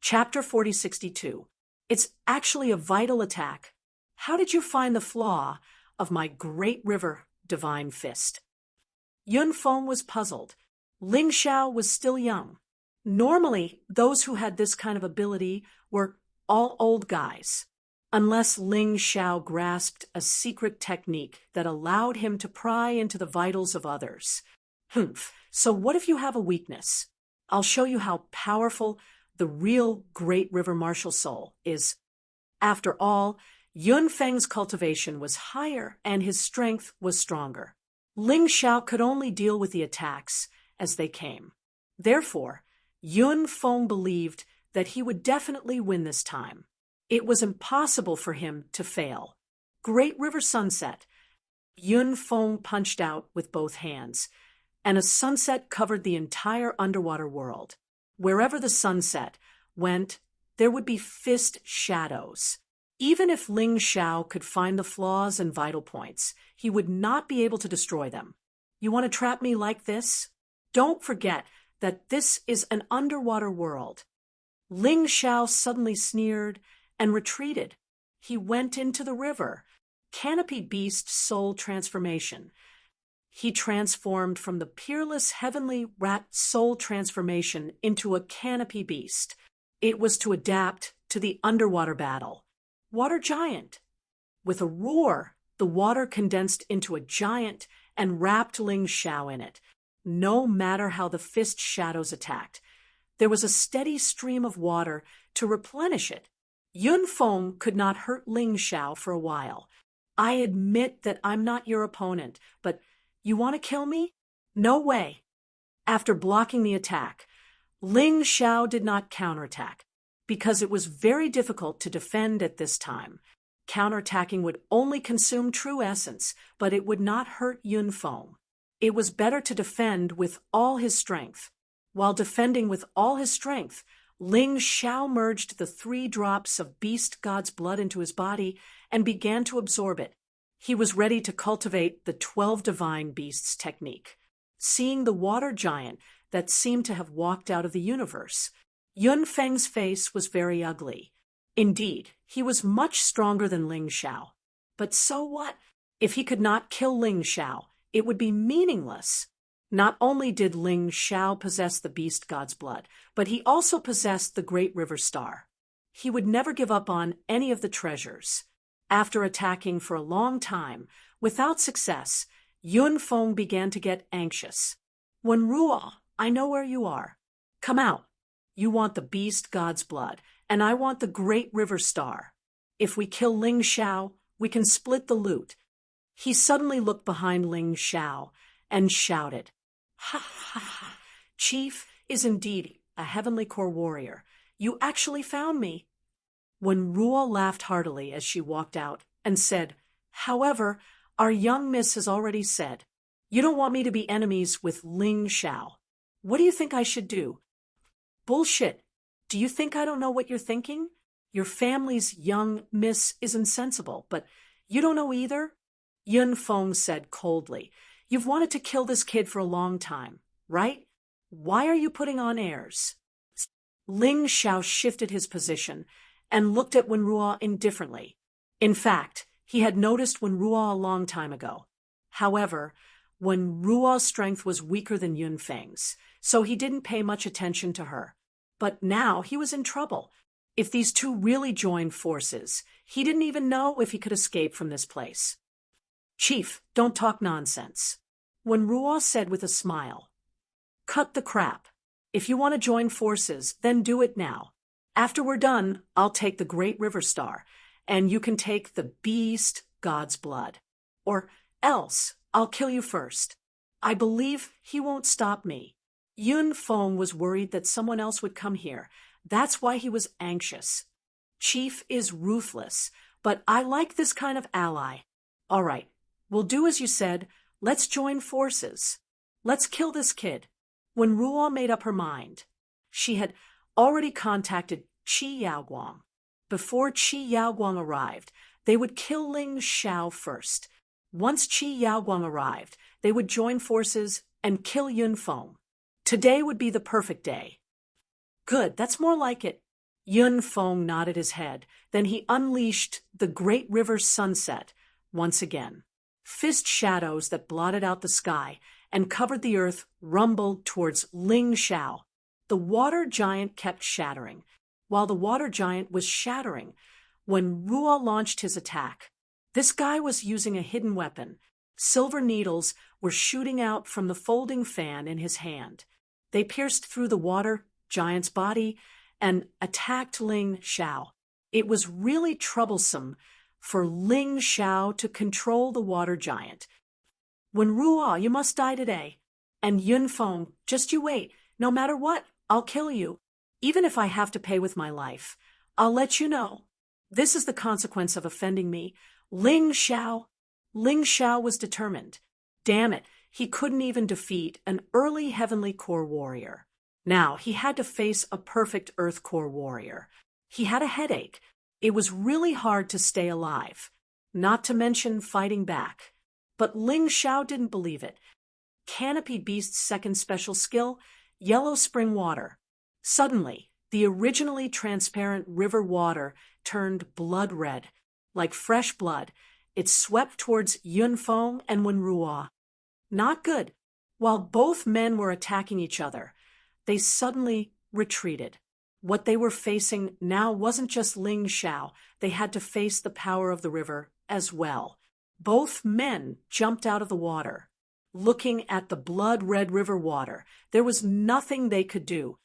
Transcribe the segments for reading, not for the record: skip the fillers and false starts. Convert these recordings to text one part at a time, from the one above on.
Chapter 4062. It's actually a vital attack. How did you find the flaw of my great river, divine fist? Yun Feng was puzzled. Ling Xiao was still young. Normally, those who had this kind of ability were all old guys, unless Ling Xiao grasped a secret technique that allowed him to pry into the vitals of others. So what if you have a weakness? I'll show you how powerful the real Great River Martial Soul is. After all, Yun Feng's cultivation was higher and his strength was stronger. Ling Xiao could only deal with the attacks as they came. Therefore, Yun Feng believed that he would definitely win this time. It was impossible for him to fail. Great River Sunset. Yun Feng punched out with both hands, and a sunset covered the entire underwater world. Wherever the sunset went, there would be fist shadows. Even if Ling Xiao could find the flaws and vital points, he would not be able to destroy them. You want to trap me like this? Don't forget that this is an underwater world. Ling Xiao suddenly sneered and retreated. He went into the river. Canopy Beast Soul Transformation. He transformed from the peerless heavenly rat soul transformation into a canopy beast. It was to adapt to the underwater battle. Water giant. With a roar, the water condensed into a giant and wrapped Ling Xiao in it. No matter how the fist shadows attacked, there was a steady stream of water to replenish it. Yun Feng could not hurt Ling Xiao for a while. I admit that I'm not your opponent, but you want to kill me? No way. After blocking the attack, Ling Xiao did not counterattack, because it was very difficult to defend at this time. Counterattacking would only consume true essence, but it would not hurt Yun Feng. It was better to defend with all his strength. While defending with all his strength, Ling Xiao merged the 3 drops of Beast God's blood into his body and began to absorb it. He was ready to cultivate the 12 divine beasts technique. Seeing the water giant that seemed to have walked out of the universe, Yun Feng's face was very ugly. Indeed, he was much stronger than Ling Xiao. But so what? If he could not kill Ling Xiao, it would be meaningless. Not only did Ling Xiao possess the beast god's blood, but he also possessed the Great River Star. He would never give up on any of the treasures. After attacking for a long time, without success, Yun Feng began to get anxious. Wen Ruo, I know where you are. Come out. You want the beast god's blood, and I want the Great River Star. If we kill Ling Xiao, we can split the loot. He suddenly looked behind Ling Xiao and shouted, "Ha ha ha! Chief is indeed a heavenly core warrior. You actually found me." Wen Ruo laughed heartily as she walked out and said, "However, our young miss has already said, you don't want me to be enemies with Ling Xiao. What do you think I should do?" "Bullshit. Do you think I don't know what you're thinking? Your family's young miss is insensible, but you don't know either?" Yun Feng said coldly, "You've wanted to kill this kid for a long time, right? Why are you putting on airs?" Ling Xiao shifted his position and looked at Wen Ruo indifferently. In fact, he had noticed Wen Ruo a long time ago. However, Wen Ruo's strength was weaker than Yun Feng's, so he didn't pay much attention to her. But now he was in trouble. If these two really joined forces, he didn't even know if he could escape from this place. "Chief, don't talk nonsense," Wen Ruo said with a smile. "Cut the crap. If you want to join forces, then do it now. After we're done, I'll take the Great River Star, and you can take the Beast God's blood. Or else, I'll kill you first. I believe he won't stop me." Yun Feng was worried that someone else would come here. That's why he was anxious. Chief is ruthless, but I like this kind of ally. All right, we'll do as you said. Let's join forces. Let's kill this kid. When Ruo made up her mind, she had already contacted Qi Yaoguang. Before Qi Yaoguang arrived, they would kill Ling Xiao first. Once Qi Yaoguang arrived, they would join forces and kill Yun Feng. Today would be the perfect day. Good, that's more like it. Yun Feng nodded his head. Then he unleashed the great river's sunset once again. Fist shadows that blotted out the sky and covered the earth rumbled towards Ling Xiao. The water giant kept shattering. While the water giant was shattering, when Ruo launched his attack, this guy was using a hidden weapon. Silver needles were shooting out from the folding fan in his hand. They pierced through the water giant's body and attacked Ling Xiao. It was really troublesome for Ling Xiao to control the water giant. When Ruo, you must die today. And Yun Feng, just you wait. No matter what, I'll kill you. Even if I have to pay with my life, I'll let you know. This is the consequence of offending me. Ling Xiao. Ling Xiao was determined. Damn it, he couldn't even defeat an early heavenly core warrior. Now he had to face a perfect earth core warrior. He had a headache. It was really hard to stay alive, not to mention fighting back. But Ling Xiao didn't believe it. Canopy Beast's second special skill, Yellow Spring Water. Suddenly, the originally transparent river water turned blood red. Like fresh blood, it swept towards Yun Feng and Wenruo. Not good. While both men were attacking each other, they suddenly retreated. What they were facing now wasn't just Ling Xiao. They had to face the power of the river as well. Both men jumped out of the water. Looking at the blood-red river water, there was nothing they could do.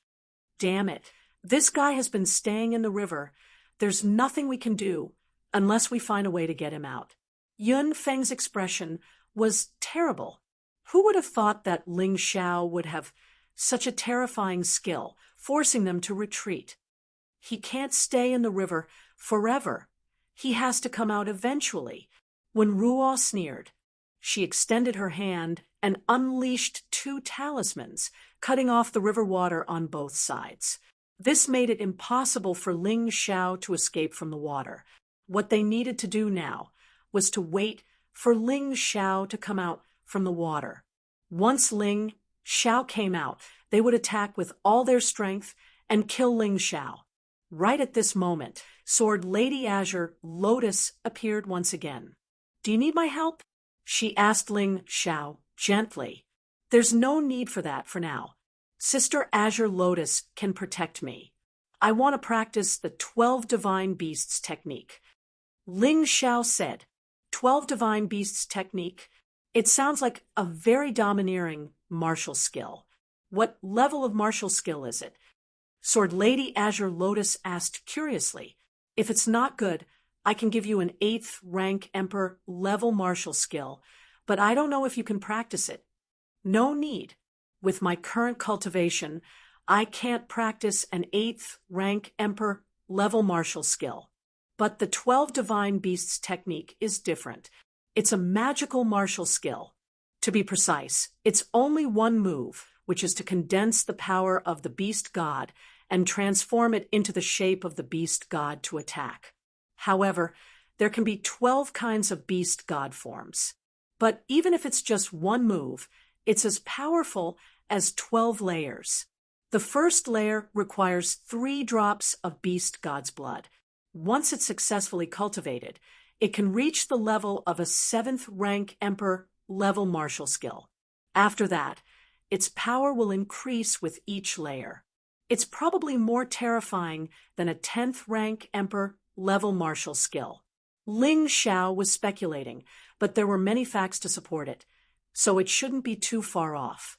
Damn it. This guy has been staying in the river. There's nothing we can do unless we find a way to get him out. Yun Feng's expression was terrible. Who would have thought that Ling Xiao would have such a terrifying skill, forcing them to retreat? He can't stay in the river forever. He has to come out eventually. When Ruo sneered, she extended her hand and unleashed 2 talismans, cutting off the river water on both sides. This made it impossible for Ling Xiao to escape from the water. What they needed to do now was to wait for Ling Xiao to come out from the water. Once Ling Xiao came out, they would attack with all their strength and kill Ling Xiao. Right at this moment, Sword Lady Azure Lotus appeared once again. Do you need my help? She asked Ling Xiao gently. There's no need for that for now. Sister Azure Lotus can protect me. I want to practice the 12 Divine Beasts technique. Ling Xiao said, 12 Divine Beasts technique? It sounds like a very domineering martial skill. What level of martial skill is it? Sword Lady Azure Lotus asked curiously. If it's not good, I can give you an 8th rank Emperor level martial skill, but I don't know if you can practice it. No need. With my current cultivation, I can't practice an 8th rank Emperor level martial skill. But the 12 Divine Beasts technique is different. It's a magical martial skill. To be precise, it's only one move, which is to condense the power of the beast god and transform it into the shape of the beast god to attack. However, there can be 12 kinds of beast god forms. But even if it's just one move, it's as powerful as 12 layers. The first layer requires 3 drops of beast god's blood. Once it's successfully cultivated, it can reach the level of a 7th rank Emperor level martial skill. After that, its power will increase with each layer. It's probably more terrifying than a 10th rank Emperor level martial skill. Ling Xiao was speculating, but there were many facts to support it, so it shouldn't be too far off.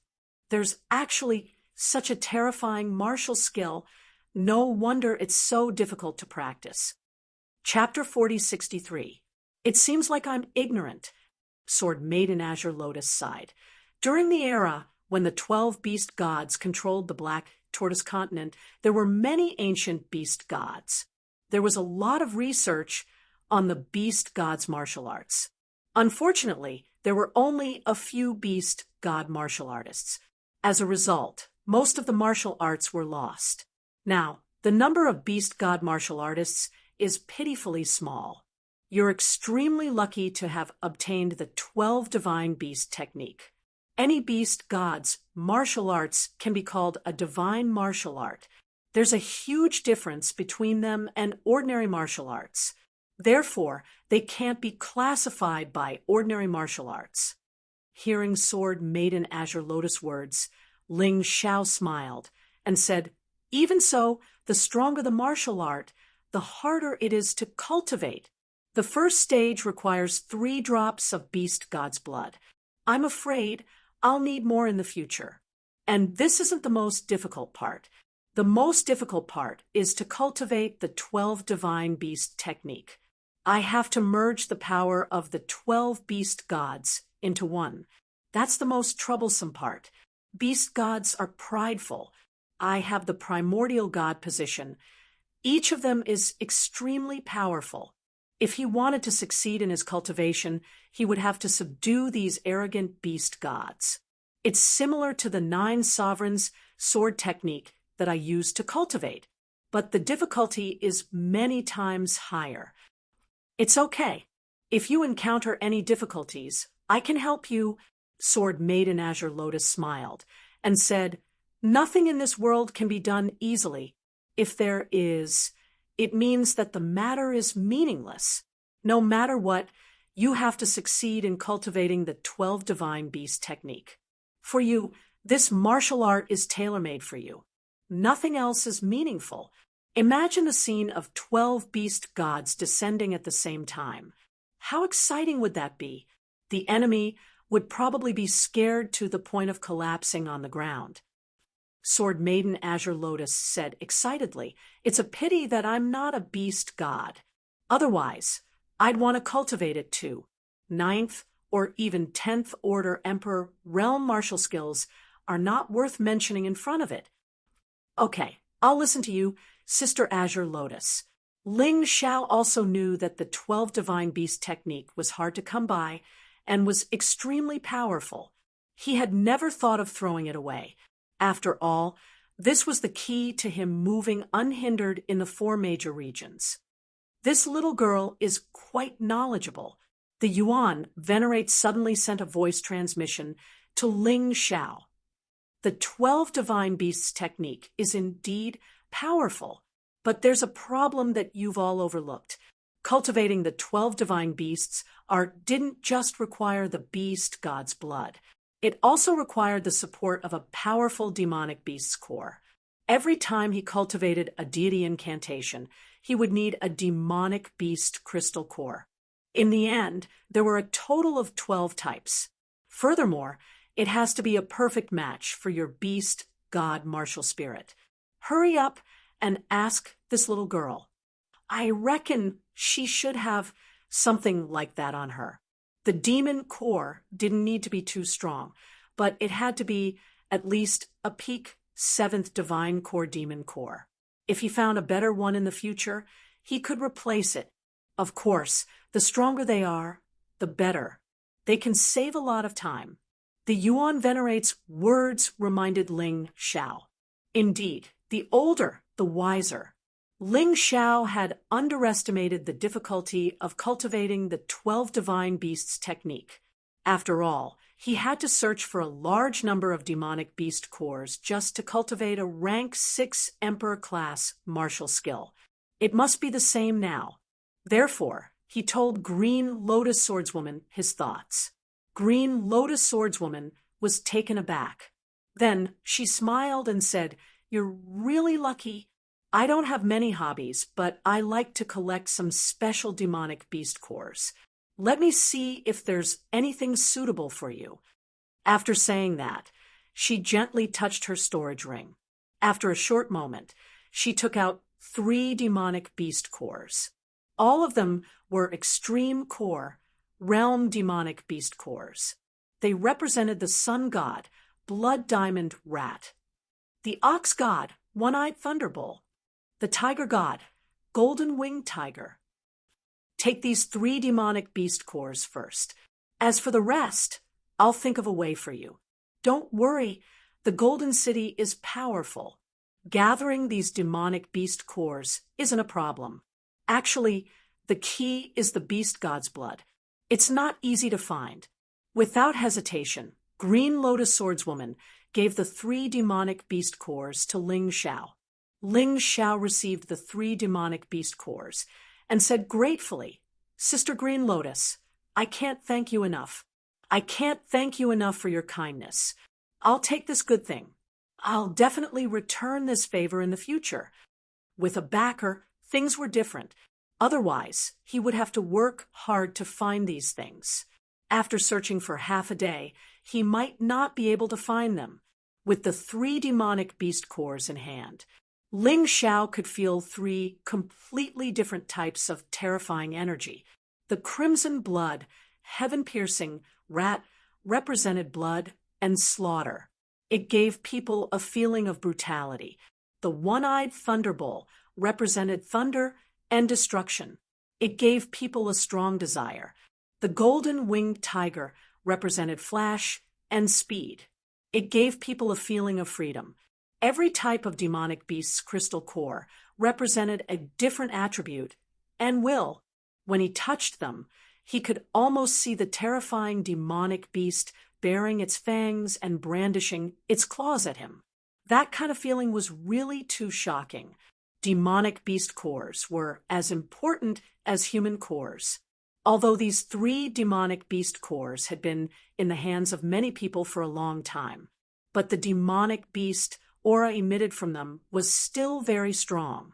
There's actually such a terrifying martial skill, no wonder it's so difficult to practice. Chapter 4063. It seems like I'm ignorant, Sword Maiden Azure Lotus sighed. During the era when the 12 beast gods controlled the Black Tortoise continent, there were many ancient beast gods. There was a lot of research on the beast gods' martial arts. Unfortunately, there were only a few beast god martial artists. As a result, most of the martial arts were lost. Now, the number of beast god martial artists is pitifully small. You're extremely lucky to have obtained the 12 Divine Beast technique. Any beast god's martial arts can be called a divine martial art. There's a huge difference between them and ordinary martial arts. Therefore, they can't be classified by ordinary martial arts. Hearing Sword Maiden Azure Lotus words, Ling Xiao smiled and said, "Even so, the stronger the martial art, the harder it is to cultivate. The first stage requires 3 drops of beast god's blood. I'm afraid I'll need more in the future. And this isn't the most difficult part. The most difficult part is to cultivate the 12 divine beast technique. I have to merge the power of the 12 beast gods into one. That's the most troublesome part. Beast gods are prideful. I have the primordial god position. Each of them is extremely powerful. If he wanted to succeed in his cultivation, he would have to subdue these arrogant beast gods. It's similar to the 9 sovereigns sword technique that I use to cultivate, but the difficulty is many times higher. It's okay. If you encounter any difficulties, I can help you." Sword Maiden Azure Lotus smiled and said, "Nothing in this world can be done easily. If there is, it means that the matter is meaningless. No matter what, you have to succeed in cultivating the 12 divine beast technique. For you, this martial art is tailor-made for you. Nothing else is meaningful. Imagine a scene of 12 beast gods descending at the same time. How exciting would that be? The enemy would probably be scared to the point of collapsing on the ground." Sword Maiden Azure Lotus said excitedly, "It's a pity that I'm not a beast god. Otherwise, I'd want to cultivate it too. 9th or even 10th order Emperor realm martial skills are not worth mentioning in front of it." "Okay, I'll listen to you, Sister Azure Lotus." Ling Xiao also knew that the 12 divine beast technique was hard to come by and was extremely powerful. He had never thought of throwing it away. After all, this was the key to him moving unhindered in the 4 major regions. This little girl is quite knowledgeable. The Yuan Venerate suddenly sent a voice transmission to Ling Xiao. The 12 divine beasts technique is indeed powerful, but there's a problem that you've all overlooked. Cultivating the 12 divine beasts didn't just require the beast god's blood. It also required the support of a powerful demonic beast's core. Every time he cultivated a deity incantation, he would need a demonic beast crystal core. In the end, there were a total of 12 types. Furthermore, it has to be a perfect match for your beast god martial spirit. Hurry up and ask this little girl. I reckon she should have something like that on her. The demon core didn't need to be too strong, but it had to be at least a peak 7th divine core demon core. If he found a better one in the future, he could replace it. Of course, the stronger they are, the better. They can save a lot of time. The Yuan Venerate's words reminded Ling Xiao. Indeed, the older, the wiser. Ling Xiao had underestimated the difficulty of cultivating the 12 divine beasts technique. After all, he had to search for a large number of demonic beast cores just to cultivate a rank 6 emperor class martial skill. It must be the same now. Therefore, he told Green Lotus Swordswoman his thoughts. Green Lotus Swordswoman was taken aback. Then she smiled and said, "You're really lucky. I don't have many hobbies, but I like to collect some special demonic beast cores. Let me see if there's anything suitable for you." After saying that, she gently touched her storage ring. After a short moment, she took out 3 demonic beast cores. All of them were extreme core, realm demonic beast cores. They represented the sun god, blood diamond rat, the ox god, one-eyed thunderbolt, the tiger god, golden-winged tiger. Take these 3 demonic beast cores first. As for the rest, I'll think of a way for you. Don't worry, the Golden City is powerful. Gathering these demonic beast cores isn't a problem. Actually, the key is the beast god's blood. It's not easy to find. Without hesitation, Green Lotus Swordswoman gave the 3 demonic beast cores to Ling Xiao. Ling Xiao received the 3 demonic beast cores and said gratefully, "Sister Green Lotus, I can't thank you enough. I can't thank you enough for your kindness. I'll take this good thing. I'll definitely return this favor in the future." With a backer, things were different. Otherwise, he would have to work hard to find these things. After searching for half a day, he might not be able to find them. With the 3 demonic beast cores in hand, Ling Xiao could feel 3 completely different types of terrifying energy. The crimson blood, heaven-piercing rat represented blood and slaughter. It gave people a feeling of brutality. The one-eyed thunderbolt represented thunder and destruction. It gave people a strong desire. The golden-winged tiger represented flash and speed. It gave people a feeling of freedom. Every type of demonic beast's crystal core represented a different attribute and will. When he touched them, he could almost see the terrifying demonic beast baring its fangs and brandishing its claws at him. That kind of feeling was really too shocking. Demonic beast cores were as important as human cores. Although these 3 demonic beast cores had been in the hands of many people for a long time, but the demonic beast aura emitted from them was still very strong.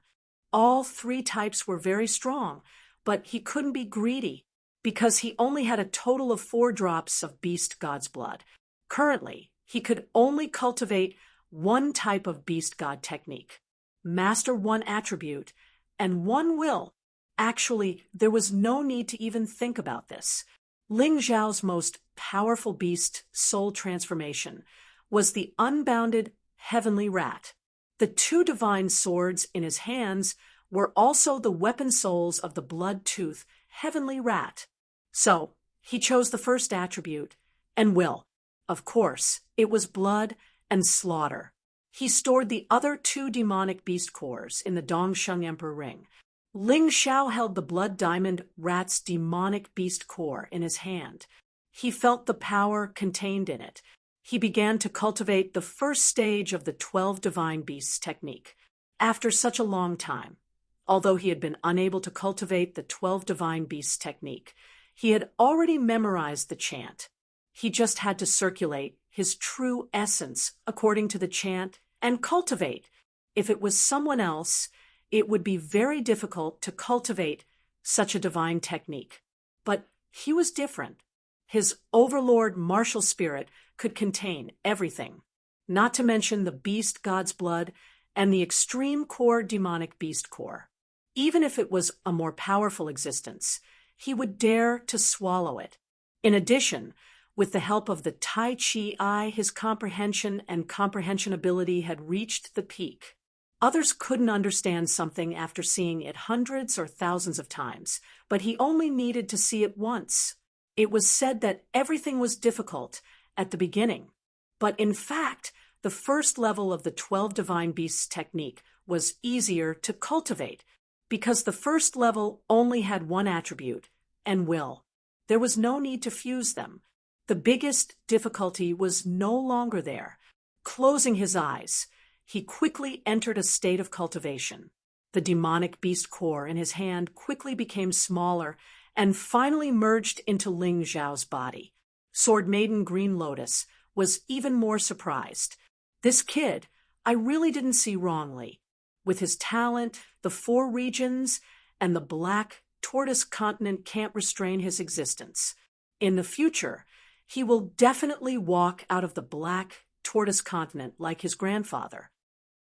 All 3 types were very strong, but he couldn't be greedy because he only had a total of 4 drops of beast god's blood. Currently, he could only cultivate 1 type of beast god technique, master 1 attribute, and 1 will. Actually, there was no need to even think about this. Ling Xiao's most powerful beast soul transformation was the unbounded heavenly rat. The 2 divine swords in his hands were also the weapon souls of the blood-tooth heavenly rat. So, he chose the first attribute and will. Of course, it was blood and slaughter. He stored the other 2 demonic beast cores in the Dongsheng Emperor ring. Ling Xiao held the blood diamond rat's demonic beast core in his hand. He felt the power contained in it. He began to cultivate the first stage of the 12 divine beasts technique. After such a long time, although he had been unable to cultivate the 12 divine beasts technique, he had already memorized the chant. He just had to circulate his true essence according to the chant and cultivate. If it was someone else, it would be very difficult to cultivate such a divine technique. But he was different. His overlord martial spirit could contain everything, not to mention the beast god's blood and the extreme core demonic beast core. Even if it was a more powerful existence, he would dare to swallow it. In addition, with the help of the Tai Chi eye, his comprehension and comprehension ability had reached the peak. Others couldn't understand something after seeing it hundreds or thousands of times, but he only needed to see it once. It was said that everything was difficult at the beginning, but in fact, the first level of the 12 divine beasts technique was easier to cultivate because the first level only had 1 attribute and will. There was no need to fuse them. The biggest difficulty was no longer there. Closing his eyes, he quickly entered a state of cultivation. The demonic beast core in his hand quickly became smaller and finally merged into Ling Xiao's body. Sword Maiden Green Lotus was even more surprised. This kid, I really didn't see wrongly. With his talent, the 4 regions, and the black tortoise continent can't restrain his existence. In the future, he will definitely walk out of the black tortoise continent like his grandfather.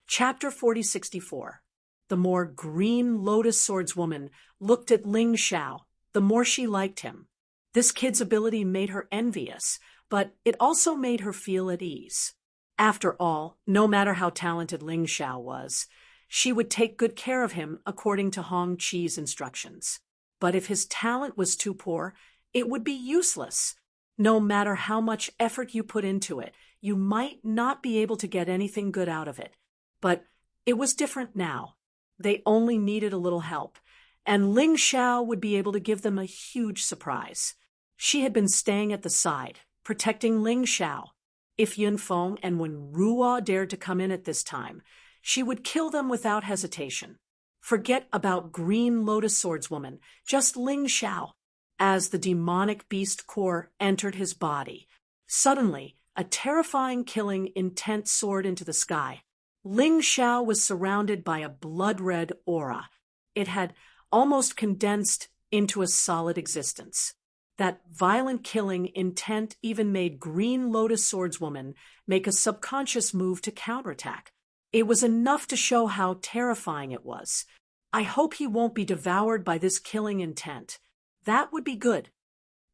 Chapter 4064. The more Green Lotus swordswoman looked at Ling Xiao, the more she liked him. This kid's ability made her envious, but it also made her feel at ease. After all, no matter how talented Ling Xiao was, she would take good care of him according to Hong Qi's instructions. But if his talent was too poor, it would be useless. No matter how much effort you put into it, you might not be able to get anything good out of it. But it was different now. They only needed a little help, and Ling Xiao would be able to give them a huge surprise. She had been staying at the side, protecting Ling Xiao. If Yun Feng and Wen Ruo dared to come in at this time, She would kill them without hesitation. Forget about Green Lotus Swordswoman, just Ling Xiao. As the demonic beast core entered his body, suddenly, a terrifying killing intent soared into the sky. Ling Xiao was surrounded by a blood-red aura. It had almost condensed into a solid existence. That violent killing intent even made Green Lotus Swordswoman make a subconscious move to counterattack. It was enough to show how terrifying it was. I hope he won't be devoured by this killing intent. That would be good.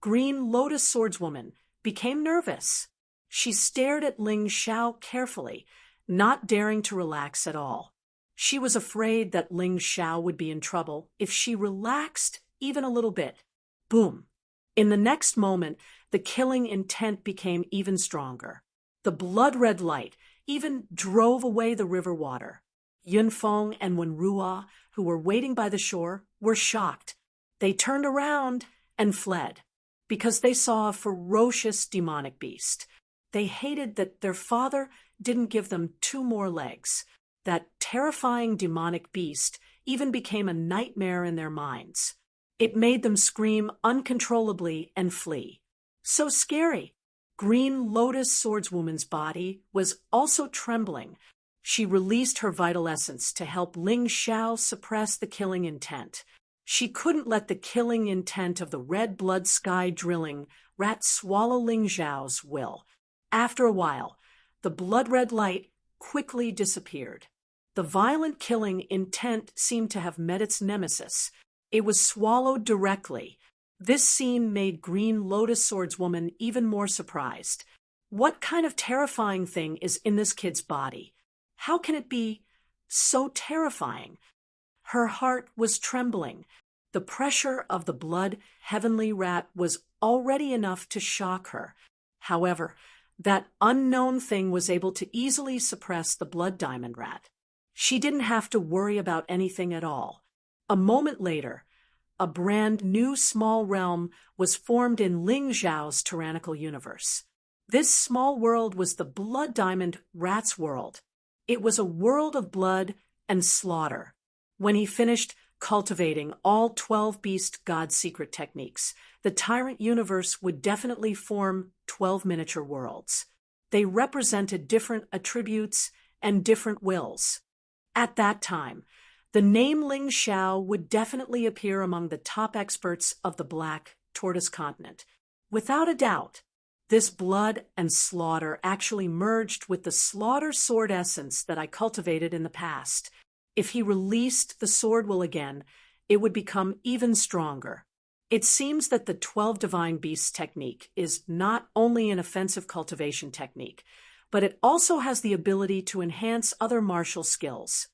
Green Lotus Swordswoman became nervous. She stared at Ling Xiao carefully, not daring to relax at all. She was afraid that Ling Xiao would be in trouble if she relaxed even a little bit. Boom. In the next moment, the killing intent became even stronger. The blood-red light even drove away the river water. Yunfeng and Wenruo, who were waiting by the shore, were shocked. They turned around and fled because they saw a ferocious demonic beast. They hated that their father didn't give them 2 more legs. That terrifying demonic beast even became a nightmare in their minds. It made them scream uncontrollably and flee. So scary. Green Lotus Swordswoman's body was also trembling. She released her vital essence to help Ling Xiao suppress the killing intent. She couldn't let the killing intent of the red blood sky drilling rat swallow Ling Xiao's will. After a while, the blood-red light quickly disappeared. The violent killing intent seemed to have met its nemesis. It was swallowed directly. This scene made Green Lotus Swordswoman even more surprised. What kind of terrifying thing is in this kid's body? How can it be so terrifying? Her heart was trembling. The pressure of the blood heavenly rat was already enough to shock her. However, that unknown thing was able to easily suppress the blood diamond rat. She didn't have to worry about anything at all. A moment later, a brand new small realm was formed in Ling Xiao's tyrannical universe. This small world was the blood diamond rat's world. It was a world of blood and slaughter. When he finished cultivating all 12 beast god secret techniques, the tyrant universe would definitely form 12 miniature worlds. They represented different attributes and different wills. At that time, the name Ling Xiao would definitely appear among the top experts of the Black Tortoise continent. Without a doubt, this blood and slaughter actually merged with the slaughter sword essence that I cultivated in the past. If he released the sword will again, it would become even stronger. It seems that the 12 Divine Beasts technique is not only an offensive cultivation technique, but it also has the ability to enhance other martial skills.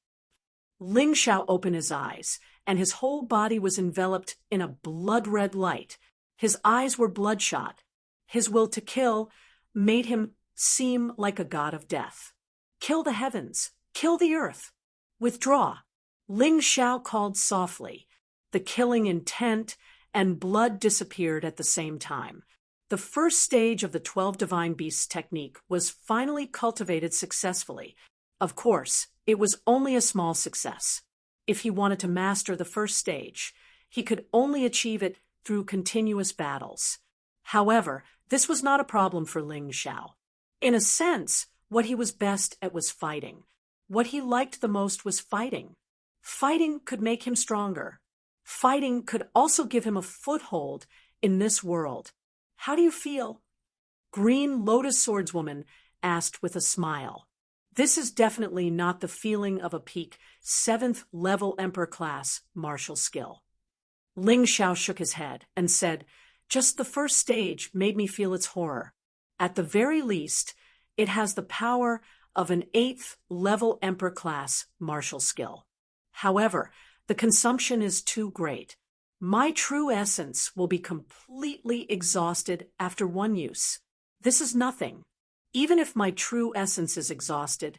Ling Xiao opened his eyes, and his whole body was enveloped in a blood-red light. His eyes were bloodshot. His will to kill made him seem like a god of death. Kill the heavens. Kill the earth. Withdraw. Ling Xiao called softly. The killing intent and blood disappeared at the same time. The first stage of the 12 Divine Beasts technique was finally cultivated successfully. Of course, it was only a small success. If he wanted to master the first stage, he could only achieve it through continuous battles. However, this was not a problem for Ling Xiao. In a sense, what he was best at was fighting. What he liked the most was fighting. Fighting could make him stronger. Fighting could also give him a foothold in this world. How do you feel? Green Lotus Swordswoman asked with a smile. This is definitely not the feeling of a peak 7th level Emperor class martial skill. Ling Xiao shook his head and said, just the first stage made me feel its horror. At the very least, it has the power of an 8th level Emperor class martial skill. However, the consumption is too great. My true essence will be completely exhausted after one use. This is nothing. Even if my true essence is exhausted,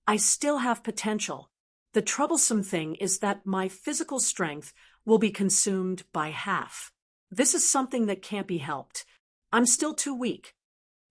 I still have potential. The troublesome thing is that my physical strength will be consumed by half. This is something that can't be helped. I'm still too weak.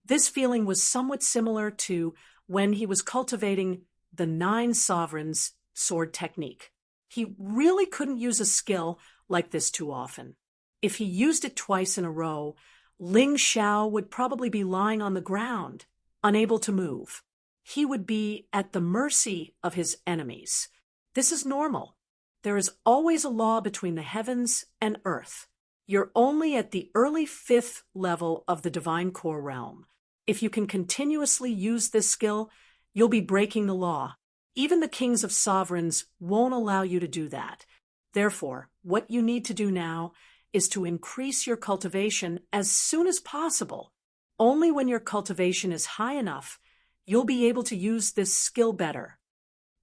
This feeling was somewhat similar to when he was cultivating the 9 sovereigns sword technique. He really couldn't use a skill like this too often. If he used it twice in a row, Ling Xiao would probably be lying on the ground, unable to move. He would be at the mercy of his enemies. This is normal. There is always a law between the heavens and earth. You're only at the early 5th level of the divine core realm. If you can continuously use this skill, you'll be breaking the law. Even the kings of sovereigns won't allow you to do that. Therefore, what you need to do now is to increase your cultivation as soon as possible. Only when your cultivation is high enough, you'll be able to use this skill better.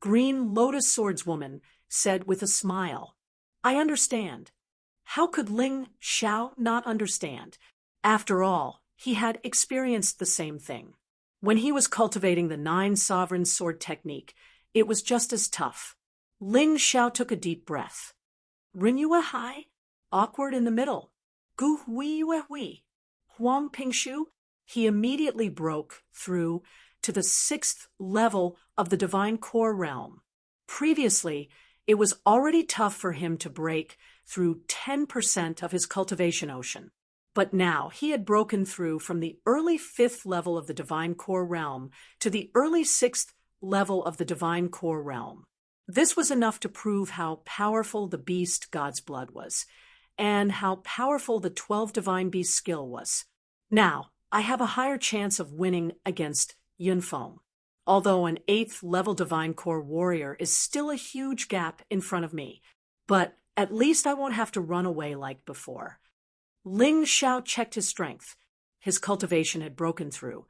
Green Lotus Swordswoman said with a smile, I understand. How could Ling Xiao not understand? After all, he had experienced the same thing. When he was cultivating the 9 sovereign sword technique, it was just as tough. Ling Xiao took a deep breath. Rin Yue Hai, awkward in the middle. Gu Hui Yue Hui, Huang Pingshu. He immediately broke through to the 6th level of the divine core realm. Previously, it was already tough for him to break through 10% of his cultivation ocean. But now he had broken through from the early 5th level of the divine core realm to the early 6th level of the divine core realm. This was enough to prove how powerful the beast God's blood was, and how powerful the 12 divine beast skill was. Now, I have a higher chance of winning against Yunfeng. Although an 8th level divine core warrior is still a huge gap in front of me, but at least I won't have to run away like before. Ling Xiao checked his strength. His cultivation had broken through,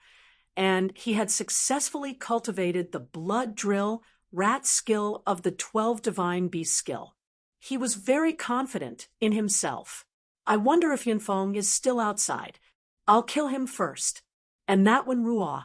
and he had successfully cultivated the blood drill rat skill of the 12 divine beast skill. He was very confident in himself. I wonder if Yunfeng is still outside. I'll kill him first. And that one Ruo.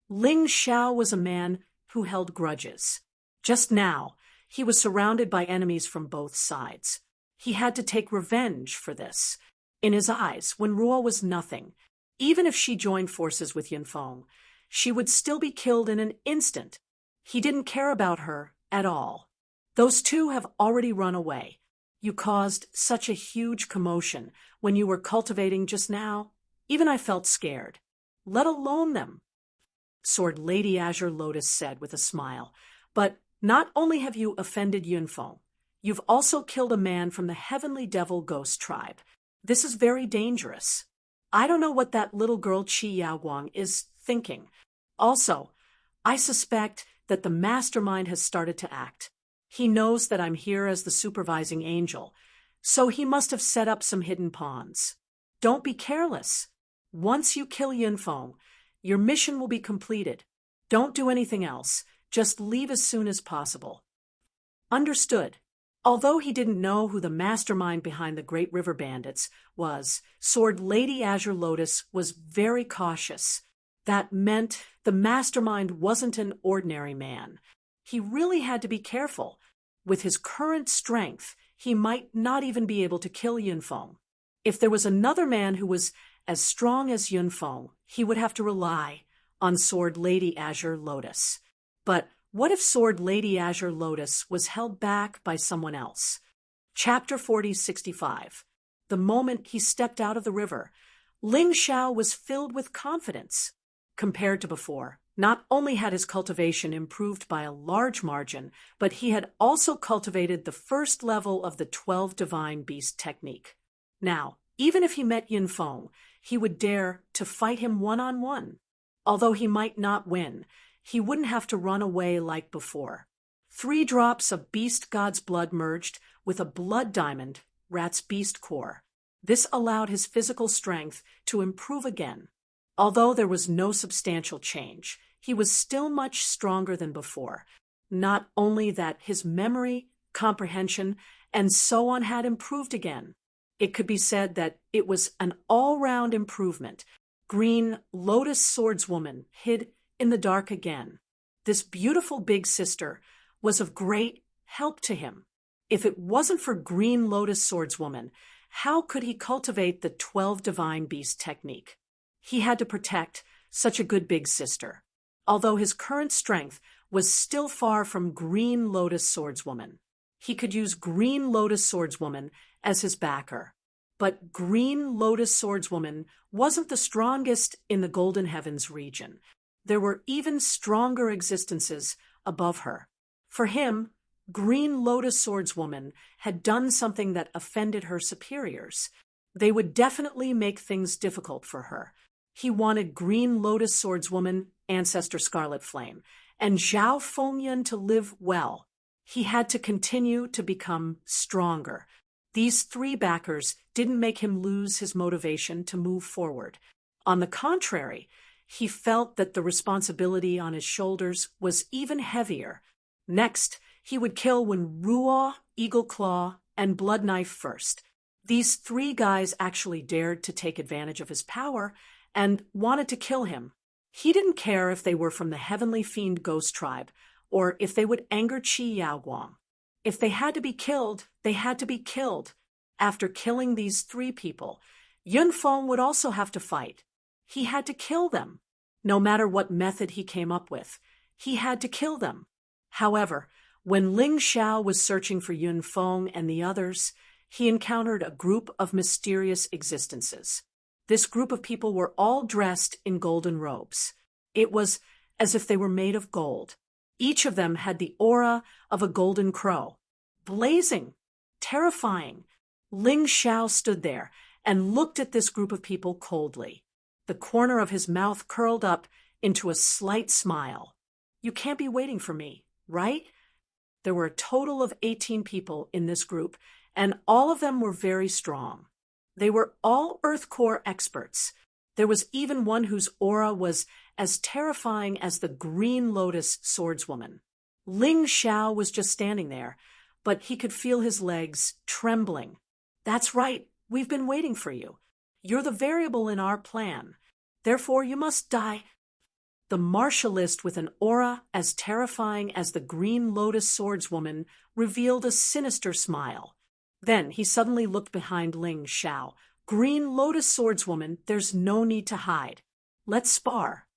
Ling Xiao was a man who held grudges. Just now, he was surrounded by enemies from both sides. He had to take revenge for this. In his eyes, when Ruo was nothing, even if she joined forces with Yunfeng, she would still be killed in an instant. He didn't care about her at all. Those two have already run away. You caused such a huge commotion when you were cultivating just now. Even I felt scared. Let alone them. Sword Lady Azure Lotus said with a smile, but not only have you offended Yunfeng, you've also killed a man from the heavenly devil ghost tribe. This is very dangerous. I don't know what that little girl Qi Yaoguang is thinking. Also, I suspect that the mastermind has started to act. He knows that I'm here as the supervising angel, so he must have set up some hidden pawns. Don't be careless. Once you kill Yunfeng, your mission will be completed. Don't do anything else. Just leave as soon as possible. Understood. Although he didn't know who the mastermind behind the Great River Bandits was, Sword Lady Azure Lotus was very cautious. That meant the mastermind wasn't an ordinary man. He really had to be careful. With his current strength, he might not even be able to kill Yunfeng. If there was another man who was as strong as Yunfeng, he would have to rely on Sword Lady Azure Lotus. But what if Sword Lady Azure Lotus was held back by someone else? Chapter 4065. The moment he stepped out of the river, Ling Xiao was filled with confidence. Compared to before, not only had his cultivation improved by a large margin, but he had also cultivated the 1st level of the 12 divine beast technique. Now, even if he met Yunfeng, he would dare to fight him one-on-one. Although he might not win, he wouldn't have to run away like before. 3 drops of Beast God's blood merged with a blood diamond, Rat's beast core. This allowed his physical strength to improve again. Although there was no substantial change, he was still much stronger than before. Not only that, his memory, comprehension, and so on had improved again. It could be said that it was an all-round improvement. Green Lotus Swordswoman hid in the dark again. This beautiful big sister was of great help to him. If it wasn't for Green Lotus Swordswoman, how could he cultivate the 12 divine beast technique? He had to protect such a good big sister. Although his current strength was still far from Green Lotus Swordswoman. He could use Green Lotus Swordswoman as his backer. But Green Lotus Swordswoman wasn't the strongest in the Golden Heavens region. There were even stronger existences above her. For him, Green Lotus Swordswoman had done something that offended her superiors. They would definitely make things difficult for her. He wanted Green Lotus Swordswoman, Ancestor Scarlet Flame, and Zhao Fengyun to live well. He had to continue to become stronger. These three backers didn't make him lose his motivation to move forward. On the contrary, he felt that the responsibility on his shoulders was even heavier. Next, he would kill Wen Ruo, Eagle Claw, and Blood Knife first. These three guys actually dared to take advantage of his power and wanted to kill him. He didn't care if they were from the Heavenly Fiend Ghost Tribe or if they would anger Qi Yaoguang. If they had to be killed, they had to be killed. After killing these three people, Yunfeng would also have to fight. He had to kill them. No matter what method he came up with, he had to kill them. However, when Ling Xiao was searching for Yunfeng and the others, he encountered a group of mysterious existences. This group of people were all dressed in golden robes. It was as if they were made of gold. Each of them had the aura of a golden crow. Blazing, terrifying. Ling Xiao stood there and looked at this group of people coldly. The corner of his mouth curled up into a slight smile. You can't be waiting for me, right? There were a total of 18 people in this group, and all of them were very strong. They were all Earth Core experts. There was even one whose aura was as terrifying as the Green Lotus Swordswoman. Ling Xiao was just standing there, but he could feel his legs trembling. That's right, we've been waiting for you. You're the variable in our plan. Therefore, you must die. The martialist with an aura as terrifying as the Green Lotus Swordswoman revealed a sinister smile. Then he suddenly looked behind Ling Xiao. Green Lotus Swordswoman, there's no need to hide. Let's spar.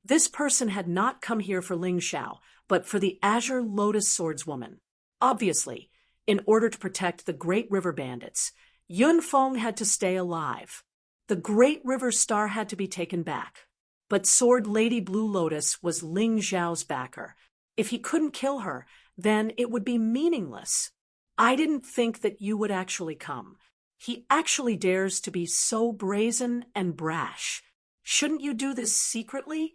This person had not come here for Ling Xiao, but for the Azure Lotus Swordswoman. Obviously, in order to protect the Great River Bandits, Yunfeng had to stay alive. The Great River Star had to be taken back. But Sword Lady Blue Lotus was Ling Xiao's backer. If he couldn't kill her, then it would be meaningless. I didn't think that you would actually come. He actually dares to be so brazen and brash. Shouldn't you do this secretly?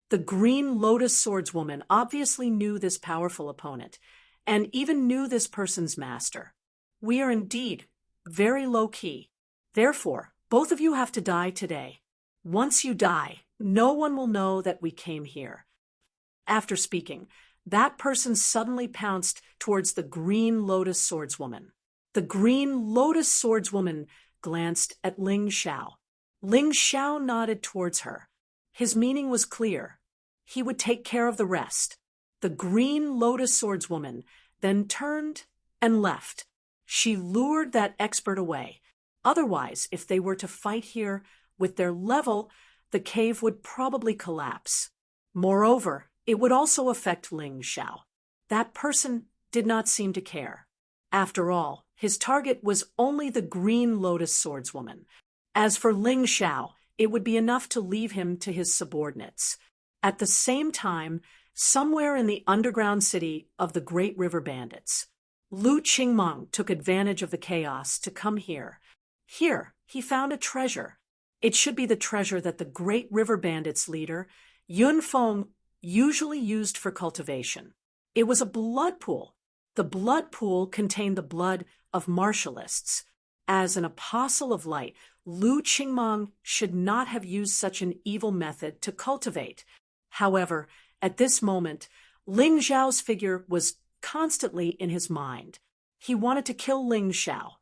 The Green Lotus Swordswoman obviously knew this powerful opponent, and even knew this person's master. We are indeed very low-key. Therefore, both of you have to die today. Once you die, no one will know that we came here. After speaking, that person suddenly pounced towards the Green Lotus Swordswoman. The Green Lotus Swordswoman glanced at Ling Xiao. Ling Xiao nodded towards her. His meaning was clear. He would take care of the rest. The Green Lotus Swordswoman then turned and left. She lured that expert away. Otherwise, if they were to fight here with their level, the cave would probably collapse. Moreover, it would also affect Ling Xiao. That person did not seem to care. After all, his target was only the Green Lotus Swordswoman. As for Ling Xiao, it would be enough to leave him to his subordinates. At the same time, somewhere in the underground city of the Great River Bandits, Lu Qingmeng took advantage of the chaos to come here. Here, he found a treasure. It should be the treasure that the Great River Bandits leader, Yunfeng, usually used for cultivation. It was a blood pool. The blood pool contained the blood of martialists. As an apostle of light, Lu Qingmeng should not have used such an evil method to cultivate. However, at this moment, Ling Xiao's figure was constantly in his mind. He wanted to kill Ling Xiao.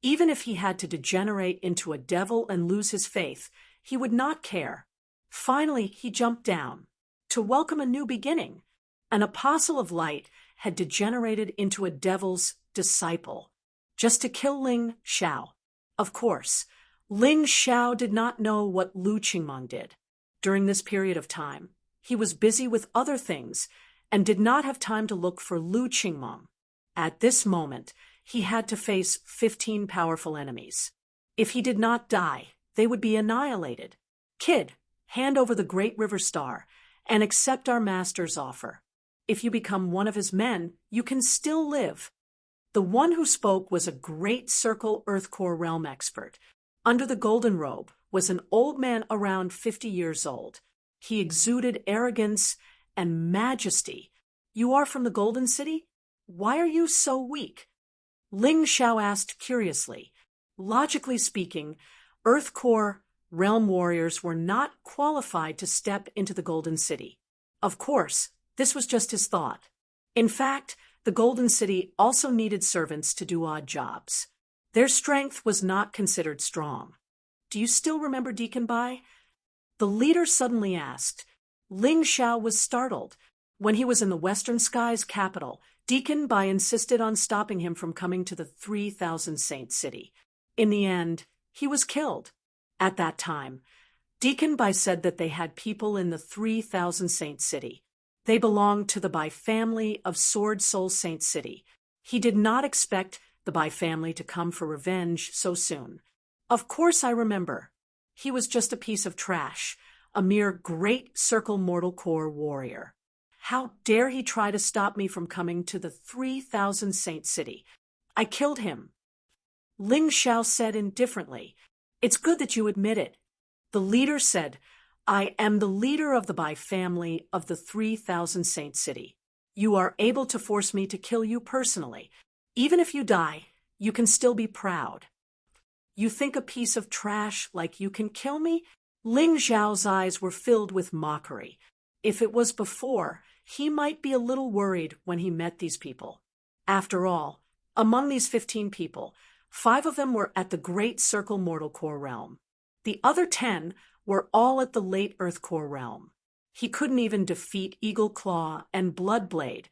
Even if he had to degenerate into a devil and lose his faith, he would not care. Finally, he jumped down to welcome a new beginning. An apostle of light had degenerated into a devil's disciple, just to kill Ling Xiao. Of course, Ling Xiao did not know what Lu Qingmeng did. During this period of time, he was busy with other things, and did not have time to look for Lu Qingmeng. At this moment, he had to face 15 powerful enemies. If he did not die, they would be annihilated. Kid, hand over the Great River Star and accept our master's offer. If you become one of his men, you can still live. The one who spoke was a great Circle Earth Core realm expert. Under the golden robe was an old man around 50 years old. He exuded arrogance and majesty. You are from the Golden City? Why are you so weak? Ling Xiao asked curiously. Logically speaking, Earth Core realm warriors were not qualified to step into the Golden City. Of course, this was just his thought. In fact, the Golden City also needed servants to do odd jobs. Their strength was not considered strong. Do you still remember Deacon Bai? The leader suddenly asked. Ling Xiao was startled. When he was in the Western Skies capital, Deacon Bai insisted on stopping him from coming to the 3,000 Saint City. In the end, he was killed. At that time, Deacon Bai said that they had people in the 3,000 Saint City. They belonged to the Bai family of Sword Soul Saint City. He did not expect the Bai family to come for revenge so soon. Of course I remember. He was just a piece of trash, a mere Great Circle Mortal Core warrior. How dare he try to stop me from coming to the 3,000 Saint City? I killed him. Ling Xiao said indifferently. It's good that you admit it. The leader said, I am the leader of the Bai family of the 3,000 Saint City. You are able to force me to kill you personally. Even if you die, you can still be proud. You think a piece of trash like you can kill me? Ling Xiao's eyes were filled with mockery. If it was before, he might be a little worried when he met these people. After all, among these 15 people, 5 of them were at the Great Circle Mortal Core realm. The other 10 were all at the Late Earth Core realm. He couldn't even defeat Eagle Claw and Bloodblade,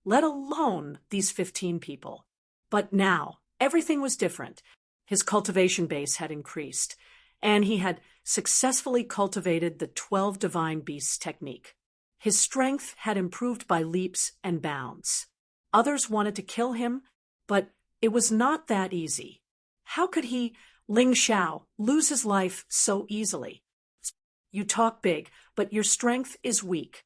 let alone these 15 people. But now, everything was different. His cultivation base had increased, and he had successfully cultivated the 12 Divine Beasts technique. His strength had improved by leaps and bounds. Others wanted to kill him, but it was not that easy. How could he, Ling Xiao, lose his life so easily? You talk big, but your strength is weak.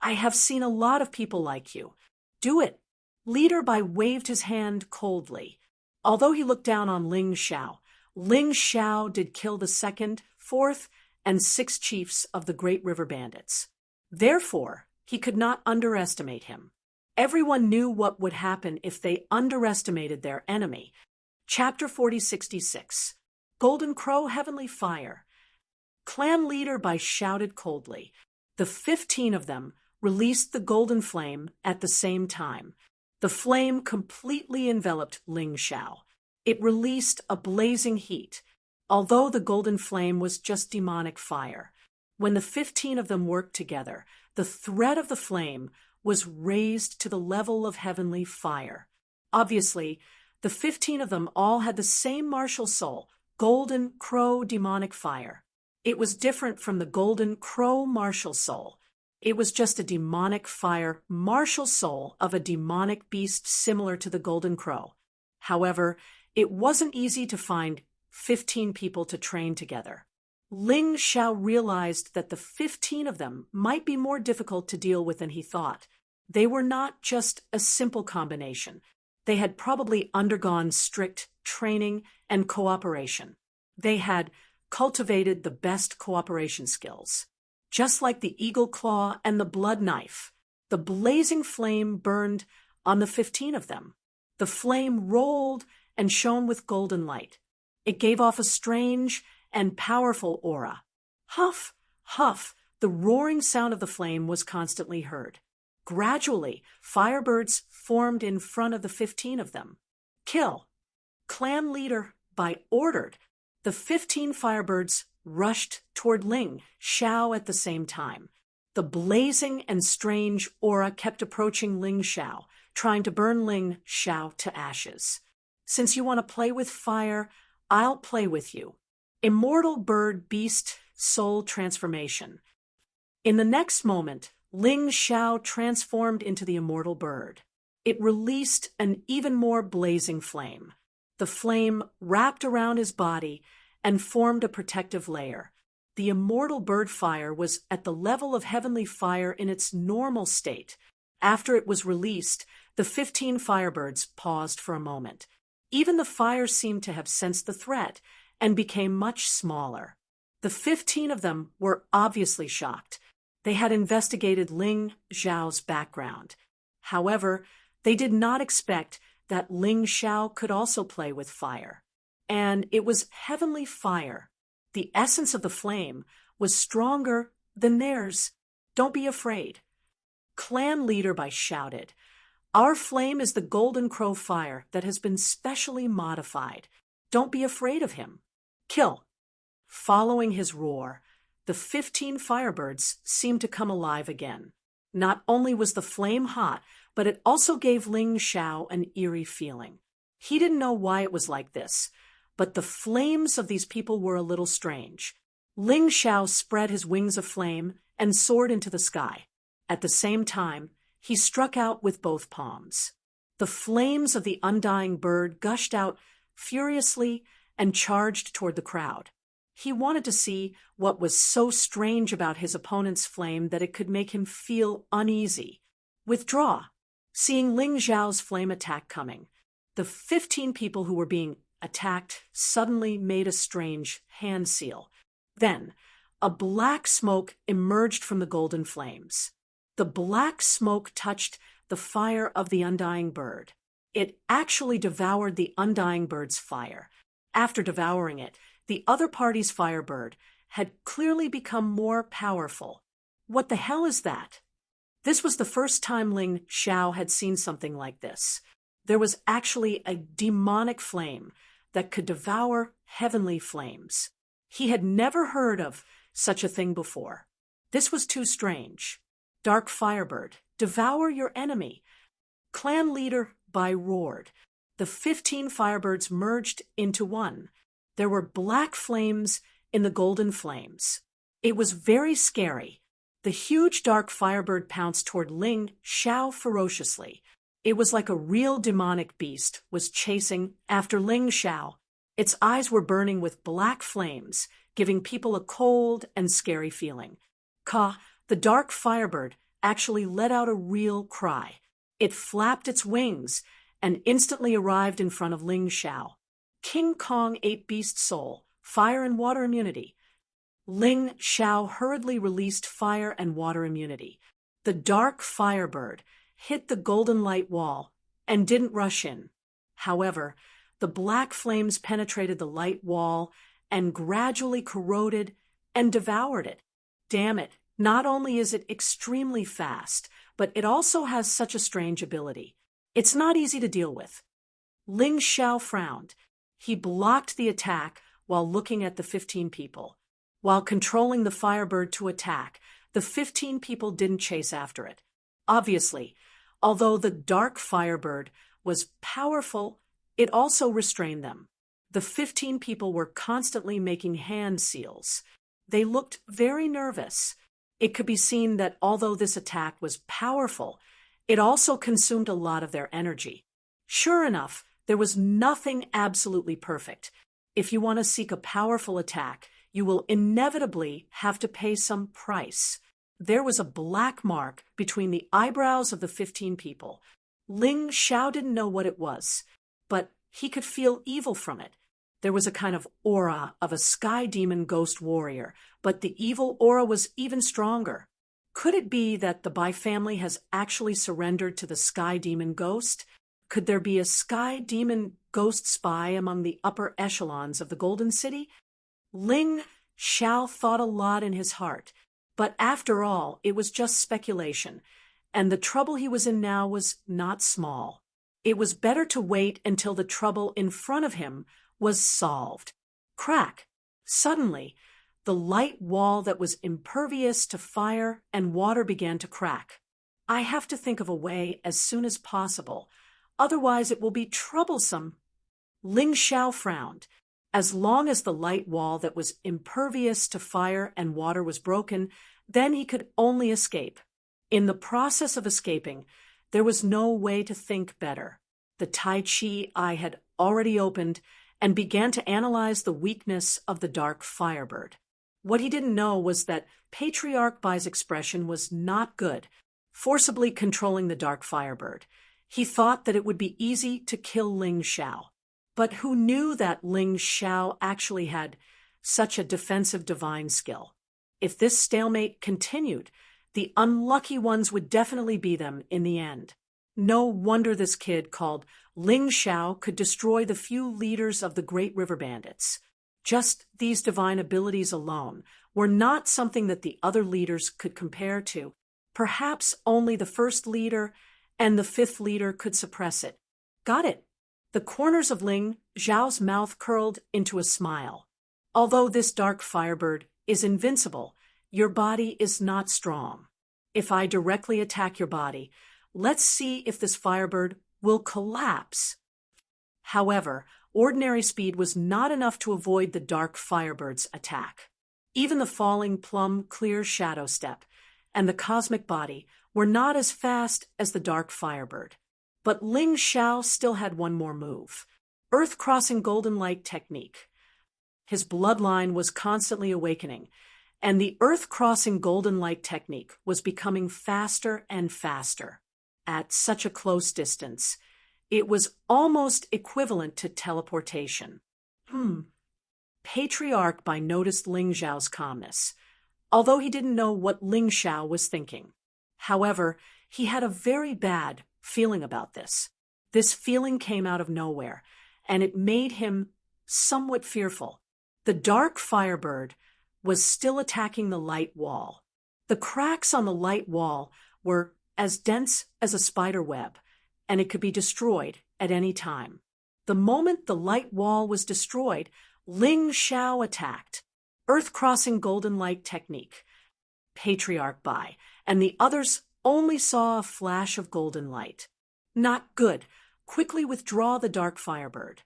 I have seen a lot of people like you. Do it. Leader Bai waved his hand coldly. Although he looked down on Ling Xiao did kill the 2nd, 4th, and 6th chiefs of the Great River Bandits. Therefore, he could not underestimate him. Everyone knew what would happen if they underestimated their enemy. Chapter 4066. Golden Crow Heavenly Fire. Clan leader Bai shouted coldly. The 15 of them released the golden flame at the same time. The flame completely enveloped Ling Xiao. It released a blazing heat, although the golden flame was just demonic fire. When the 15 of them worked together, the thread of the flame was raised to the level of heavenly fire. Obviously, the 15 of them all had the same martial soul, golden crow demonic fire. It was different from the golden crow martial soul. It was just a demonic fire martial soul of a demonic beast similar to the golden crow. However, it wasn't easy to find 15 people to train together. Ling Xiao realized that the 15 of them might be more difficult to deal with than he thought. They were not just a simple combination. They had probably undergone strict training and cooperation. They had cultivated the best cooperation skills. Just like the eagle claw and the blood knife, the blazing flame burned on the 15 of them. The flame rolled and shone with golden light. It gave off a strange and powerful aura. Huff, huff, the roaring sound of the flame was constantly heard. Gradually, firebirds formed in front of the 15 of them. Kill. Clan leader Bai ordered. The 15 firebirds rushed toward Ling Xiao at the same time. The blazing and strange aura kept approaching Ling Xiao, trying to burn Ling Xiao to ashes. Since you want to play with fire, I'll play with you. Immortal bird beast soul transformation. In the next moment, Ling Xiao transformed into the immortal bird. It released an even more blazing flame. The flame wrapped around his body and formed a protective layer. The immortal bird fire was at the level of heavenly fire in its normal state. After it was released, the 15 firebirds paused for a moment. Even the fire seemed to have sensed the threat and became much smaller. The 15 of them were obviously shocked. They had investigated Ling Xiao's background. However, they did not expect that Ling Xiao could also play with fire. And it was heavenly fire. The essence of the flame was stronger than theirs. Don't be afraid. Clan leader shouted, "Our flame is the golden crow fire that has been specially modified. Don't be afraid of him. Kill." Following his roar, the 15 firebirds seemed to come alive again. Not only was the flame hot, but it also gave Ling Xiao an eerie feeling. He didn't know why it was like this, but the flames of these people were a little strange. Ling Xiao spread his wings of flame and soared into the sky. At the same time, he struck out with both palms. The flames of the undying bird gushed out furiously and charged toward the crowd. He wanted to see what was so strange about his opponent's flame that it could make him feel uneasy. Withdraw. Seeing Ling Xiao's flame attack coming, the 15 people who were being attacked suddenly made a strange hand seal. Then, a black smoke emerged from the golden flames. The black smoke touched the fire of the undying bird. It actually devoured the undying bird's fire. After devouring it, the other party's firebird had clearly become more powerful. What the hell is that? This was the first time Ling Xiao had seen something like this. There was actually a demonic flame that could devour heavenly flames. He had never heard of such a thing before. This was too strange. Dark Firebird, devour your enemy. Clan leader roared. The 15 firebirds merged into one. There were black flames in the golden flames. It was very scary. The huge dark firebird pounced toward Ling Xiao ferociously. It was like a real demonic beast was chasing after Ling Xiao. Its eyes were burning with black flames, giving people a cold and scary feeling. The dark firebird, actually let out a real cry. It flapped its wings and instantly arrived in front of Ling Xiao. King Kong 8 Beast Soul, Fire and Water Immunity. Ling Xiao hurriedly released fire and water immunity. The dark firebird hit the golden light wall and didn't rush in. However, the black flames penetrated the light wall and gradually corroded and devoured it. Damn it, not only is it extremely fast, but it also has such a strange ability. It's not easy to deal with. Ling Xiao frowned. He blocked the attack while looking at the 15 people. While controlling the firebird to attack, the 15 people didn't chase after it. Obviously, although the dark firebird was powerful, it also restrained them. The 15 people were constantly making hand seals. They looked very nervous. It could be seen that although this attack was powerful, it also consumed a lot of their energy. Sure enough, there was nothing absolutely perfect. If you want to seek a powerful attack, you will inevitably have to pay some price. There was a black mark between the eyebrows of the 15 people. Ling Xiao didn't know what it was, but he could feel evil from it. There was a kind of aura of a sky demon ghost warrior, but the evil aura was even stronger. Could it be that the Bai family has actually surrendered to the sky demon ghost? Could there be a sky demon ghost spy among the upper echelons of the Golden City? Ling Xiao thought a lot in his heart, but after all, it was just speculation, and the trouble he was in now was not small. It was better to wait until the trouble in front of him was solved. Crack! Suddenly, the light wall that was impervious to fire and water began to crack. I have to think of a way as soon as possible, otherwise it will be troublesome. Ling Xiao frowned. As long as the light wall that was impervious to fire and water was broken, then he could only escape. In the process of escaping, there was no way to think better. The Tai Chi eye had already opened and began to analyze the weakness of the dark firebird. What he didn't know was that Patriarch Bai's expression was not good, forcibly controlling the dark firebird. He thought that it would be easy to kill Ling Xiao. But who knew that Ling Xiao actually had such a defensive divine skill? If this stalemate continued, the unlucky ones would definitely be them in the end. No wonder this kid called Ling Xiao could destroy the few leaders of the Great River Bandits. Just these divine abilities alone were not something that the other leaders could compare to. Perhaps only the first leader and the fifth leader could suppress it. Got it. The corners of Ling Xiao's mouth curled into a smile. Although this dark firebird is invincible, your body is not strong. If I directly attack your body, let's see if this firebird will collapse. However, ordinary speed was not enough to avoid the dark firebird's attack. Even the falling plum clear shadow step and the cosmic body were not as fast as the dark firebird. But Ling Xiao still had one more move. Earth-crossing golden light technique. His bloodline was constantly awakening, and the earth-crossing golden light technique was becoming faster and faster. At such a close distance, it was almost equivalent to teleportation. Patriarch Bai noticed Ling Xiao's calmness, although he didn't know what Ling Xiao was thinking. However, he had a very bad feeling about this. This feeling came out of nowhere, and it made him somewhat fearful. The dark firebird was still attacking the light wall. The cracks on the light wall were as dense as a spider web, and it could be destroyed at any time. The moment the light wall was destroyed, Ling Xiao attacked. Earth-crossing golden light technique. Patriarch Bai and the others only saw a flash of golden light. Not good. Quickly withdraw the dark firebird.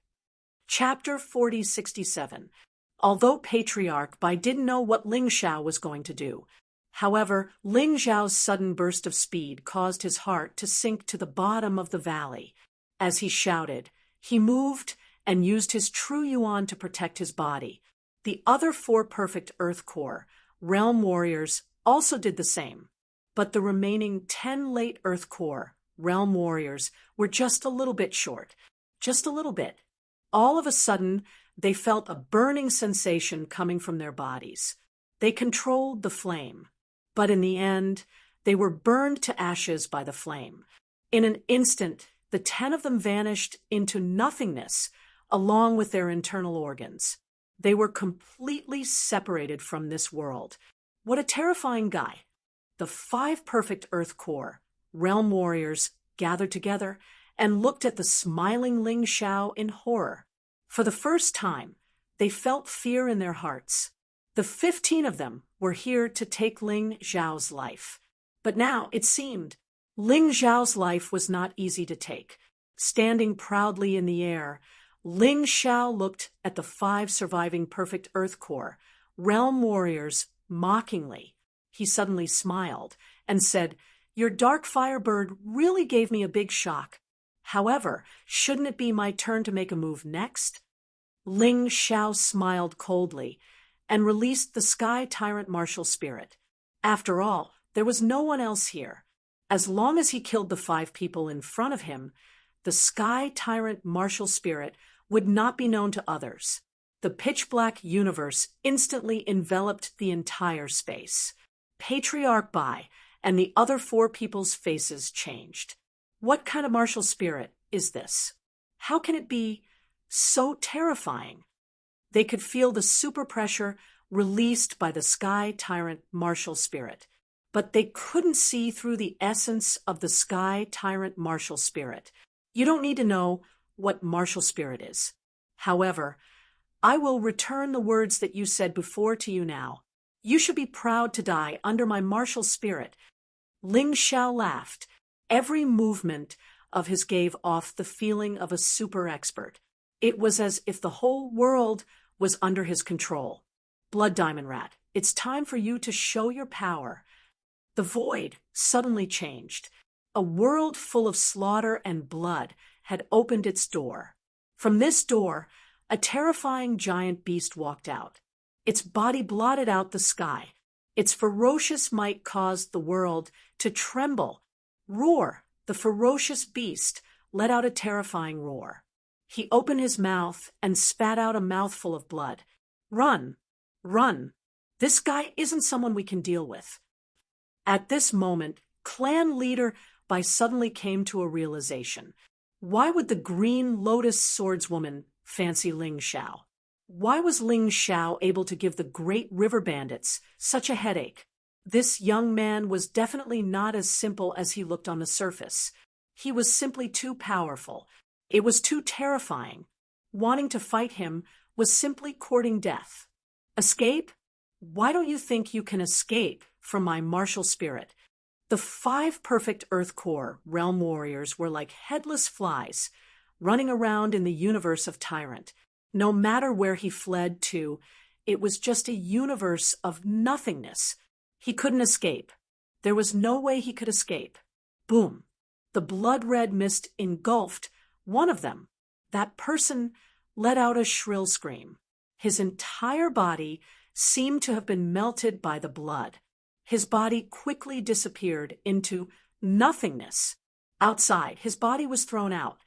Chapter 4067. Although Patriarch Bai didn't know what Ling Xiao was going to do. However, Ling Xiao's sudden burst of speed caused his heart to sink to the bottom of the valley. As he shouted, he moved and used his true yuan to protect his body. The other 4 perfect Earth Core, Realm Warriors, also did the same. But the remaining 10 late Earth Core, Realm Warriors, were just a little bit short. Just a little bit. All of a sudden, they felt a burning sensation coming from their bodies. They controlled the flame. But in the end, they were burned to ashes by the flame. In an instant, the 10 of them vanished into nothingness, along with their internal organs. They were completely separated from this world. What a terrifying guy. The 5 perfect Earth Core, Realm Warriors, gathered together and looked at the smiling Ling Xiao in horror. For the first time, they felt fear in their hearts. The 15 of them were here to take Ling Xiao's life. But now, it seemed, Ling Xiao's life was not easy to take. Standing proudly in the air, Ling Xiao looked at the 5 surviving perfect Earth Core, Realm Warriors, mockingly. He suddenly smiled and said, "Your dark firebird really gave me a big shock. However, shouldn't it be my turn to make a move next?" Ling Xiao smiled coldly and released the Sky Tyrant martial spirit. After all, there was no one else here. As long as he killed the 5 people in front of him, the Sky Tyrant martial spirit would not be known to others. The pitch-black universe instantly enveloped the entire space. Patriarch Bai and the other 4 people's faces changed. What kind of martial spirit is this? How can it be so terrifying? They could feel the super pressure released by the Sky Tyrant martial spirit, but they couldn't see through the essence of the Sky Tyrant martial spirit. You don't need to know what martial spirit is. However, I will return the words that you said before to you now. You should be proud to die under my martial spirit. Ling Xiao laughed. Every movement of his gave off the feeling of a super expert. It was as if the whole world was under his control. Blood Diamond Rat, it's time for you to show your power. The void suddenly changed. A world full of slaughter and blood had opened its door. From this door, a terrifying giant beast walked out. Its body blotted out the sky. Its ferocious might caused the world to tremble. Roar! The ferocious beast let out a terrifying roar. He opened his mouth and spat out a mouthful of blood. Run! Run! This guy isn't someone we can deal with. At this moment, clan leader Bai suddenly came to a realization. Why would the green lotus swordswoman fancy Ling Xiao? Why was Ling Xiao able to give the great river bandits such a headache? This young man was definitely not as simple as he looked on the surface. He was simply too powerful. It was too terrifying. Wanting to fight him was simply courting death. Escape? Why don't you think you can escape from my martial spirit? The 5 perfect Earth Core realm warriors were like headless flies, running around in the universe of Tyrant. No matter where he fled to, it was just a universe of nothingness. He couldn't escape. There was no way he could escape. Boom! The blood-red mist engulfed one of them. That person let out a shrill scream. His entire body seemed to have been melted by the blood. His body quickly disappeared into nothingness. Outside, his body was thrown out.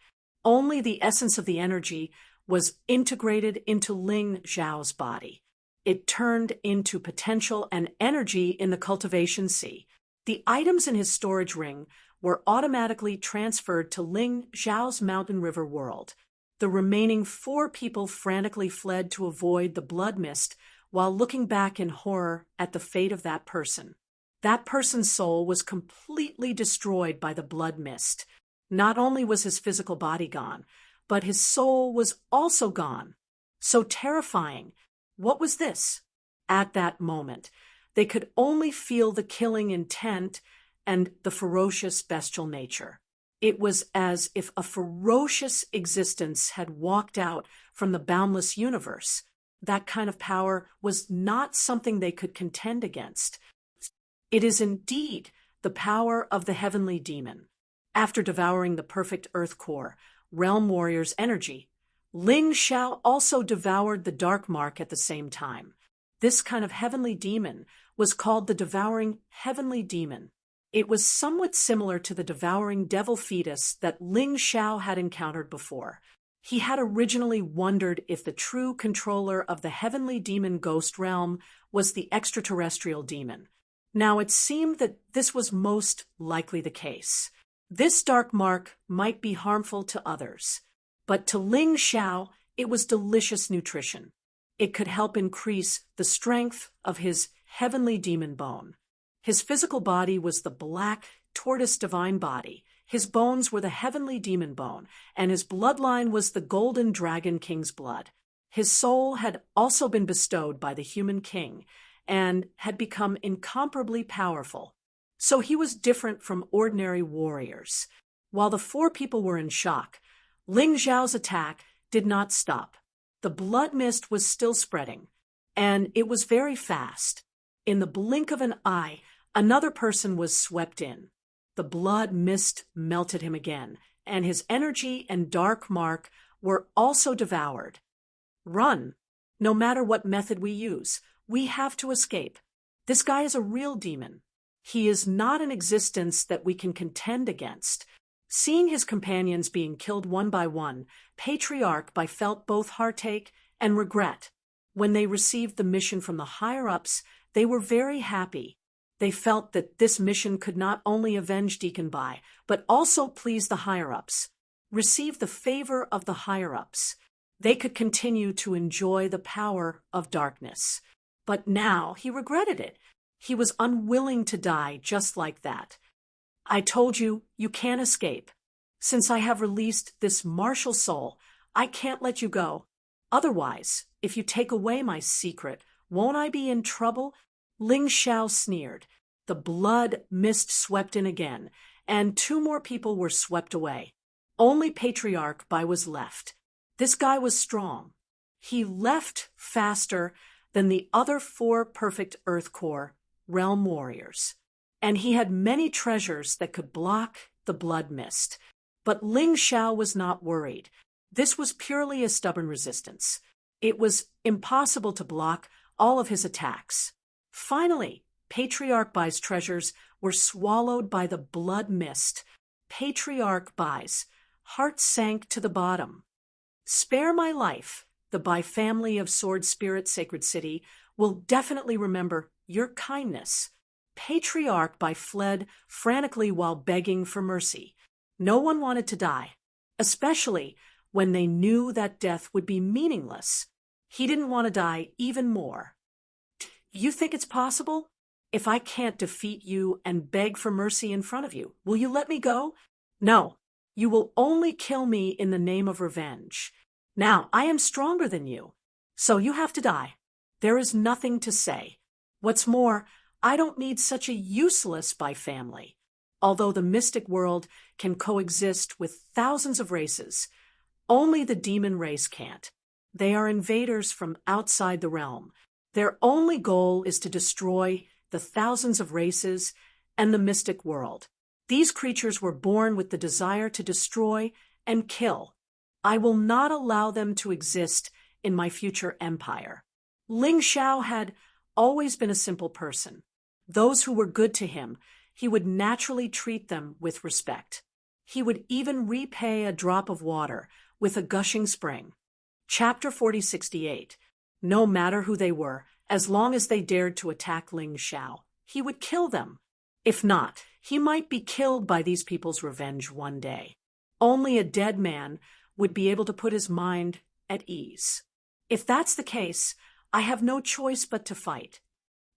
Only the essence of the energy was integrated into Ling Xiao's body. It turned into potential and energy in the cultivation sea. The items in his storage ring were automatically transferred to Ling Xiao's mountain river world. The remaining 4 people frantically fled to avoid the blood mist while looking back in horror at the fate of that person. That person's soul was completely destroyed by the blood mist. Not only was his physical body gone, but his soul was also gone. So terrifying. What was this? At that moment, they could only feel the killing intent and the ferocious bestial nature. It was as if a ferocious existence had walked out from the boundless universe. That kind of power was not something they could contend against. It is indeed the power of the heavenly demon. After devouring the perfect Earth Core, Realm Warrior's energy, Ling Xiao also devoured the Dark Mark at the same time. This kind of heavenly demon was called the Devouring Heavenly Demon. It was somewhat similar to the Devouring Devil Fetus that Ling Xiao had encountered before. He had originally wondered if the true controller of the heavenly demon ghost realm was the extraterrestrial demon. Now it seemed that this was most likely the case. This dark mark might be harmful to others, but to Ling Xiao, it was delicious nutrition. It could help increase the strength of his heavenly demon bone. His physical body was the black tortoise divine body. His bones were the heavenly demon bone, and his bloodline was the golden dragon king's blood. His soul had also been bestowed by the human king and had become incomparably powerful. So he was different from ordinary warriors. While the 4 people were in shock, Ling Xiao's attack did not stop. The blood mist was still spreading, and it was very fast. In the blink of an eye, another person was swept in. The blood mist melted him again, and his energy and dark mark were also devoured. Run! No matter what method we use, we have to escape. This guy is a real demon. He is not an existence that we can contend against. Seeing his companions being killed one by one, Patriarch Bai felt both heartache and regret. When they received the mission from the higher-ups, they were very happy. They felt that this mission could not only avenge Deacon Bai, but also please the higher-ups, receive the favor of the higher-ups. They could continue to enjoy the power of darkness. But now he regretted it. He was unwilling to die just like that. I told you, you can't escape. Since I have released this martial soul, I can't let you go. Otherwise, if you take away my secret, won't I be in trouble? Ling Xiao sneered. The blood mist swept in again, and 2 more people were swept away. Only Patriarch Bai was left. This guy was strong. He left faster than the other 4 perfect Earth Core realm warriors. and he had many treasures that could block the blood mist. But Ling Xiao was not worried. This was purely a stubborn resistance. It was impossible to block all of his attacks. Finally, Patriarch Bai's treasures were swallowed by the blood mist. Patriarch Bai's heart sank to the bottom. Spare my life. The Bai family of Sword Spirit Sacred City will definitely remember your kindness. Patriarch Bai fled frantically while begging for mercy. No one wanted to die, especially when they knew that death would be meaningless. He didn't want to die even more. You think it's possible? If I can't defeat you and beg for mercy in front of you, will you let me go? No, you will only kill me in the name of revenge. Now, I am stronger than you, so you have to die. There is nothing to say. What's more, I don't need such a useless Bai family. Although the mystic world can coexist with thousands of races, only the demon race can't. They are invaders from outside the realm. Their only goal is to destroy the thousands of races and the mystic world. These creatures were born with the desire to destroy and kill. I will not allow them to exist in my future empire. Ling Xiao had always been a simple person. Those who were good to him, he would naturally treat them with respect. He would even repay a drop of water with a gushing spring. Chapter 4068. No matter who they were, as long as they dared to attack Ling Xiao, he would kill them. If not, he might be killed by these people's revenge one day. Only a dead man would be able to put his mind at ease. If that's the case, I have no choice but to fight.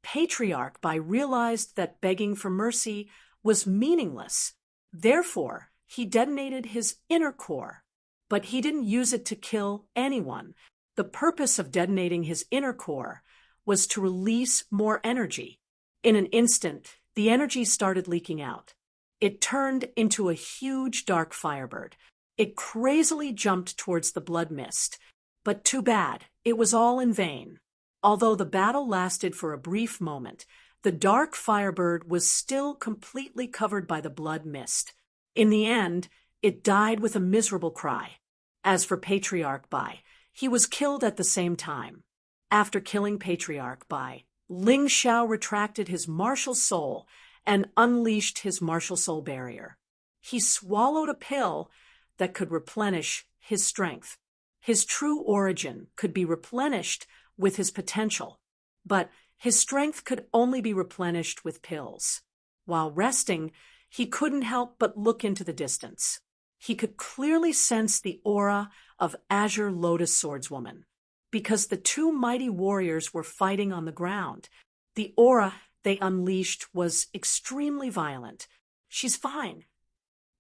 Patriarch Bai realized that begging for mercy was meaningless. Therefore, he detonated his inner core. But he didn't use it to kill anyone. The purpose of detonating his inner core was to release more energy. In an instant, the energy started leaking out. It turned into a huge dark firebird. It crazily jumped towards the blood mist. But too bad, it was all in vain. Although the battle lasted for a brief moment, the dark firebird was still completely covered by the blood mist. In the end, it died with a miserable cry. As for Patriarch Bai, he was killed at the same time. After killing Patriarch Bai, Ling Xiao retracted his martial soul and unleashed his martial soul barrier. He swallowed a pill that could replenish his strength. His true origin could be replenished with his potential, but his strength could only be replenished with pills. While resting, he couldn't help but look into the distance. He could clearly sense the aura of Azure Lotus Swordswoman. Because the two mighty warriors were fighting on the ground, the aura they unleashed was extremely violent. She's fine.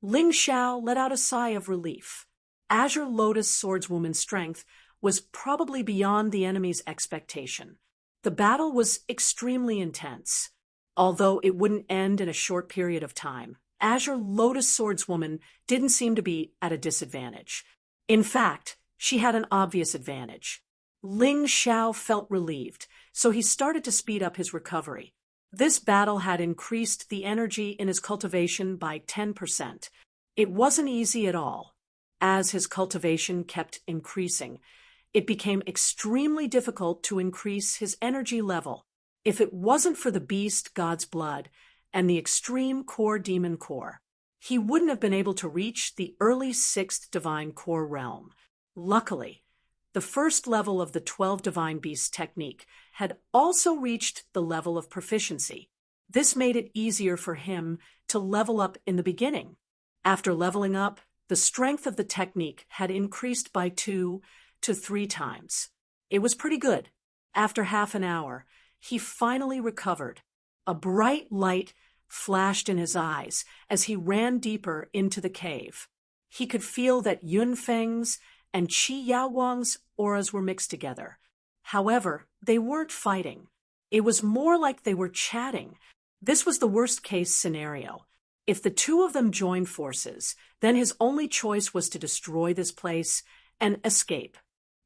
Ling Xiao let out a sigh of relief. Azure Lotus Swordswoman's strength was probably beyond the enemy's expectation. The battle was extremely intense. Although it wouldn't end in a short period of time, Azure Lotus Swordswoman didn't seem to be at a disadvantage. In fact, she had an obvious advantage. Ling Xiao felt relieved, so he started to speed up his recovery. This battle had increased the energy in his cultivation by 10%. It wasn't easy at all. As his cultivation kept increasing, it became extremely difficult to increase his energy level. If it wasn't for the beast God's blood and the extreme core demon core, he wouldn't have been able to reach the early 6th divine core realm. Luckily, the first level of the 12 divine beasts technique had also reached the level of proficiency. This made it easier for him to level up in the beginning. After leveling up, the strength of the technique had increased by 2 to 3 times. It was pretty good. After half an hour, he finally recovered. A bright light flashed in his eyes as he ran deeper into the cave. He could feel that Yunfeng's and Qi Yaowang's auras were mixed together. However, they weren't fighting. It was more like they were chatting. This was the worst-case scenario. If the two of them joined forces, then his only choice was to destroy this place and escape.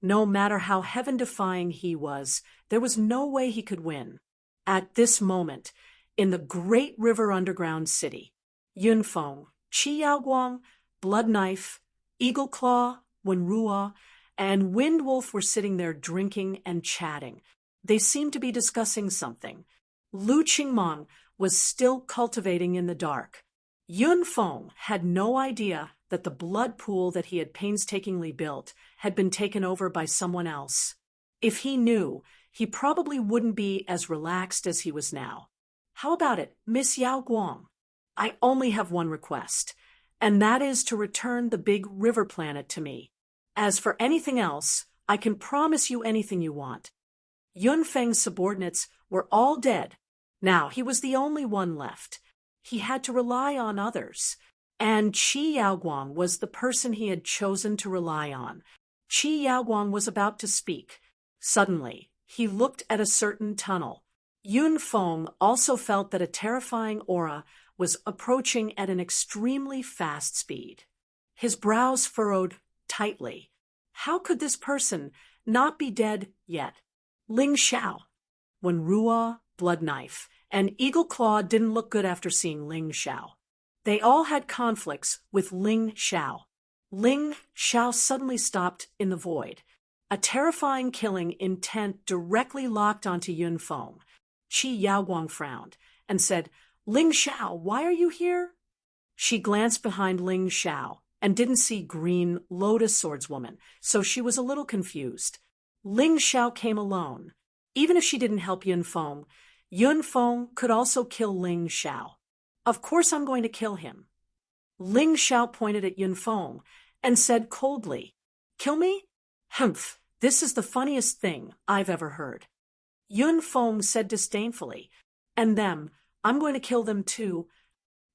No matter how heaven-defying he was, there was no way he could win. At this moment, in the great river underground city. Yunfeng, Qi Yaoguang, Blood Knife, Eagle Claw, Wenruo, and Wind Wolf were sitting there drinking and chatting. They seemed to be discussing something. Lu Qingmong was still cultivating in the dark. Yunfeng had no idea that the blood pool that he had painstakingly built had been taken over by someone else. If he knew, he probably wouldn't be as relaxed as he was now. How about it, Miss Yao Guang? I only have one request, and that is to return the big river planet to me. As for anything else, I can promise you anything you want. Yunfeng's subordinates were all dead. Now he was the only one left. He had to rely on others, and Qi Yaoguang was the person he had chosen to rely on. Qi Yaoguang was about to speak. Suddenly, he looked at a certain tunnel. Yunfeng also felt that a terrifying aura was approaching at an extremely fast speed. His brows furrowed tightly. How could this person not be dead yet? Ling Xiao. Wenruo, Blood Knife, and Eagle Claw didn't look good after seeing Ling Xiao. They all had conflicts with Ling Xiao. Ling Xiao suddenly stopped in the void. A terrifying killing intent directly locked onto Yunfeng. Qi Yaoguang frowned and said, "Ling Xiao, why are you here?" She glanced behind Ling Xiao and didn't see green lotus swordswoman, so she was a little confused. Ling Xiao came alone. Even if she didn't help Yunfeng, Yunfeng could also kill Ling Xiao. Of course I'm going to kill him. Ling Xiao pointed at Yunfeng and said coldly, "Kill me? Humph, this is the funniest thing I've ever heard." Yunfeng said disdainfully, "And them, I'm going to kill them too."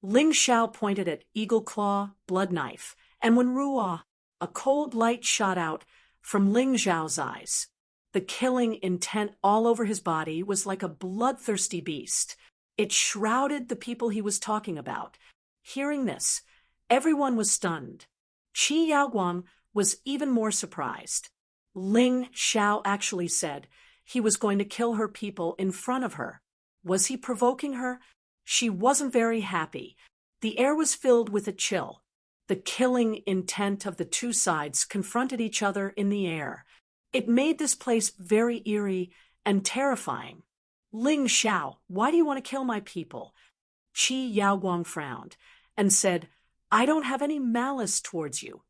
Ling Xiao pointed at Eagle Claw, Blood Knife, and Wenruo. A cold light shot out from Ling Xiao's eyes. The killing intent all over his body was like a bloodthirsty beast. It shrouded the people he was talking about. Hearing this, everyone was stunned. Qi Yaoguang was even more surprised. Ling Xiao actually said he was going to kill her people in front of her. Was he provoking her? She wasn't very happy. The air was filled with a chill. The killing intent of the two sides confronted each other in the air. It made this place very eerie and terrifying. "Ling Xiao, why do you want to kill my people?" Qi Yaoguang frowned and said, "I don't have any malice towards you."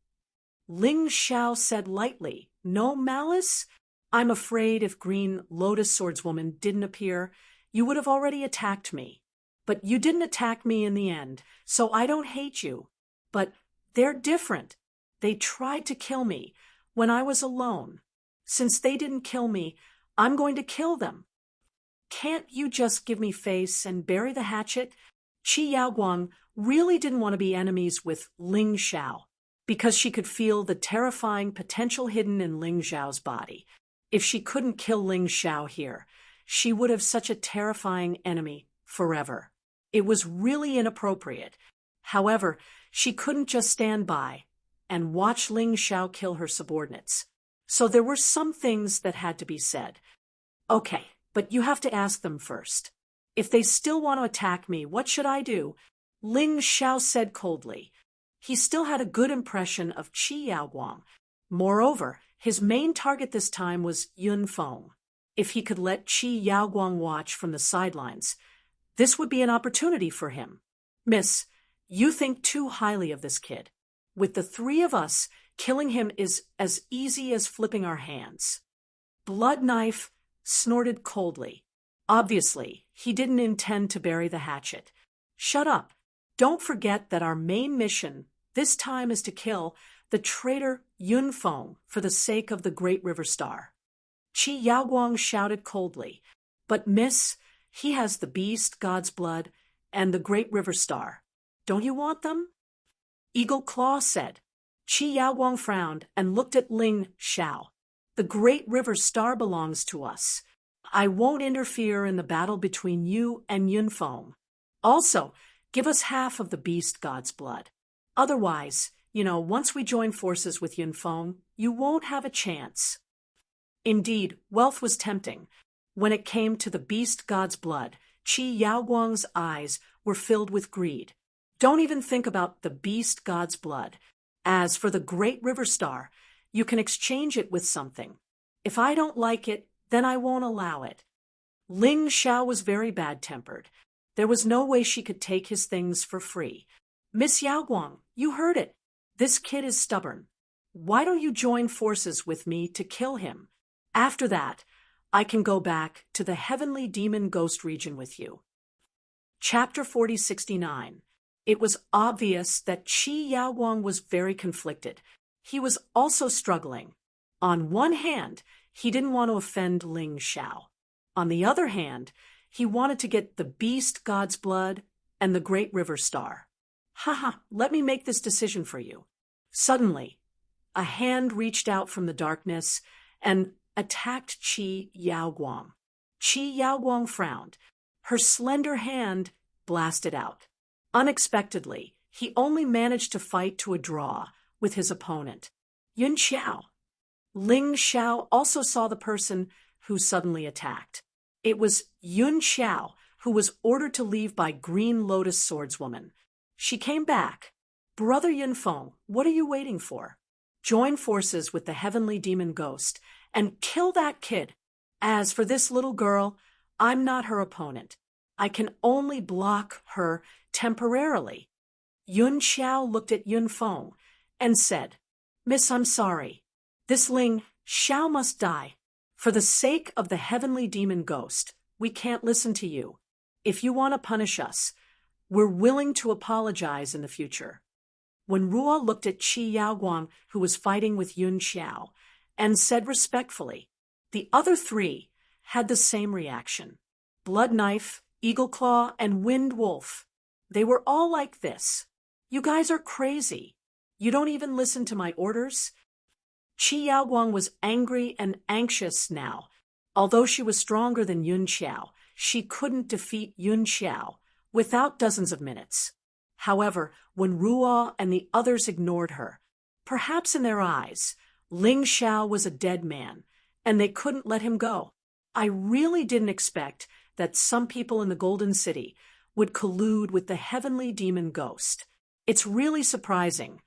Ling Xiao said lightly, "No malice? I'm afraid if Green Lotus Swordswoman didn't appear, you would have already attacked me. But you didn't attack me in the end, so I don't hate you. But they're different. They tried to kill me when I was alone. Since they didn't kill me, I'm going to kill them. Can't you just give me face and bury the hatchet?" Qi Yaoguang really didn't want to be enemies with Ling Xiao, because she could feel the terrifying potential hidden in Ling Xiao's body. If she couldn't kill Ling Xiao here, she would have such a terrifying enemy forever. It was really inappropriate. However, she couldn't just stand by and watch Ling Xiao kill her subordinates. So there were some things that had to be said. "Okay, but you have to ask them first. If they still want to attack me, what should I do?" Ling Xiao said coldly. He still had a good impression of Qi Yaoguang. Moreover, his main target this time was Yunfeng. If he could let Qi Yaoguang watch from the sidelines, this would be an opportunity for him. "Miss, you think too highly of this kid. With the three of us, killing him is as easy as flipping our hands." Blood Knife snorted coldly. Obviously, he didn't intend to bury the hatchet. "Shut up. Don't forget that our main mission this time is to kill the traitor Yunfeng for the sake of the Great River Star." Qi Yaoguang shouted coldly, "But miss, he has the beast, God's blood, and the Great River Star. Don't you want them?" Eagle Claw said. Qi Yaoguang frowned and looked at Ling Xiao. "The Great River Star belongs to us. I won't interfere in the battle between you and Yunfeng. Also, give us half of the beast God's blood. Otherwise, once we join forces with Yunfeng, you won't have a chance." Indeed, wealth was tempting. When it came to the beast God's blood, Qi Yaoguang's eyes were filled with greed. Don't even think about the beast god's blood. As for the great river star, you can exchange it with something. If I don't like it, then I won't allow it. Ling Xiao was very bad-tempered. There was no way she could take his things for free. Miss Yaoguang, you heard it. This kid is stubborn. Why don't you join forces with me to kill him? After that, I can go back to the heavenly demon ghost region with you. Chapter 4069. It was obvious that Qi Yaoguang was very conflicted. He was also struggling. On one hand, he didn't want to offend Ling Xiao. On the other hand, he wanted to get the beast god's blood and the great river star. Haha, let me make this decision for you. Suddenly, a hand reached out from the darkness and attacked Qi Yaoguang. Qi Yaoguang frowned. Her slender hand blasted out. Unexpectedly, he only managed to fight to a draw with his opponent, Yun Xiao. Ling Xiao also saw the person who suddenly attacked. It was Yun Xiao, who was ordered to leave by Green Lotus Swordswoman. She came back. Brother Yunfeng, what are you waiting for? Join forces with the heavenly demon ghost and kill that kid. As for this little girl, I'm not her opponent. I can only block her temporarily. Yun Xiao looked at Yunfeng and said, Miss, I'm sorry. This Ling Xiao must die. For the sake of the heavenly demon ghost, we can't listen to you. If you want to punish us, we're willing to apologize in the future. When Ruo looked at Qi Yaoguang, who was fighting with Yun Xiao, and said respectfully, the other three had the same reaction. Blood Knife, Eagle Claw, and Wind Wolf. They were all like this. You guys are crazy. You don't even listen to my orders? Qi Yaoguang was angry and anxious now. Although she was stronger than Yun Xiao, she couldn't defeat Yun Xiao without dozens of minutes. However, when Ruo and the others ignored her, perhaps in their eyes, Ling Xiao was a dead man, and they couldn't let him go. I really didn't expect that some people in the Golden City would collude with the heavenly demon ghost. It's really surprising.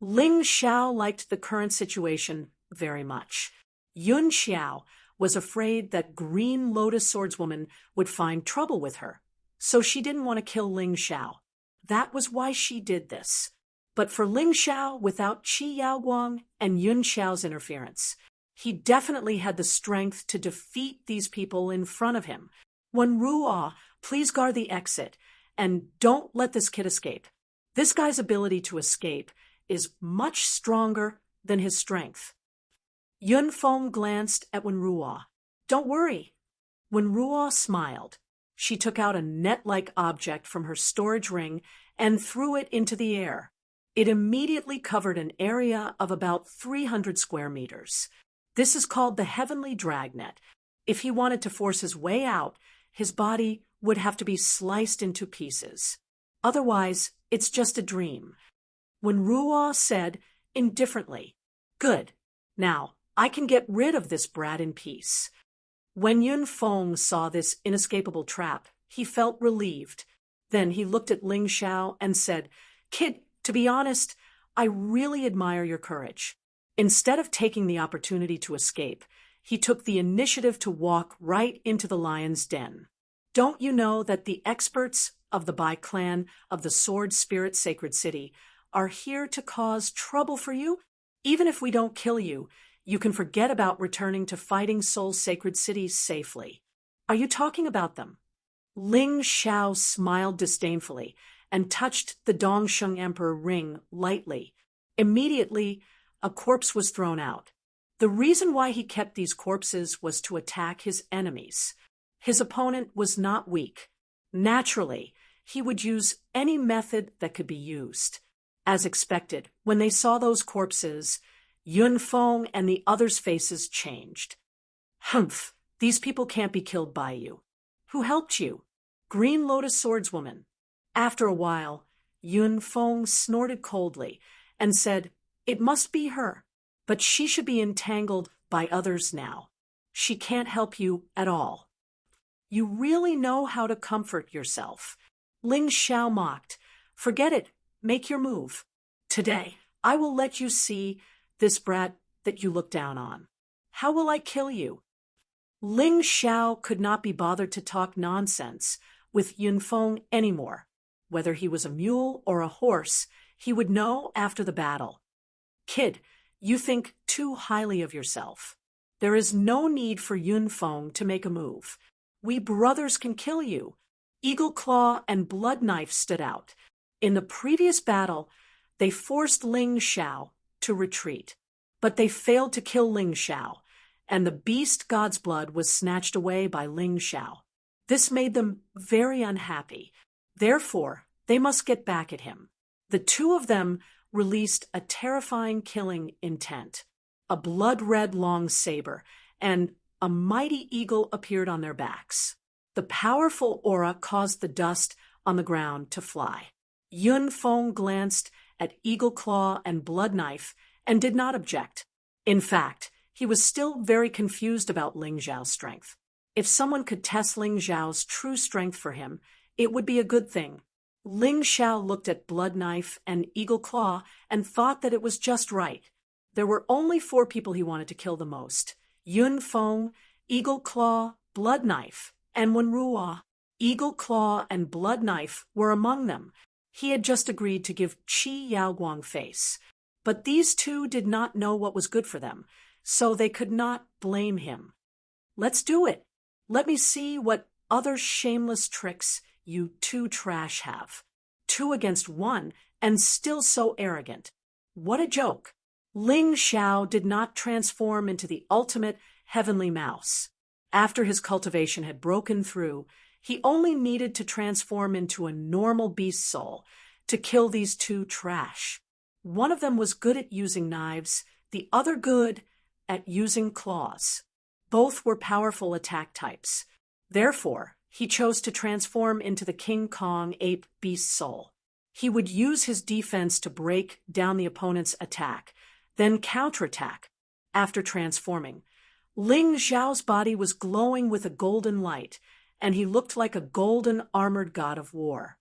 Ling Xiao liked the current situation very much. Yun Xiao was afraid that Green Lotus Swordswoman would find trouble with her, so she didn't want to kill Ling Xiao. That was why she did this. But for Ling Xiao, without Qi Yaoguang and Yun Xiao's interference, he definitely had the strength to defeat these people in front of him. When Ruo, please guard the exit, and don't let this kid escape. This guy's ability to escape is much stronger than his strength. Yunfeng glanced at Wenruo. Don't worry. Wenruo smiled. She took out a net-like object from her storage ring and threw it into the air. It immediately covered an area of about 300 square meters. This is called the Heavenly Dragnet. If he wanted to force his way out, his body would have to be sliced into pieces. Otherwise, it's just a dream. When Ruo said, indifferently, Good. Now, I can get rid of this brat in peace. When Yunfeng saw this inescapable trap, he felt relieved. Then he looked at Ling Xiao and said, Kid, to be honest, I really admire your courage. Instead of taking the opportunity to escape, he took the initiative to walk right into the lion's den. Don't you know that the experts of the Bai clan of the Sword Spirit Sacred City are here to cause trouble for you? Even if we don't kill you, you can forget about returning to Fighting Soul Sacred City safely. Are you talking about them? Ling Xiao smiled disdainfully and touched the Dongsheng Emperor ring lightly. Immediately, a corpse was thrown out. The reason why he kept these corpses was to attack his enemies. His opponent was not weak. Naturally, he would use any method that could be used. As expected, when they saw those corpses, Yunfeng and the others' faces changed. Humph, these people can't be killed by you. Who helped you? Green Lotus Swordswoman. After a while, Yunfeng snorted coldly and said, It must be her, but she should be entangled by others now. She can't help you at all. You really know how to comfort yourself. Ling Xiao mocked. Forget it. Make your move. Today, I will let you see this brat that you look down on. How will I kill you? Ling Xiao could not be bothered to talk nonsense with Yunfeng anymore. Whether he was a mule or a horse, he would know after the battle. Kid, you think too highly of yourself. There is no need for Yunfeng to make a move. We brothers can kill you. Eagle Claw and Blood Knife stood out. In the previous battle, they forced Ling Xiao to retreat, but they failed to kill Ling Xiao, and the beast God's blood was snatched away by Ling Xiao. This made them very unhappy. Therefore, they must get back at him. The two of them released a terrifying killing intent. A blood-red long saber and a mighty eagle appeared on their backs. The powerful aura caused the dust on the ground to fly. Yunfeng glanced at Eagle Claw and Blood Knife and did not object. In fact, he was still very confused about Ling Xiao's strength. If someone could test Ling Xiao's true strength for him, it would be a good thing. Ling Xiao looked at Blood Knife and Eagle Claw and thought that it was just right. There were only 4 people he wanted to kill the most: Yunfeng, Eagle Claw, Blood Knife, and Wenruo. Eagle Claw and Blood Knife were among them. He had just agreed to give Qi Yaoguang face. But these two did not know what was good for them, so they could not blame him. Let's do it. Let me see what other shameless tricks you two trash have. 2 against 1, and still so arrogant. What a joke. Ling Xiao did not transform into the ultimate heavenly mouse. After his cultivation had broken through, he only needed to transform into a normal beast soul to kill these 2 trash. One of them was good at using knives, the other good at using claws. Both were powerful attack types. Therefore, he chose to transform into the King Kong ape beast soul. He would use his defense to break down the opponent's attack, then counterattack. After transforming, Ling Xiao's body was glowing with a golden light, and he looked like a golden armored god of war.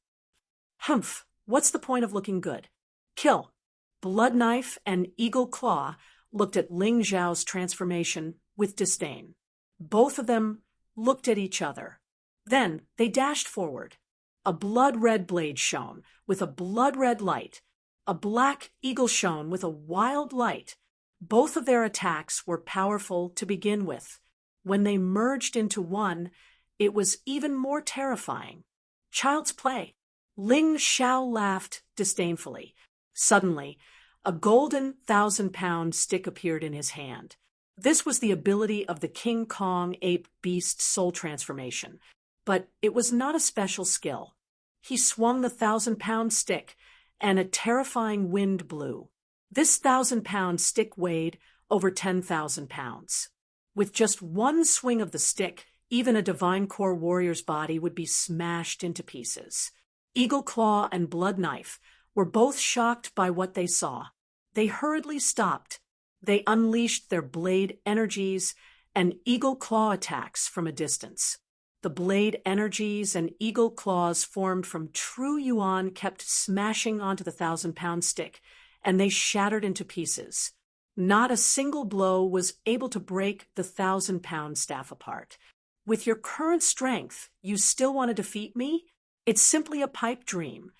Humph, what's the point of looking good? Kill. Blood Knife and Eagle Claw looked at Ling Xiao's transformation with disdain. Both of them looked at each other. Then they dashed forward. A blood-red blade shone with a blood-red light. A black eagle shone with a wild light. Both of their attacks were powerful to begin with. When they merged into one, it was even more terrifying. Child's play. Ling Xiao laughed disdainfully. Suddenly, a golden 1,000-pound stick appeared in his hand. This was the ability of the King Kong ape beast soul transformation, but it was not a special skill. He swung the 1,000-pound stick, and a terrifying wind blew. This 1,000-pound stick weighed over 10,000 pounds. With just one swing of the stick, even a Divine Core warrior's body would be smashed into pieces. Eagle Claw and Blood Knife were both shocked by what they saw. They hurriedly stopped. They unleashed their blade energies and Eagle Claw attacks from a distance. The blade energies and Eagle Claws formed from true Yuan kept smashing onto the 1,000-pound stick, and they shattered into pieces. Not a single blow was able to break the 1,000-pound staff apart. With your current strength, you still want to defeat me? It's simply a pipe dream.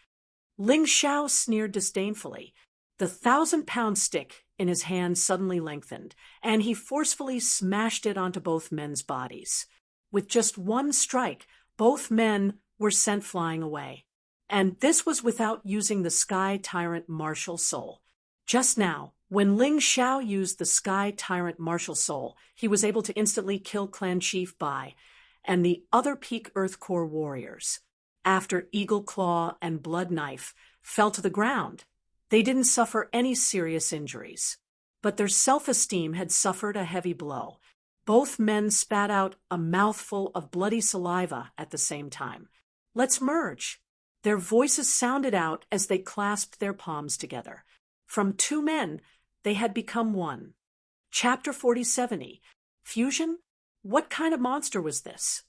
Ling Xiao sneered disdainfully. The 1,000-pound stick in his hand suddenly lengthened, and he forcefully smashed it onto both men's bodies. With just one strike, both men were sent flying away. And this was without using the Sky Tyrant Martial Soul. Just now, when Ling Xiao used the Sky Tyrant Martial Soul, he was able to instantly kill Clan Chief Bai and the other Peak Earth Core warriors. After Eagle Claw and Blood Knife fell to the ground, they didn't suffer any serious injuries. But their self-esteem had suffered a heavy blow. Both men spat out a mouthful of bloody saliva at the same time. Let's merge. Their voices sounded out as they clasped their palms together. From 2 men, they had become one. Chapter 4070. Fusion? What kind of monster was this?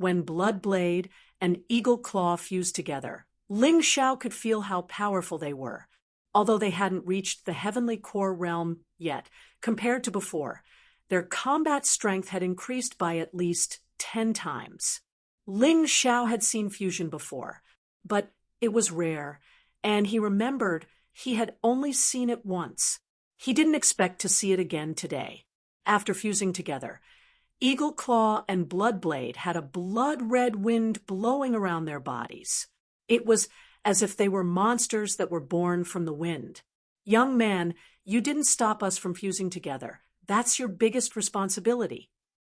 when Blood Blade and Eagle Claw fused together, Ling Xiao could feel how powerful they were. Although they hadn't reached the heavenly core realm yet, compared to before, their combat strength had increased by at least 10 times. Ling Xiao had seen fusion before, but it was rare, and he remembered he had only seen it once. He didn't expect to see it again today. After fusing together, Eagle Claw and Blood Blade had a blood-red wind blowing around their bodies. It was as if they were monsters that were born from the wind. Young man, you didn't stop us from fusing together. That's your biggest responsibility.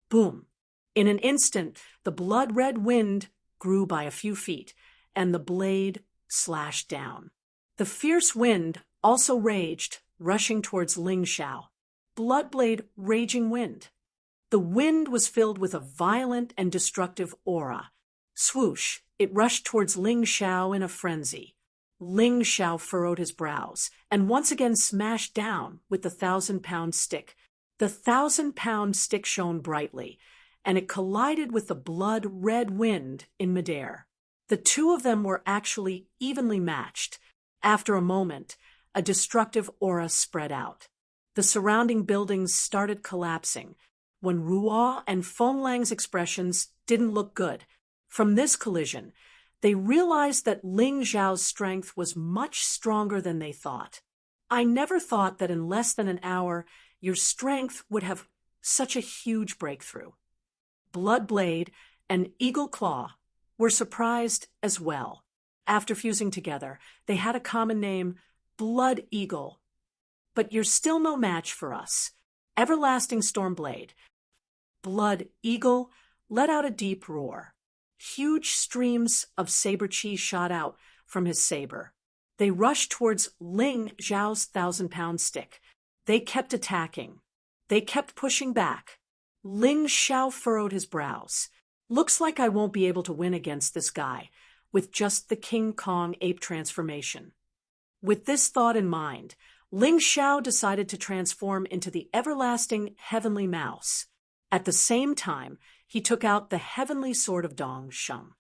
Boom. In an instant, the blood-red wind grew by a few feet, and the blade slashed down. The fierce wind also raged, rushing towards Ling Xiao. Bloodblade, raging wind. The wind was filled with a violent and destructive aura. Swoosh, it rushed towards Ling Xiao in a frenzy. Ling Xiao furrowed his brows, and once again smashed down with the 1,000-pound stick. The 1,000-pound stick shone brightly, and it collided with the blood-red wind in midair. The two of them were actually evenly matched. After a moment, a destructive aura spread out. The surrounding buildings started collapsing, when Ruo and Fenglang's expressions didn't look good. From this collision, they realized that Ling Xiao's strength was much stronger than they thought. I never thought that in less than an hour, your strength would have such a huge breakthrough. Bloodblade and Eagle Claw were surprised as well. After fusing together, they had a common name, Blood Eagle. But you're still no match for us. Everlasting Stormblade. Blood Eagle let out a deep roar. Huge streams of saber chi shot out from his saber. They rushed towards Ling Xiao's 1,000-pound stick. They kept attacking. They kept pushing back. Ling Xiao furrowed his brows. Looks like I won't be able to win against this guy with just the King Kong ape transformation. With this thought in mind, Ling Xiao decided to transform into the everlasting heavenly mouse. At the same time, he took out the heavenly sword of Dong Sheng.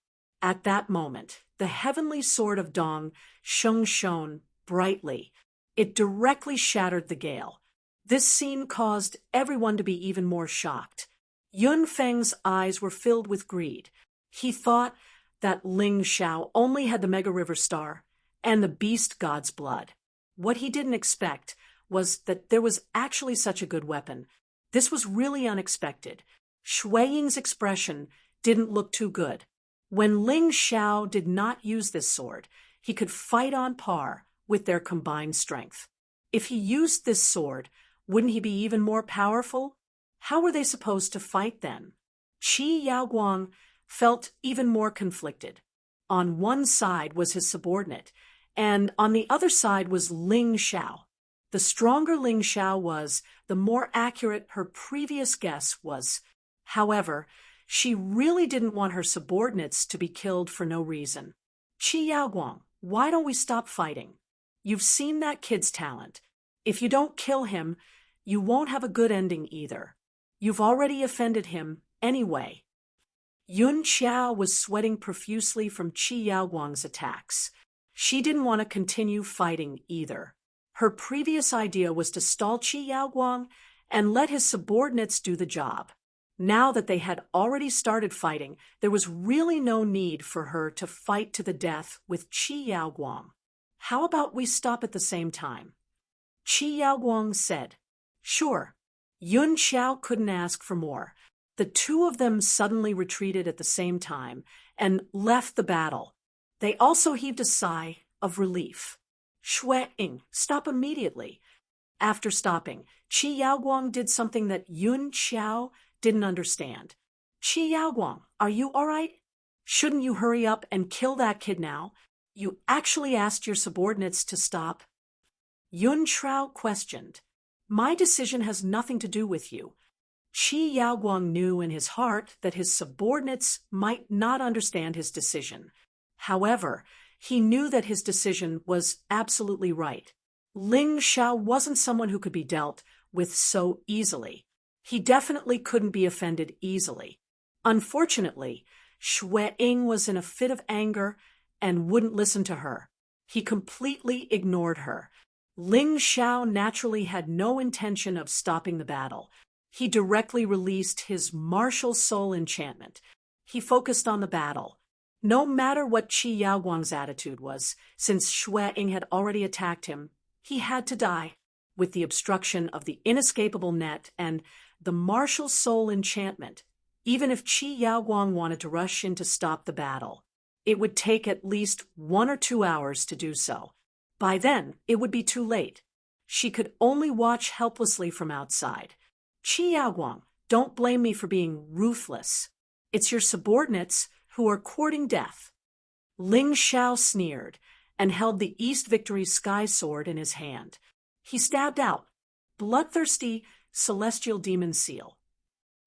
At that moment, the heavenly sword of Dong Sheng shone brightly. It directly shattered the gale. This scene caused everyone to be even more shocked. Yun Feng's eyes were filled with greed. He thought that Ling Xiao only had the Mega River Star and the Beast God's blood. What he didn't expect was that there was actually such a good weapon. This was really unexpected. Shui Ying's expression didn't look too good. When Ling Xiao did not use this sword, he could fight on par with their combined strength. If he used this sword, wouldn't he be even more powerful? How were they supposed to fight then? Qi Yaoguang felt even more conflicted. On one side was his subordinate, and on the other side was Ling Xiao. The stronger Ling Xiao was, the more accurate her previous guess was. However, she really didn't want her subordinates to be killed for no reason. Qi Yaoguang, why don't we stop fighting? You've seen that kid's talent. If you don't kill him, you won't have a good ending either. You've already offended him anyway. Yun Xiao was sweating profusely from Qi Yaoguang's attacks. She didn't want to continue fighting either. Her previous idea was to stall Qi Yaoguang and let his subordinates do the job. Now that they had already started fighting, there was really no need for her to fight to the death with Qi Yaoguang. How about we stop at the same time? Qi Yaoguang said. Sure. Yun Xiao couldn't ask for more. The two of them suddenly retreated at the same time and left the battle. They also heaved a sigh of relief. Shui Ying, stop immediately. After stopping, Qi Yaoguang did something that Yun Xiao didn't understand. Qi Yaoguang, are you all right? Shouldn't you hurry up and kill that kid now? You actually asked your subordinates to stop. Yun Xiao questioned. My decision has nothing to do with you. Qi Yaoguang knew in his heart that his subordinates might not understand his decision. However, he knew that his decision was absolutely right. Ling Xiao wasn't someone who could be dealt with so easily. He definitely couldn't be offended easily. Unfortunately, Xue Ying was in a fit of anger and wouldn't listen to her. He completely ignored her. Ling Xiao naturally had no intention of stopping the battle. He directly released his martial soul enchantment. He focused on the battle. No matter what Qi Yaoguang's attitude was, since Xue Ying had already attacked him, he had to die. With the obstruction of the inescapable net and the martial soul enchantment, even if Qi Yaoguang wanted to rush in to stop the battle, it would take at least 1 or 2 hours to do so. By then, it would be too late. She could only watch helplessly from outside. Qi Yaoguang, don't blame me for being ruthless. It's your subordinates who are courting death. Ling Xiao sneered and held the East Victory Sky Sword in his hand. He stabbed out, bloodthirsty celestial demon seal.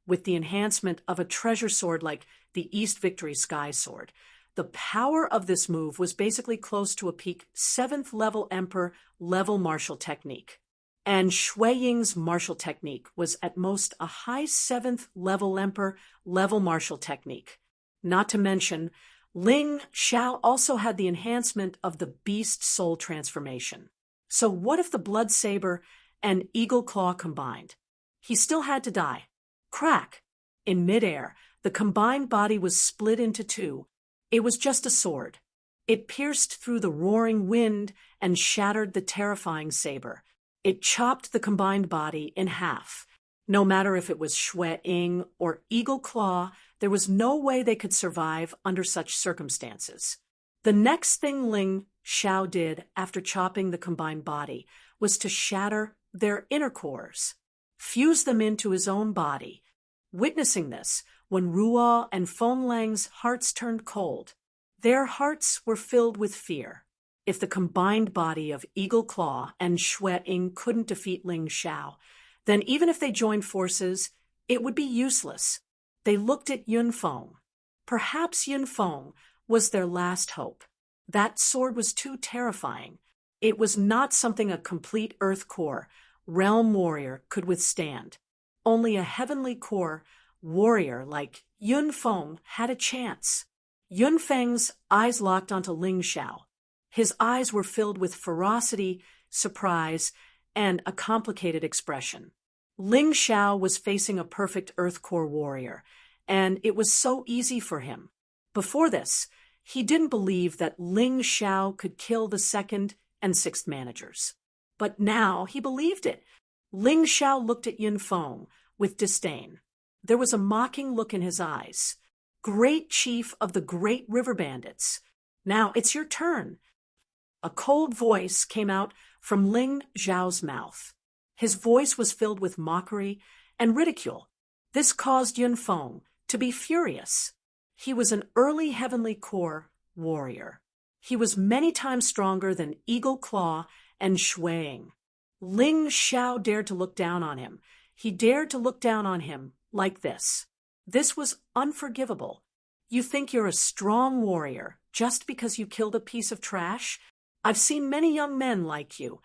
With the enhancement of a treasure sword like the East Victory Sky Sword, the power of this move was basically close to a peak 7th level Emperor level martial technique. And Xue Ying's martial technique was at most a high 7th level Emperor level martial technique. Not to mention, Ling Xiao also had the enhancement of the Beast Soul transformation. So what if the Blood Saber and Eagle Claw combined? He still had to die. Crack! In midair, the combined body was split into two. It was just a sword. It pierced through the roaring wind and shattered the terrifying saber. It chopped the combined body in half. No matter if it was Xue Ying or Eagle Claw, there was no way they could survive under such circumstances. The next thing Ling Xiao did after chopping the combined body was to shatter their inner cores, fuse them into his own body. Witnessing this, when Ruo and Feng Lang's hearts turned cold, their hearts were filled with fear. If the combined body of Eagle Claw and Xue Ying couldn't defeat Ling Xiao, then even if they joined forces, it would be useless. They looked at Yun Feng. Perhaps Yun Feng was their last hope. That sword was too terrifying. It was not something a complete Earth Core realm warrior could withstand. Only a heavenly core warrior like Yun Feng had a chance. Yun Feng's eyes locked onto Ling Xiao. His eyes were filled with ferocity, surprise, and a complicated expression. Ling Xiao was facing a perfect Earth Core warrior, and it was so easy for him. Before this, he didn't believe that Ling Xiao could kill the 2nd and 6th managers. But now he believed it. Ling Xiao looked at Yun Feng with disdain. There was a mocking look in his eyes. Great chief of the Great River Bandits, now it's your turn. A cold voice came out from Ling Xiao's mouth. His voice was filled with mockery and ridicule. This caused Yun Feng to be furious. He was an early Heavenly Core warrior. He was many times stronger than Eagle Claw and Xue Ying. Ling Xiao dared to look down on him. He dared to look down on him like this. This was unforgivable. You think you're a strong warrior just because you killed a piece of trash? I've seen many young men like you.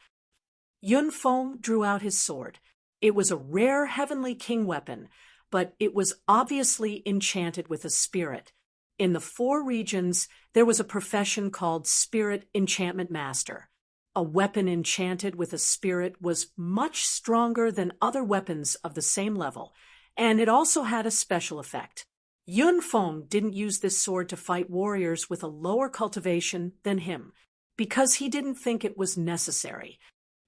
Yun Feng drew out his sword. It was a rare Heavenly King weapon, but it was obviously enchanted with a spirit. In the 4 regions, there was a profession called Spirit Enchantment Master. A weapon enchanted with a spirit was much stronger than other weapons of the same level, and it also had a special effect. Yun Feng didn't use this sword to fight warriors with a lower cultivation than him, because he didn't think it was necessary.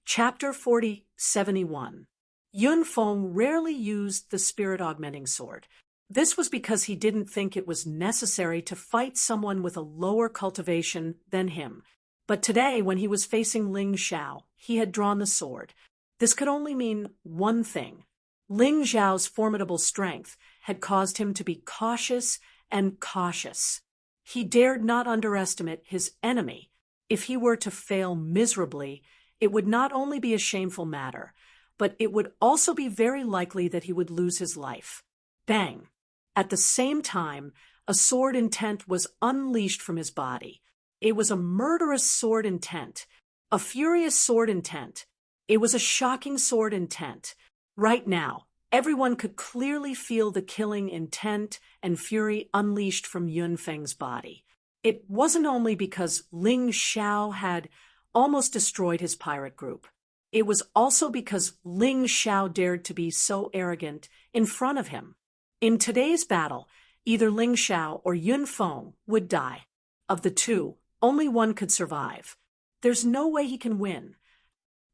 Chapter 40-71. Yun Feng rarely used the spirit-augmenting sword. This was because he didn't think it was necessary to fight someone with a lower cultivation than him. But today, when he was facing Ling Xiao, he had drawn the sword. This could only mean one thing. Ling Xiao's formidable strength had caused him to be cautious and cautious. He dared not underestimate his enemy. If he were to fail miserably, it would not only be a shameful matter, but it would also be very likely that he would lose his life. Bang! At the same time, a sword intent was unleashed from his body. It was a murderous sword intent, a furious sword intent. It was a shocking sword intent. Right now, Everyone could clearly feel the killing intent and fury unleashed from Yun Feng's body. It wasn't only because Ling Xiao had almost destroyed his pirate group. It was also because Ling Xiao dared to be so arrogant in front of him. In today's battle, either Ling Xiao or Yun Feng would die. Of the two, only one could survive. There's no way he can win.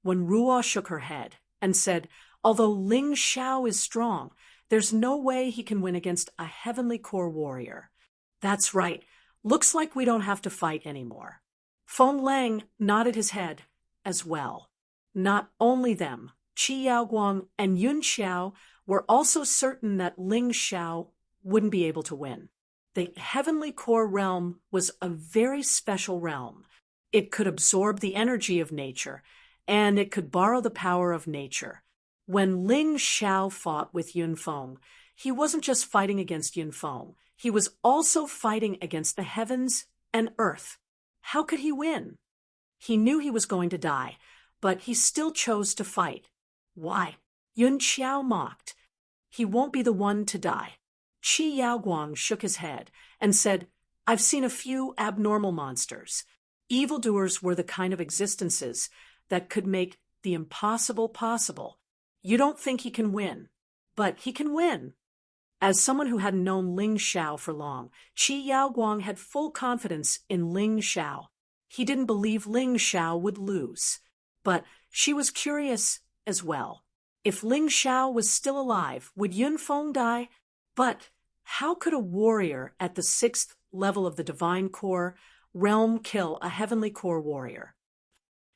When Ruo shook her head and said, although Ling Xiao is strong, there's no way he can win against a heavenly core warrior. That's right. Looks like we don't have to fight anymore. Feng Lang nodded his head as well. Not only them, Qi Yaoguang and Yun Xiao were also certain that Ling Xiao wouldn't be able to win. The Heavenly Core realm was a very special realm. It could absorb the energy of nature, and it could borrow the power of nature. When Ling Xiao fought with Yun Feng, he wasn't just fighting against Yun Feng, he was also fighting against the heavens and earth. How could he win? He knew he was going to die, but he still chose to fight. Why? Yun Xiao mocked. He won't be the one to die. Qi Yaoguang shook his head and said, I've seen a few abnormal monsters. Evildoers were the kind of existences that could make the impossible possible. You don't think he can win, but he can win. As someone who hadn't known Ling Xiao for long, Qi Yaoguang had full confidence in Ling Xiao. He didn't believe Ling Xiao would lose. But she was curious as well. If Ling Xiao was still alive, would Yun Feng die? But how could a warrior at the 6th level of the Divine Core realm kill a Heavenly Core warrior?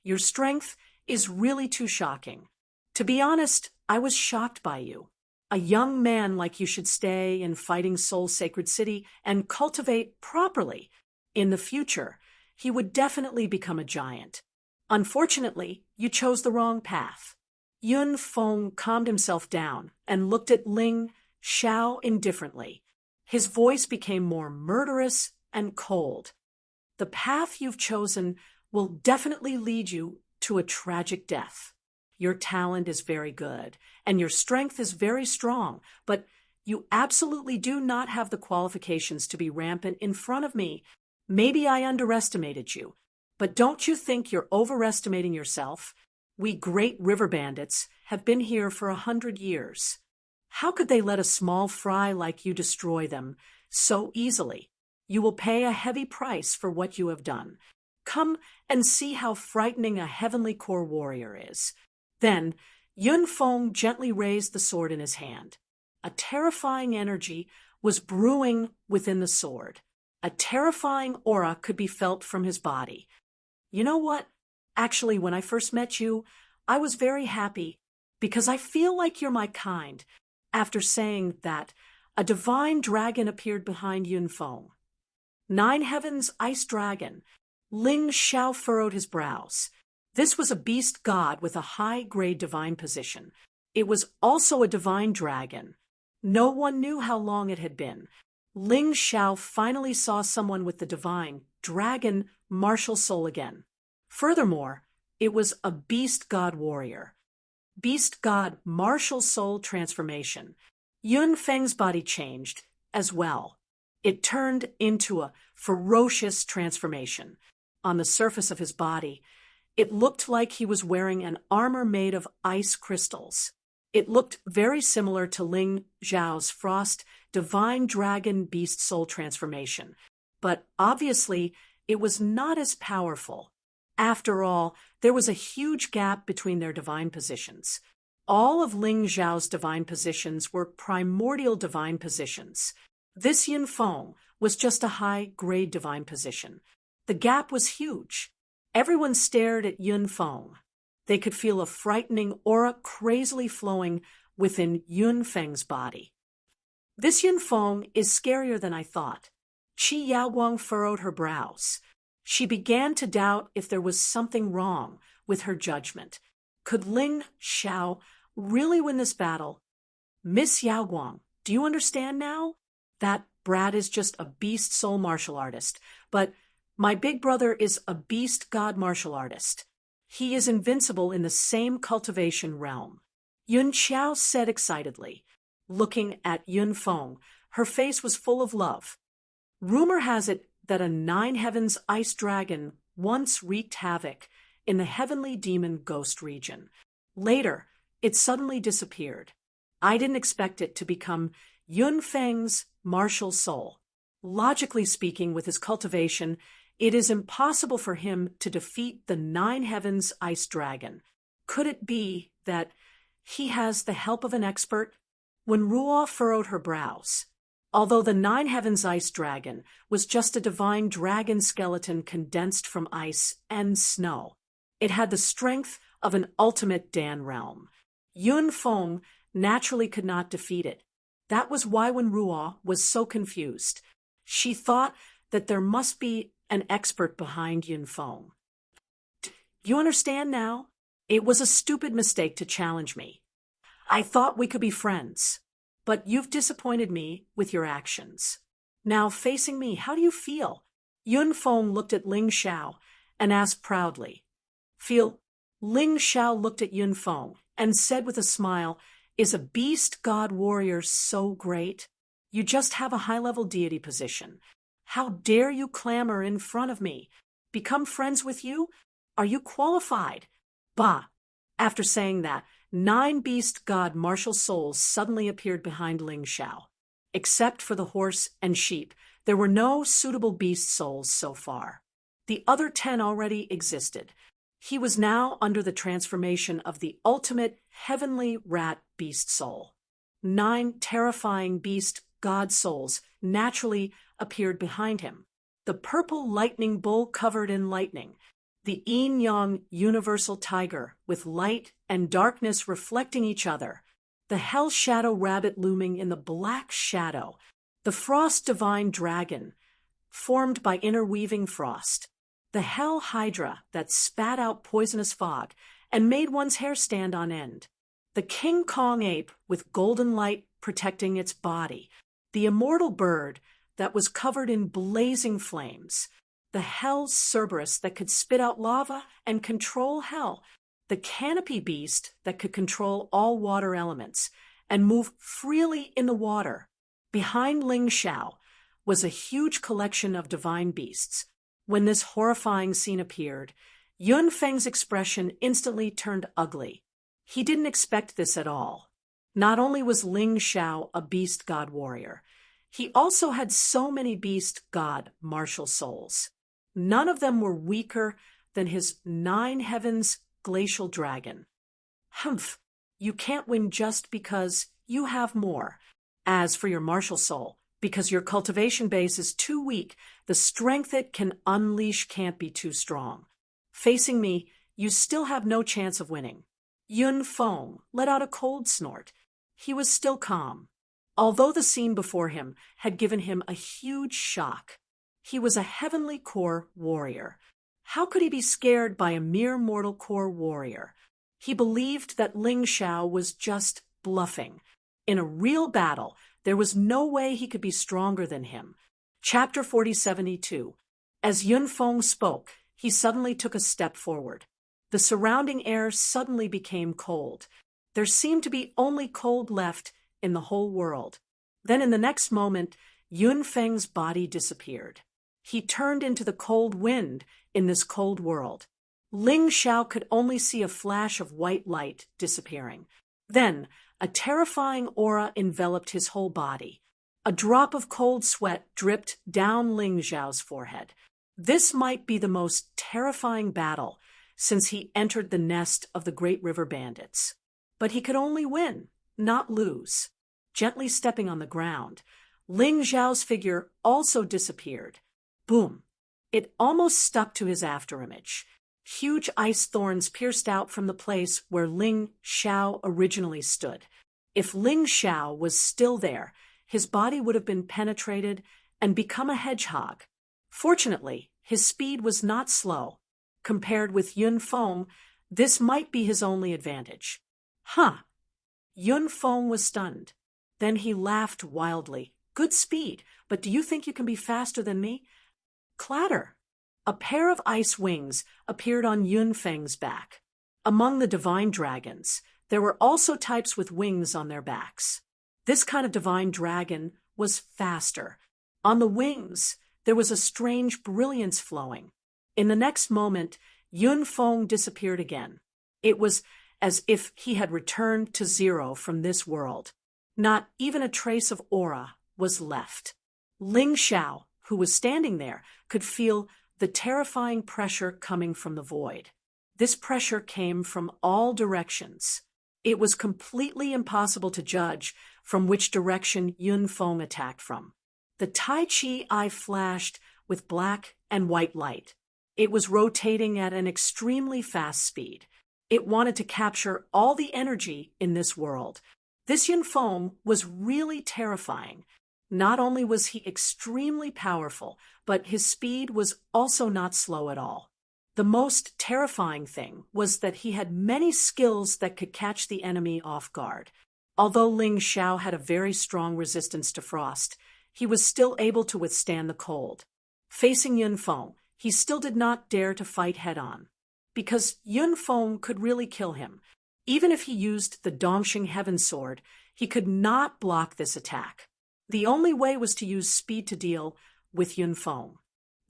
Your strength is really too shocking. To be honest, I was shocked by you. A young man like you should stay in Fighting Soul Sacred City and cultivate properly. In the future, he would definitely become a giant. Unfortunately, you chose the wrong path. Yun Feng calmed himself down and looked at Ling Xiao indifferently. His voice became more murderous and cold. The path you've chosen will definitely lead you to a tragic death. Your talent is very good, and your strength is very strong, but you absolutely do not have the qualifications to be rampant in front of me. Maybe I underestimated you, but don't you think you're overestimating yourself? We great river bandits have been here for 100 years. How could they let a small fry like you destroy them so easily? You will pay a heavy price for what you have done. Come and see how frightening a Heavenly Core warrior is. Then, Yun Feng gently raised the sword in his hand. A terrifying energy was brewing within the sword. A terrifying aura could be felt from his body. You know what? Actually, when I first met you, I was very happy because I feel like you're my kind. After saying that, a divine dragon appeared behind Yun Feng. 9 Heavens Ice Dragon. Ling Xiao furrowed his brows. This was a beast god with a high-grade divine position. It was also a divine dragon. No one knew how long it had been. Ling Xiao finally saw someone with the divine dragon martial soul again. Furthermore, it was a beast god warrior. Beast god martial soul transformation. Yun Feng's body changed as well. It turned into a ferocious transformation. On the surface of his body, it looked like he was wearing an armor made of ice crystals. It looked very similar to Ling Xiao's Frost Divine Dragon Beast Soul transformation, but obviously it was not as powerful. After all, there was a huge gap between their divine positions. All of Ling Xiao's divine positions were primordial divine positions. This Yun Feng was just a high-grade divine position. The gap was huge. Everyone stared at Yun Feng. They could feel a frightening aura crazily flowing within Yun Feng's body. This Yun Feng is scarier than I thought. Qi Yaoguang furrowed her brows. She began to doubt if there was something wrong with her judgment. Could Ling Xiao really win this battle? Miss Yaoguang, do you understand now? That brat is just a beast soul martial artist, but my big brother is a beast god martial artist. He is invincible in the same cultivation realm. Yun Xiao said excitedly, looking at Yun Feng. Her face was full of love. Rumor has it that a Nine Heavens ice dragon once wreaked havoc in the heavenly demon ghost region. Later, it suddenly disappeared. I didn't expect it to become Yun Feng's martial soul. Logically speaking, with his cultivation, it is impossible for him to defeat the Nine Heavens ice dragon. Could it be that he has the help of an expert? When Ruo furrowed her brows, although the Nine Heavens ice dragon was just a divine dragon skeleton condensed from ice and snow, it had the strength of an ultimate Dan realm. Yun Feng naturally could not defeat it. That was why when Ruo was so confused, she thought that there must be an expert behind Yun Feng. You understand now? It was a stupid mistake to challenge me. I thought we could be friends, but you've disappointed me with your actions. Now, facing me, how do you feel? Yun Feng looked at Ling Xiao and asked proudly. Feel? Ling Xiao looked at Yun Feng and said with a smile, is a beast god warrior so great? You just have a high-level deity position. How dare you clamor in front of me? Become friends with you? Are you qualified? Bah! After saying that, 9 beast god martial souls suddenly appeared behind Ling Xiao. Except for the horse and sheep, there were no suitable beast souls so far. The other 10 already existed. He was now under the transformation of the ultimate heavenly rat beast soul. 9 terrifying beast god souls naturally appeared behind him. The purple lightning bull covered in lightning, the yin-yang universal tiger with light and darkness reflecting each other, the hell shadow rabbit looming in the black shadow, the frost divine dragon formed by interweaving frost, the hell hydra that spat out poisonous fog and made one's hair stand on end, the King Kong ape with golden light protecting its body, the immortal bird that was covered in blazing flames, the hell Cerberus that could spit out lava and control hell, the canopy beast that could control all water elements and move freely in the water. Behind Ling Xiao was a huge collection of divine beasts. When this horrifying scene appeared, Yun Feng's expression instantly turned ugly. He didn't expect this at all. Not only was Ling Xiao a beast god warrior, he also had so many beast god martial souls. None of them were weaker than his 9 heavens glacial dragon. Humph, you can't win just because you have more. As for your martial soul, because your cultivation base is too weak, the strength it can unleash can't be too strong. Facing me, you still have no chance of winning. Yun Feng let out a cold snort. He was still calm. Although the scene before him had given him a huge shock, he was a heavenly core warrior. How could he be scared by a mere mortal core warrior? He believed that Ling Xiao was just bluffing. In a real battle, there was no way he could be stronger than him. Chapter 4072. As Yun Feng spoke, he suddenly took a step forward. The surrounding air suddenly became cold. There seemed to be only cold left in the whole world. Then in the next moment, Yun Feng's body disappeared. He turned into the cold wind in this cold world. Ling Xiao could only see a flash of white light disappearing. Then, a terrifying aura enveloped his whole body. A drop of cold sweat dripped down Ling Xiao's forehead. This might be the most terrifying battle since he entered the nest of the Great River Bandits. But he could only win, not lose. Gently stepping on the ground, Ling Xiao's figure also disappeared. Boom! It almost stuck to his afterimage. Huge ice thorns pierced out from the place where Ling Xiao originally stood. If Ling Xiao was still there, his body would have been penetrated and become a hedgehog. Fortunately, his speed was not slow. Compared with Yun Feng, this might be his only advantage. Huh! Yun Feng was stunned. Then he laughed wildly. Good speed, but do you think you can be faster than me? Clatter! A pair of ice wings appeared on Yun Feng's back. Among the divine dragons, There were also types with wings on their backs. This kind of divine dragon was faster. On the wings, there was a strange brilliance flowing. In the next moment, Yun Feng disappeared again. It was as if he had returned to zero from this world. Not even a trace of aura was left. Ling Xiao, who was standing there, could feel the terrifying pressure coming from the void. This pressure came from all directions. It was completely impossible to judge from which direction Yun Feng attacked from. The Tai Chi eye flashed with black and white light. It was rotating at an extremely fast speed. It wanted to capture all the energy in this world. This Yun Feng was really terrifying. Not only was he extremely powerful, but his speed was also not slow at all. The most terrifying thing was that he had many skills that could catch the enemy off guard. Although Ling Xiao had a very strong resistance to frost, he was still able to withstand the cold. Facing Yun Feng, he still did not dare to fight head-on, because Yun Feng could really kill him. Even if he used the Dongxing Heaven Sword, he could not block this attack. The only way was to use speed to deal with Yun Feng.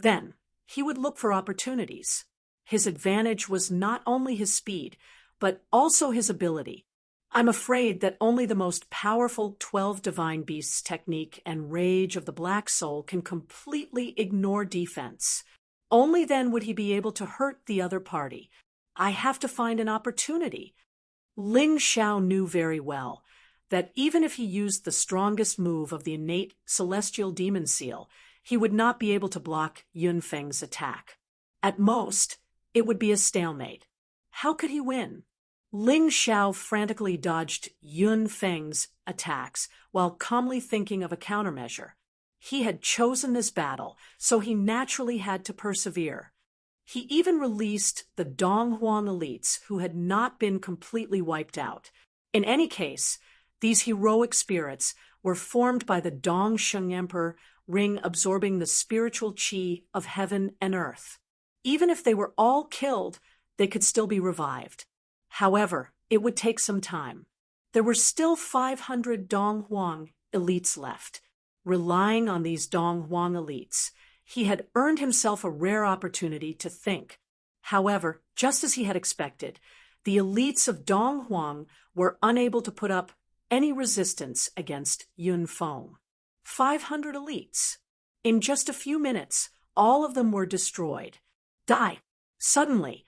Then, he would look for opportunities. His advantage was not only his speed, but also his ability. I'm afraid that only the most powerful 12 Divine Beasts technique and rage of the Black Soul can completely ignore defense. Only then would he be able to hurt the other party. I have to find an opportunity. Ling Xiao knew very well that even if he used the strongest move of the innate celestial demon seal, he would not be able to block Yun Feng's attack. At most, it would be a stalemate. How could he win? Ling Xiao frantically dodged Yun Feng's attacks while calmly thinking of a countermeasure. He had chosen this battle, so he naturally had to persevere. He even released the Donghuang elites who had not been completely wiped out. In any case, these heroic spirits were formed by the Dongsheng Emperor ring absorbing the spiritual qi of heaven and earth. Even if they were all killed, they could still be revived. However, it would take some time. There were still 500 Donghuang elites left. Relying on these Donghuang elites, he had earned himself a rare opportunity to think. However, just as he had expected, the elites of Donghuang were unable to put up any resistance against Yun Feng. 500 elites. In just a few minutes, all of them were destroyed. Die! Suddenly,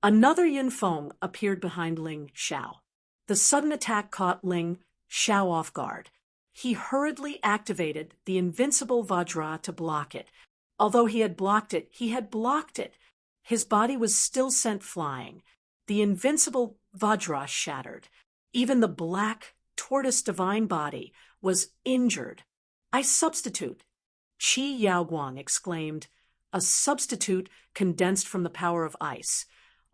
another Yun Feng appeared behind Ling Xiao. The sudden attack caught Ling Xiao off guard. He hurriedly activated the invincible Vajra to block it. Although he had blocked it, His body was still sent flying. The invincible Vajra shattered. Even the black tortoise divine body was injured. I substitute, Qi Yaoguang exclaimed. A substitute condensed from the power of ice,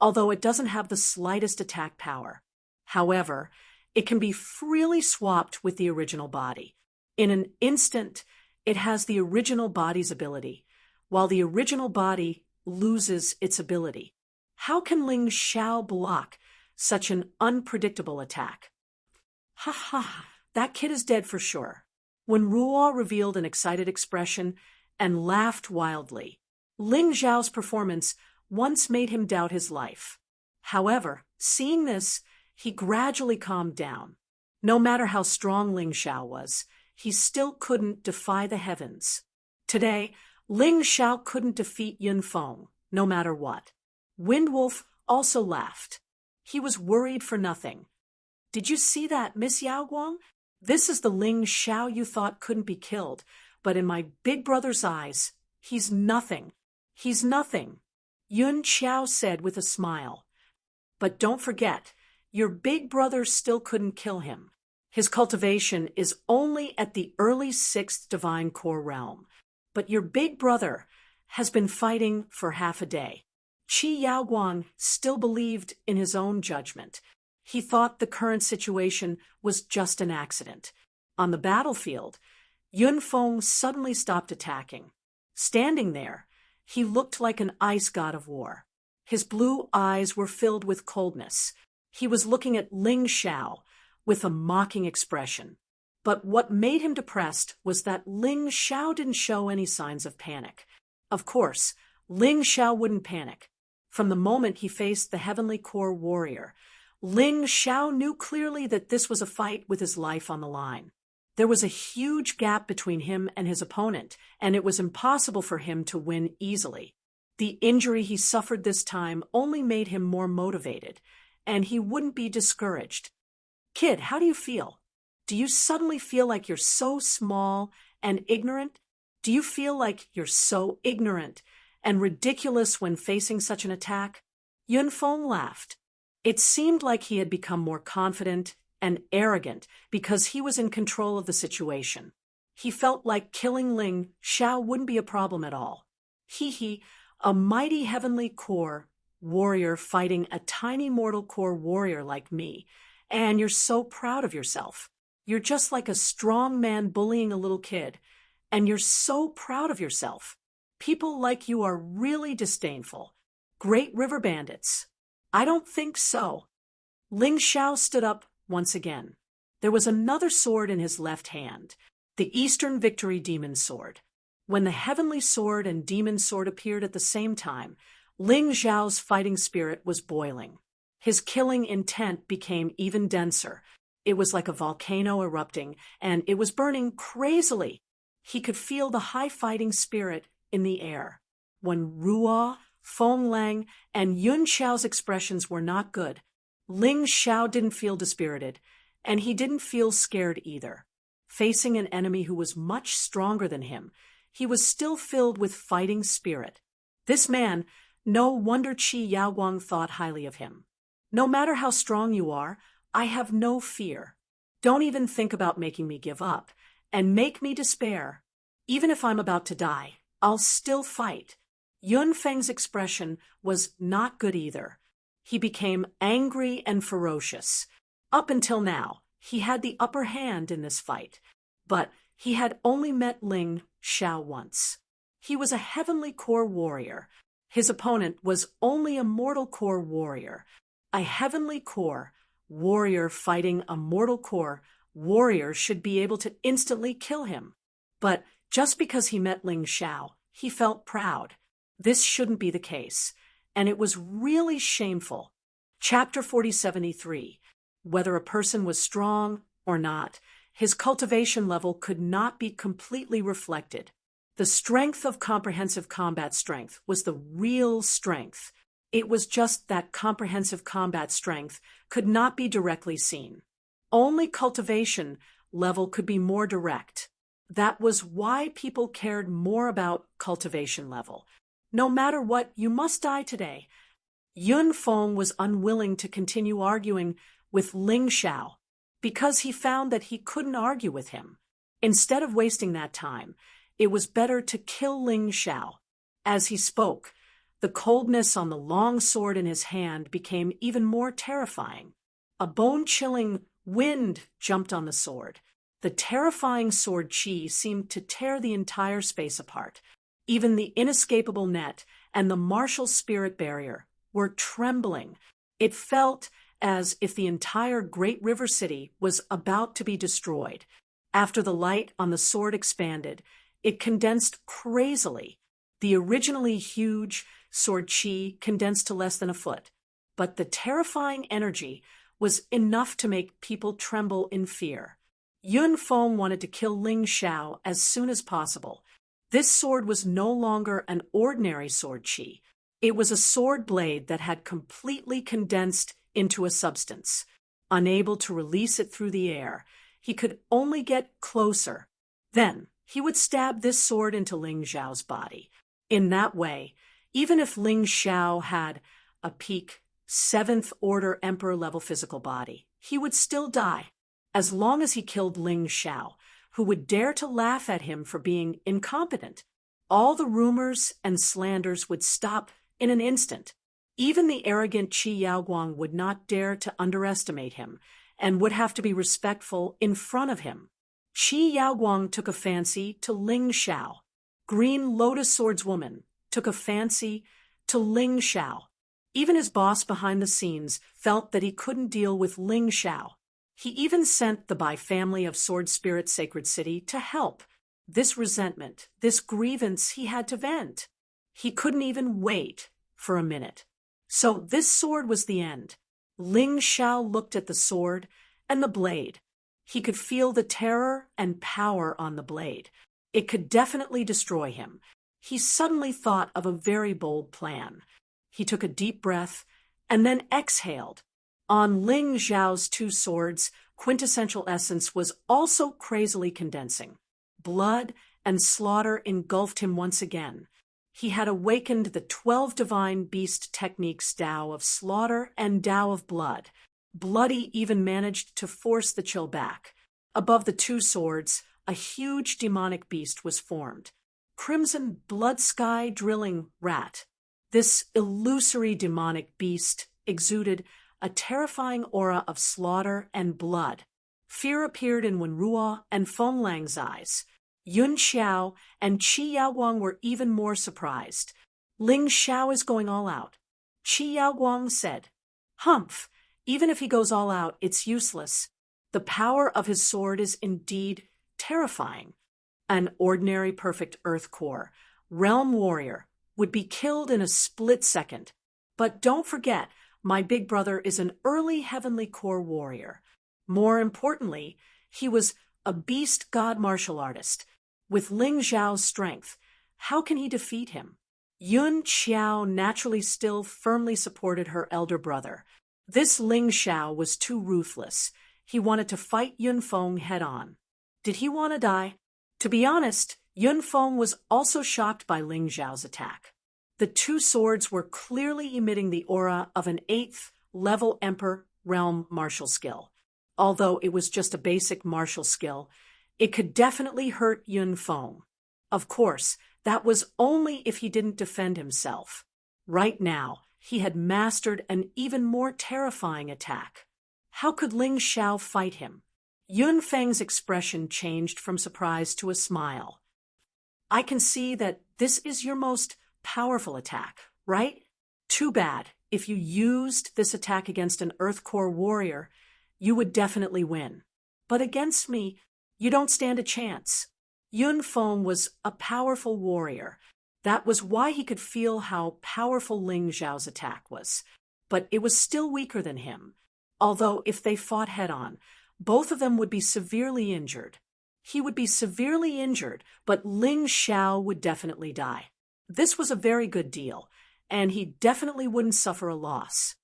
although it doesn't have the slightest attack power. However, it can be freely swapped with the original body. In an instant, it has the original body's ability, while the original body loses its ability. How can Ling Xiao block such an unpredictable attack? Ha ha, that kid is dead for sure. When Ruo revealed an excited expression and laughed wildly, Ling Xiao's performance once made him doubt his life. However, seeing this, he gradually calmed down. No matter how strong Ling Xiao was, he still couldn't defy the heavens. Today, Ling Xiao couldn't defeat Yun Feng, no matter what. Windwolf also laughed. He was worried for nothing. Did you see that, Miss Yaoguang? This is the Ling Xiao you thought couldn't be killed, but in my big brother's eyes, he's nothing. He's nothing, Yun Qiao said with a smile. But don't forget, your big brother still couldn't kill him. His cultivation is only at the early 6th divine core realm. But your big brother has been fighting for half a day. Qi Yaoguang still believed in his own judgment. He thought the current situation was just an accident. On the battlefield, Yun Feng suddenly stopped attacking. Standing there, he looked like an ice god of war. His blue eyes were filled with coldness. He was looking at Ling Xiao with a mocking expression. But what made him depressed was that Ling Xiao didn't show any signs of panic. Of course, Ling Xiao wouldn't panic. From the moment he faced the Heavenly Core warrior, Ling Xiao knew clearly that this was a fight with his life on the line. There was a huge gap between him and his opponent, and it was impossible for him to win easily. The injury he suffered this time only made him more motivated, and he wouldn't be discouraged. Kid, how do you feel? Do you suddenly feel like you're so small and ignorant? Do you feel like you're so ignorant and ridiculous when facing such an attack? Yunfeng laughed. It seemed like he had become more confident and arrogant because he was in control of the situation. He felt like killing Ling Xiao wouldn't be a problem at all. He, a mighty heavenly core warrior fighting a tiny mortal core warrior like me, and you're so proud of yourself. You're just like a strong man bullying a little kid, and you're so proud of yourself. People like you are really disdainful. Great river bandits. I don't think so. Ling Xiao stood up once again. There was another sword in his left hand, the Eastern Victory Demon Sword. When the Heavenly Sword and Demon Sword appeared at the same time, Ling Xiao's fighting spirit was boiling. His killing intent became even denser. It was like a volcano erupting, and it was burning crazily. He could feel the high fighting spirit in the air. When Ruo, Feng Lang, and Yun Xiao's expressions were not good, Ling Xiao didn't feel dispirited, and he didn't feel scared either. Facing an enemy who was much stronger than him, he was still filled with fighting spirit. This man, no wonder Qi Yaoguang thought highly of him. No matter how strong you are, I have no fear. Don't even think about making me give up and make me despair. Even if I'm about to die, I'll still fight. Yun Feng's expression was not good either. He became angry and ferocious. Up until now, he had the upper hand in this fight, but he had only met Ling Xiao once. He was a heavenly core warrior. His opponent was only a mortal core warrior. A heavenly core warrior fighting a mortal core warrior should be able to instantly kill him. But just because he met Ling Xiao, he felt proud. This shouldn't be the case, and it was really shameful. Chapter 4073. Whether a person was strong or not, his cultivation level could not be completely reflected. The strength of comprehensive combat strength was the real strength. It was just that comprehensive combat strength could not be directly seen. Only cultivation level could be more direct. That was why people cared more about cultivation level. No matter what, you must die today. Yun Feng was unwilling to continue arguing with Ling Xiao because he found that he couldn't argue with him. Instead of wasting that time, it was better to kill Ling Xiao. As he spoke, the coldness on the long sword in his hand became even more terrifying. A bone-chilling wind jumped on the sword. The terrifying sword chi seemed to tear the entire space apart. Even the inescapable net and the martial spirit barrier were trembling. It felt as if the entire Great River City was about to be destroyed. After the light on the sword expanded, it condensed crazily. The originally huge sword chi condensed to less than a foot, but the terrifying energy was enough to make people tremble in fear. Yun Feng wanted to kill Ling Xiao as soon as possible. This sword was no longer an ordinary sword chi. It was a sword blade that had completely condensed into a substance. Unable to release it through the air, he could only get closer. Then he would stab this sword into Ling Xiao's body. In that way, even if Ling Xiao had a peak 7th order emperor level physical body, he would still die. As long as he killed Ling Xiao, who would dare to laugh at him for being incompetent, all the rumors and slanders would stop in an instant. Even the arrogant Qi Yaoguang would not dare to underestimate him and would have to be respectful in front of him. Qi Yaoguang took a fancy to Ling Xiao. Green Lotus Swordswoman took a fancy to Ling Xiao. Even his boss behind the scenes felt that he couldn't deal with Ling Xiao. He even sent the Bai family of Sword Spirit Sacred City to help. This resentment, this grievance he had to vent. He couldn't even wait for a minute. So this sword was the end. Ling Xiao looked at the sword and the blade. He could feel the terror and power on the blade. It could definitely destroy him. He suddenly thought of a very bold plan. He took a deep breath and then exhaled. On Ling Xiao's two swords, quintessential essence was also crazily condensing. Blood and slaughter engulfed him once again. He had awakened the 12 divine beast techniques, Tao of slaughter and Tao of blood. Bloody even managed to force the chill back. Above the two swords, a huge demonic beast was formed. Crimson blood sky drilling rat. This illusory demonic beast exuded a terrifying aura of slaughter and blood. Fear appeared in Wenruo and Fenglang's eyes. Yun Xiao and Qi Yaoguang were even more surprised. Ling Xiao is going all out. Qi Yaoguang said, "Humph, even if he goes all out, it's useless. The power of his sword is indeed terrifying. An ordinary perfect earth core, realm warrior, would be killed in a split second. But don't forget, my big brother is an early heavenly core warrior. More importantly, he was a beast god martial artist. With Ling Xiao's strength, how can he defeat him?" Yun Xiao naturally still firmly supported her elder brother. This Ling Xiao was too ruthless. He wanted to fight Yun Feng head-on. Did he want to die? To be honest, Yun Feng was also shocked by Ling Xiao's attack. The two swords were clearly emitting the aura of an 8th level Emperor realm martial skill. Although it was just a basic martial skill, it could definitely hurt Yun Feng. Of course, that was only if he didn't defend himself. Right now, he had mastered an even more terrifying attack. How could Ling Xiao fight him? Yun Feng's expression changed from surprise to a smile. "I can see that this is your most powerful attack, right? Too bad. If you used this attack against an Earth Core warrior, you would definitely win. But against me, you don't stand a chance." Yun Feng was a powerful warrior. That was why he could feel how powerful Ling Xiao's attack was. But it was still weaker than him. Although if they fought head-on, both of them would be severely injured. He would be severely injured, but Ling Xiao would definitely die. This was a very good deal, and he definitely wouldn't suffer a loss.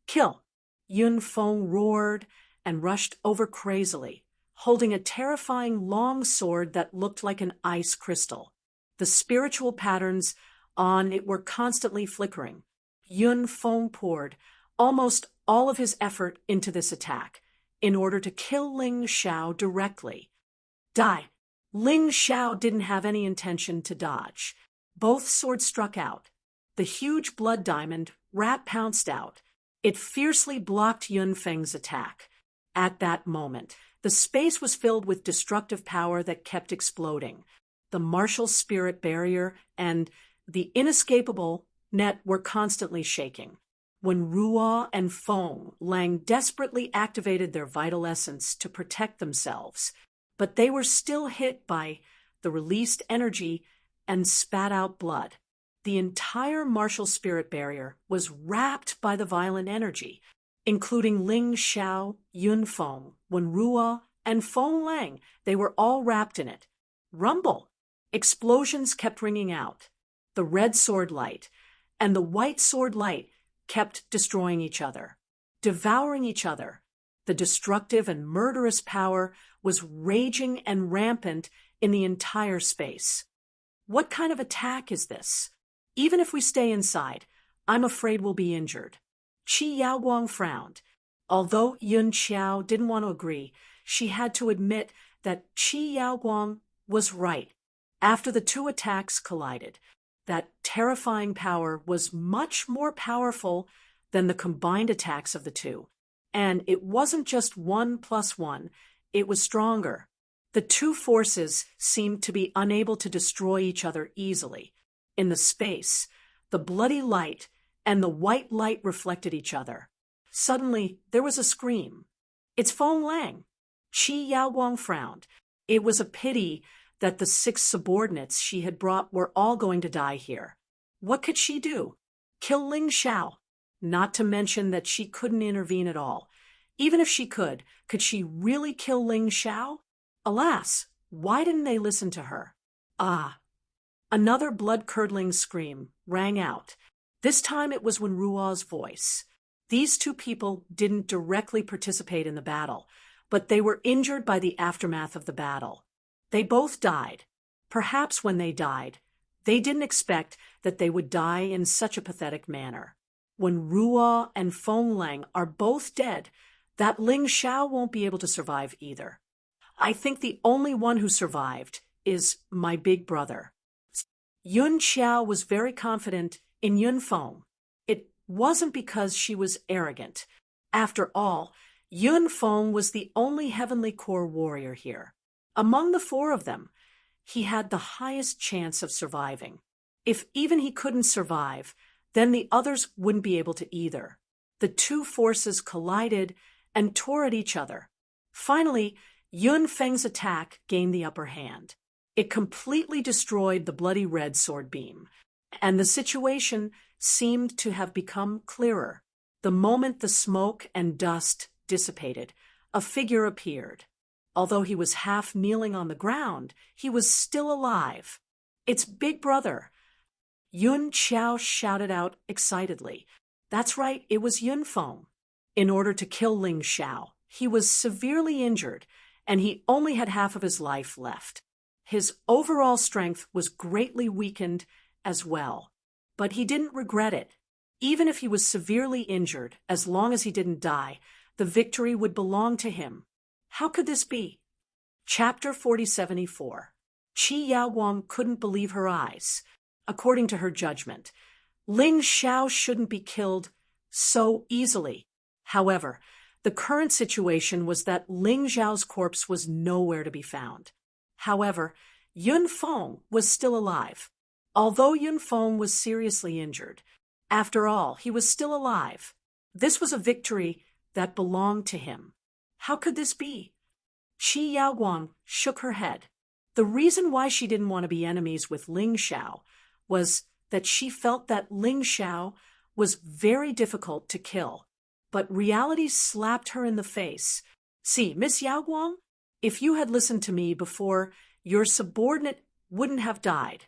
"Kill!" Yun Feng roared and rushed over crazily, holding a terrifying long sword that looked like an ice crystal. The spiritual patterns on it were constantly flickering. Yun Feng poured almost all of his effort into this attack in order to kill Ling Xiao directly. Die! Ling Xiao didn't have any intention to dodge. Both swords struck out. The huge blood diamond rat pounced out. It fiercely blocked Yun Feng's attack. At that moment, the space was filled with destructive power that kept exploding. The martial spirit barrier and the inescapable net were constantly shaking. When Ruo and Feng Lang desperately activated their vital essence to protect themselves, but they were still hit by the released energy and spat out blood. The entire martial spirit barrier was wrapped by the violent energy, including Ling Xiao, Yun Feng, Wenruo, and Feng Lang. They were all wrapped in it. Rumble! Explosions kept ringing out. The red sword light and the white sword light kept destroying each other, devouring each other. The destructive and murderous power was raging and rampant in the entire space. What kind of attack is this? Even if we stay inside, I'm afraid we'll be injured. Qi Yaoguang frowned. Although Yun Xiao didn't want to agree, she had to admit that Qi Yaoguang was right. After the two attacks collided, that terrifying power was much more powerful than the combined attacks of the two. And it wasn't just 1 + 1, it was stronger. The two forces seemed to be unable to destroy each other easily. In the space, the bloody light and the white light reflected each other. Suddenly, there was a scream. "It's Feng Lang!" Qi Yaoguang frowned. It was a pity that the 6 subordinates she had brought were all going to die here. What could she do? Kill Ling Xiao? Not to mention that she couldn't intervene at all. Even if she could she really kill Ling Xiao? Alas, why didn't they listen to her? Ah! Another blood-curdling scream rang out. This time it was Wen Ruo's voice. These 2 people didn't directly participate in the battle, but they were injured by the aftermath of the battle. They both died. Perhaps when they died, they didn't expect that they would die in such a pathetic manner. When Ruo and Feng Lang are both dead, that Ling Xiao won't be able to survive either. I think the only one who survived is my big brother. Yun Xiao was very confident in Yun Feng. It wasn't because she was arrogant. After all, Yun Feng was the only Heavenly Core warrior here. Among the 4 of them, he had the highest chance of surviving. If even he couldn't survive, then the others wouldn't be able to either. The 2 forces collided and tore at each other. Finally, Yun Feng's attack gained the upper hand. It completely destroyed the bloody red sword beam, and the situation seemed to have become clearer. The moment the smoke and dust dissipated, a figure appeared. Although he was half kneeling on the ground, he was still alive. "It's Big Brother!" Yun Xiao shouted out excitedly. That's right, it was Yun Feng. In order to kill Ling Xiao, he was severely injured, and he only had half of his life left. His overall strength was greatly weakened as well, but he didn't regret it. Even if he was severely injured, as long as he didn't die, the victory would belong to him. How could this be? Chapter 4074. Qi Yaoguang couldn't believe her eyes. According to her judgment, Ling Xiao shouldn't be killed so easily. However, the current situation was that Ling Xiao's corpse was nowhere to be found. However, Yun Feng was still alive. Although Yun Feng was seriously injured, after all, he was still alive. This was a victory that belonged to him. How could this be? Qi Yaoguang shook her head. The reason why she didn't want to be enemies with Ling Xiao was that she felt that Ling Xiao was very difficult to kill. But reality slapped her in the face. See, Miss Yaoguang, if you had listened to me before, your subordinate wouldn't have died.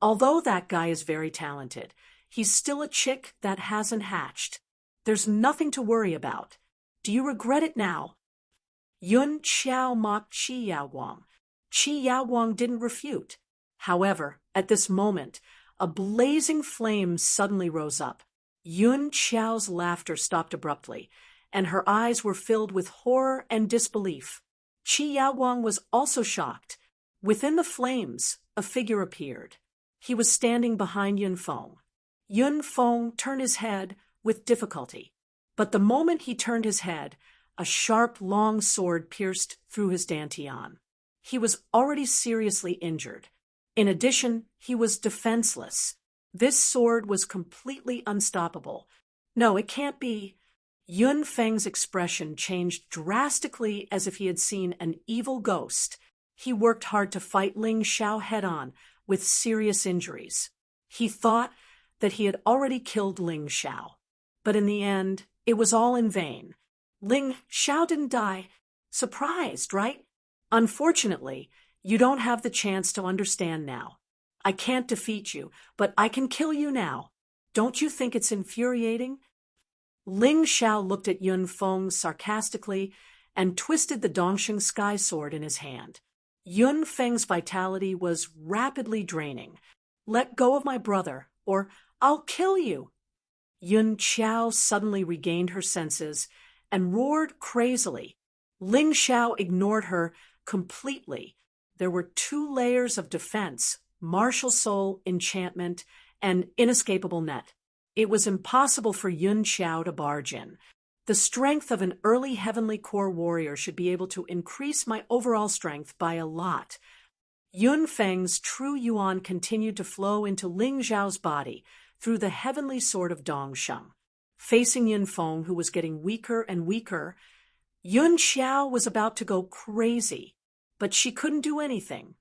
Although that guy is very talented, he's still a chick that hasn't hatched. There's nothing to worry about. Do you regret it now? Yun Xiao mocked Qi Yaoguang. Qi Yaoguang didn't refute. However, at this moment, a blazing flame suddenly rose up. Yun Xiao's laughter stopped abruptly, and her eyes were filled with horror and disbelief. Qi Yaoguang was also shocked. Within the flames, a figure appeared. He was standing behind Yun Feng. Yun Feng turned his head with difficulty. But the moment he turned his head, a sharp, long sword pierced through his dantian. He was already seriously injured. In addition, he was defenseless. This sword was completely unstoppable. No, it can't be. Yun Feng's expression changed drastically as if he had seen an evil ghost. He worked hard to fight Ling Xiao head-on with serious injuries. He thought that he had already killed Ling Xiao. But in the end, it was all in vain. Ling Xiao didn't die. Surprised, right? Unfortunately, you don't have the chance to understand now. I can't defeat you, but I can kill you now. Don't you think it's infuriating? Ling Xiao looked at Yun Feng sarcastically and twisted the Dongxing Sky Sword in his hand. Yun Feng's vitality was rapidly draining. Let go of my brother, or I'll kill you. Yun Xiao suddenly regained her senses and roared crazily. Ling Xiao ignored her completely. There were 2 layers of defense: martial soul, enchantment, and inescapable net. It was impossible for Yun Xiao to barge in. The strength of an early Heavenly Core warrior should be able to increase my overall strength by a lot. Yun Feng's true yuan continued to flow into Ling Xiao's body, through the heavenly sword of Dongsheng. Facing Yun Feng, who was getting weaker and weaker, Yun Xiao was about to go crazy, but she couldn't do anything.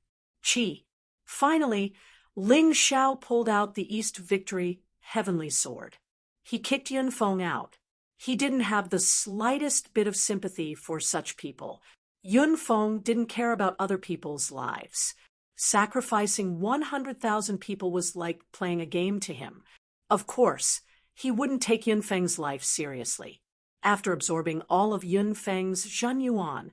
Chi. Finally, Ling Xiao pulled out the East Victory heavenly sword. He kicked Yun Feng out. He didn't have the slightest bit of sympathy for such people. Yun Feng didn't care about other people's lives. Sacrificing 100,000 people was like playing a game to him. Of course, he wouldn't take Yun Feng's life seriously. After absorbing all of Yun Feng's Zhenyuan,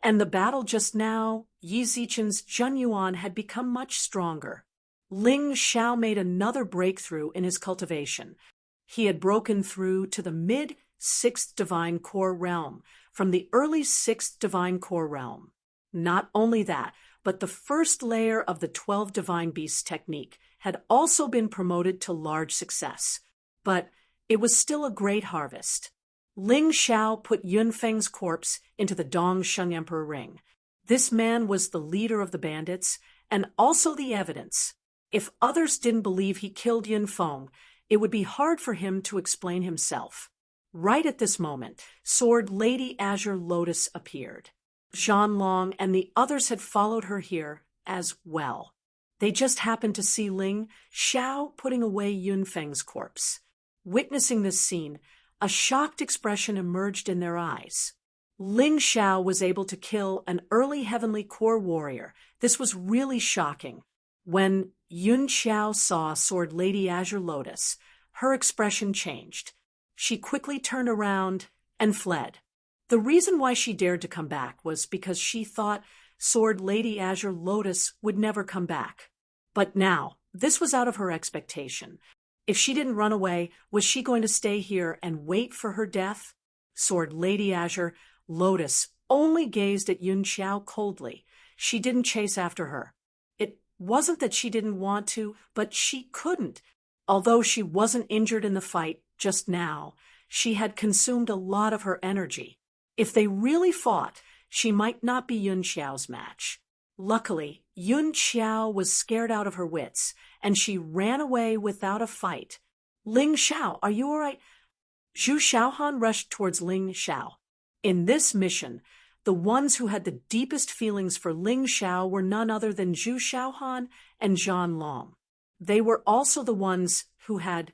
and the battle just now, Yi Zichen's Zhenyuan had become much stronger. Ling Xiao made another breakthrough in his cultivation. He had broken through to the mid-6th Divine Core realm, from the early 6th Divine Core realm. Not only that, but the first layer of the 12 Divine Beasts technique had also been promoted to large success. But it was still a great harvest. Ling Xiao put Yun Feng's corpse into the Dongsheng Emperor ring. This man was the leader of the bandits, and also the evidence. If others didn't believe he killed Yun Feng, it would be hard for him to explain himself. Right at this moment, Sword Lady Azure Lotus appeared. Zhan Long and the others had followed her here as well. They just happened to see Ling Xiao putting away Yun Feng's corpse. Witnessing this scene, a shocked expression emerged in their eyes. Ling Xiao was able to kill an early Heavenly Core warrior. This was really shocking. When Yun Xiao saw Sword Lady Azure Lotus, her expression changed. She quickly turned around and fled. The reason why she dared to come back was because she thought Sword Lady Azure Lotus would never come back. But now, this was out of her expectation. If she didn't run away, was she going to stay here and wait for her death? Sword Lady Azure Lotus only gazed at Yun Xiao coldly. She didn't chase after her. It wasn't that she didn't want to, but she couldn't. Although she wasn't injured in the fight just now, she had consumed a lot of her energy. If they really fought, she might not be Yun Xiao's match. Luckily, Yun Xiao was scared out of her wits, and she ran away without a fight. Ling Xiao, are you all right? Zhu Xiaohan rushed towards Ling Xiao. In this mission, the ones who had the deepest feelings for Ling Xiao were none other than Zhu Xiaohan and Zhan Long. They were also the ones who had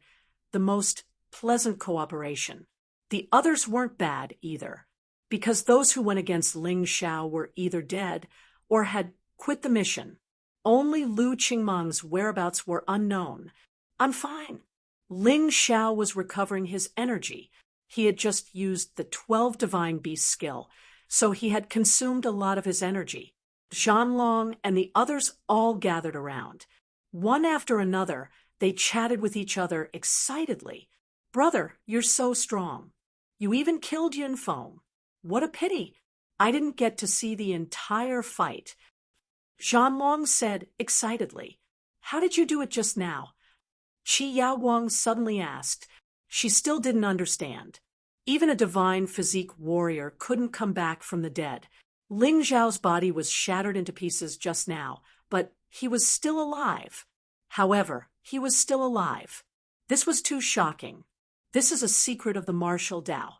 the most pleasant cooperation. The others weren't bad either, because those who went against Ling Xiao were either dead or had quit the mission. Only Lu Qingmang's whereabouts were unknown. I'm fine. Ling Xiao was recovering his energy. He had just used the 12 Divine Beast skill, so he had consumed a lot of his energy. Zhan Long and the others all gathered around. One after another, they chatted with each other excitedly. Brother, you're so strong. You even killed Yun Feng. What a pity. I didn't get to see the entire fight. Zhan Long said excitedly. How did you do it just now? Qi Yaoguang suddenly asked. She still didn't understand. Even a divine physique warrior couldn't come back from the dead. Ling Zhao's body was shattered into pieces just now, but he was still alive. However, he was still alive. This was too shocking. This is a secret of the martial Dao.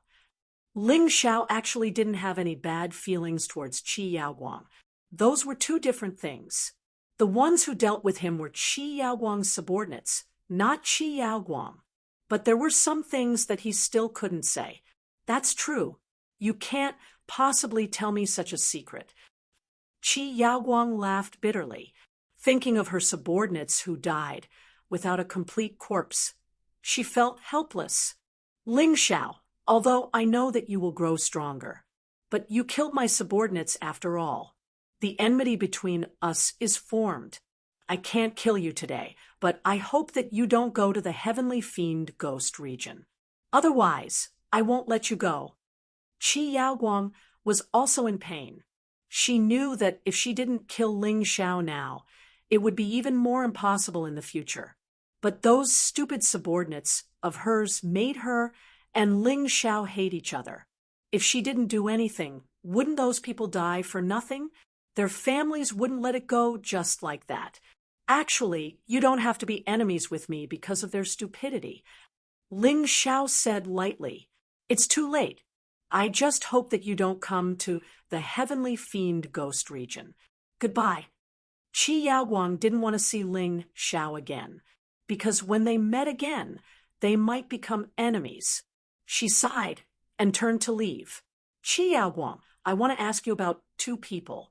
Ling Xiao actually didn't have any bad feelings towards Qi Yaoguang. Those were two different things. The ones who dealt with him were Qi Yaoguang's subordinates, not Qi Yaoguang. But there were some things that he still couldn't say. That's true. You can't possibly tell me such a secret. Qi Yaoguang laughed bitterly, thinking of her subordinates who died without a complete corpse. She felt helpless. Ling Xiao, although I know that you will grow stronger, but you killed my subordinates after all. The enmity between us is formed. I can't kill you today, but I hope that you don't go to the Heavenly Fiend Ghost region. Otherwise, I won't let you go. Qi Yaoguang was also in pain. She knew that if she didn't kill Ling Xiao now, it would be even more impossible in the future. But those stupid subordinates of hers made her and Ling Xiao hate each other. If she didn't do anything, wouldn't those people die for nothing? Their families wouldn't let it go just like that. Actually, you don't have to be enemies with me because of their stupidity. Ling Xiao said lightly. It's too late. I just hope that you don't come to the heavenly fiend ghost region. Goodbye. Qi Yaoguang didn't want to see Ling Xiao again, because when they met again, they might become enemies. She sighed and turned to leave. Qi Yaoguang, I want to ask you about two people.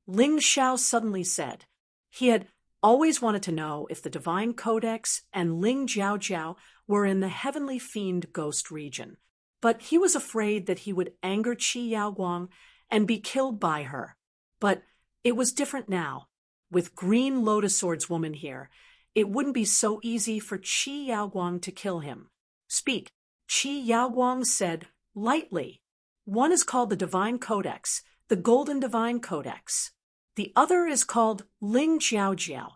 Ling Xiao suddenly said. He had always wanted to know if the Divine Codex and Ling Jiaojiao were in the heavenly fiend ghost region, but he was afraid that he would anger Qi Yaoguang and be killed by her. But it was different now. With Green Lotus Swords Woman here, it wouldn't be so easy for Qi Yaoguang to kill him. Speak, Qi Yaoguang said lightly. One is called the Divine Codex, the Golden Divine Codex. The other is called Ling Jiaojiao.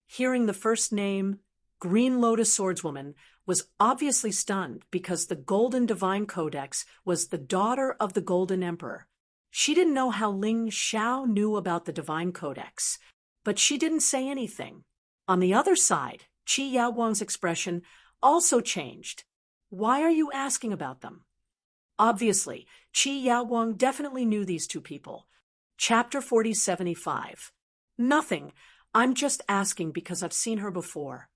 Hearing the first name, Green Lotus Swordswoman was obviously stunned because the Golden Divine Codex was the daughter of the Golden Emperor. She didn't know how Ling Xiao knew about the Divine Codex, but she didn't say anything. On the other side, Qi Yaoguang's expression also changed. Why are you asking about them? Obviously, Qi Yaoguang definitely knew these two people. Chapter 4075. Nothing. I'm just asking because I've seen her before.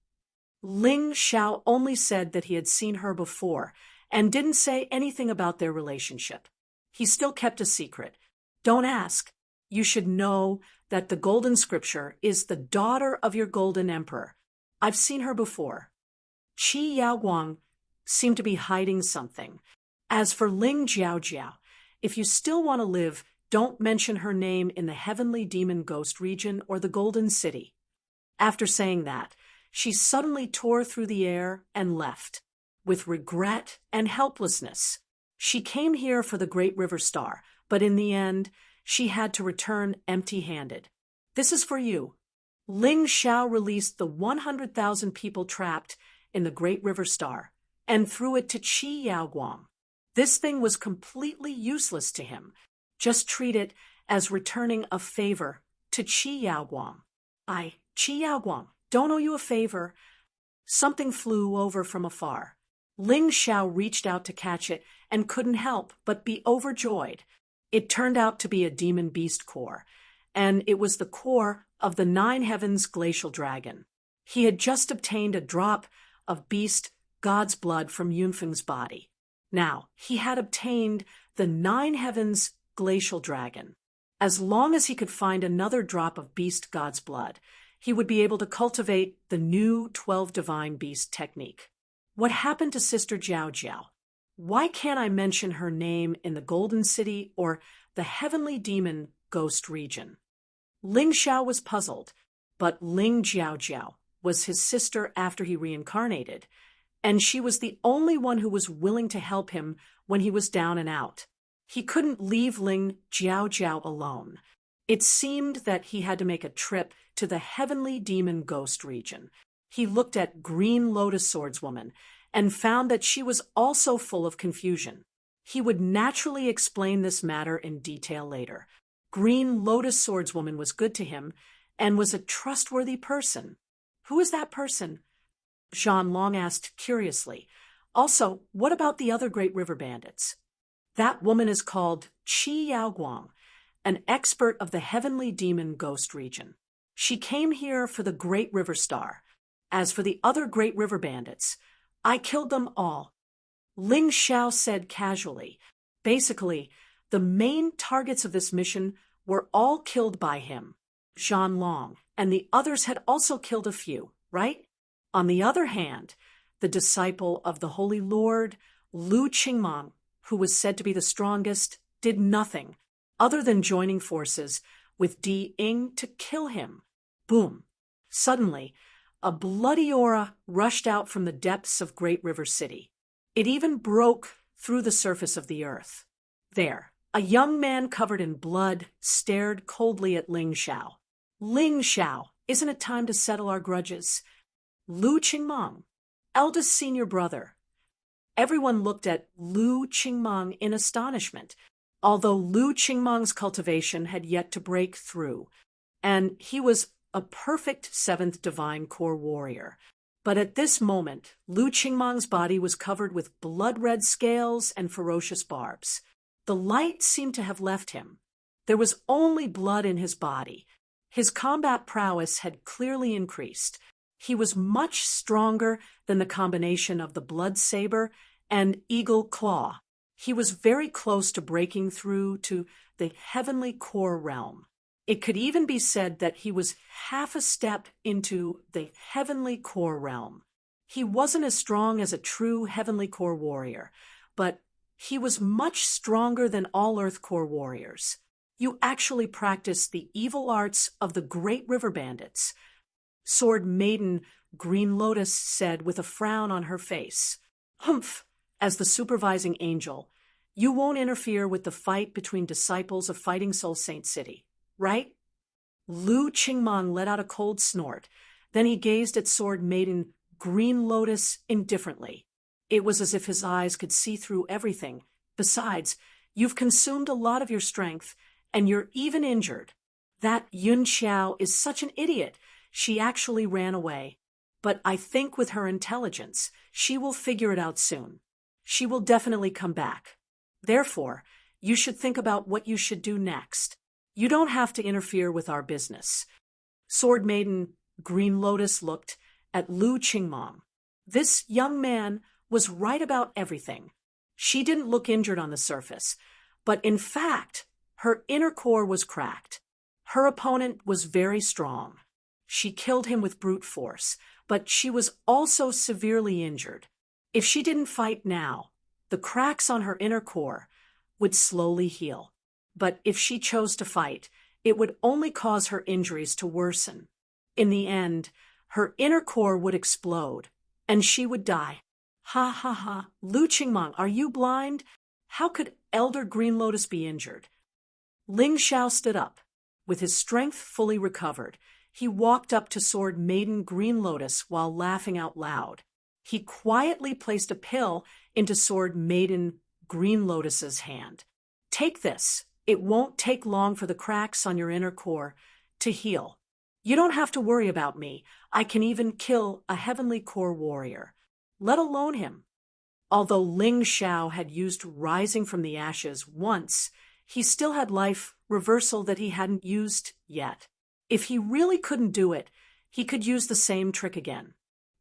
Ling Xiao only said that he had seen her before and didn't say anything about their relationship. He still kept a secret. Don't ask. You should know that the Golden Scripture is the daughter of your Golden Emperor. I've seen her before. Qi Yaoguang seemed to be hiding something. As for Ling Jiaojiao, if you still want to live, don't mention her name in the heavenly demon ghost region or the Golden City. After saying that, she suddenly tore through the air and left, with regret and helplessness. She came here for the Great River Star, but in the end, she had to return empty-handed. This is for you. Ling Xiao released the 100,000 people trapped in the Great River Star and threw it to Qi Yaoguang. This thing was completely useless to him. Just treat it as returning a favor to Qi Yaoguang. Qi Yaoguang, don't owe you a favor. Something flew over from afar. Ling Xiao reached out to catch it and couldn't help but be overjoyed. It turned out to be a demon beast core, and it was the core of the Nine Heavens glacial dragon. He had just obtained a drop of beast god's blood from Yunfeng's body. Now, he had obtained the Nine Heavens glacial dragon. As long as he could find another drop of beast god's blood, he would be able to cultivate the new 12 divine beast technique. What happened to Sister Jiao Jiao? Why can't I mention her name in the Golden City or the heavenly demon ghost region? Ling Xiao was puzzled, but Ling Jiaojiao was his sister after he reincarnated, and she was the only one who was willing to help him when he was down and out. He couldn't leave Ling Jiaojiao alone. It seemed that he had to make a trip to the heavenly demon ghost region. He looked at Green Lotus Swordswoman and found that she was also full of confusion. He would naturally explain this matter in detail later. Green Lotus Swordswoman was good to him and was a trustworthy person. Who is that person? Jean Long asked curiously. Also, what about the other Great River bandits? That woman is called Qi Yaoguang, an expert of the heavenly demon ghost region. She came here for the Great River Star. As for the other Great River bandits, I killed them all. Ling Xiao said casually. Basically, the main targets of this mission were all killed by him. Jean Long and the others had also killed a few, right? On the other hand, the disciple of the Holy Lord, Lu Qingmang, who was said to be the strongest, did nothing other than joining forces with Di Ying to kill him. Boom. Suddenly, a bloody aura rushed out from the depths of Great River City. It even broke through the surface of the earth. There, a young man covered in blood stared coldly at Ling Xiao. Ling Xiao, isn't it time to settle our grudges? Lu Qingmang, eldest senior brother. Everyone looked at Lu Qingmang in astonishment, although Lu Qingmang's cultivation had yet to break through, and he was a perfect seventh divine core warrior. But at this moment, Lu Qingmang's body was covered with blood-red scales and ferocious barbs. The light seemed to have left him. There was only blood in his body. His combat prowess had clearly increased. He was much stronger than the combination of the blood saber and eagle claw. He was very close to breaking through to the heavenly core realm. It could even be said that he was half a step into the heavenly core realm. He wasn't as strong as a true heavenly core warrior, but he was much stronger than all earth core warriors. You actually practiced the evil arts of the great river bandits, Sword Maiden Green Lotus said with a frown on her face. Humph, as the supervising angel, you won't interfere with the fight between disciples of Fighting Soul Saint City, right? Lu Qingmang let out a cold snort. Then he gazed at Sword Maiden Green Lotus indifferently. It was as if his eyes could see through everything. Besides, you've consumed a lot of your strength, and you're even injured. That Yun Xiao is such an idiot. She actually ran away. But I think with her intelligence, she will figure it out soon. She will definitely come back. Therefore, you should think about what you should do next. You don't have to interfere with our business. Sword Maiden Green Lotus looked at Lu Qingmang. This young man was right about everything. She didn't look injured on the surface, but in fact, her inner core was cracked. Her opponent was very strong. She killed him with brute force, but she was also severely injured. If she didn't fight now, the cracks on her inner core would slowly heal. But if she chose to fight, it would only cause her injuries to worsen. In the end, her inner core would explode, and she would die. Ha ha ha, Lu Qingmang, are you blind? How could Elder Green Lotus be injured? Ling Xiao stood up. With his strength fully recovered, he walked up to Sword Maiden Green Lotus while laughing out loud. He quietly placed a pill into Sword Maiden Green Lotus's hand. Take this. It won't take long for the cracks on your inner core to heal. You don't have to worry about me. I can even kill a heavenly core warrior, let alone him. Although Ling Xiao had used rising from the ashes once, he still had life reversal that he hadn't used yet. If he really couldn't do it, he could use the same trick again.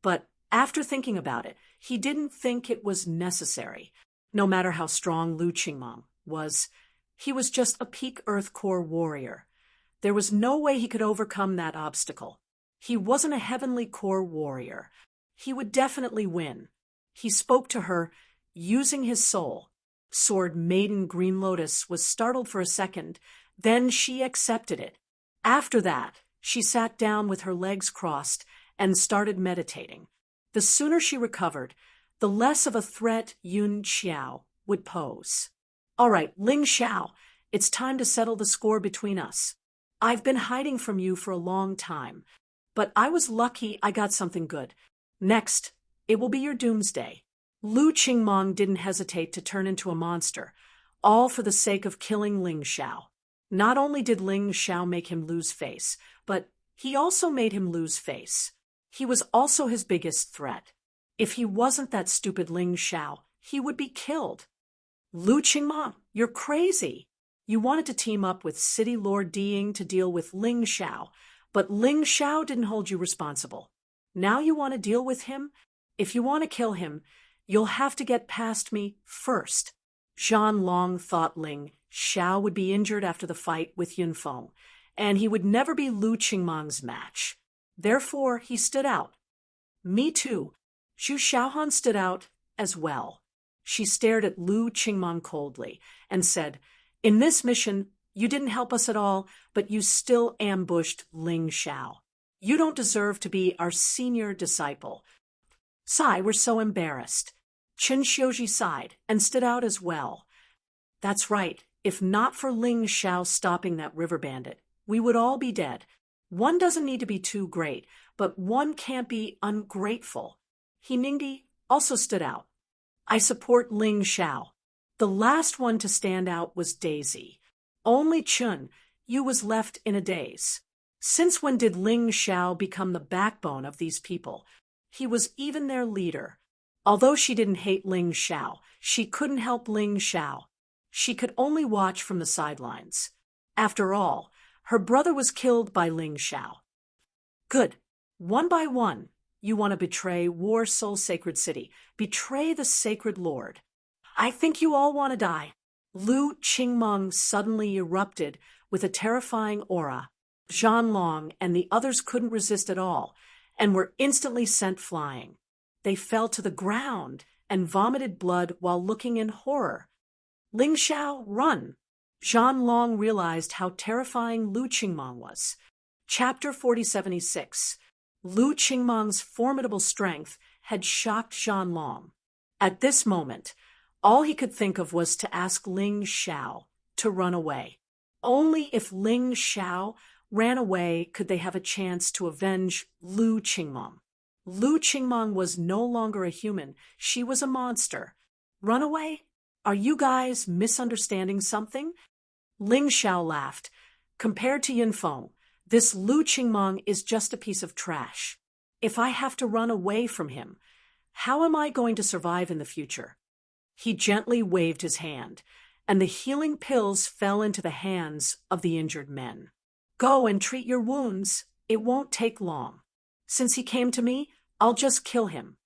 But after thinking about it, he didn't think it was necessary. No matter how strong Lu Qingmang was, he was just a peak Earth Core warrior. There was no way he could overcome that obstacle. He wasn't a heavenly core warrior. He would definitely win. He spoke to her, using his soul. Sword Maiden Green Lotus was startled for a second, then she accepted it. After that, she sat down with her legs crossed and started meditating. The sooner she recovered, the less of a threat Yun Xiao would pose. All right, Ling Xiao, it's time to settle the score between us. I've been hiding from you for a long time, but I was lucky I got something good. Next, it will be your doomsday. Lu Qingmang didn't hesitate to turn into a monster, all for the sake of killing Ling Xiao. Not only did Ling Xiao make him lose face, but he also made him lose face. He was also his biggest threat. If he wasn't that stupid Ling Xiao, he would be killed. Lu Qingmang, you're crazy. You wanted to team up with City Lord Diying to deal with Ling Xiao, but Ling Xiao didn't hold you responsible. Now you want to deal with him? If you want to kill him, you'll have to get past me first. Zhan Long thought Ling Xiao would be injured after the fight with Yunfeng, and he would never be Lu Qingmang's match. Therefore, he stood out. Me too. Zhu Xiaohan stood out as well. She stared at Lu Qingmang coldly and said, "In this mission, you didn't help us at all, but you still ambushed Ling Xiao. You don't deserve to be our senior disciple." Sai were so embarrassed. Chen Xiuji sighed and stood out as well. That's right. If not for Ling Xiao stopping that river bandit, we would all be dead. One doesn't need to be too great, but one can't be ungrateful. He Ningdi also stood out. I support Ling Xiao. The last one to stand out was Daisy. Only Chun Yu was left in a daze. Since when did Ling Xiao become the backbone of these people? He was even their leader. Although she didn't hate Ling Xiao, she couldn't help Ling Xiao. She could only watch from the sidelines. After all, her brother was killed by Ling Xiao. Good. One by one, you want to betray War Soul Sacred City, betray the Sacred Lord. I think you all want to die. Lu Qingmeng suddenly erupted with a terrifying aura. Zhan Long and the others couldn't resist at all, and were instantly sent flying. They fell to the ground and vomited blood while looking in horror. Ling Xiao, run! Zhan Long realized how terrifying Lu Qingmeng was. Chapter 4076. Lu Qingmeng's formidable strength had shocked Zhan Long. At this moment, all he could think of was to ask Ling Xiao to run away. Only if Ling Xiao ran away could they have a chance to avenge Lu Qingmeng. Lu Qingmeng was no longer a human, she was a monster. Run away? Are you guys misunderstanding something? Ling Xiao laughed. Compared to Yunfeng, this Lu Qingmeng is just a piece of trash. If I have to run away from him, how am I going to survive in the future? He gently waved his hand, and the healing pills fell into the hands of the injured men. Go and treat your wounds. It won't take long. Since he came to me, I'll just kill him.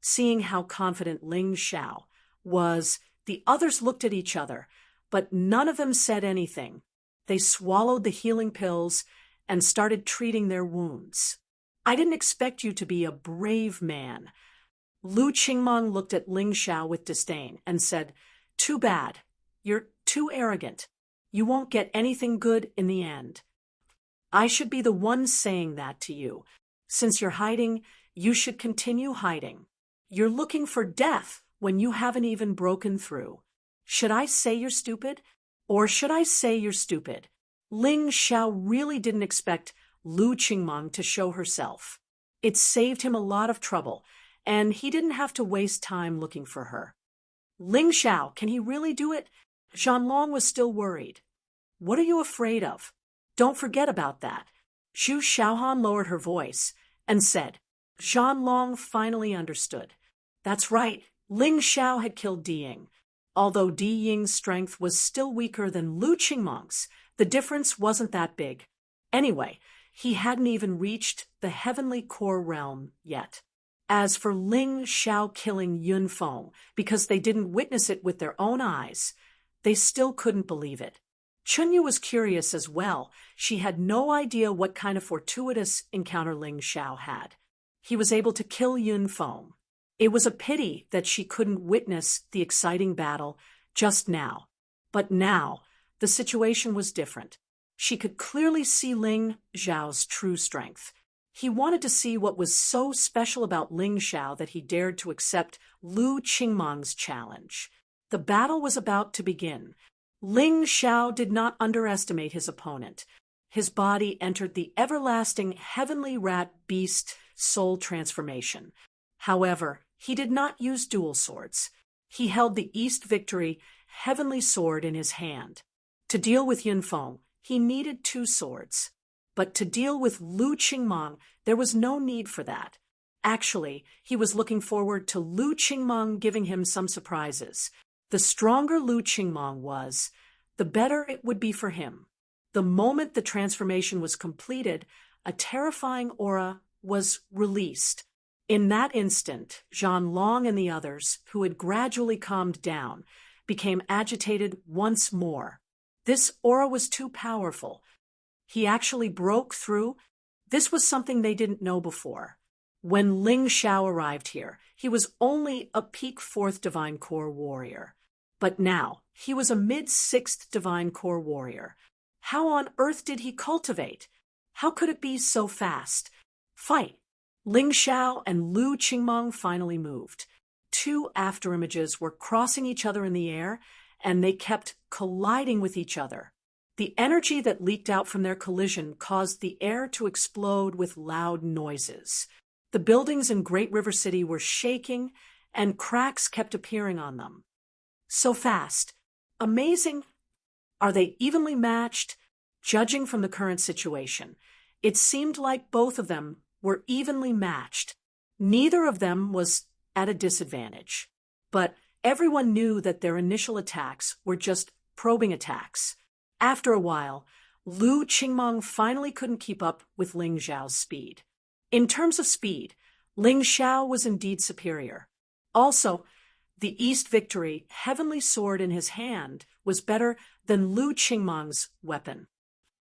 Seeing how confident Ling Xiao was, the others looked at each other, but none of them said anything. They swallowed the healing pills and started treating their wounds. I didn't expect you to be a brave man. Lu Qingmeng looked at Ling Xiao with disdain and said, Too bad. You're too arrogant. You won't get anything good in the end. I should be the one saying that to you. Since you're hiding, you should continue hiding. You're looking for death when you haven't even broken through. Should I say you're stupid? Or should I say you're stupid? Ling Xiao really didn't expect Lu Qingmeng to show herself. It saved him a lot of trouble, and he didn't have to waste time looking for her. Ling Xiao, can he really do it? Zhan Long was still worried. What are you afraid of? Don't forget about that. Xu Xiaohan lowered her voice and said. Zhan Long finally understood. That's right, Ling Xiao had killed Di Ying. Although Di Ying's strength was still weaker than Lu Qingmeng's, the difference wasn't that big. Anyway, he hadn't even reached the heavenly core realm yet. As for Ling Xiao killing Yunfeng because they didn't witness it with their own eyes, they still couldn't believe it. Chunyu was curious as well. She had no idea what kind of fortuitous encounter Ling Xiao had. He was able to kill Yunfeng. It was a pity that she couldn't witness the exciting battle just now. But now, the situation was different. She could clearly see Ling Xiao's true strength. He wanted to see what was so special about Ling Xiao that he dared to accept Lu Qingmeng's challenge. The battle was about to begin. Ling Xiao did not underestimate his opponent. His body entered the everlasting heavenly rat beast soul transformation. However, he did not use dual swords. He held the East Victory heavenly sword in his hand. To deal with Yunfeng, he needed 2 swords. But to deal with Lu Qingmeng, there was no need for that. Actually, he was looking forward to Lu Qingmeng giving him some surprises. The stronger Lu Qingmeng was, the better it would be for him. The moment the transformation was completed, a terrifying aura was released. In that instant, Zhan Long and the others, who had gradually calmed down, became agitated once more. This aura was too powerful. He actually broke through. This was something they didn't know before. When Ling Xiao arrived here, he was only a peak 4th Divine Core warrior. But now, he was a mid-6th Divine Core warrior. How on earth did he cultivate? How could it be so fast? Fight! Ling Xiao and Lu Qingmeng finally moved. 2 afterimages were crossing each other in the air, and they kept colliding with each other. The energy that leaked out from their collision caused the air to explode with loud noises. The buildings in Great River City were shaking, and cracks kept appearing on them. So fast. Amazing. Are they evenly matched? Judging from the current situation, It seemed like both of them were evenly matched. Neither of them was at a disadvantage. But everyone knew that their initial attacks were just probing attacks. After a while, Lu Qingmeng finally couldn't keep up with Ling Xiao's speed. In terms of speed, Ling Xiao was indeed superior. Also, the East Victory heavenly sword in his hand was better than Lu Qingmeng's weapon.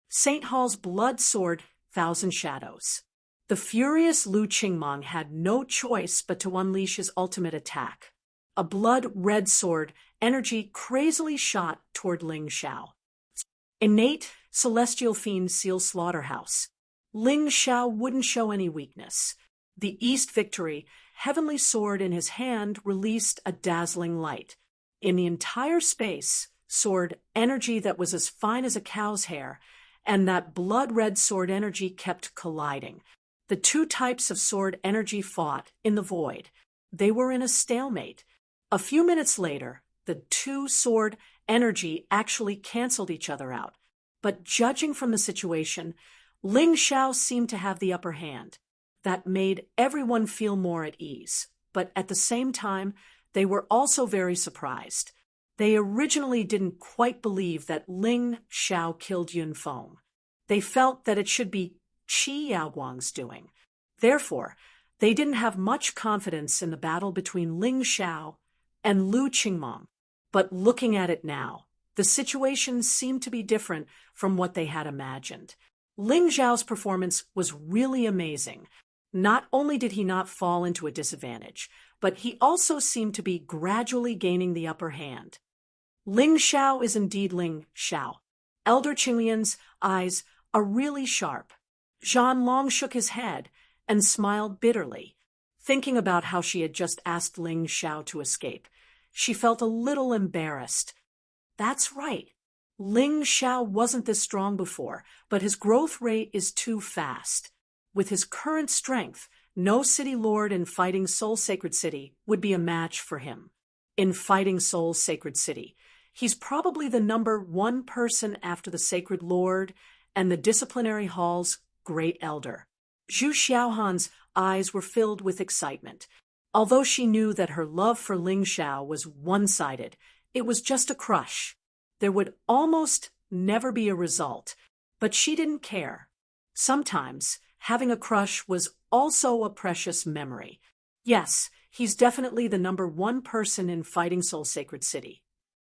St. Hall's blood sword, Thousand Shadows. The furious Lu Qingmeng had no choice but to unleash his ultimate attack. A blood-red sword, energy crazily shot toward Ling Xiao. Innate celestial fiend seal slaughterhouse. Ling Xiao wouldn't show any weakness. The East Victory, heavenly sword in his hand, released a dazzling light. In the entire space soared energy that was as fine as a cow's hair, and that blood-red sword energy kept colliding. The two types of sword energy fought in the void. They were in a stalemate. A few minutes later, the two sword energy actually canceled each other out. But judging from the situation, Ling Xiao seemed to have the upper hand. That made everyone feel more at ease. But at the same time, they were also very surprised. They originally didn't quite believe that Ling Xiao killed Yun Feng. They felt that it should be Qi Yaoguang's doing. Therefore, they didn't have much confidence in the battle between Ling Xiao and Lu Qingmeng. But looking at it now, the situation seemed to be different from what they had imagined. Ling Xiao's performance was really amazing. Not only did he not fall into a disadvantage, but he also seemed to be gradually gaining the upper hand. Ling Xiao is indeed Ling Xiao. Elder Qinglian's eyes are really sharp. Zhan Long shook his head and smiled bitterly. Thinking about how she had just asked Ling Xiao to escape, she felt a little embarrassed. That's right. Ling Xiao wasn't this strong before, but his growth rate is too fast. With his current strength, no city lord in Fighting Soul Sacred City would be a match for him. In Fighting Soul Sacred City, he's probably the #1 person after the Sacred Lord and the Disciplinary Hall's Great Elder. Zhu Xiaohan's eyes were filled with excitement. Although she knew that her love for Ling Xiao was one-sided, it was just a crush. There would almost never be a result, but she didn't care. Sometimes, having a crush was also a precious memory. Yes, he's definitely the #1 person in Fighting Soul Sacred City.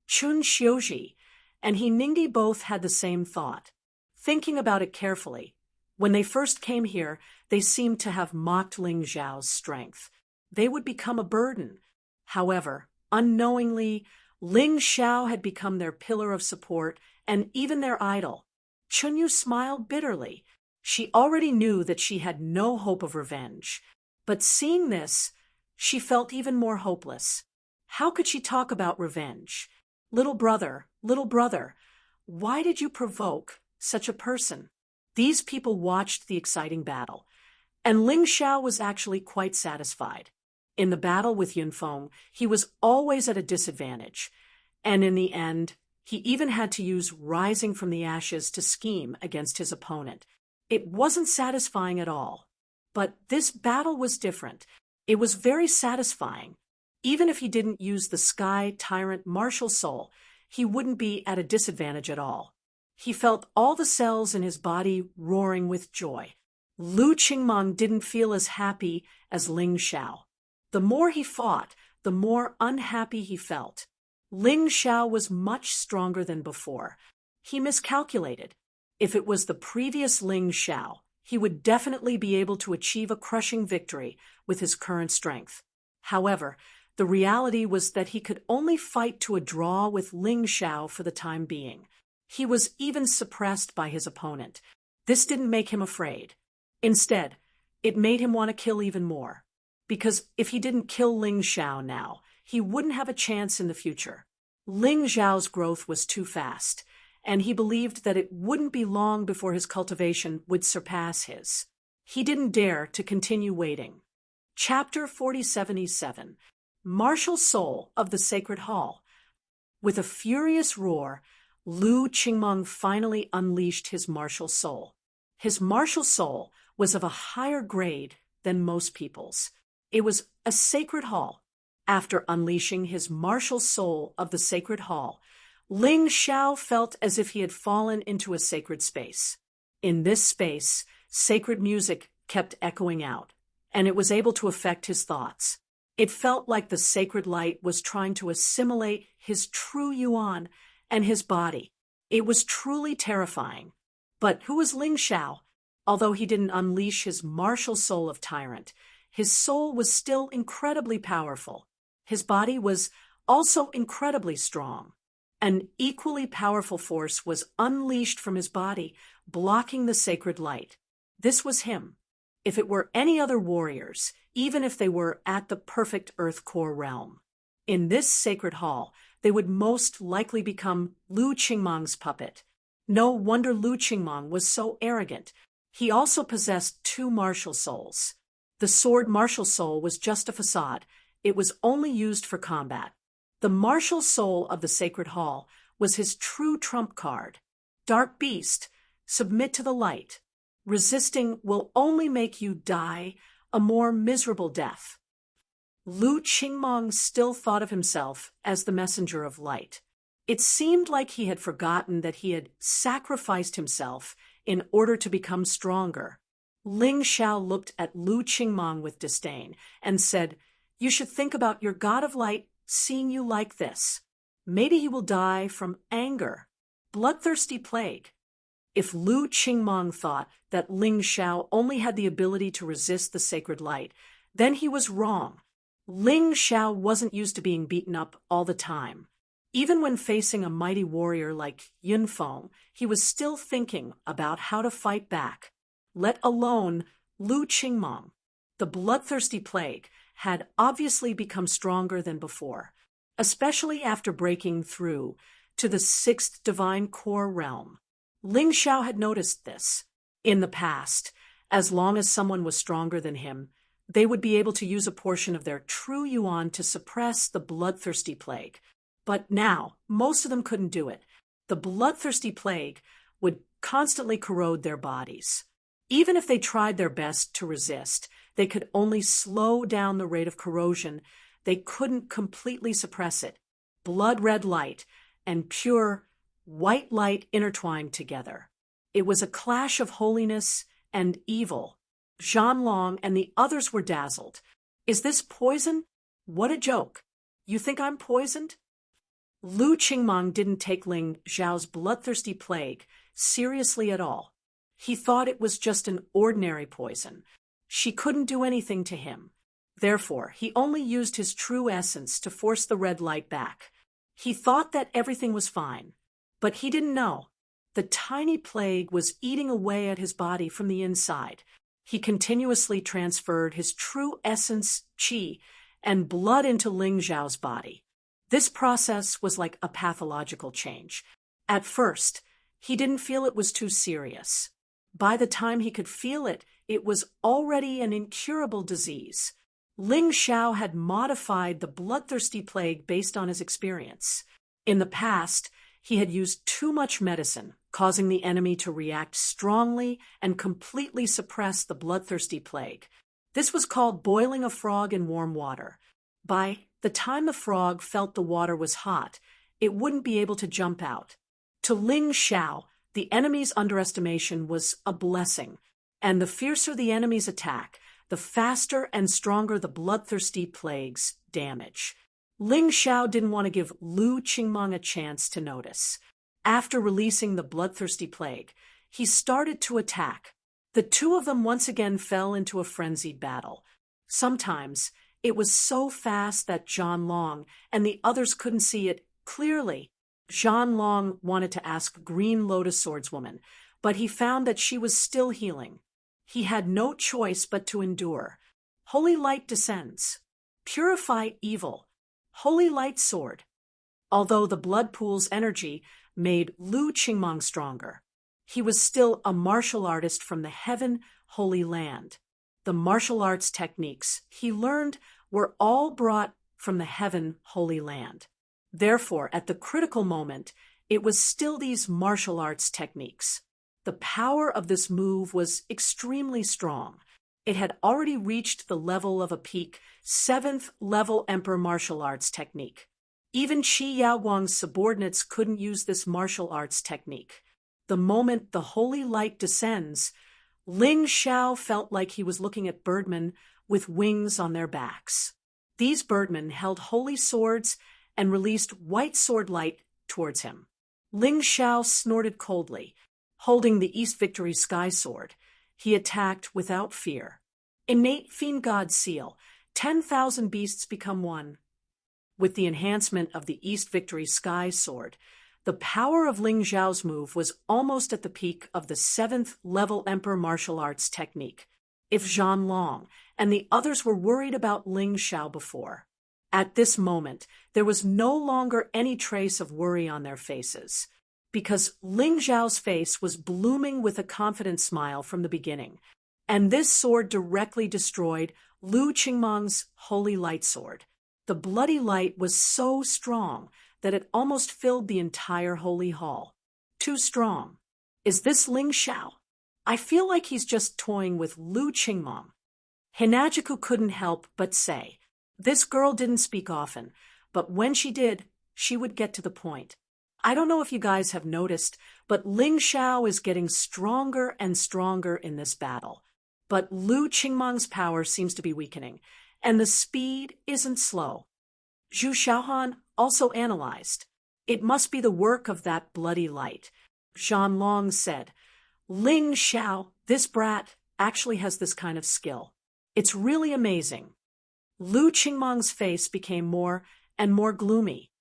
Chun Xiuji and he Ningdi both had the same thought. Thinking about it carefully, when they first came here, they seemed to have mocked Ling Xiao's strength. They would become a burden. However, unknowingly, Ling Xiao had become their pillar of support and even their idol. Chunyu smiled bitterly. She already knew that she had no hope of revenge. But seeing this, she felt even more hopeless. How could she talk about revenge? Little brother, why did you provoke such a person? These people watched the exciting battle, and Ling Xiao was actually quite satisfied. In the battle with Yun Feng, he was always at a disadvantage, and in the end, he even had to use rising from the ashes to scheme against his opponent. It wasn't satisfying at all. But this battle was different. It was very satisfying. Even if he didn't use the Sky Tyrant Martial Soul, he wouldn't be at a disadvantage at all. He felt all the cells in his body roaring with joy. Lu Qingmeng didn't feel as happy as Ling Xiao. The more he fought, the more unhappy he felt. Ling Xiao was much stronger than before. He miscalculated. If it was the previous Ling Xiao, he would definitely be able to achieve a crushing victory with his current strength. However, the reality was that he could only fight to a draw with Ling Xiao for the time being. He was even suppressed by his opponent. This didn't make him afraid. Instead, it made him want to kill even more. Because if he didn't kill Ling Xiao now, he wouldn't have a chance in the future. Ling Xiao's growth was too fast, and he believed that it wouldn't be long before his cultivation would surpass his. He didn't dare to continue waiting. Chapter 4077, Martial Soul of the Sacred Hall. With a furious roar, Lu Qingmeng finally unleashed his martial soul. His martial soul was of a higher grade than most people's. It was a sacred hall. After unleashing his martial soul of the sacred hall, Ling Xiao felt as if he had fallen into a sacred space. In this space, sacred music kept echoing out, and it was able to affect his thoughts. It felt like the sacred light was trying to assimilate his true yuan and his body. It was truly terrifying. But who was Ling Xiao? Although he didn't unleash his martial soul of tyrant, his soul was still incredibly powerful. His body was also incredibly strong. An equally powerful force was unleashed from his body, blocking the sacred light. This was him. If it were any other warriors, even if they were at the perfect Earth Core realm, in this sacred hall, they would most likely become Lu Qingmang's puppet. No wonder Lu Qingmang was so arrogant. He also possessed two martial souls. The sword martial soul was just a facade. It was only used for combat. The martial soul of the sacred hall was his true trump card. Dark beast, submit to the light. Resisting will only make you die a more miserable death. Lu Qingmang still thought of himself as the messenger of light. It seemed like he had forgotten that he had sacrificed himself in order to become stronger. Ling Xiao looked at Lu Qingmang with disdain and said, "You should think about your god of light seeing you like this. Maybe he will die from anger. Bloodthirsty plague." If Lu Qingmang thought that Ling Xiao only had the ability to resist the sacred light, then he was wrong. Ling Xiao wasn't used to being beaten up all the time. Even when facing a mighty warrior like Yun Feng, he was still thinking about how to fight back. Let alone Lu Qingmang. The bloodthirsty plague had obviously become stronger than before, especially after breaking through to the sixth divine core realm. Ling Xiao had noticed this. In the past, as long as someone was stronger than him, they would be able to use a portion of their true yuan to suppress the bloodthirsty plague. But now, most of them couldn't do it. The bloodthirsty plague would constantly corrode their bodies. Even if they tried their best to resist, they could only slow down the rate of corrosion. They couldn't completely suppress it. Blood-red light and pure white light intertwined together. It was a clash of holiness and evil. Zhan Long and the others were dazzled. "Is this poison? What a joke. You think I'm poisoned?" Lu Qingmang didn't take Ling Xiao's bloodthirsty plague seriously at all. He thought it was just an ordinary poison. She couldn't do anything to him. Therefore, he only used his true essence to force the red light back. He thought that everything was fine, but he didn't know. The tiny plague was eating away at his body from the inside. He continuously transferred his true essence, qi, and blood into Ling Xiao's body. This process was like a pathological change. At first, he didn't feel it was too serious. By the time he could feel it, it was already an incurable disease. Ling Xiao had modified the bloodthirsty plague based on his experience. In the past, he had used too much medicine, causing the enemy to react strongly and completely suppress the bloodthirsty plague. This was called boiling a frog in warm water. By the time the frog felt the water was hot, it wouldn't be able to jump out. To Ling Xiao, the enemy's underestimation was a blessing, and the fiercer the enemy's attack, the faster and stronger the bloodthirsty plague's damage. Ling Xiao didn't want to give Lu Qingmang a chance to notice. After releasing the bloodthirsty plague, he started to attack. The two of them once again fell into a frenzied battle. Sometimes it was so fast that Zhan Long and the others couldn't see it clearly. Zhan Long wanted to ask Green Lotus Swordswoman, but he found that she was still healing. He had no choice but to endure. Holy light descends. Purify evil. Holy light sword. Although the blood pool's energy made Lu Qingmang stronger, he was still a martial artist from the heaven holy land. The martial arts techniques he learned were all brought from the heaven holy land. Therefore, at the critical moment, it was still these martial arts techniques. The The power of this move was extremely strong. It had already reached the level of a peak 7th level Emperor martial arts technique. Even Qi Yaoguang's subordinates couldn't use this martial arts technique. The moment the holy light descends, Ling Xiao felt like he was looking at birdmen with wings on their backs. These birdmen held holy swords and released white sword light towards him. Ling Xiao snorted coldly. Holding the East Victory Sky Sword, he attacked without fear. Innate Fiend God Seal, 10,000 beasts become one. With the enhancement of the East Victory Sky Sword, the power of Ling Xiao's move was almost at the peak of the 7th level Emperor martial arts technique. If Zhan Long and the others were worried about Ling Xiao before, at this moment there was no longer any trace of worry on their faces, because Ling Xiao's face was blooming with a confident smile from the beginning, and this sword directly destroyed Lu Qingmang's holy light sword. The bloody light was so strong that it almost filled the entire holy hall. Too strong. Is this Ling Xiao? I feel like he's just toying with Lu Qingmang. Hinajiku couldn't help but say, this girl didn't speak often, but when she did, she would get to the point. I don't know if you guys have noticed, but Ling Xiao is getting stronger and stronger in this battle. But Lu Qingmang's power seems to be weakening, and the speed isn't slow. Zhu Xiaohan also analyzed. It must be the work of that bloody light. Zhan Long said, Ling Xiao, this brat, actually has this kind of skill. It's really amazing. Lu Qingmang's face became more and more gloomy.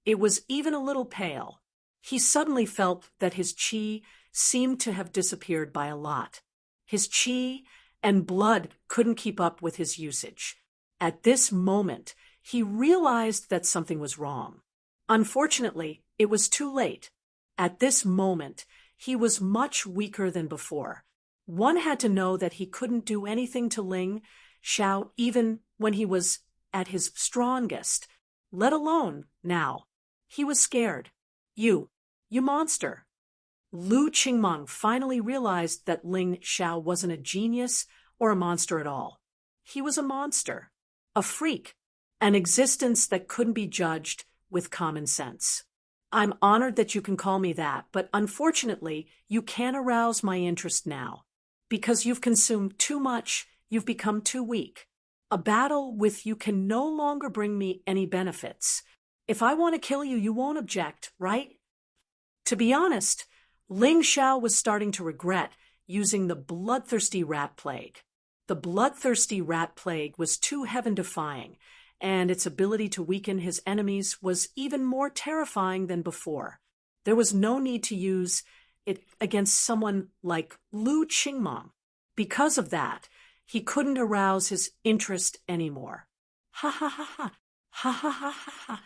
It was even a little pale. He suddenly felt that his qi seemed to have disappeared by a lot. His qi and blood couldn't keep up with his usage. At this moment, he realized that something was wrong. Unfortunately, it was too late. At this moment, he was much weaker than before. One had to know that he couldn't do anything to Ling Xiao even when he was at his strongest, let alone now. He was scared. You monster. Lu Qingmang finally realized that Ling Xiao wasn't a genius or a monster at all. He was a monster, a freak, an existence that couldn't be judged with common sense. I'm honored that you can call me that, but unfortunately, you can't arouse my interest now. Because you've consumed too much, you've become too weak. A battle with you can no longer bring me any benefits. If I want to kill you, you won't object, right? To be honest, Ling Xiao was starting to regret using the bloodthirsty rat plague. The bloodthirsty rat plague was too heaven-defying, and its ability to weaken his enemies was even more terrifying than before. There was no need to use it against someone like Lu Qingmang. Because of that, he couldn't arouse his interest anymore. Ha ha ha ha, ha ha ha ha ha.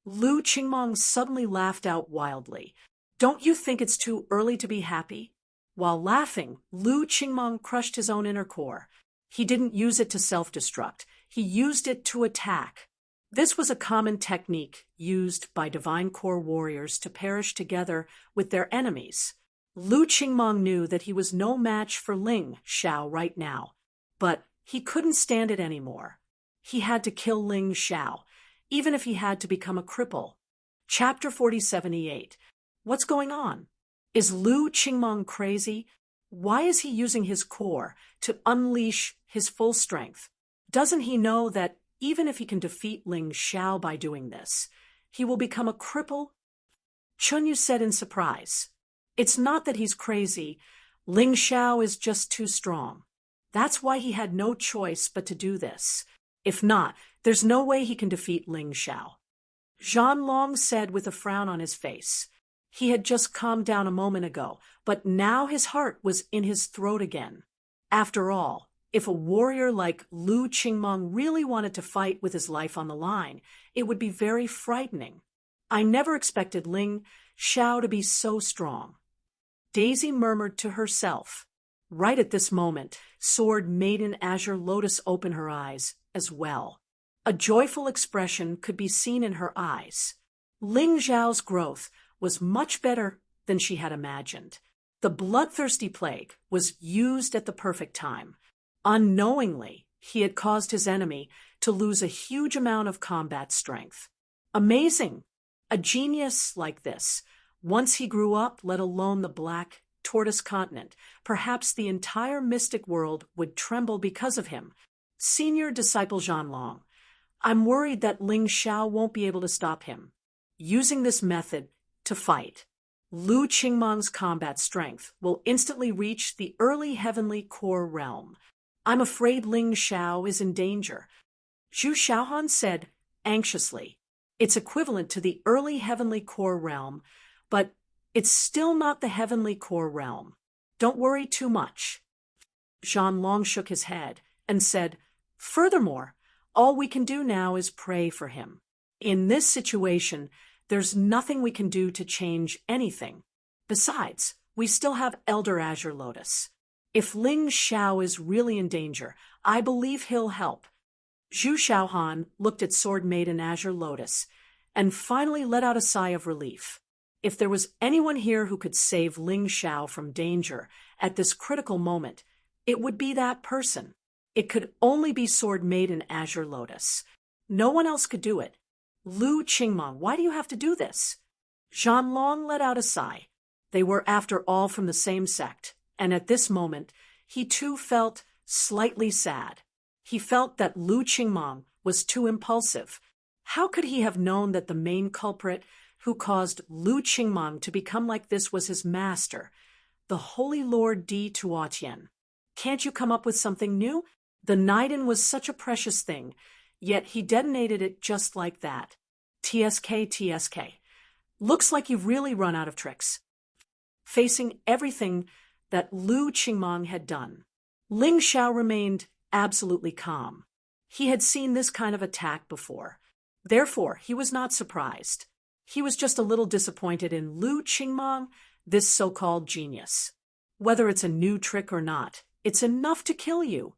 Lu Qingmang suddenly laughed out wildly. Don't you think it's too early to be happy? While laughing, Lu Qingmang crushed his own inner core. He didn't use it to self-destruct. He used it to attack. This was a common technique used by divine core warriors to perish together with their enemies. Lu Qingmang knew that he was no match for Ling Xiao right now, but he couldn't stand it anymore. He had to kill Ling Xiao, even if he had to become a cripple. Chapter 4078. What's going on? Is Lu Qingmang crazy? Why is he using his core to unleash his full strength? Doesn't he know that even if he can defeat Ling Xiao by doing this, he will become a cripple? Chunyu said in surprise. It's not that he's crazy. Ling Xiao is just too strong. That's why he had no choice but to do this. If not, there's no way he can defeat Ling Xiao. Zhan Long said with a frown on his face. He had just calmed down a moment ago, but now his heart was in his throat again. After all, if a warrior like Lu Qingmang really wanted to fight with his life on the line, it would be very frightening. I never expected Ling Xiao to be so strong. Daisy murmured to herself. Right at this moment, Sword Maiden Azure Lotus opened her eyes as well. A joyful expression could be seen in her eyes. Ling Xiao's growth was much better than she had imagined. The bloodthirsty plague was used at the perfect time. Unknowingly, he had caused his enemy to lose a huge amount of combat strength. Amazing! A genius like this, once he grew up, let alone the black tortoise continent, perhaps the entire mystic world would tremble because of him. Senior disciple Zhanlong, I'm worried that Ling Xiao won't be able to stop him. Using this method to fight, Lu Qingmang's combat strength will instantly reach the early heavenly core realm. I'm afraid Ling Xiao is in danger. Zhu Xiaohan said anxiously. It's equivalent to the early heavenly core realm, but it's still not the heavenly core realm. Don't worry too much. Zhanlong shook his head and said, furthermore, all we can do now is pray for him. In this situation, there's nothing we can do to change anything. Besides, we still have Elder Azure Lotus. If Ling Xiao is really in danger, I believe he'll help. Zhu Xiaohan looked at Sword Maiden Azure Lotus and finally let out a sigh of relief. If there was anyone here who could save Ling Xiao from danger at this critical moment, it would be that person. It could only be Sword Maiden Azure Lotus. No one else could do it. Lu Qingmang, why do you have to do this? Zhanlong let out a sigh. They were, after all, from the same sect, and at this moment, he too felt slightly sad. He felt that Lu Qingmang was too impulsive. How could he have known that the main culprit who caused Lu Qingmang to become like this was his master, the Holy Lord Di Tuotian? Can't you come up with something new? The Niden was such a precious thing, yet he detonated it just like that. TSK. Looks like you've really run out of tricks. Facing everything that Lu Qingmang had done, Ling Xiao remained absolutely calm. He had seen this kind of attack before. Therefore, he was not surprised. He was just a little disappointed in Lu Qingmang, this so-called genius. Whether it's a new trick or not, it's enough to kill you.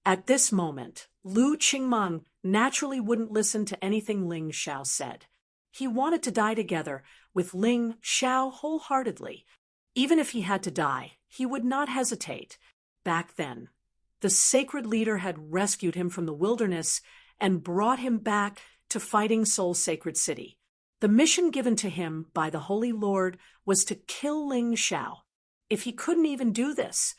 At this moment, Lu Qingmang naturally wouldn't listen to anything Ling Xiao said. He wanted to die together with Ling Xiao wholeheartedly. Even if he had to die, he would not hesitate. Back then, the sacred leader had rescued him from the wilderness and brought him back to fighting Seoul's sacred city. The mission given to him by the Holy Lord was to kill Ling Xiao. If he couldn't even do this,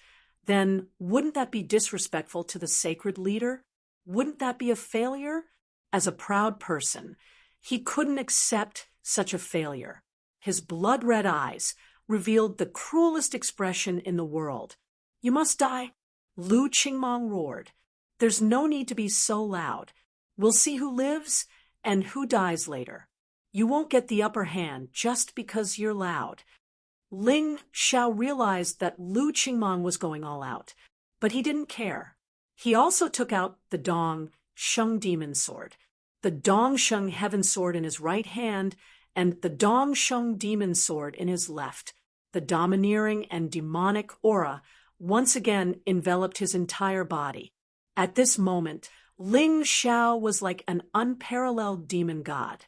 then wouldn't that be disrespectful to the sacred leader? Wouldn't that be a failure? As a proud person, he couldn't accept such a failure. His blood-red eyes revealed the cruelest expression in the world. You must die, Lu Qingmang roared. There's no need to be so loud. We'll see who lives and who dies later. You won't get the upper hand just because you're loud. Ling Xiao realized that Lu Qingmang was going all out, but he didn't care. He also took out the Dong Sheng demon sword, the Dong Sheng heaven sword in his right hand, and the Dong Sheng demon sword in his left. The domineering and demonic aura once again enveloped his entire body. At this moment, Ling Xiao was like an unparalleled demon god.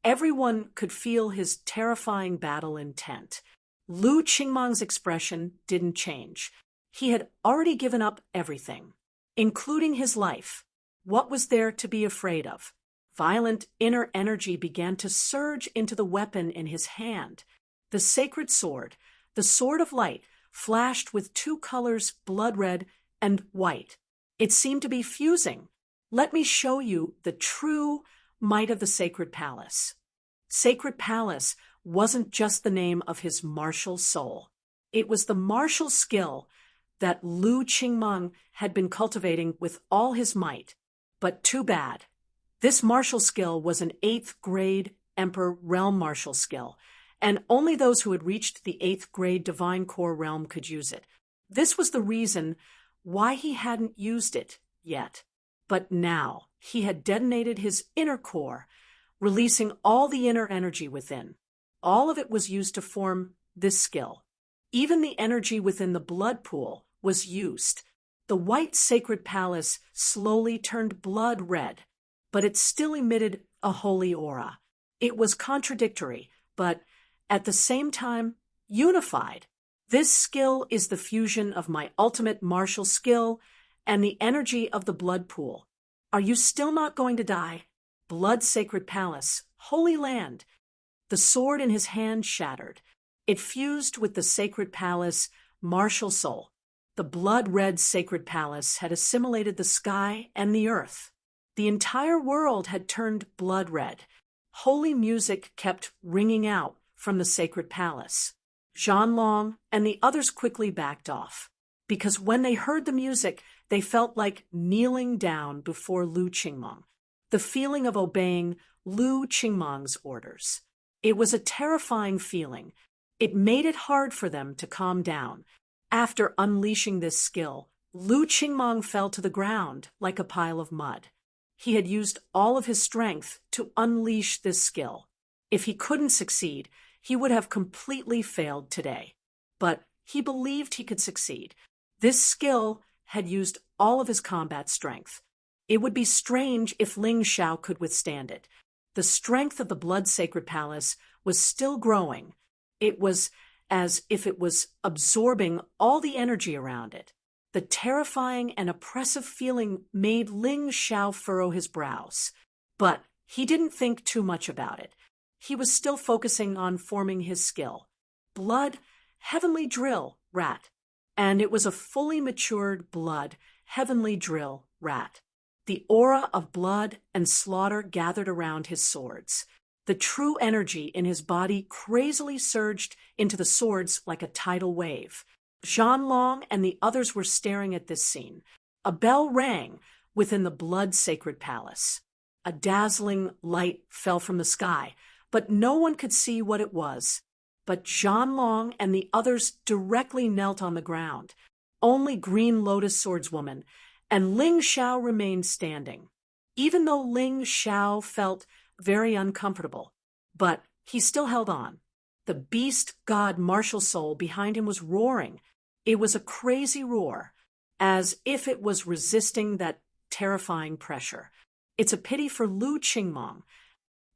Everyone could feel his terrifying battle intent. Lu Qingmang's expression didn't change. He had already given up everything, including his life. What was there to be afraid of? Violent inner energy began to surge into the weapon in his hand. The sacred sword, the sword of light, flashed with two colors, blood red and white. It seemed to be fusing. Let me show you the true might of the sacred palace. Sacred palace wasn't just the name of his martial soul. It was the martial skill that Lu Qingmang had been cultivating with all his might. But too bad. This martial skill was an 8th grade Emperor realm martial skill, and only those who had reached the 8th grade Divine Core realm could use it. This was the reason why he hadn't used it yet. But now he had detonated his inner core, releasing all the inner energy within. All of it was used to form this skill. Even the energy within the blood pool was used. The white sacred palace slowly turned blood red, but it still emitted a holy aura. It was contradictory, but at the same time unified. This skill is the fusion of my ultimate martial skill and the energy of the blood pool. Are you still not going to die? Blood Sacred Palace, Holy Land. The sword in his hand shattered. It fused with the Sacred Palace, martial soul. The blood-red Sacred Palace had assimilated the sky and the earth. The entire world had turned blood red. Holy music kept ringing out from the Sacred Palace. Zhanlong and the others quickly backed off, because when they heard the music, they felt like kneeling down before Lu Qingmeng, the feeling of obeying Lu Qingmeng's orders. It was a terrifying feeling. It made it hard for them to calm down. After unleashing this skill, Lu Qingmeng fell to the ground like a pile of mud. He had used all of his strength to unleash this skill. If he couldn't succeed, he would have completely failed today. But he believed he could succeed. This skill had used all of his combat strength. It would be strange if Ling Xiao could withstand it. The strength of the Blood Sacred Palace was still growing. It was as if it was absorbing all the energy around it. The terrifying and oppressive feeling made Ling Xiao furrow his brows. But he didn't think too much about it. He was still focusing on forming his skill. Blood, heavenly drill, rat. And it was a fully matured blood, heavenly drill, rat. The aura of blood and slaughter gathered around his swords. The true energy in his body crazily surged into the swords like a tidal wave. Zhanlong and the others were staring at this scene. A bell rang within the Blood Sacred Palace. A dazzling light fell from the sky, but no one could see what it was. But Zhanlong and the others directly knelt on the ground. Only Green Lotus Swordswoman and Ling Xiao remained standing. Even though Ling Xiao felt very uncomfortable, but he still held on. The beast god martial soul behind him was roaring. It was a crazy roar, as if it was resisting that terrifying pressure. It's a pity for Lu Qingmeng.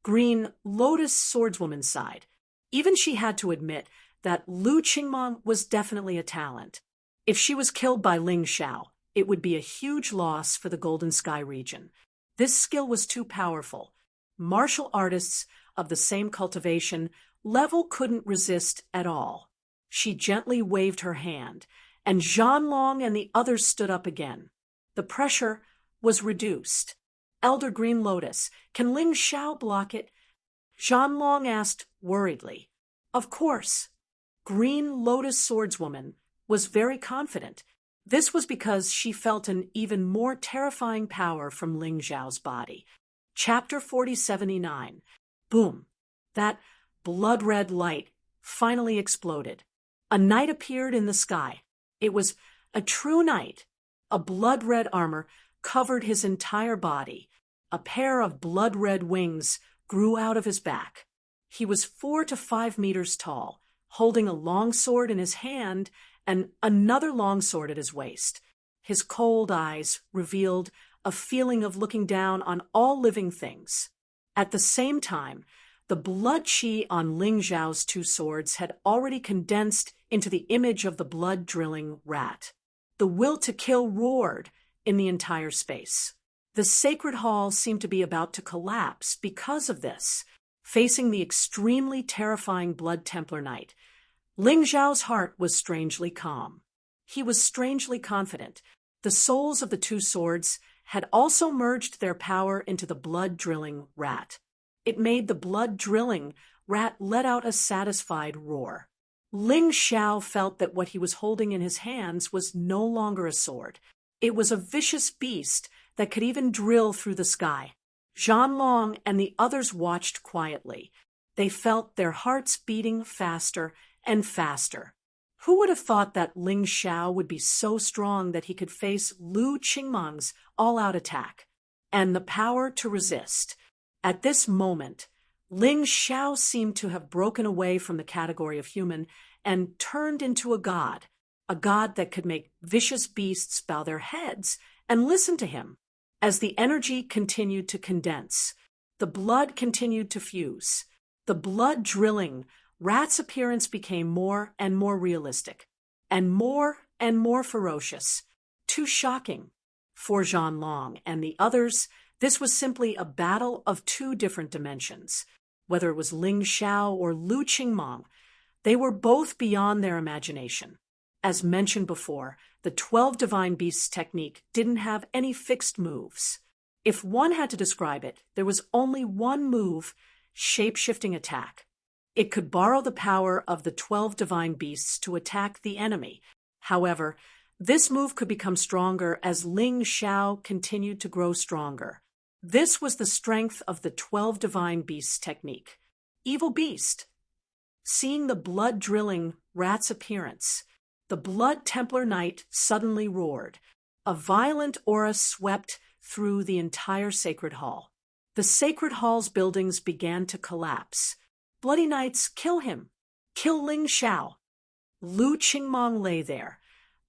Green Lotus Swordswoman sighed. Even she had to admit that Lu Qingmeng was definitely a talent. If she was killed by Ling Xiao, it would be a huge loss for the Golden Sky region. This skill was too powerful. Martial artists of the same cultivation level couldn't resist at all. She gently waved her hand, and Zhanlong and the others stood up again. The pressure was reduced. Elder Green Lotus, can Ling Xiao block it? Zhanlong asked worriedly. Of course. Green Lotus Swordswoman was very confident. This was because she felt an even more terrifying power from Ling Xiao's body. Chapter 4079. Boom. That blood-red light finally exploded. A knight appeared in the sky. It was a true knight. A blood-red armor covered his entire body. A pair of blood-red wings grew out of his back. He was 4 to 5 meters tall, holding a long sword in his hand and another long sword at his waist. His cold eyes revealed a feeling of looking down on all living things. At the same time, the blood chi on Ling Xiao's 2 swords had already condensed into the image of the blood-drilling rat. The will to kill roared in the entire space. The sacred hall seemed to be about to collapse because of this. Facing the extremely terrifying Blood Templar Knight, Ling Xiao's heart was strangely calm. He was strangely confident. The souls of the 2 swords had also merged their power into the blood-drilling rat. It made the blood-drilling rat let out a satisfied roar. Ling Xiao felt that what he was holding in his hands was no longer a sword. It was a vicious beast that could even drill through the sky. Zhanlong and the others watched quietly. They felt their hearts beating faster and faster. Who would have thought that Ling Xiao would be so strong that he could face Lu Qingmeng's all-out attack, and the power to resist? At this moment, Ling Xiao seemed to have broken away from the category of human and turned into a god that could make vicious beasts bow their heads and listen to him. As the energy continued to condense, the blood continued to fuse. The blood-drilling Rat's appearance became more and more realistic, and more ferocious. Too shocking. For Zhan Long and the others, this was simply a battle of two different dimensions. Whether it was Ling Xiao or Lu Qingmong, they were both beyond their imagination. As mentioned before, the 12 Divine Beasts technique didn't have any fixed moves. If one had to describe it, there was only one move: shape-shifting attack. It could borrow the power of the 12 Divine Beasts to attack the enemy. However, this move could become stronger as Ling Xiao continued to grow stronger. This was the strength of the 12 Divine Beasts technique. Evil Beast. Seeing the blood-drilling rat's appearance, the Blood Templar Knight suddenly roared. A violent aura swept through the entire Sacred Hall. The Sacred Hall's buildings began to collapse. Bloody Knights, kill him! Kill Ling Xiao! Lu Qingmong lay there,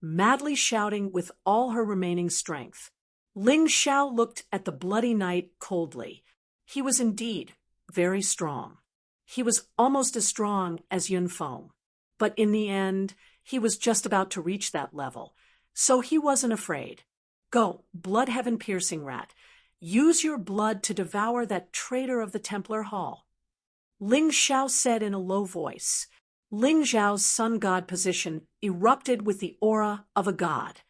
madly shouting with all her remaining strength. Ling Xiao looked at the Bloody Knight coldly. He was indeed very strong. He was almost as strong as Yun Feng. But in the end, he was just about to reach that level, so he wasn't afraid. Go, blood heaven-piercing rat. Use your blood to devour that traitor of the Templar Hall. Ling Xiao said in a low voice. Ling Xiao's sun god position erupted with the aura of a god,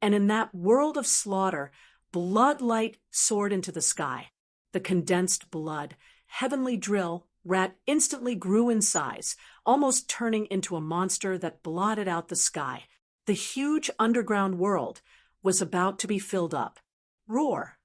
and in that world of slaughter, blood light soared into the sky. The condensed blood, heavenly drill, rat instantly grew in size, almost turning into a monster that blotted out the sky. The huge underground world was about to be filled up. Roar!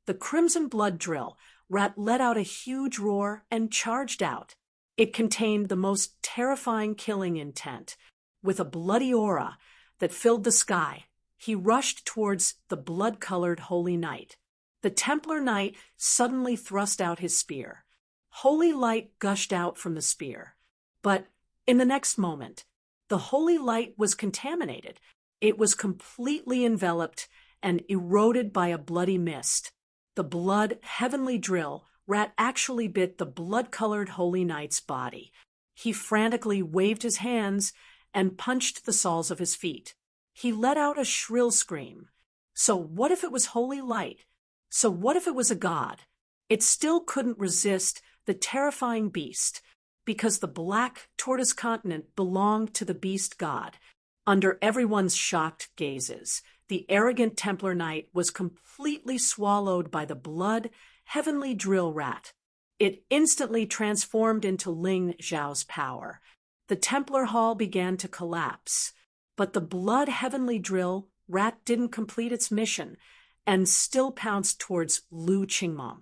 The crimson blood drill, rat let out a huge roar and charged out. It contained the most terrifying killing intent. With a bloody aura that filled the sky, he rushed towards the blood-colored Holy Knight. The Templar Knight suddenly thrust out his spear. Holy light gushed out from the spear. But in the next moment, the holy light was contaminated. It was completely enveloped and eroded by a bloody mist. The blood heavenly drill rat actually bit the blood-colored Holy Knight's body. He frantically waved his hands and punched the soles of his feet. He let out a shrill scream. So what if it was holy light? So what if it was a god? It still couldn't resist the terrifying beast, because the black tortoise continent belonged to the beast god. Under everyone's shocked gazes, the arrogant Templar Knight was completely swallowed by the blood heavenly drill rat. It instantly transformed into Ling Xiao's power. The Templar Hall began to collapse, but the blood heavenly drill rat didn't complete its mission and still pounced towards Lu Qingmong.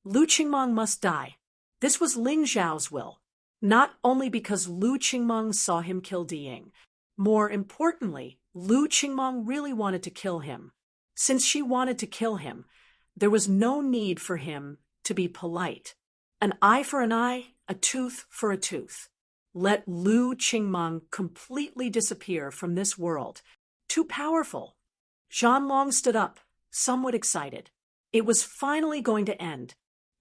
Lu Qingmong must die. This was Ling Xiao's will, not only because Lu Qingmong saw him kill Diying. More importantly, Lu Qingmong really wanted to kill him. Since she wanted to kill him, there was no need for him to be polite. An eye for an eye, a tooth for a tooth. Let Lu Qingmong completely disappear from this world. Too powerful. Zhan Long stood up, somewhat excited. It was finally going to end.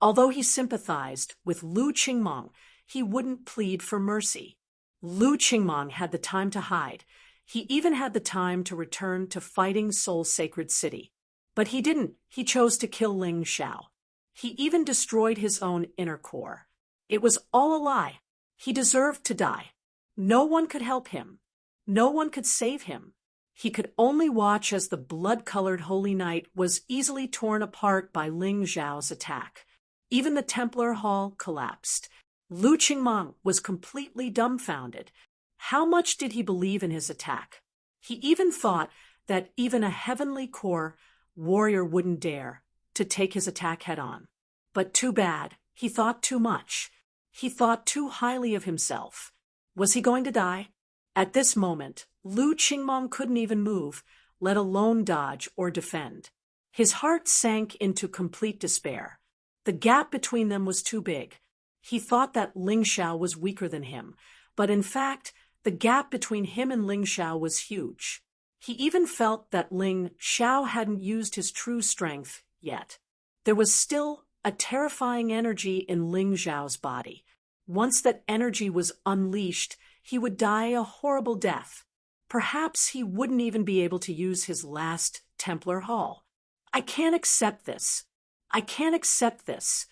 Although he sympathized with Lu Qingmong, he wouldn't plead for mercy. Lu Qingmong had the time to hide. He even had the time to return to fighting Seoul's sacred city. But he didn't. He chose to kill Ling Xiao. He even destroyed his own inner core. It was all a lie. He deserved to die. No one could help him. No one could save him. He could only watch as the blood-colored Holy Knight was easily torn apart by Ling Xiao's attack. Even the Templar Hall collapsed. Lu Qingmong was completely dumbfounded. How much did he believe in his attack? He even thought that even a heavenly core warrior wouldn't dare to take his attack head-on. But too bad. He thought too much. He thought too highly of himself. Was he going to die? At this moment, Lu Qingmong couldn't even move, let alone dodge or defend. His heart sank into complete despair. The gap between them was too big. He thought that Ling Xiao was weaker than him, but in fact, the gap between him and Ling Xiao was huge. He even felt that Ling Xiao hadn't used his true strength yet. There was still a terrifying energy in Ling Xiao's body. Once that energy was unleashed, he would die a horrible death. Perhaps he wouldn't even be able to use his last Templar Hall. I can't accept this. I can't accept this.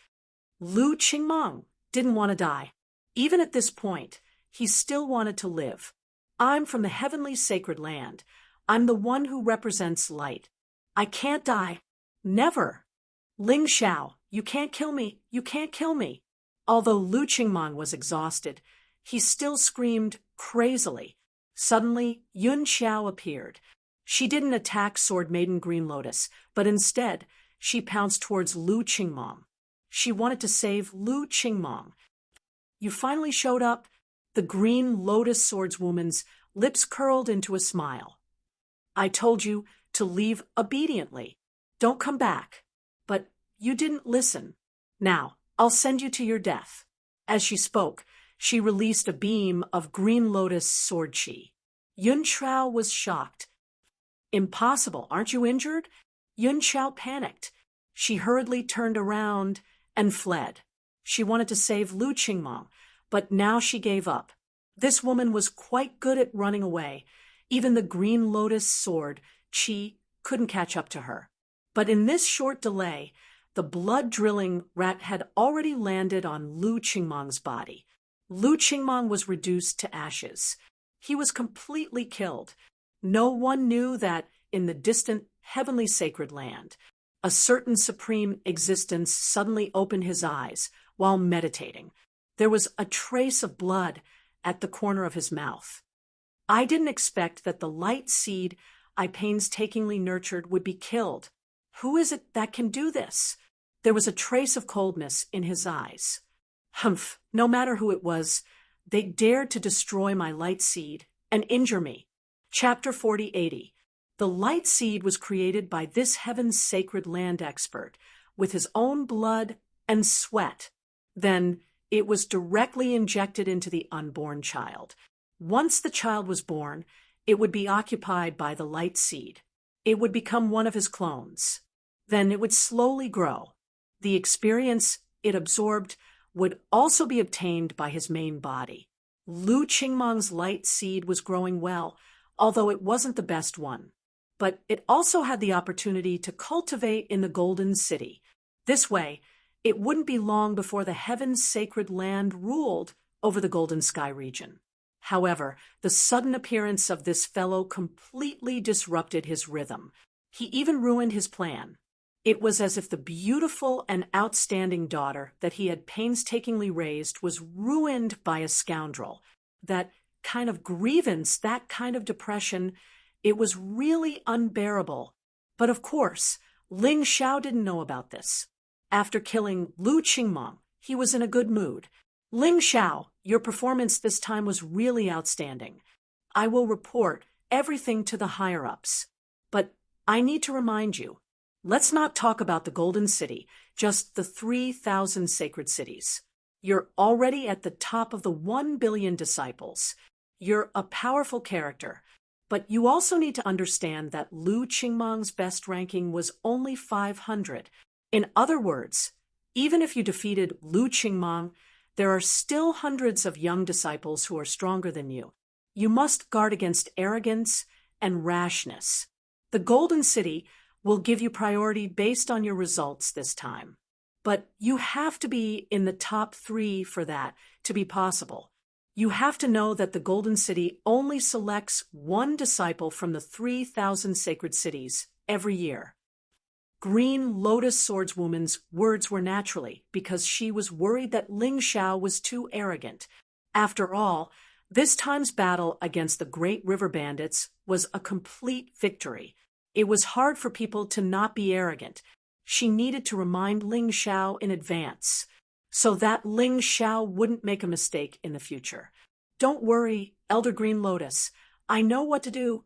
Lu Qingmong didn't want to die. Even at this point, he still wanted to live. I'm from the heavenly sacred land. I'm the one who represents light. I can't die. Never. Ling Xiao, you can't kill me. You can't kill me. Although Lu Qingmong was exhausted, he still screamed crazily. Suddenly, Yun Xiao appeared. She didn't attack Sword Maiden Green Lotus, but instead, she pounced towards Lu Qingmong. She wanted to save Lu Qingmong. You finally showed up. The Green Lotus swordswoman's lips curled into a smile. I told you to leave obediently. Don't come back. But you didn't listen. Now, I'll send you to your death. As she spoke, she released a beam of Green Lotus sword chi. Yun Xiao was shocked. Impossible, aren't you injured? Yun Xiao panicked. She hurriedly turned around and fled. She wanted to save Lu Qingmong, but now she gave up. This woman was quite good at running away. Even the Green Lotus sword chi couldn't catch up to her. But in this short delay, the blood-drilling rat had already landed on Lu Qingmong's body. Lu Qingmong was reduced to ashes. He was completely killed. No one knew that in the distant heavenly sacred land, a certain supreme existence suddenly opened his eyes while meditating. There was a trace of blood at the corner of his mouth. I didn't expect that the light seed I painstakingly nurtured would be killed. Who is it that can do this? There was a trace of coldness in his eyes. Humph, no matter who it was, they dared to destroy my light seed and injure me. Chapter 4080. The light seed was created by this heaven's sacred land expert with his own blood and sweat. Then it was directly injected into the unborn child. Once the child was born, it would be occupied by the light seed. It would become one of his clones. Then it would slowly grow. The experience it absorbed would also be obtained by his main body. Lu Qingmong's light seed was growing well, although it wasn't the best one. But it also had the opportunity to cultivate in the Golden City. This way, it wouldn't be long before the heaven's sacred land ruled over the Golden Sky region. However, the sudden appearance of this fellow completely disrupted his rhythm. He even ruined his plan. It was as if the beautiful and outstanding daughter that he had painstakingly raised was ruined by a scoundrel. That kind of grievance, that kind of depression, it was really unbearable. But of course, Ling Xiao didn't know about this. After killing Lu Qingmong, he was in a good mood. Ling Xiao, your performance this time was really outstanding. I will report everything to the higher-ups. But I need to remind you, let's not talk about the Golden City, just the 3,000 sacred cities. You're already at the top of the 1 billion disciples. You're a powerful character. But you also need to understand that Lu Qingmong's best ranking was only 500. In other words, even if you defeated Lu Qingmong, there are still hundreds of young disciples who are stronger than you. You must guard against arrogance and rashness. The Golden City will give you priority based on your results this time. But you have to be in the top 3 for that to be possible. You have to know that the Golden City only selects 1 disciple from the 3,000 sacred cities every year. Green Lotus Swordswoman's words were naturally because she was worried that Ling Xiao was too arrogant. After all, this time's battle against the Great River Bandits was a complete victory. It was hard for people to not be arrogant. She needed to remind Ling Xiao in advance so that Ling Xiao wouldn't make a mistake in the future. Don't worry, Elder Green Lotus. I know what to do.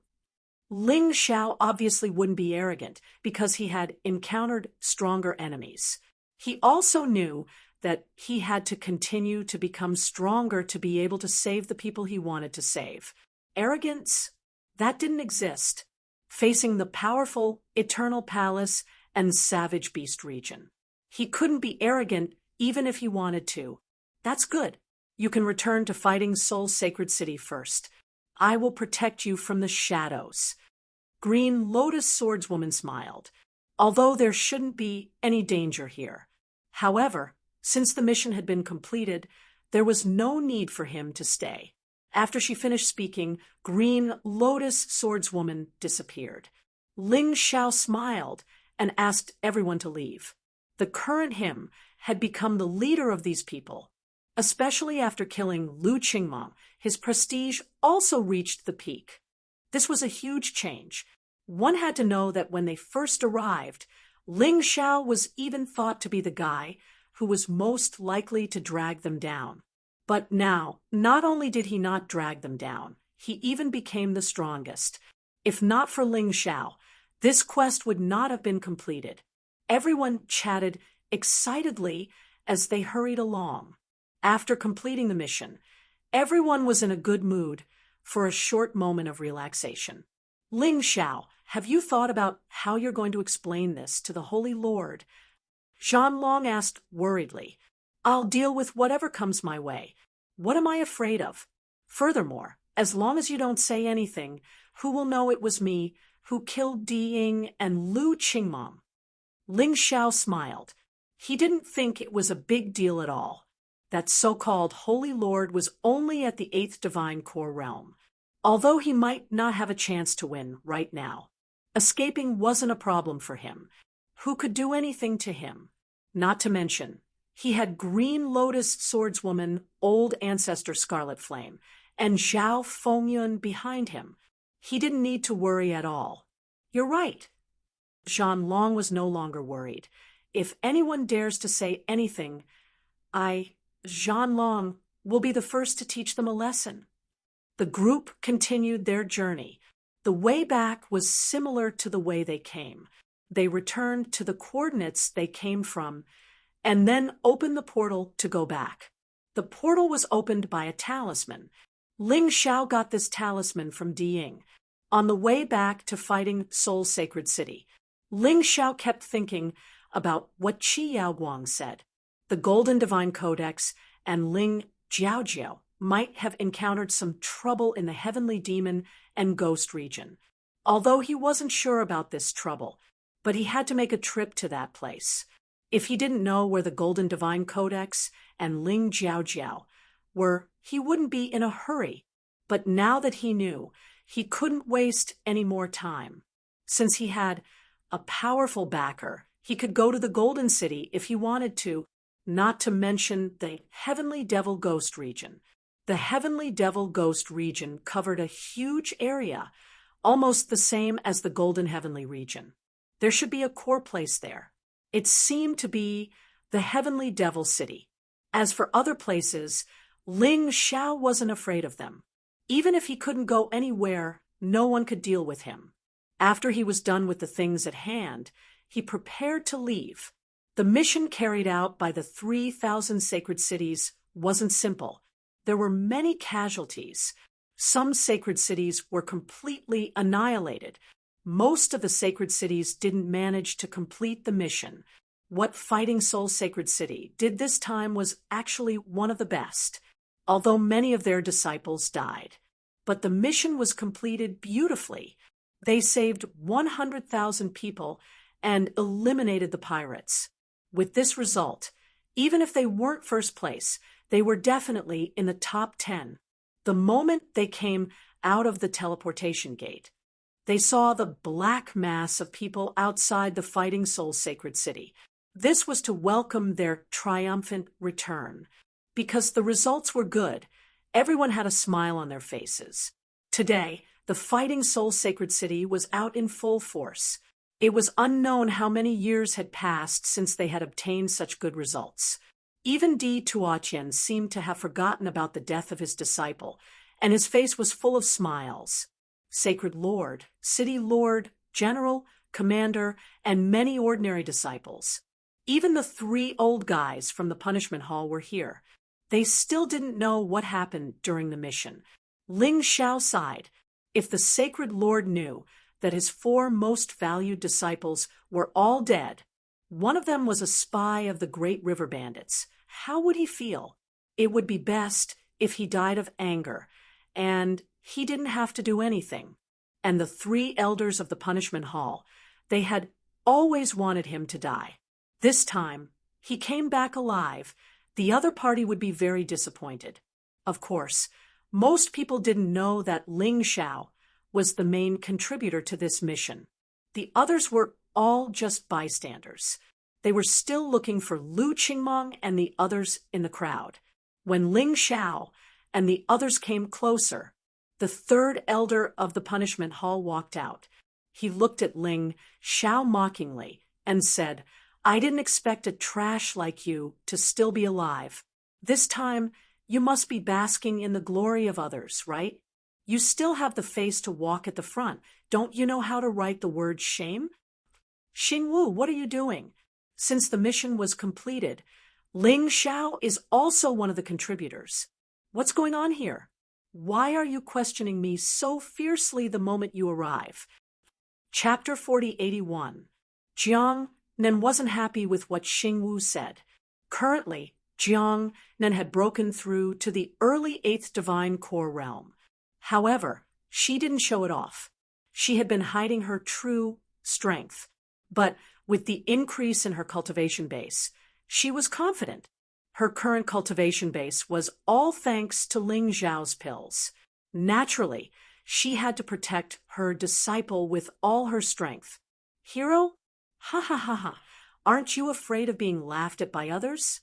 Ling Xiao obviously wouldn't be arrogant because he had encountered stronger enemies. He also knew that he had to continue to become stronger to be able to save the people he wanted to save. Arrogance? That didn't exist. Facing the powerful Eternal Palace and Savage Beast region. He couldn't be arrogant even if he wanted to. That's good. You can return to fighting Seoul's sacred city first. I will protect you from the shadows." Green Lotus Swordswoman smiled. Although there shouldn't be any danger here. However, since the mission had been completed, there was no need for him to stay. After she finished speaking, Green Lotus Swordswoman disappeared. Ling Xiao smiled and asked everyone to leave. The current him had become the leader of these people. Especially after killing Lu Qingmong, his prestige also reached the peak. This was a huge change. One had to know that when they first arrived, Ling Xiao was even thought to be the guy who was most likely to drag them down. But now, not only did he not drag them down, he even became the strongest. If not for Ling Xiao, this quest would not have been completed. Everyone chatted excitedly as they hurried along. After completing the mission, everyone was in a good mood for a short moment of relaxation. Ling Xiao, have you thought about how you're going to explain this to the Holy Lord? Zhanlong asked worriedly. I'll deal with whatever comes my way. What am I afraid of? Furthermore, as long as you don't say anything, who will know it was me who killed Di Ying and Lu Qingmong? Ling Xiao smiled. He didn't think it was a big deal at all. That so-called Holy Lord was only at the 8th Divine Core realm. Although he might not have a chance to win right now, escaping wasn't a problem for him. Who could do anything to him? Not to mention, he had Green Lotus Swordswoman, Old Ancestor Scarlet Flame, and Zhao Fengyun behind him. He didn't need to worry at all. You're right. Zhanlong was no longer worried. If anyone dares to say anything, Zhanlong, will be the first to teach them a lesson. The group continued their journey. The way back was similar to the way they came. They returned to the coordinates they came from, and then opened the portal to go back. The portal was opened by a talisman. Ling Xiao got this talisman from Di Ying. On the way back to fighting Seoul's sacred city, Ling Xiao kept thinking about what Qi Yaoguang said. The Golden Divine Codex and Ling Jiaojiao might have encountered some trouble in the Heavenly Demon and Ghost region. Although he wasn't sure about this trouble, but he had to make a trip to that place. If he didn't know where the Golden Divine Codex and Ling Jiaojiao were, he wouldn't be in a hurry. But now that he knew, he couldn't waste any more time. Since he had a powerful backer, he could go to the Golden City if he wanted to, not to mention the Heavenly Devil Ghost region. The Heavenly Devil Ghost region covered a huge area, almost the same as the Golden Heavenly region. There should be a core place there. It seemed to be the Heavenly Devil City. As for other places, Ling Xiao wasn't afraid of them. Even if he couldn't go anywhere, no one could deal with him. After he was done with the things at hand, he prepared to leave. The mission carried out by the 3,000 sacred cities wasn't simple. There were many casualties. Some sacred cities were completely annihilated. Most of the sacred cities didn't manage to complete the mission. What Fighting Seoul's sacred city did this time was actually one of the best, although many of their disciples died. But the mission was completed beautifully. They saved 100,000 people and eliminated the pirates. With this result, even if they weren't first place, they were definitely in the top 10. The moment they came out of the teleportation gate, they saw the black mass of people outside the Fighting Seoul's sacred city. This was to welcome their triumphant return. Because the results were good, everyone had a smile on their faces. Today, the Fighting Seoul's sacred city was out in full force. It was unknown how many years had passed since they had obtained such good results. Even Di Tuotian seemed to have forgotten about the death of his disciple, and his face was full of smiles. Sacred Lord, City Lord, General, Commander, and many ordinary disciples. Even the 3 old guys from the punishment hall were here. They still didn't know what happened during the mission. Ling Xiao sighed. If the Sacred Lord knew that his 4 most valued disciples were all dead, one of them was a spy of the Great River Bandits, how would he feel? It would be best if he died of anger, and he didn't have to do anything. And the three elders of the punishment hall, they had always wanted him to die. This time, he came back alive. The other party would be very disappointed. Of course, most people didn't know that Ling Xiao was the main contributor to this mission. The others were all just bystanders. They were still looking for Lu Qingmong and the others in the crowd. When Ling Xiao and the others came closer, the third elder of the punishment hall walked out. He looked at Ling Xiao mockingly and said, "I didn't expect a trash like you to still be alive. This time, you must be basking in the glory of others, right? You still have the face to walk at the front. Don't you know how to write the word shame?" "Xingwu, what are you doing?" Since the mission was completed, Ling Xiao is also one of the contributors. "What's going on here? Why are you questioning me so fiercely the moment you arrive?" Chapter 4081. Jiang Nen wasn't happy with what Xingwu said. Currently, Jiang Nen had broken through to the early 8th Divine Core realm. However, she didn't show it off. She had been hiding her true strength. But with the increase in her cultivation base, she was confident. Her current cultivation base was all thanks to Ling Xiao's pills. Naturally, she had to protect her disciple with all her strength. "Hero? Ha ha ha ha. Aren't you afraid of being laughed at by others?"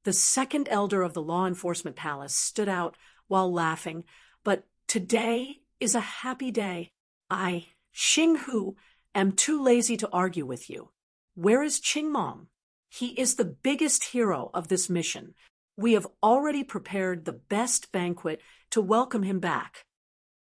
The second elder of the law enforcement palace stood out while laughing, "But today is a happy day. I, Xinghu, am too lazy to argue with you. Where is Qingmong? He is the biggest hero of this mission. We have already prepared the best banquet to welcome him back."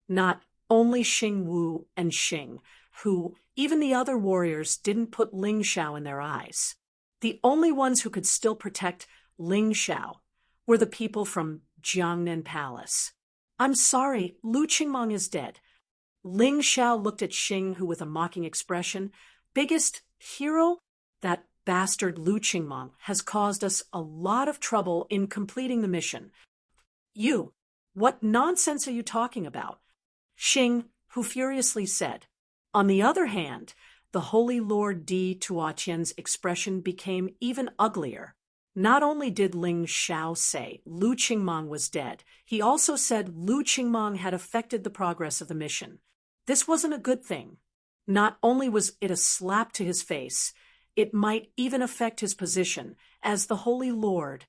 Not only Xingwu and Xing, who even the other warriors didn't put Ling Xiao in their eyes. The only ones who could still protect Ling Xiao were the people from Jiangnan Palace. "I'm sorry, Lu Qingmong is dead." Ling Xiao looked at Xinghu with a mocking expression. "Biggest hero? That bastard Lu Qingmong has caused us a lot of trouble in completing the mission." "You, what nonsense are you talking about?" Xing, who furiously said. On the other hand, the Holy Lord Di Tuotian's expression became even uglier. Not only did Ling Xiao say Lu Qingmong was dead, he also said Lu Qingmong had affected the progress of the mission. This wasn't a good thing. Not only was it a slap to his face, it might even affect his position as the Holy Lord.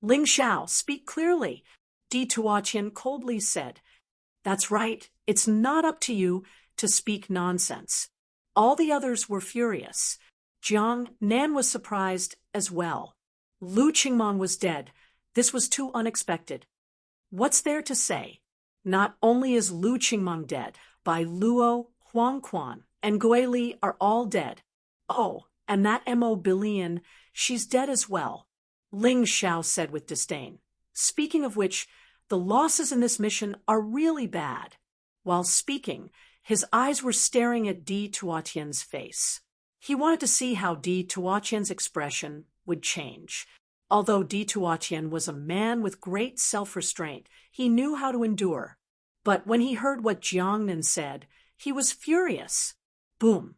"Ling Xiao, speak clearly," Di Tuotian coldly said. "That's right, it's not up to you to speak nonsense." All the others were furious. Jiang Nan was surprised as well. Lu Qingmong was dead. This was too unexpected. What's there to say? Not only is Lu Qingmong dead, Bai Luo, Huang Quan, and Gui Li are all dead. Oh, and that Mo Billion, she's dead as well, Ling Xiao said with disdain. Speaking of which, the losses in this mission are really bad. While speaking, his eyes were staring at Di Tuotian's face. He wanted to see how Di Tuotian's expression would change. Although Di Tuotian was a man with great self-restraint, he knew how to endure. But when he heard what Jiangnan said, he was furious. Boom!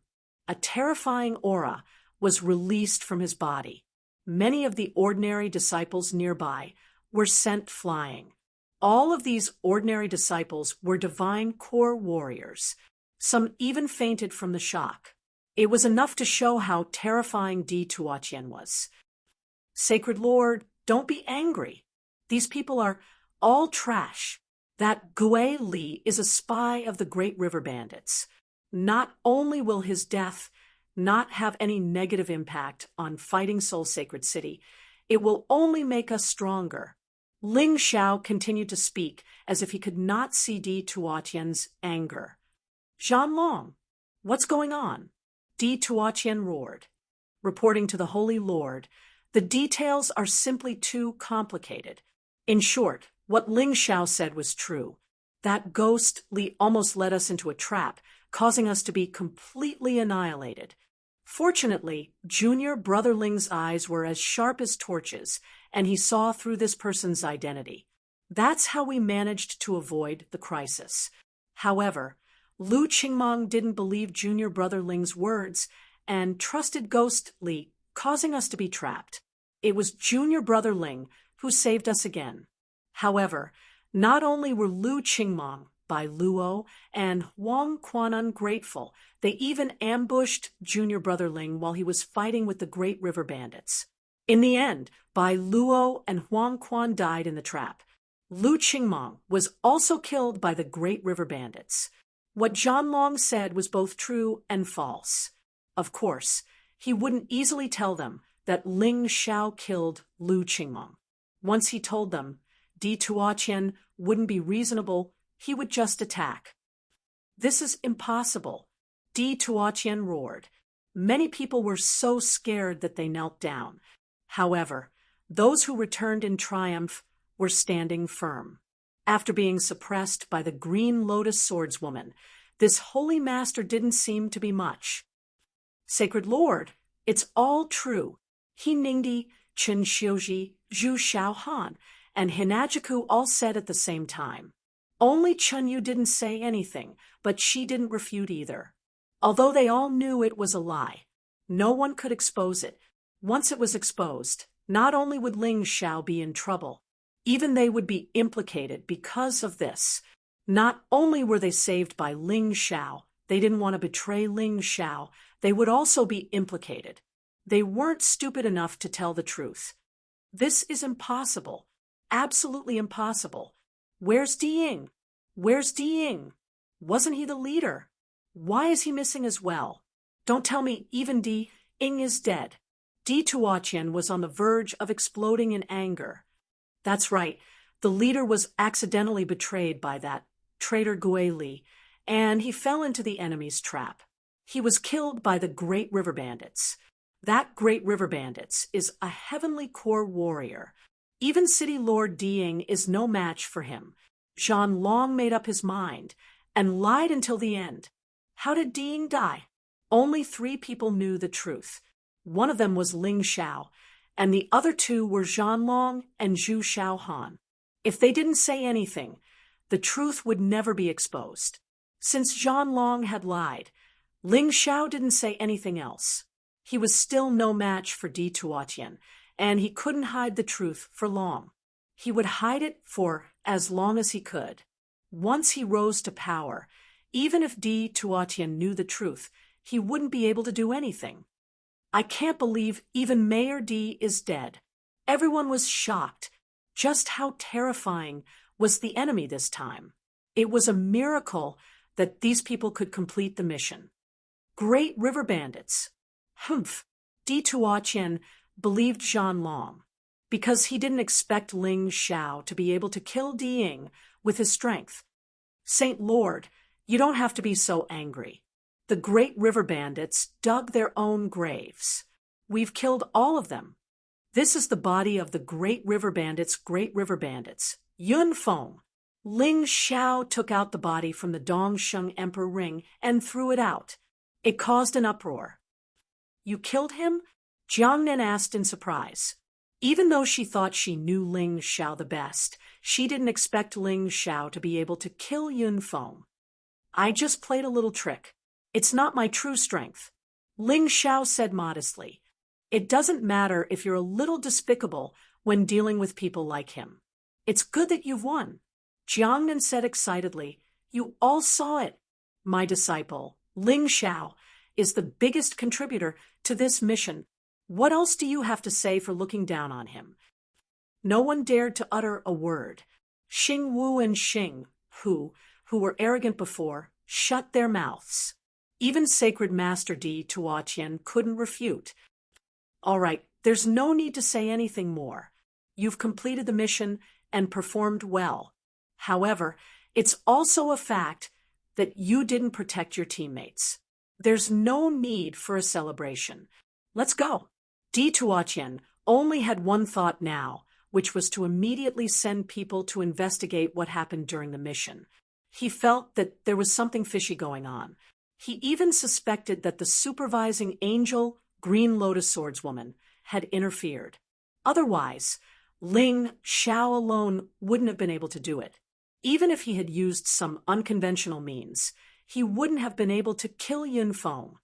A terrifying aura was released from his body. Many of the ordinary disciples nearby were sent flying. All of these ordinary disciples were divine core warriors. Some even fainted from the shock. It was enough to show how terrifying Di Tuotian was. "Sacred Lord, don't be angry. These people are all trash. That Gui Li is a spy of the Great River Bandits. Not only will his death not have any negative impact on fighting Soul Sacred City, it will only make us stronger." Ling Xiao continued to speak as if he could not see Di Tuotian's anger. "Zhanlong, what's going on?" Di Tuotian roared. Reporting to the Holy Lord, "The details are simply too complicated." In short, what Ling Xiao said was true. That ghost Li almost led us into a trap, causing us to be completely annihilated. Fortunately, Junior Brother Ling's eyes were as sharp as torches, and he saw through this person's identity. That's how we managed to avoid the crisis. However, Lu Qingmong didn't believe Junior Brother Ling's words and trusted Ghost Li, causing us to be trapped. It was Junior Brother Ling who saved us again. However, not only were Lu Qingmong, Bai Luo, and Huang Quan ungrateful, they even ambushed Junior Brother Ling while he was fighting with the Great River Bandits. In the end, Bai Luo and Huang Quan died in the trap. Lu Qingmong was also killed by the Great River Bandits. What Zhan Long said was both true and false. Of course, he wouldn't easily tell them that Ling Xiao killed Lu Qingmong. Once he told them Di Tuotian wouldn't be reasonable, he would just attack. This is impossible, Di Tuotian roared. Many people were so scared that they knelt down. However, those who returned in triumph were standing firm. After being suppressed by the Green Lotus Swordswoman, this holy master didn't seem to be much. Sacred Lord, it's all true. He Ningdi, Chen Xiuji, Zhu Xiaohan, and Hinajiku all said at the same time. Only Chunyu didn't say anything, but she didn't refute either. Although they all knew it was a lie, no one could expose it. Once it was exposed, not only would Ling Xiao be in trouble, even they would be implicated because of this. Not only were they saved by Ling Xiao, they didn't want to betray Ling Xiao, they would also be implicated. They weren't stupid enough to tell the truth. This is impossible. Absolutely impossible. Where's Di Ying? Where's Di Ying? Wasn't he the leader? Why is he missing as well? Don't tell me even Di Ying is dead. Di Tuotian was on the verge of exploding in anger. That's right, the leader was accidentally betrayed by that traitor Gui Li, and he fell into the enemy's trap. He was killed by the Great River Bandits. That Great River Bandits is a heavenly core warrior. Even City Lord Di Ying is no match for him. Zhan Long made up his mind and lied until the end. How did Di Ying die? Only 3 people knew the truth. One of them was Ling Xiao, and the other 2 were Zhan Long and Zhu Xiaohan. If they didn't say anything, the truth would never be exposed. Since Zhan Long had lied, Ling Xiao didn't say anything else. He was still no match for Di Tuotian, and he couldn't hide the truth for long. He would hide it for as long as he could. Once he rose to power, even if Di Tuotian knew the truth, he wouldn't be able to do anything. I can't believe even Mayor Di is dead. Everyone was shocked. Just how terrifying was the enemy this time? It was a miracle that these people could complete the mission. Great River Bandits. Humph. Di Tuotian believed Zhan Long because he didn't expect Ling Xiao to be able to kill Di Ying with his strength. Saint Lord, you don't have to be so angry. The Great River Bandits dug their own graves. We've killed all of them. This is the body of the Great River Bandits, Yun Feng. Ling Xiao took out the body from the Dongsheng Emperor ring and threw it out. It caused an uproar. You killed him? Jiangnan asked in surprise. Even though she thought she knew Ling Xiao the best, she didn't expect Ling Xiao to be able to kill Yun Feng. I just played a little trick. It's not my true strength. Ling Xiao said modestly. It doesn't matter if you're a little despicable when dealing with people like him. It's good that you've won. Jiangnan said excitedly. You all saw it. My disciple, Ling Xiao, is the biggest contributor to this mission. What else do you have to say for looking down on him? No one dared to utter a word. Xing Wu and Xing Hu, who were arrogant before, shut their mouths. Even Sacred Master Di Tuotian couldn't refute. All right, there's no need to say anything more. You've completed the mission and performed well. However, it's also a fact that you didn't protect your teammates. There's no need for a celebration. Let's go. Di Tuotian only had one thought now, which was to immediately send people to investigate what happened during the mission. He felt that there was something fishy going on. He even suspected that the supervising angel, Green Lotus Swordswoman, had interfered. Otherwise, Ling Xiao alone wouldn't have been able to do it. Even if he had used some unconventional means, he wouldn't have been able to kill Yun Feng.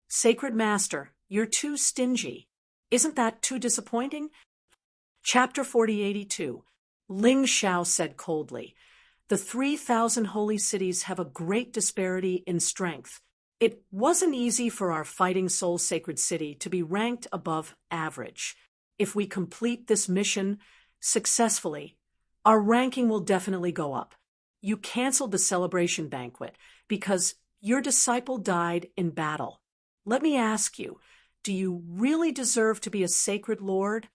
Sacred Master, you're too stingy. Isn't that too disappointing? Chapter 4082. Ling Xiao said coldly, "The 3,000 holy cities have a great disparity in strength. It wasn't easy for our Fighting Soul Sacred City to be ranked above average. If we complete this mission successfully, our ranking will definitely go up. You canceled the celebration banquet because your disciple died in battle. Let me ask you, do you really deserve to be a sacred lord?"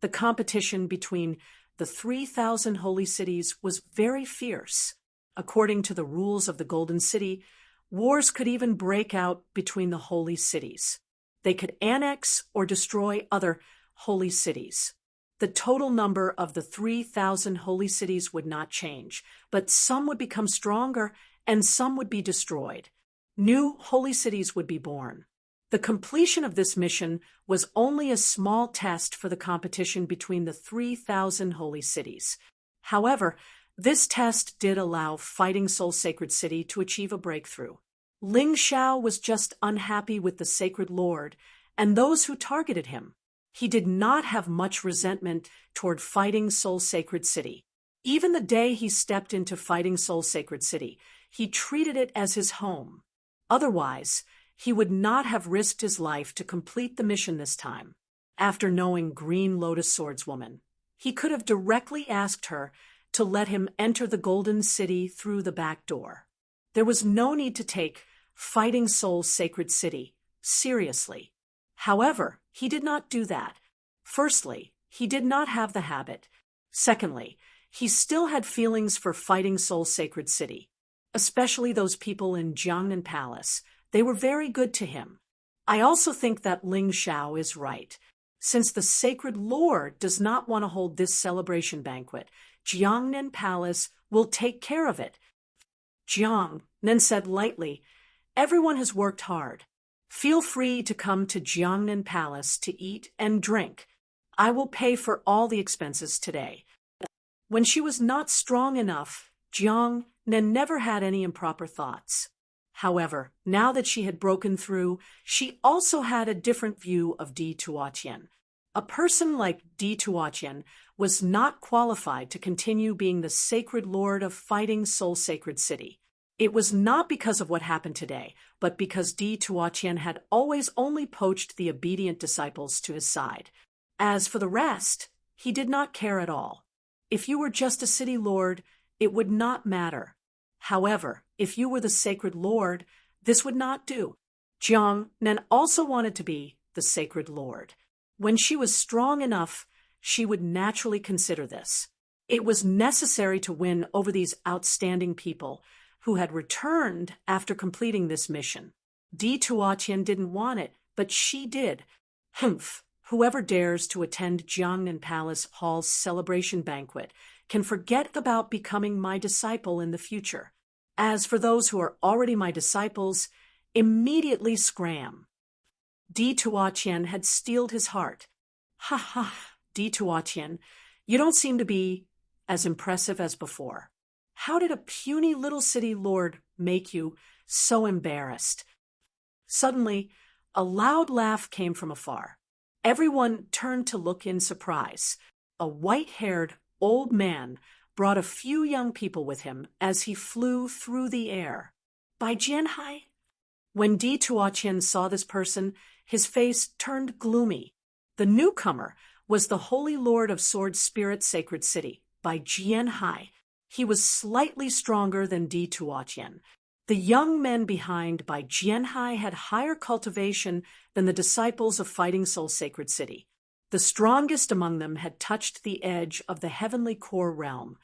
The competition between the 3,000 holy cities was very fierce. According to the rules of the Golden City, wars could even break out between the holy cities. They could annex or destroy other holy cities. The total number of the 3,000 holy cities would not change, but some would become stronger and some would be destroyed. New holy cities would be born. The completion of this mission was only a small test for the competition between the 3,000 holy cities. However, this test did allow Fighting Soul Sacred City to achieve a breakthrough. Ling Xiao was just unhappy with the Sacred Lord and those who targeted him. He did not have much resentment toward Fighting Soul Sacred City. Even the day he stepped into Fighting Soul Sacred City, he treated it as his home. Otherwise, he would not have risked his life to complete the mission this time. After knowing Green Lotus Swordswoman, he could have directly asked her to let him enter the Golden City through the back door. There was no need to take Fighting Soul Sacred City seriously. However, he did not do that. Firstly, he did not have the habit. Secondly, he still had feelings for Fighting Soul Sacred City, especially those people in Jiangnan Palace. They were very good to him. I also think that Ling Xiao is right. Since the Sacred Lord does not want to hold this celebration banquet, Jiangnan Palace will take care of it. Jiangnan said lightly, "Everyone has worked hard. Feel free to come to Jiangnan Palace to eat and drink. I will pay for all the expenses today." When she was not strong enough, Jiangnan never had any improper thoughts. However, now that she had broken through, she also had a different view of Di Tuotian. A person like Di Tuotian was not qualified to continue being the Sacred Lord of Fighting Soul Sacred City. It was not because of what happened today, but because Di Tuotian had always only poached the obedient disciples to his side. As for the rest, he did not care at all. If you were just a city lord, it would not matter. However, if you were the Sacred Lord, this would not do. Jiangnan also wanted to be the Sacred Lord. When she was strong enough, she would naturally consider this. It was necessary to win over these outstanding people who had returned after completing this mission. Di Tuotian didn't want it, but she did. Humph! Whoever dares to attend Jiangnan Palace Hall's celebration banquet can forget about becoming my disciple in the future. As for those who are already my disciples, immediately scram. Di Tuotian had steeled his heart. Ha ha, Di Tuotian, you don't seem to be as impressive as before. How did a puny little city lord make you so embarrassed? Suddenly, a loud laugh came from afar. Everyone turned to look in surprise. A white-haired old man brought a few young people with him as he flew through the air. By Jianhai? When Di Tuotian saw this person, his face turned gloomy. The newcomer was the Holy Lord of Sword Spirit Sacred City, by Jianhai. He was slightly stronger than Di Tuotian. The young men behind by Jianhai had higher cultivation than the disciples of Fighting Soul Sacred City. The strongest among them had touched the edge of the heavenly core realm,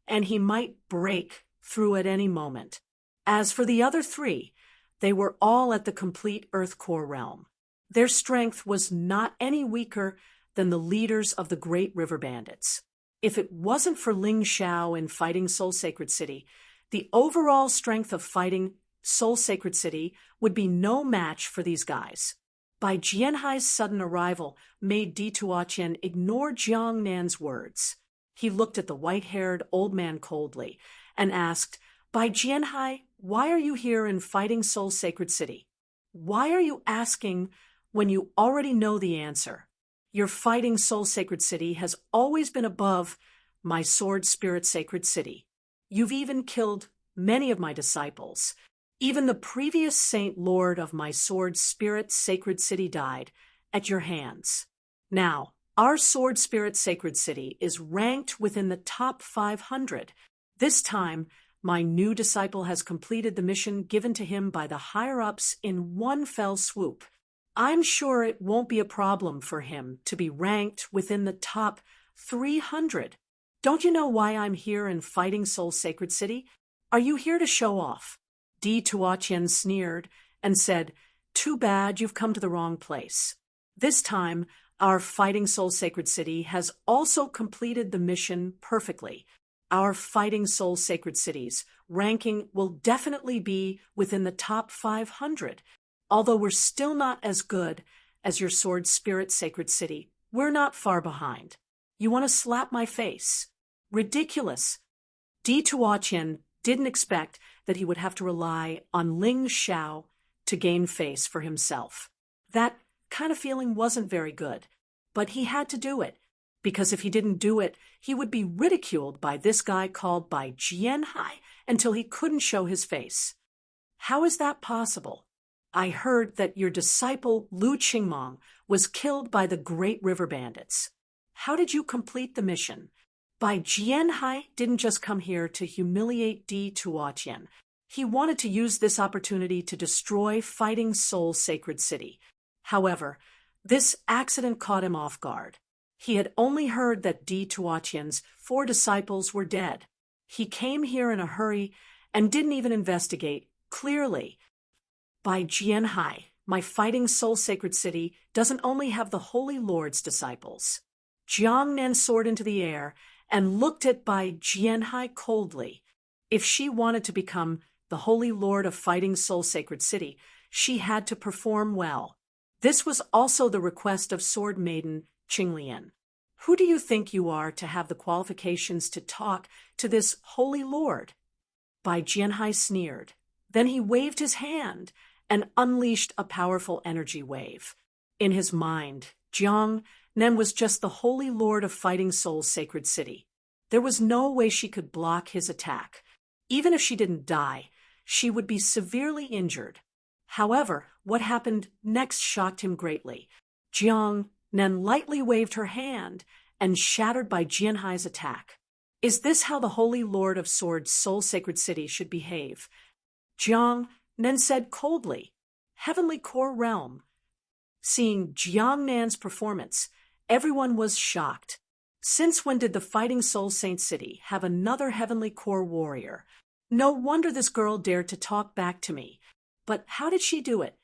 and he might break through at any moment. As for the other three, they were all at the complete earth core realm. Their strength was not any weaker than the leaders of the Great River Bandits. If it wasn't for Ling Xiao in Fighting Soul Sacred City, the overall strength of Fighting Soul Sacred City would be no match for these guys. Bai Jianhai's sudden arrival made Di Tuotian ignore Jiang Nan's words. He looked at the white-haired old man coldly and asked, "Bai Jianhai, why are you here in Fighting Soul Sacred City? Why are you asking when you already know the answer? Your Fighting Soul Sacred City has always been above my Sword Spirit Sacred City. You've even killed many of my disciples. Even the previous Saint Lord of my Sword Spirit Sacred City died at your hands. Now, our Sword Spirit Sacred City is ranked within the top 500. This time, my new disciple has completed the mission given to him by the higher-ups in one fell swoop. I'm sure it won't be a problem for him to be ranked within the top 300. Don't you know why I'm here in Fighting Soul Sacred City? Are you here to show off?" Di Tuotian sneered and said, "Too bad you've come to the wrong place. This time, our Fighting Soul Sacred City has also completed the mission perfectly. Our Fighting Soul Sacred City's ranking will definitely be within the top 500. Although we're still not as good as your Sword Spirit Sacred City, we're not far behind. You want to slap my face? Ridiculous." Di Tuotian didn't expect that he would have to rely on Ling Xiao to gain face for himself. That kind of feeling wasn't very good, but he had to do it, because if he didn't do it, he would be ridiculed by this guy called Bai Jianhai until he couldn't show his face. "How is that possible? I heard that your disciple Lu Qingmong was killed by the Great River Bandits. How did you complete the mission?" Bai Jianhai didn't just come here to humiliate Di Tuotian. He wanted to use this opportunity to destroy Fighting Soul Sacred City. However, this accident caught him off guard. He had only heard that Di Tuotian's 4 disciples were dead. He came here in a hurry and didn't even investigate clearly. "Bai Jianhai, my Fighting Soul Sacred City doesn't only have the Holy Lord's disciples." Jiang Nan soared into the air and looked at Bai Jianhai coldly. If she wanted to become the Holy Lord of Fighting Soul Sacred City, she had to perform well. This was also the request of Sword Maiden Qinglian. "Who do you think you are to have the qualifications to talk to this Holy Lord?" Bai Jianhai sneered. Then he waved his hand and unleashed a powerful energy wave. In his mind, Jiang Nan was just the Holy Lord of Fighting Soul's Sacred City. There was no way she could block his attack. Even if she didn't die, she would be severely injured. However, what happened next shocked him greatly. Jiang Nan lightly waved her hand and shattered Bai Jianhai's attack. "Is this how the Holy Lord of Sword's Soul Sacred City should behave?" Jiang Nan said coldly. "Heavenly Core Realm." Seeing Jiang Nan's performance, everyone was shocked. Since when did the Fighting Soul Saint City have another Heavenly Core warrior? No wonder this girl dared to talk back to me. But how did she do it?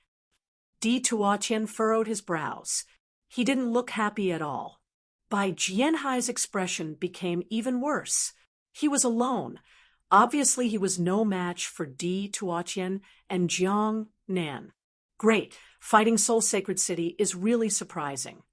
Di Tuotian furrowed his brows. He didn't look happy at all. Bai Jianhai's expression became even worse. He was alone. Obviously, he was no match for Di Tuotian and Jiang Nan. Great, Fighting Soul Sacred City is really surprising.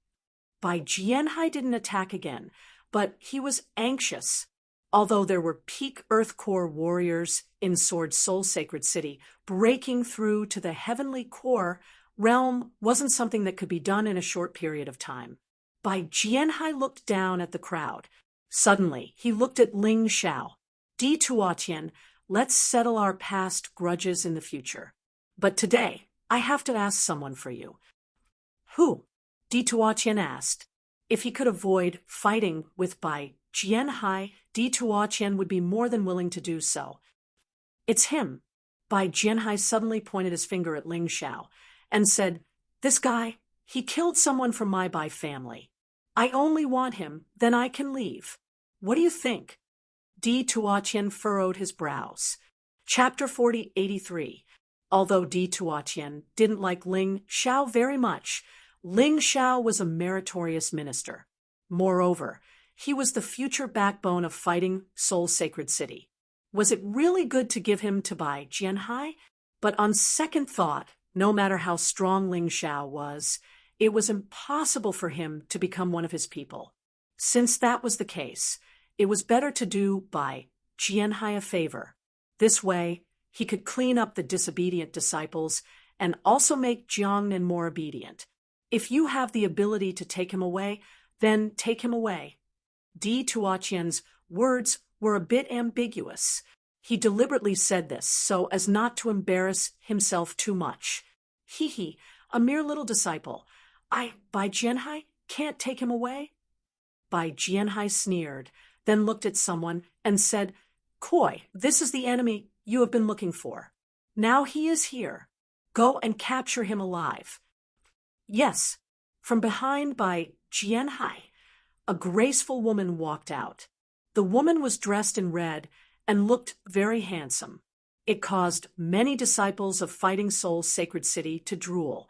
Bai Jianhai didn't attack again, but he was anxious. Although there were peak Earth Core warriors in Sword Soul Sacred City, breaking through to the Heavenly Core realm wasn't something that could be done in a short period of time. Bai Jianhai looked down at the crowd. Suddenly, he looked at Ling Xiao. "Di Tuotian, let's settle our past grudges in the future. But today, I have to ask someone for you." "Who?" Di Tuotian asked. If he could avoid fighting with Bai Jianhai, Di Tuotian would be more than willing to do so. "It's him." Bai Jianhai suddenly pointed his finger at Ling Xiao and said, "This guy, he killed someone from my Bai family. I only want him, then I can leave. What do you think?" Di Tuotian furrowed his brows. Chapter 4083. Although Di Tuotian didn't like Ling Xiao very much, Ling Xiao was a meritorious minister. Moreover, he was the future backbone of Fighting Soul Sacred City. Was it really good to give him to Bai Jianhai? But on second thought, no matter how strong Ling Xiao was, it was impossible for him to become one of his people. Since that was the case, it was better to do by Jianhai a favor. This way, he could clean up the disobedient disciples and also make Jiangnan more obedient. If you have the ability to take him away, then take him away. Di Tuotian's words were a bit ambiguous. He deliberately said this so as not to embarrass himself too much. He, a mere little disciple. By Jianhai, can't take him away? Bai Jianhai sneered, then looked at someone and said, Koi, this is the enemy you have been looking for. Now he is here. Go and capture him alive. Yes, from behind Bai Jianhai, a graceful woman walked out. The woman was dressed in red and looked very handsome. It caused many disciples of Fighting Soul's sacred city to drool.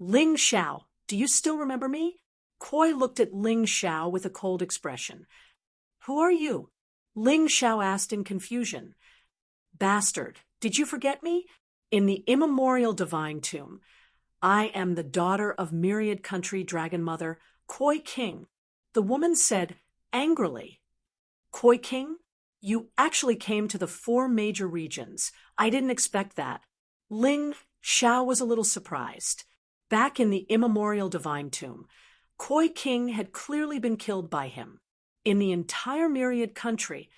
Ling Xiao, do you still remember me? Koi looked at Ling Xiao with a cold expression. Who are you? Ling Xiao asked in confusion. Bastard, did you forget me? In the immemorial divine tomb, I am the daughter of Myriad Country Dragon Mother, Koi King. The woman said angrily. Koi King? You actually came to the 4 major regions. I didn't expect that. Ling Xiao was a little surprised. Back in the immemorial divine tomb, Koi King had clearly been killed by him. In the entire Myriad Country,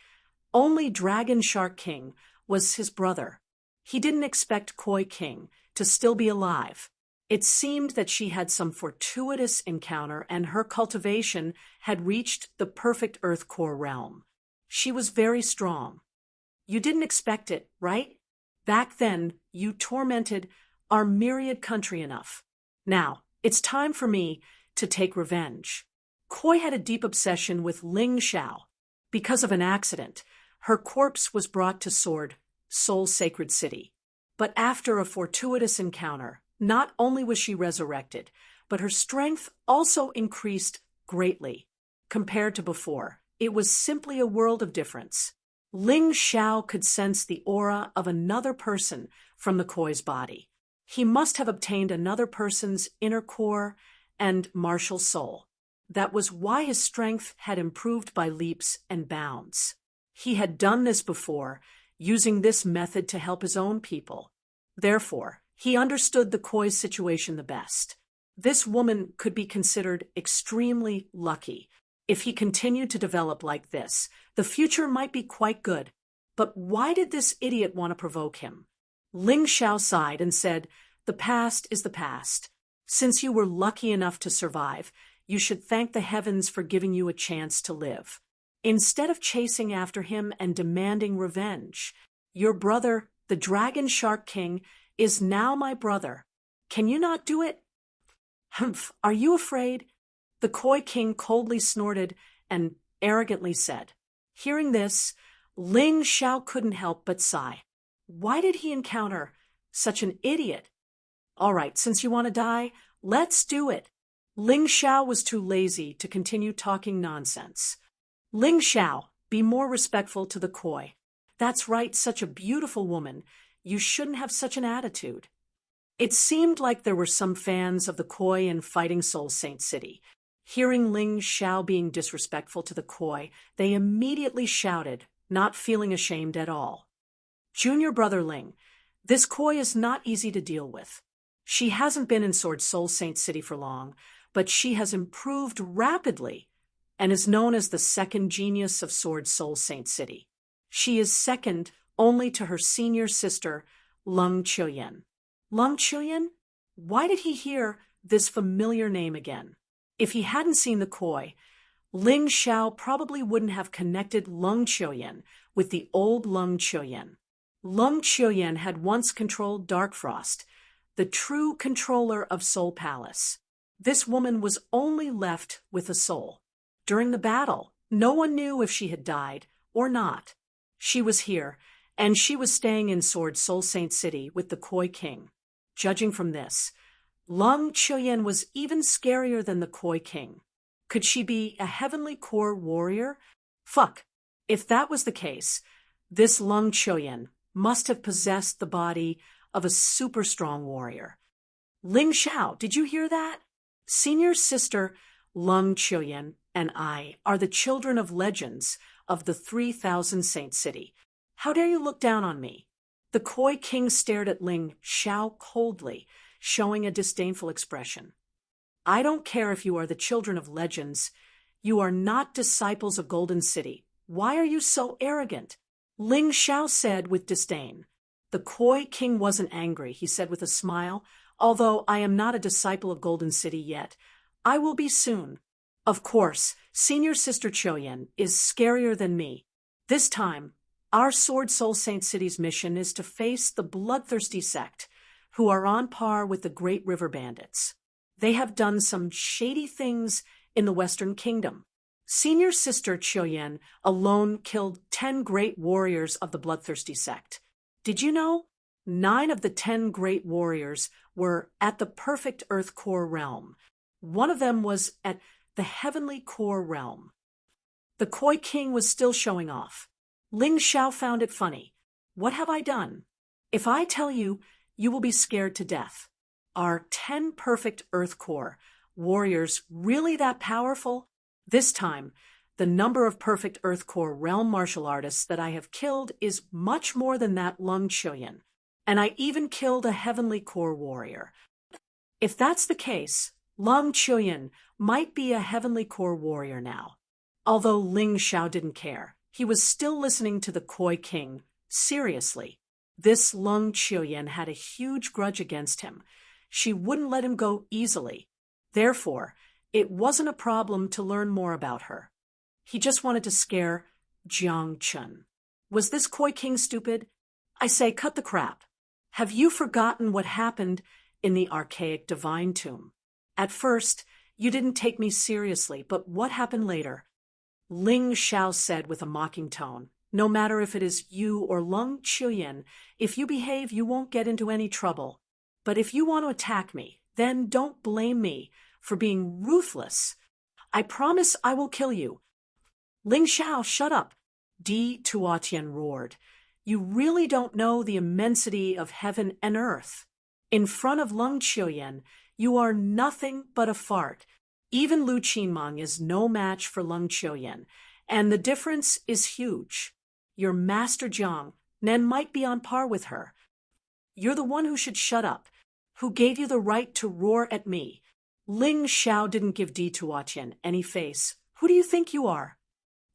only Dragon Shark King was his brother. He didn't expect Koi King to still be alive. It seemed that she had some fortuitous encounter and her cultivation had reached the perfect Earth Core realm. She was very strong. You didn't expect it, right? Back then, you tormented our Myriad Country enough. Now, it's time for me to take revenge. Koi had a deep obsession with Ling Xiao. Because of an accident, her corpse was brought to Soul's sacred city. But after a fortuitous encounter, not only was she resurrected, but her strength also increased greatly. Compared to before, it was simply a world of difference. Ling Xiao could sense the aura of another person from the Koi's body. He must have obtained another person's inner core and martial soul. That was why his strength had improved by leaps and bounds. He had done this before, using this method to help his own people. Therefore, he understood the Koi's situation the best. This woman could be considered extremely lucky. If he continued to develop like this, the future might be quite good. But why did this idiot want to provoke him? Ling Xiao sighed and said, The past is the past. Since you were lucky enough to survive, you should thank the heavens for giving you a chance to live. Instead of chasing after him and demanding revenge, your brother, the Dragon Shark King, is now my brother. Can you not do it? Humph, are you afraid? The Koi King coldly snorted and arrogantly said. Hearing this, Ling Xiao couldn't help but sigh. Why did he encounter such an idiot? All right, since you want to die, let's do it. Ling Xiao was too lazy to continue talking nonsense. Ling Xiao, be more respectful to the Koi. That's right, such a beautiful woman. You shouldn't have such an attitude. It seemed like there were some fans of the Koi in Fighting Soul Saint City. Hearing Ling Xiao being disrespectful to the Koi, they immediately shouted, not feeling ashamed at all. Junior brother Ling, this Koi is not easy to deal with. She hasn't been in Soul Saint City for long, but she has improved rapidly and is known as the second genius of Soul Saint City. She is second only to her senior sister, Lung Chuyen. Lung Chuyen? Why did he hear this familiar name again? If he hadn't seen the Koi, Ling Xiao probably wouldn't have connected Lung Chuyen with the old Lung Chuyen. Lung Chuyen had once controlled Dark Frost, the true controller of Soul Palace. This woman was only left with a soul. During the battle, no one knew if she had died or not. She was here, and she was staying in Soul Saint City with the Koi King. Judging from this, Lung Chuyen was even scarier than the Koi King. Could she be a heavenly core warrior? Fuck. If that was the case, this Lung Chuyen must have possessed the body of a super strong warrior. Ling Xiao, did you hear that? Senior sister Lung Qiuyan and I are the children of legends of the 3,000 Saint City. How dare you look down on me? The Koi King stared at Ling Xiao coldly, showing a disdainful expression. I don't care if you are the children of legends. You are not disciples of Golden City. Why are you so arrogant? Ling Xiao said with disdain. The Koi King wasn't angry, he said with a smile. Although I am not a disciple of Golden City yet, I will be soon. Of course, senior sister Qiuyan is scarier than me. This time, our Sword Soul Saint City's mission is to face the bloodthirsty sect, who are on par with the Great River Bandits. They have done some shady things in the Western Kingdom. Senior sister Qiuyan alone killed 10 great warriors of the bloodthirsty sect. Did you know? 9 of the 10 great warriors were at the perfect Earth Core realm. One of them was at the Heavenly Core realm. The Koi King was still showing off. Ling Xiao found it funny. What have I done? If I tell you, you will be scared to death. Are 10 perfect Earth Core warriors really that powerful? This time, the number of perfect Earth Core realm martial artists that I have killed is much more than that Lung Qiuyan. And I even killed a Heavenly Core warrior. If that's the case, Lung Qiuyan might be a Heavenly Core warrior now. Although Ling Xiao didn't care, he was still listening to the Koi King seriously. This Lung Qiuyan had a huge grudge against him. She wouldn't let him go easily. Therefore, it wasn't a problem to learn more about her. He just wanted to scare Jiang Chun. Was this Koi King stupid? I say, cut the crap. Have you forgotten what happened in the archaic divine tomb? At first, you didn't take me seriously, but what happened later? Ling Xiao said with a mocking tone. No matter if it is you or Lung Qiuyan, if you behave, you won't get into any trouble. But if you want to attack me, then don't blame me for being ruthless. I promise I will kill you. Ling Xiao, shut up. Di Tuotian roared. You really don't know the immensity of heaven and earth. In front of Lung Qiuyan, you are nothing but a fart. Even Lu Qinmang is no match for Lung Qiuyan, and the difference is huge. Your Master Jiang Nen might be on par with her. You're the one who should shut up. Who gave you the right to roar at me? Ling Xiao didn't give Di Tuotian any face. Who do you think you are?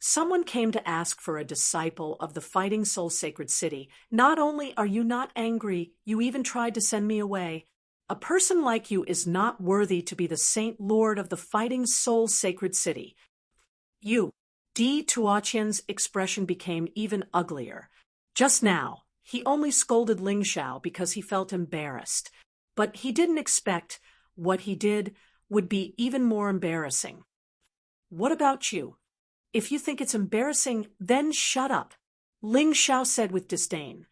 Someone came to ask for a disciple of the Fighting Soul Sacred City. Not only are you not angry, you even tried to send me away. A person like you is not worthy to be the Saint Lord of the Fighting Soul Sacred City. You. Di Tuotian's expression became even uglier. Just now, he only scolded Ling Xiao because he felt embarrassed. But he didn't expect what he did would be even more embarrassing. What about you? If you think it's embarrassing, then shut up, Ling Xiao said with disdain.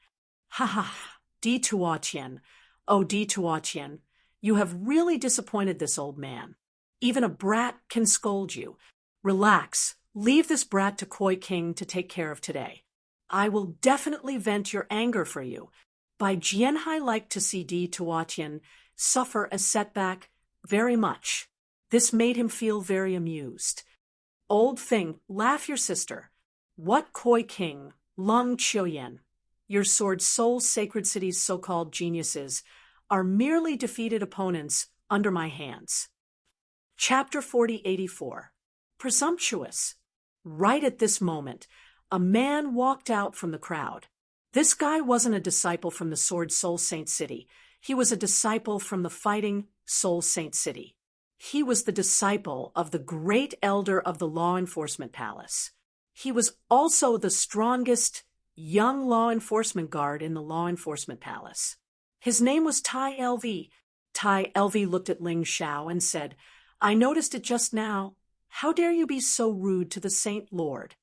Ha ha, Di Tuotian. Oh, Di Tuotian, you have really disappointed this old man. Even a brat can scold you. Relax, leave this brat to Koi King to take care of today. I will definitely vent your anger for you. Bai Jianhai liked to see Di Tuotian suffer a setback very much. This made him feel very amused. Old thing, laugh your sister. What Koi King, Lung Qiuyan, your Sword Soul Sacred City's so-called geniuses, are merely defeated opponents under my hands. Chapter 4084. Presumptuous. Right at this moment, a man walked out from the crowd. This guy wasn't a disciple from the Sword Soul Saint City. He was a disciple from the Fighting Soul Saint City. He was the disciple of the great elder of the Law Enforcement Palace. He was also the strongest young law enforcement guard in the Law Enforcement Palace. His name was Tai LV. Tai LV looked at Ling Xiao and said, I noticed it just now. How dare you be so rude to the Saint Lord?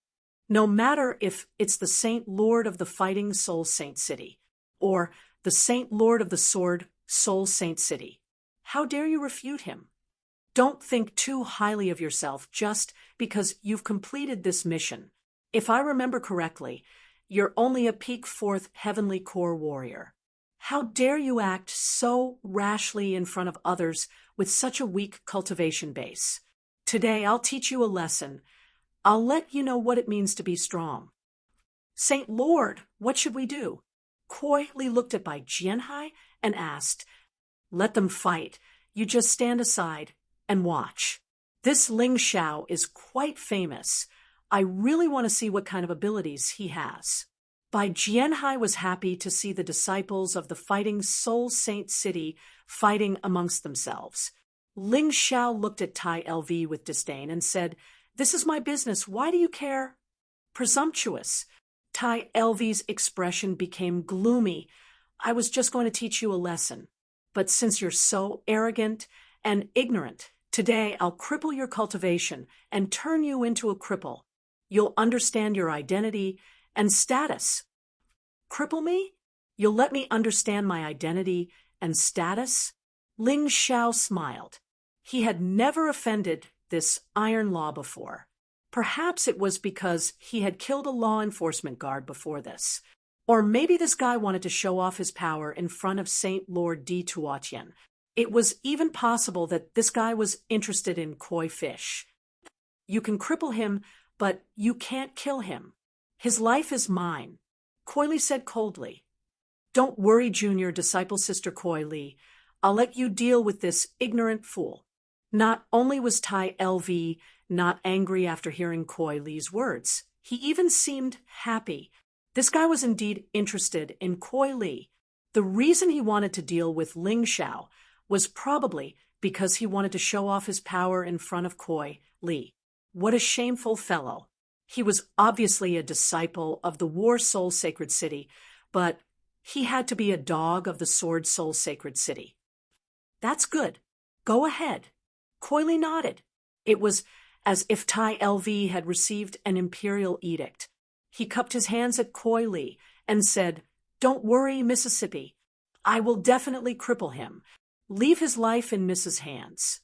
No matter if it's the Saint Lord of the Fighting Soul Saint City or the Saint Lord of the Sword Soul Saint City. How dare you refute him? Don't think too highly of yourself just because you've completed this mission. If I remember correctly, you're only a peak 4th Heavenly Core warrior. How dare you act so rashly in front of others with such a weak cultivation base? Today I'll teach you a lesson. I'll let you know what it means to be strong. Saint Lord, what should we do? Kuai Li looked at Bai Jianhai and asked, Let them fight. You just stand aside and watch. This Ling Xiao is quite famous. I really want to see what kind of abilities he has. Bai Jianhai was happy to see the disciples of the fighting Soul Saint City fighting amongst themselves. Ling Xiao looked at Tai LV with disdain and said, This is my business. Why do you care? Presumptuous. Tai LV's expression became gloomy. I was just going to teach you a lesson. But since you're so arrogant and ignorant, today I'll cripple your cultivation and turn you into a cripple. You'll understand your identity and status. Cripple me? You'll let me understand my identity and status? Ling Xiao smiled. He had never offended this iron law before. Perhaps it was because he had killed a law enforcement guard before this. Or maybe this guy wanted to show off his power in front of Saint Lord Di Tuotian. It was even possible that this guy was interested in koi fish. You can cripple him, but you can't kill him. His life is mine, Kuai Li said coldly. Don't worry, Junior Disciple Sister Kuai Li. I'll let you deal with this ignorant fool. Not only was Tai LV not angry after hearing Kuai Li's words, he even seemed happy. This guy was indeed interested in Kuai Li. The reason he wanted to deal with Ling Xiao was probably because he wanted to show off his power in front of Kuai Li. What a shameful fellow. He was obviously a disciple of the War Soul Sacred City, but he had to be a dog of the Sword Soul Sacred City. That's good. Go ahead. Kuai Li nodded. It was as if Tai LV had received an imperial edict. He cupped his hands at Kuai Li and said, Don't worry, Mississippi. I will definitely cripple him. Leave his life in Mrs. hands.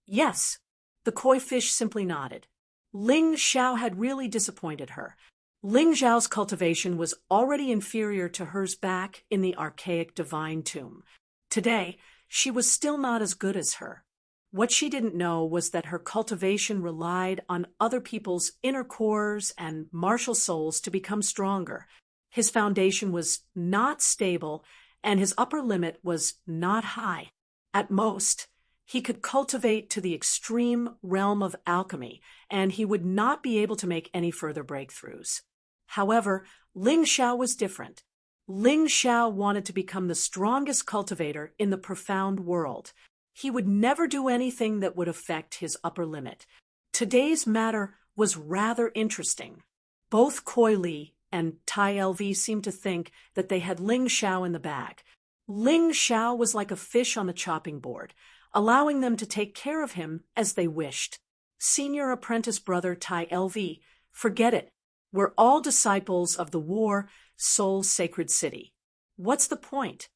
Yes. The koi fish simply nodded. Ling Xiao had really disappointed her. Ling Xiao's cultivation was already inferior to hers back in the archaic divine tomb. Today, she was still not as good as her. What she didn't know was that her cultivation relied on other people's inner cores and martial souls to become stronger. His foundation was not stable, and his upper limit was not high. At most, he could cultivate to the extreme realm of alchemy, and he would not be able to make any further breakthroughs. However, Ling Xiao was different. Ling Xiao wanted to become the strongest cultivator in the profound world. He would never do anything that would affect his upper limit. Today's matter was rather interesting. Both Kuai Li and Tai LV seemed to think that they had Ling Xiao in the bag. Ling Xiao was like a fish on the chopping board, allowing them to take care of him as they wished. Senior apprentice brother Tai LV, forget it. We're all disciples of the War Soul Sacred City. What's the point?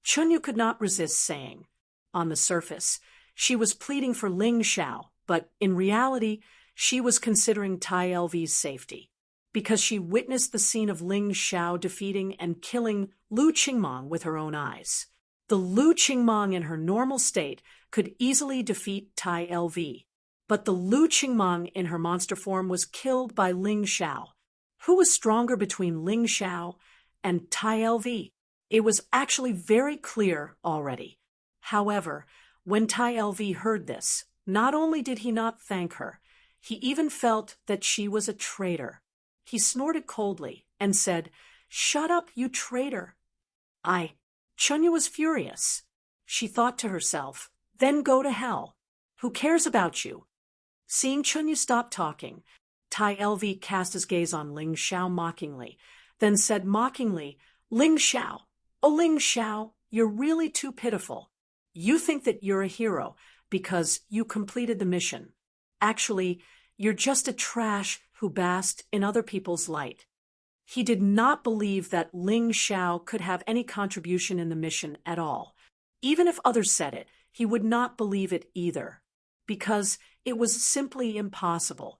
Chunyu could not resist saying. On the surface, she was pleading for Ling Xiao, but in reality, she was considering Tai LV's safety, because she witnessed the scene of Ling Xiao defeating and killing Lu Qingmong with her own eyes. The Lu Qingmong in her normal state could easily defeat Tai LV, but the Lu Qingmong in her monster form was killed by Ling Xiao. Who was stronger between Ling Xiao and Tai LV? It was actually very clear already. However, when Tai LV heard this, not only did he not thank her, he even felt that she was a traitor. He snorted coldly and said, Shut up, you traitor. Chunyu was furious. She thought to herself, Then go to hell. Who cares about you? Seeing Chunyu stop talking, Tai LV cast his gaze on Ling Xiao mockingly, then said mockingly, Ling Xiao, oh Ling Xiao, you're really too pitiful. You think that you're a hero because you completed the mission. Actually, you're just a trash who basked in other people's light. He did not believe that Ling Xiao could have any contribution in the mission at all. Even if others said it, he would not believe it either, because it was simply impossible.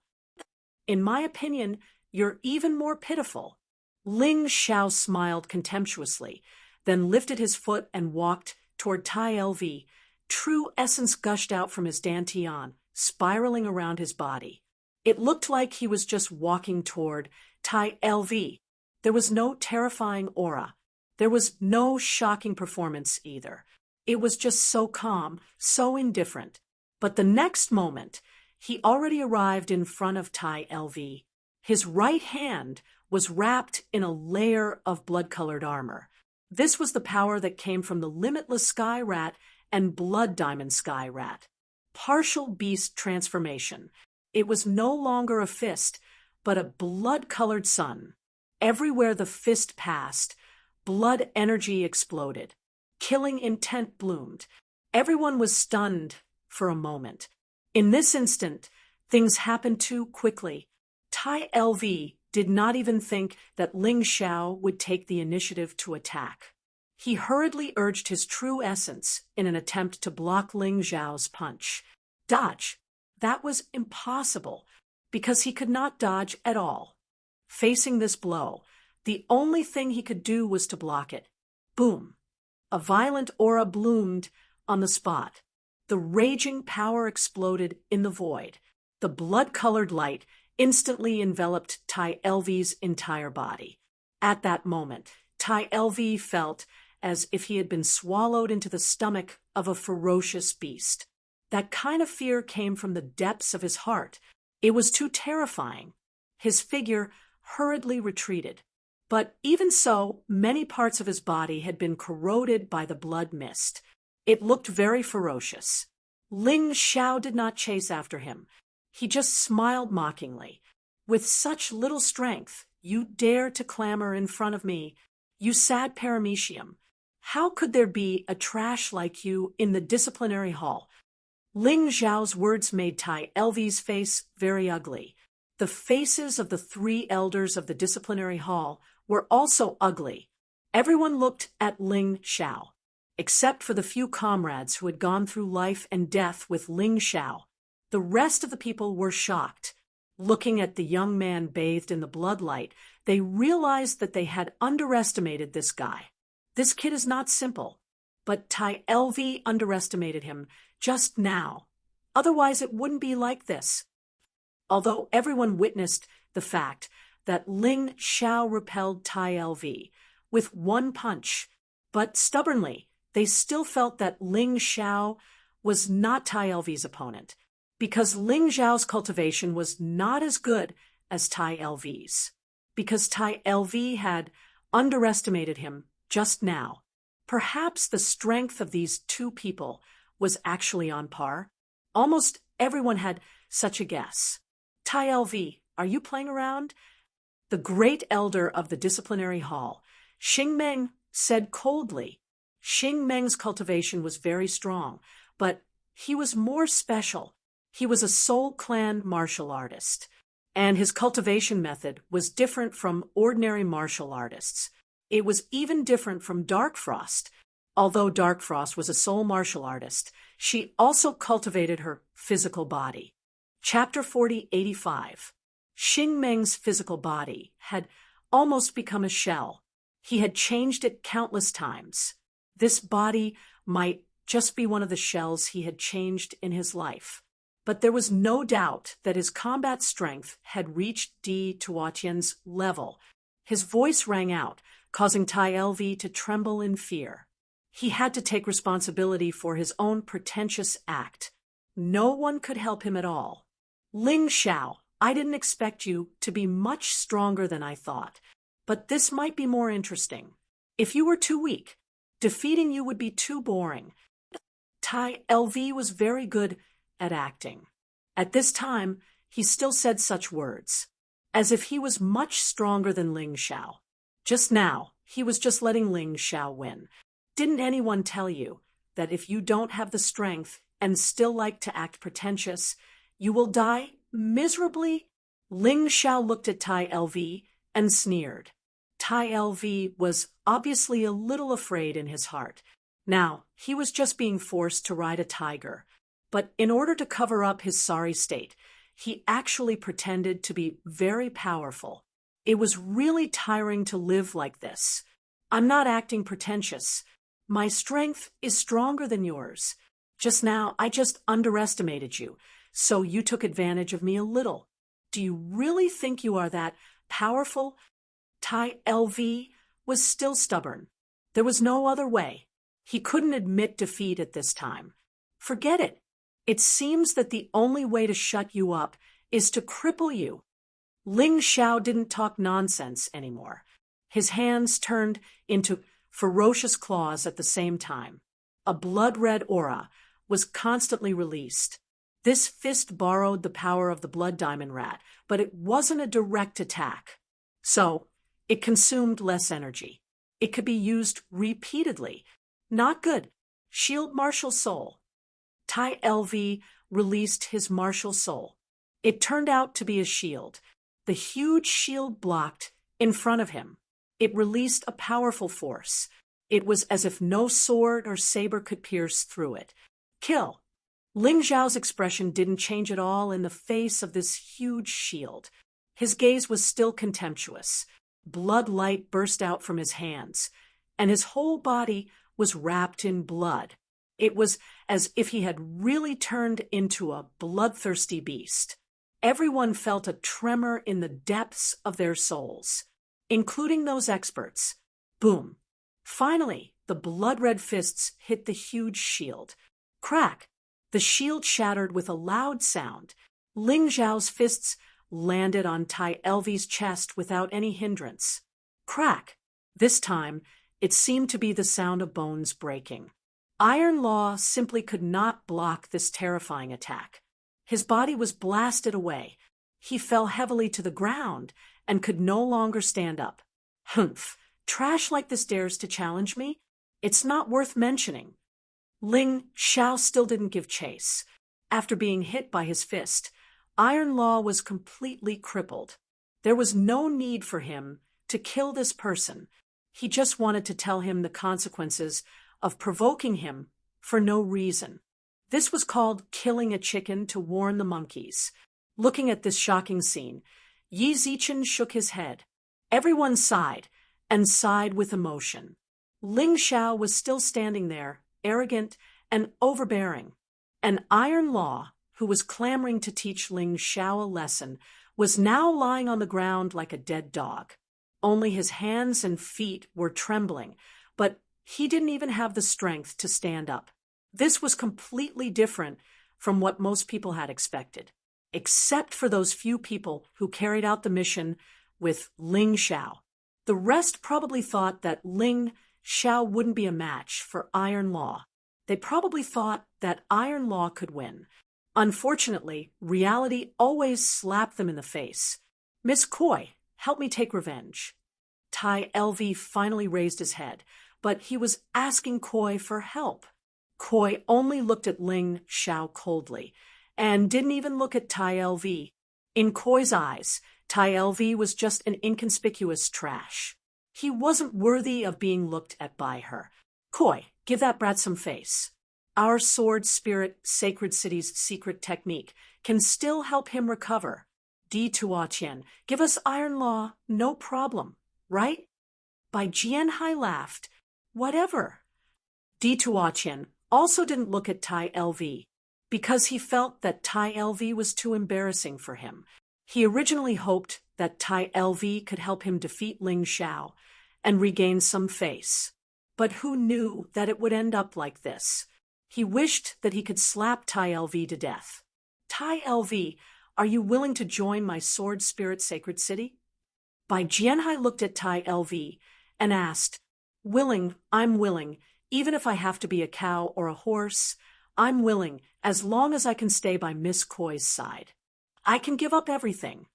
In my opinion, you're even more pitiful. Ling Xiao smiled contemptuously, then lifted his foot and walked toward Tai LV. True essence gushed out from his dantian, spiraling around his body. It looked like he was just walking toward Tai LV. There was no terrifying aura. There was no shocking performance either. It was just so calm, so indifferent. But the next moment, he already arrived in front of Tai LV. His right hand was wrapped in a layer of blood-colored armor. This was the power that came from the limitless Sky Rat and Blood Diamond Sky Rat. Partial beast transformation. It was no longer a fist, but a blood-colored sun. Everywhere the fist passed, blood energy exploded. Killing intent bloomed. Everyone was stunned for a moment. In this instant, things happened too quickly. Tai LV did not even think that Ling Xiao would take the initiative to attack. He hurriedly urged his true essence in an attempt to block Ling Xiao's punch. Dodge. That was impossible, because he could not dodge at all. Facing this blow, the only thing he could do was to block it. Boom. A violent aura bloomed on the spot. The raging power exploded in the void. The blood-colored light instantly enveloped Tai LV's entire body. At that moment, Tai LV felt as if he had been swallowed into the stomach of a ferocious beast. That kind of fear came from the depths of his heart. It was too terrifying. His figure hurriedly retreated. But even so, many parts of his body had been corroded by the blood mist. It looked very ferocious. Ling Xiao did not chase after him. He just smiled mockingly. With such little strength, you dare to clamor in front of me, you sad paramecium. How could there be a trash like you in the disciplinary hall? Ling Xiao's words made Tai LV's face very ugly. The faces of the 3 elders of the disciplinary hall were also ugly. Everyone looked at Ling Xiao, except for the few comrades who had gone through life and death with Ling Xiao. The rest of the people were shocked. Looking at the young man bathed in the bloodlight, they realized that they had underestimated this guy. This kid is not simple, but Tai LV underestimated him just now. Otherwise, it wouldn't be like this. Although everyone witnessed the fact that Ling Xiao repelled Tai LV with one punch, but stubbornly, they still felt that Ling Xiao was not Tai LV's opponent, because Ling Xiao's cultivation was not as good as Tai LV's, because Tai LV had underestimated him just now. Perhaps the strength of these 2 people was actually on par. Almost everyone had such a guess. Tai LV, are you playing around? The great elder of the disciplinary hall, Xing Meng, said coldly. Xing Meng's cultivation was very strong, but he was more special. He was a Soul Clan martial artist, and his cultivation method was different from ordinary martial artists. It was even different from Dark Frost. Although Dark Frost was a soul martial artist, she also cultivated her physical body. Chapter 4085. Xing Meng's physical body had almost become a shell. He had changed it countless times. This body might just be one of the shells he had changed in his life. But there was no doubt that his combat strength had reached Di Tuotian's level. His voice rang out, causing Tai LV to tremble in fear. He had to take responsibility for his own pretentious act. No one could help him at all. Ling Xiao, I didn't expect you to be much stronger than I thought, but this might be more interesting. If you were too weak, defeating you would be too boring. Tai LV was very good at acting. At this time, he still said such words, as if he was much stronger than Ling Xiao. Just now, he was just letting Ling Xiao win. Didn't anyone tell you that if you don't have the strength and still like to act pretentious, you will die miserably? Ling Xiao looked at Tai LV and sneered. Tai LV was obviously a little afraid in his heart. Now, he was just being forced to ride a tiger. But in order to cover up his sorry state, he actually pretended to be very powerful. It was really tiring to live like this. I'm not acting pretentious. My strength is stronger than yours. Just now, I just underestimated you, so you took advantage of me a little. Do you really think you are that powerful? Tai LV was still stubborn. There was no other way. He couldn't admit defeat at this time. Forget it. It seems that the only way to shut you up is to cripple you. Ling Xiao didn't talk nonsense anymore. His hands turned into ferocious claws at the same time. A blood-red aura was constantly released. This fist borrowed the power of the blood diamond rat, but it wasn't a direct attack. So, it consumed less energy. It could be used repeatedly. Not good. Shield martial soul. Tai LV released his martial soul. It turned out to be a shield. The huge shield blocked in front of him. It released a powerful force. It was as if no sword or saber could pierce through it. Kill. Ling Zhao's expression didn't change at all in the face of this huge shield. His gaze was still contemptuous. Blood light burst out from his hands, and his whole body was wrapped in blood. It was as if he had really turned into a bloodthirsty beast. Everyone felt a tremor in the depths of their souls, including those experts. Boom. Finally, the blood-red fists hit the huge shield. Crack! The shield shattered with a loud sound. Ling Zhao's fists landed on Tai LV's chest without any hindrance. Crack! This time, it seemed to be the sound of bones breaking. Iron Law simply could not block this terrifying attack. His body was blasted away. He fell heavily to the ground and could no longer stand up. Humph! Trash like this dares to challenge me? It's not worth mentioning. Ling Xiao still didn't give chase. After being hit by his fist, Iron Law was completely crippled. There was no need for him to kill this person. He just wanted to tell him the consequences of provoking him for no reason. This was called killing a chicken to warn the monkeys. Looking at this shocking scene, Yi Zichen shook his head. Everyone sighed, and sighed with emotion. Ling Xiao was still standing there, arrogant and overbearing. And Iron Law, who was clamoring to teach Ling Xiao a lesson, was now lying on the ground like a dead dog. Only his hands and feet were trembling, but he didn't even have the strength to stand up. This was completely different from what most people had expected, except for those few people who carried out the mission with Ling Xiao. The rest probably thought that Ling Xiao wouldn't be a match for Iron Law. They probably thought that Iron Law could win. Unfortunately, reality always slapped them in the face. Miss Koi, help me take revenge. Tai LV finally raised his head, but he was asking Koi for help. Koi only looked at Ling Xiao coldly, and didn't even look at Tai LV. In Koi's eyes, Tai LV was just an inconspicuous trash. He wasn't worthy of being looked at by her. Koi, give that brat some face. Our sword spirit sacred city's secret technique can still help him recover. Di Tuotian, give us Iron Law, no problem, right? Bai Jianhai laughed. Whatever. Di Tuotian also didn't look at Tai LV, because he felt that Tai LV was too embarrassing for him. He originally hoped that Tai LV could help him defeat Ling Xiao and regain some face. But who knew that it would end up like this? He wished that he could slap Tai LV to death. Tai LV, are you willing to join my sword spirit sacred city? Bai Jianhai looked at Tai LV and asked, Willing, I'm willing, even if I have to be a cow or a horse. I'm willing, as long as I can stay by Miss Koi's side. I can give up everything.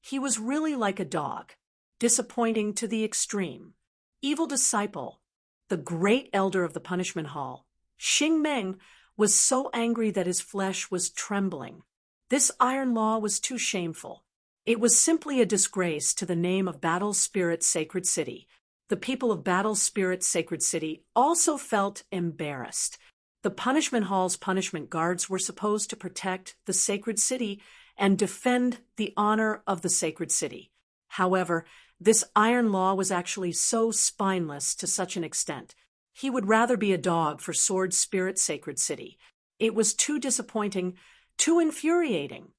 He was really like a dog, disappointing to the extreme. Evil disciple, the great elder of the punishment hall, Xing Meng, was so angry that his flesh was trembling. This Iron Law was too shameful. It was simply a disgrace to the name of Battle Spirit Sacred City. The people of Battle Spirit Sacred City also felt embarrassed. The punishment hall's punishment guards were supposed to protect the sacred city and defend the honor of the sacred city. However, this iron law was actually so spineless to such an extent. He would rather be a dog for Sword Spirit Sacred City. It was too disappointing, too infuriating.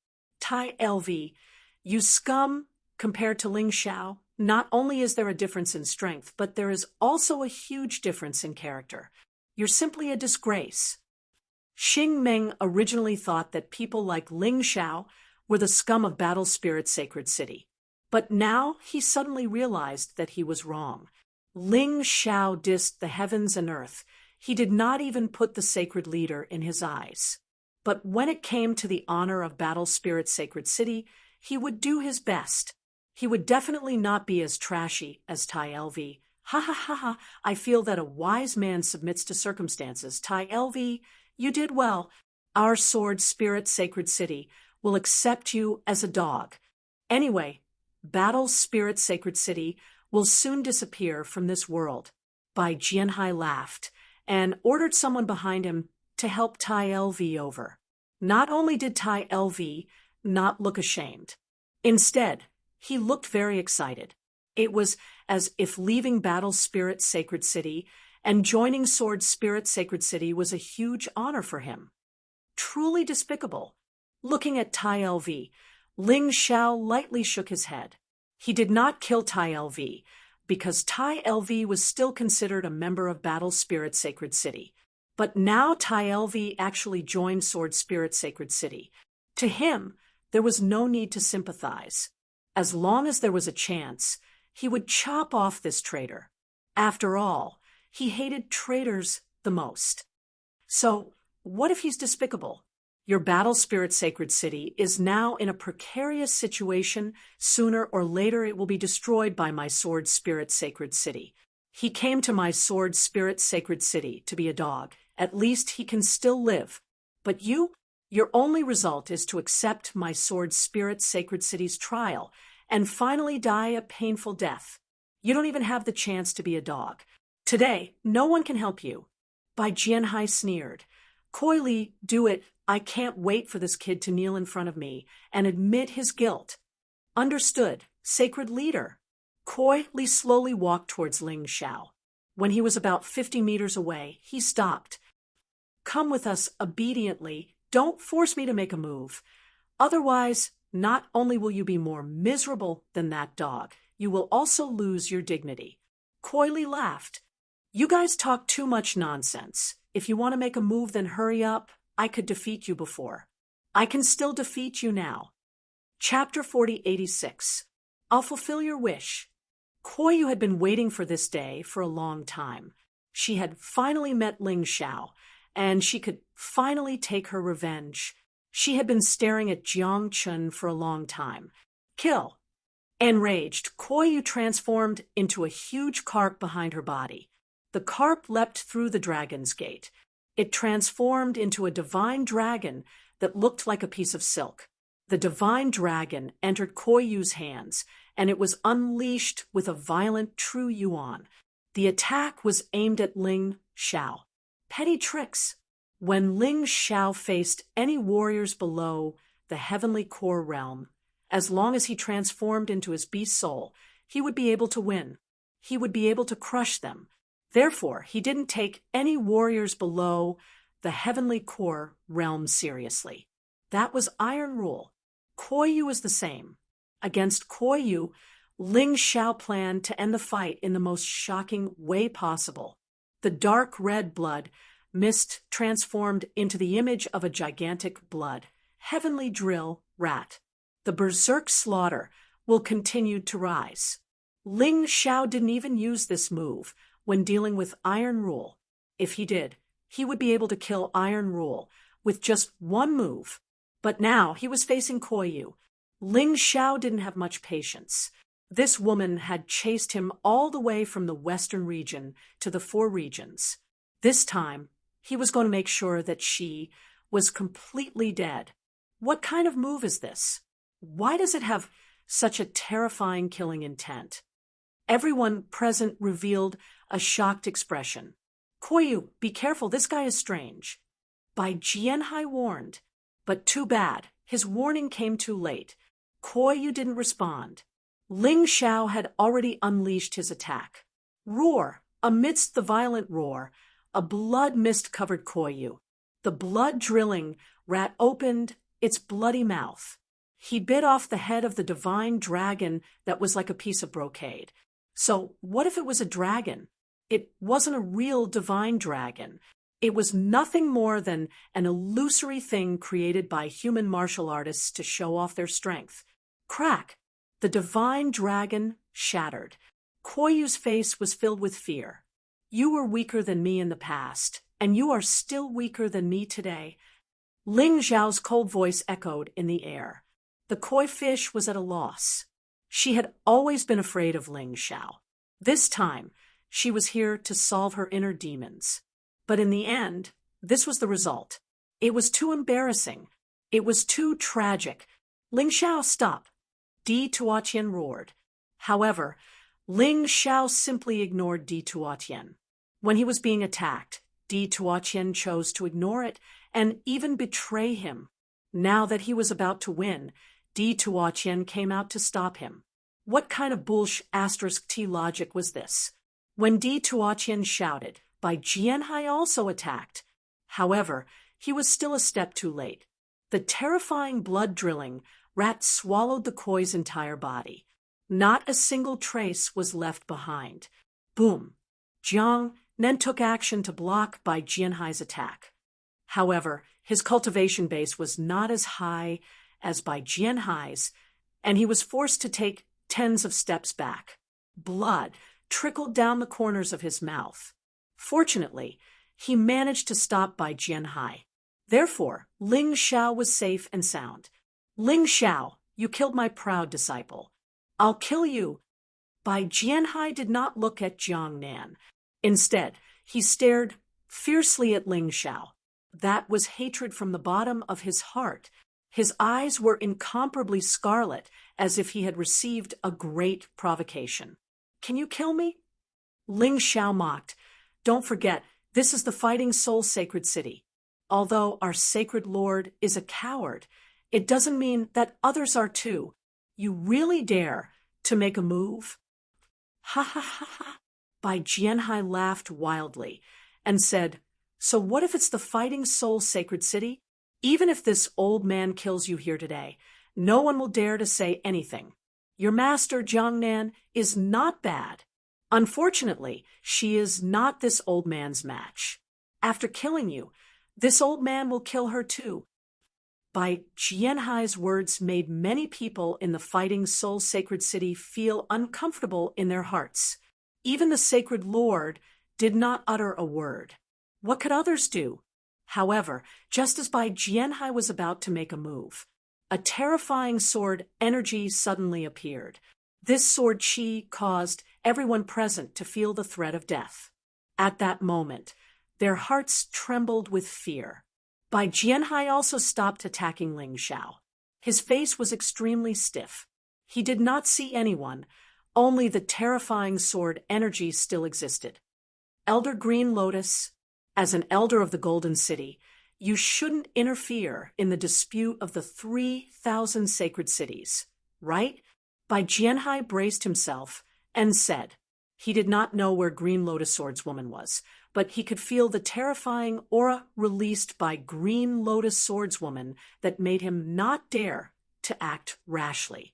Tai LV, you scum compared to Ling Xiao. Not only is there a difference in strength, but there is also a huge difference in character. You're simply a disgrace. Xing Meng originally thought that people like Ling Xiao were the scum of Battle Spirit Sacred City. But now he suddenly realized that he was wrong. Ling Xiao dissed the heavens and earth. He did not even put the sacred leader in his eyes. But when it came to the honor of Battle Spirit Sacred City, he would do his best. He would definitely not be as trashy as Tai LV. Ha ha ha ha, I feel that a wise man submits to circumstances. Tai LV, you did well. Our Sword Spirit Sacred City will accept you as a dog. Anyway, Battle Spirit Sacred City will soon disappear from this world. Bai Jianhai laughed and ordered someone behind him to help Tai LV over. Not only did Tai LV not look ashamed, instead, he looked very excited. It was as if leaving Battle Spirit Sacred City and joining Sword Spirit Sacred City was a huge honor for him. Truly despicable. Looking at Tai LV, Ling Xiao lightly shook his head. He did not kill Tai LV because Tai LV was still considered a member of Battle Spirit Sacred City. But now Tai LV actually joined Sword Spirit Sacred City. To him, there was no need to sympathize. As long as there was a chance, he would chop off this traitor. After all, he hated traitors the most. So, what if he's despicable? Your Battle Spirit Sacred City is now in a precarious situation. Sooner or later it will be destroyed by my Sword Spirit Sacred City. He came to my Sword Spirit Sacred City to be a dog. At least he can still live. But your only result is to accept my Sword Spirit Sacred City's trial and finally die a painful death. You don't even have the chance to be a dog. Today, no one can help you. Bai Jianhai sneered. Coyly, do it. I can't wait for this kid to kneel in front of me and admit his guilt. Understood, Sacred Leader. Coyly slowly walked towards Ling Xiao. When he was about 50 meters away, he stopped. Come with us obediently. Don't force me to make a move. Otherwise, not only will you be more miserable than that dog, you will also lose your dignity. Coyly laughed. You guys talk too much nonsense. If you want to make a move, then hurry up. I could defeat you before. I can still defeat you now. Chapter 4086. I'll fulfill your wish. Koyu had been waiting for this day for a long time. She had finally met Ling Xiao, and she could finally take her revenge. She had been staring at Jiang Chun for a long time. Kill. Enraged, Koyu transformed into a huge carp behind her body. The carp leapt through the dragon's gate. It transformed into a divine dragon that looked like a piece of silk. The divine dragon entered Koyu's hands, and it was unleashed with a violent true yuan. The attack was aimed at Ling Xiao. Petty tricks. When Ling Xiao faced any warriors below the heavenly core realm, as long as he transformed into his beast soul, he would be able to win. He would be able to crush them. Therefore, he didn't take any warriors below the heavenly core realm seriously. That was Iron Rule. Koyu was the same. Against Koyu, Ling Xiao planned to end the fight in the most shocking way possible. The dark red blood mist transformed into the image of a gigantic blood, heavenly drill rat. The berserk slaughter will continue to rise. Ling Xiao didn't even use this move when dealing with Iron Rule. If he did, he would be able to kill Iron Rule with just one move. But now he was facing Koyu. Ling Xiao didn't have much patience. This woman had chased him all the way from the western region to the four regions. This time, he was going to make sure that she was completely dead. What kind of move is this? Why does it have such a terrifying killing intent? Everyone present revealed a shocked expression. Koyu, be careful, this guy is strange. Bai Jianhai warned, but too bad, his warning came too late. Koyu didn't respond. Ling Xiao had already unleashed his attack. Roar! Amidst the violent roar, a blood-mist-covered Koyu. The blood-drilling rat opened its bloody mouth. He bit off the head of the divine dragon that was like a piece of brocade. So what if it was a dragon? It wasn't a real divine dragon. It was nothing more than an illusory thing created by human martial artists to show off their strength. Crack! The divine dragon shattered. Koyu's face was filled with fear. You were weaker than me in the past, and you are still weaker than me today. Ling Zhao's cold voice echoed in the air. The koi fish was at a loss. She had always been afraid of Ling Xiao. This time, she was here to solve her inner demons. But in the end, this was the result. It was too embarrassing. It was too tragic. Ling Xiao, stop! Di Tuotian roared. However, Ling Xiao simply ignored Di Tuotian. When he was being attacked, Di Tuotian chose to ignore it and even betray him. Now that he was about to win, Di Tuotian came out to stop him. What kind of **T logic was this? When Di Tuotian shouted, Bai Jianhai also attacked. However, he was still a step too late. The terrifying blood-drilling rat swallowed the koi's entire body. Not a single trace was left behind. Boom! Jiang Nen took action to block Bai Jianhai's attack. However, his cultivation base was not as high as Bai Jianhai's, and he was forced to take tens of steps back. Blood trickled down the corners of his mouth. Fortunately, he managed to stop Bai Jianhai. Therefore, Ling Xiao was safe and sound. Ling Xiao, you killed my proud disciple. I'll kill you. Bai Jianhai did not look at Jiang Nan. Instead, he stared fiercely at Ling Xiao. That was hatred from the bottom of his heart. His eyes were incomparably scarlet, as if he had received a great provocation. Can you kill me? Ling Xiao mocked. Don't forget, this is the Fighting Soul Sacred City. Although our sacred lord is a coward, it doesn't mean that others are too. You really dare to make a move? Ha ha ha ha. Bai Jianhai laughed wildly and said, So what if it's the Fighting Soul Sacred City? Even if this old man kills you here today, no one will dare to say anything. Your master, Jiang Nan, is not bad. Unfortunately, she is not this old man's match. After killing you, this old man will kill her too. Bai Jianhai's words made many people in the Fighting Soul Sacred City feel uncomfortable in their hearts. Even the sacred lord did not utter a word. What could others do? However, just as Bai Jianhai was about to make a move, a terrifying sword energy suddenly appeared. This sword chi caused everyone present to feel the threat of death. At that moment, their hearts trembled with fear. Bai Jianhai also stopped attacking Ling Xiao. His face was extremely stiff. He did not see anyone, only the terrifying sword energy still existed. Elder Green Lotus, as an elder of the Golden City, you shouldn't interfere in the dispute of the 3,000 sacred cities, right? Bai Jianhai braced himself and said, he did not know where Green Lotus Swordswoman was, but he could feel the terrifying aura released by Green Lotus Swordswoman that made him not dare to act rashly.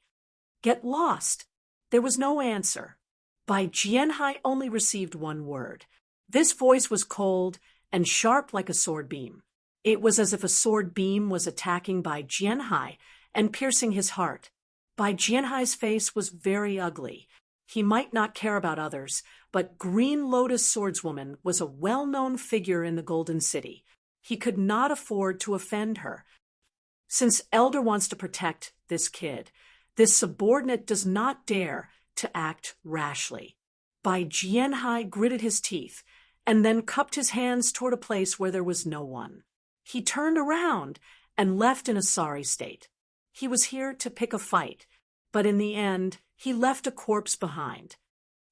Get lost. There was no answer. Bai Jianhai only received one word. This voice was cold and sharp like a sword beam. It was as if a sword beam was attacking Bai Jianhai and piercing his heart. Bai Jianhai's face was very ugly. He might not care about others, but Green Lotus Swordswoman was a well-known figure in the Golden City. He could not afford to offend her. Since Elder wants to protect this kid, this subordinate does not dare to act rashly. Bai Jianhai gritted his teeth and then cupped his hands toward a place where there was no one. He turned around and left in a sorry state. He was here to pick a fight, but in the end, he left a corpse behind.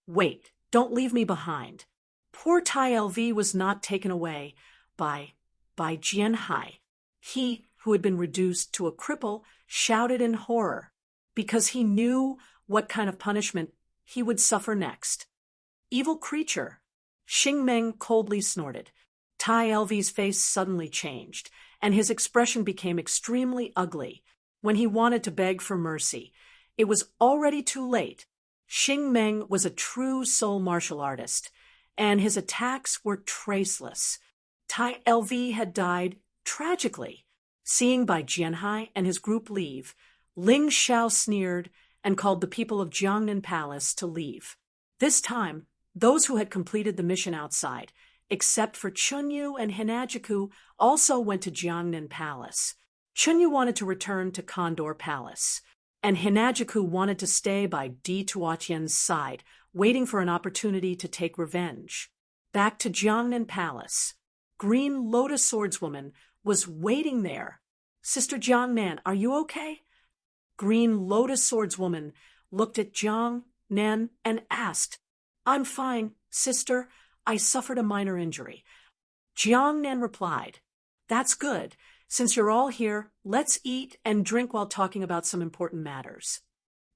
Wait, don't leave me behind. Poor Tai LV was not taken away by Jianhai. He, who had been reduced to a cripple, shouted in horror, because he knew what kind of punishment he would suffer next. Evil creature! Xing Meng coldly snorted. Tai Lv's face suddenly changed, and his expression became extremely ugly. When he wanted to beg for mercy, it was already too late. Xing Meng was a true soul martial artist, and his attacks were traceless. Tai Lv had died tragically. Seeing Bai Jianhai and his group leave, Ling Xiao sneered and called the people of Jiangnan Palace to leave. This time, those who had completed the mission outside, except for Chunyu and Hinajiku, also went to Jiangnan Palace. Chunyu wanted to return to Condor Palace, and Hinajiku wanted to stay by Di Tuotian's side, waiting for an opportunity to take revenge. Back to Jiangnan Palace. Green Lotus Swordswoman was waiting there. Sister Jiangnan, are you okay? Green Lotus Swordswoman looked at Jiang Nan and asked, I'm fine, sister. I suffered a minor injury. Jiang Nan replied, That's good. Since you're all here, let's eat and drink while talking about some important matters.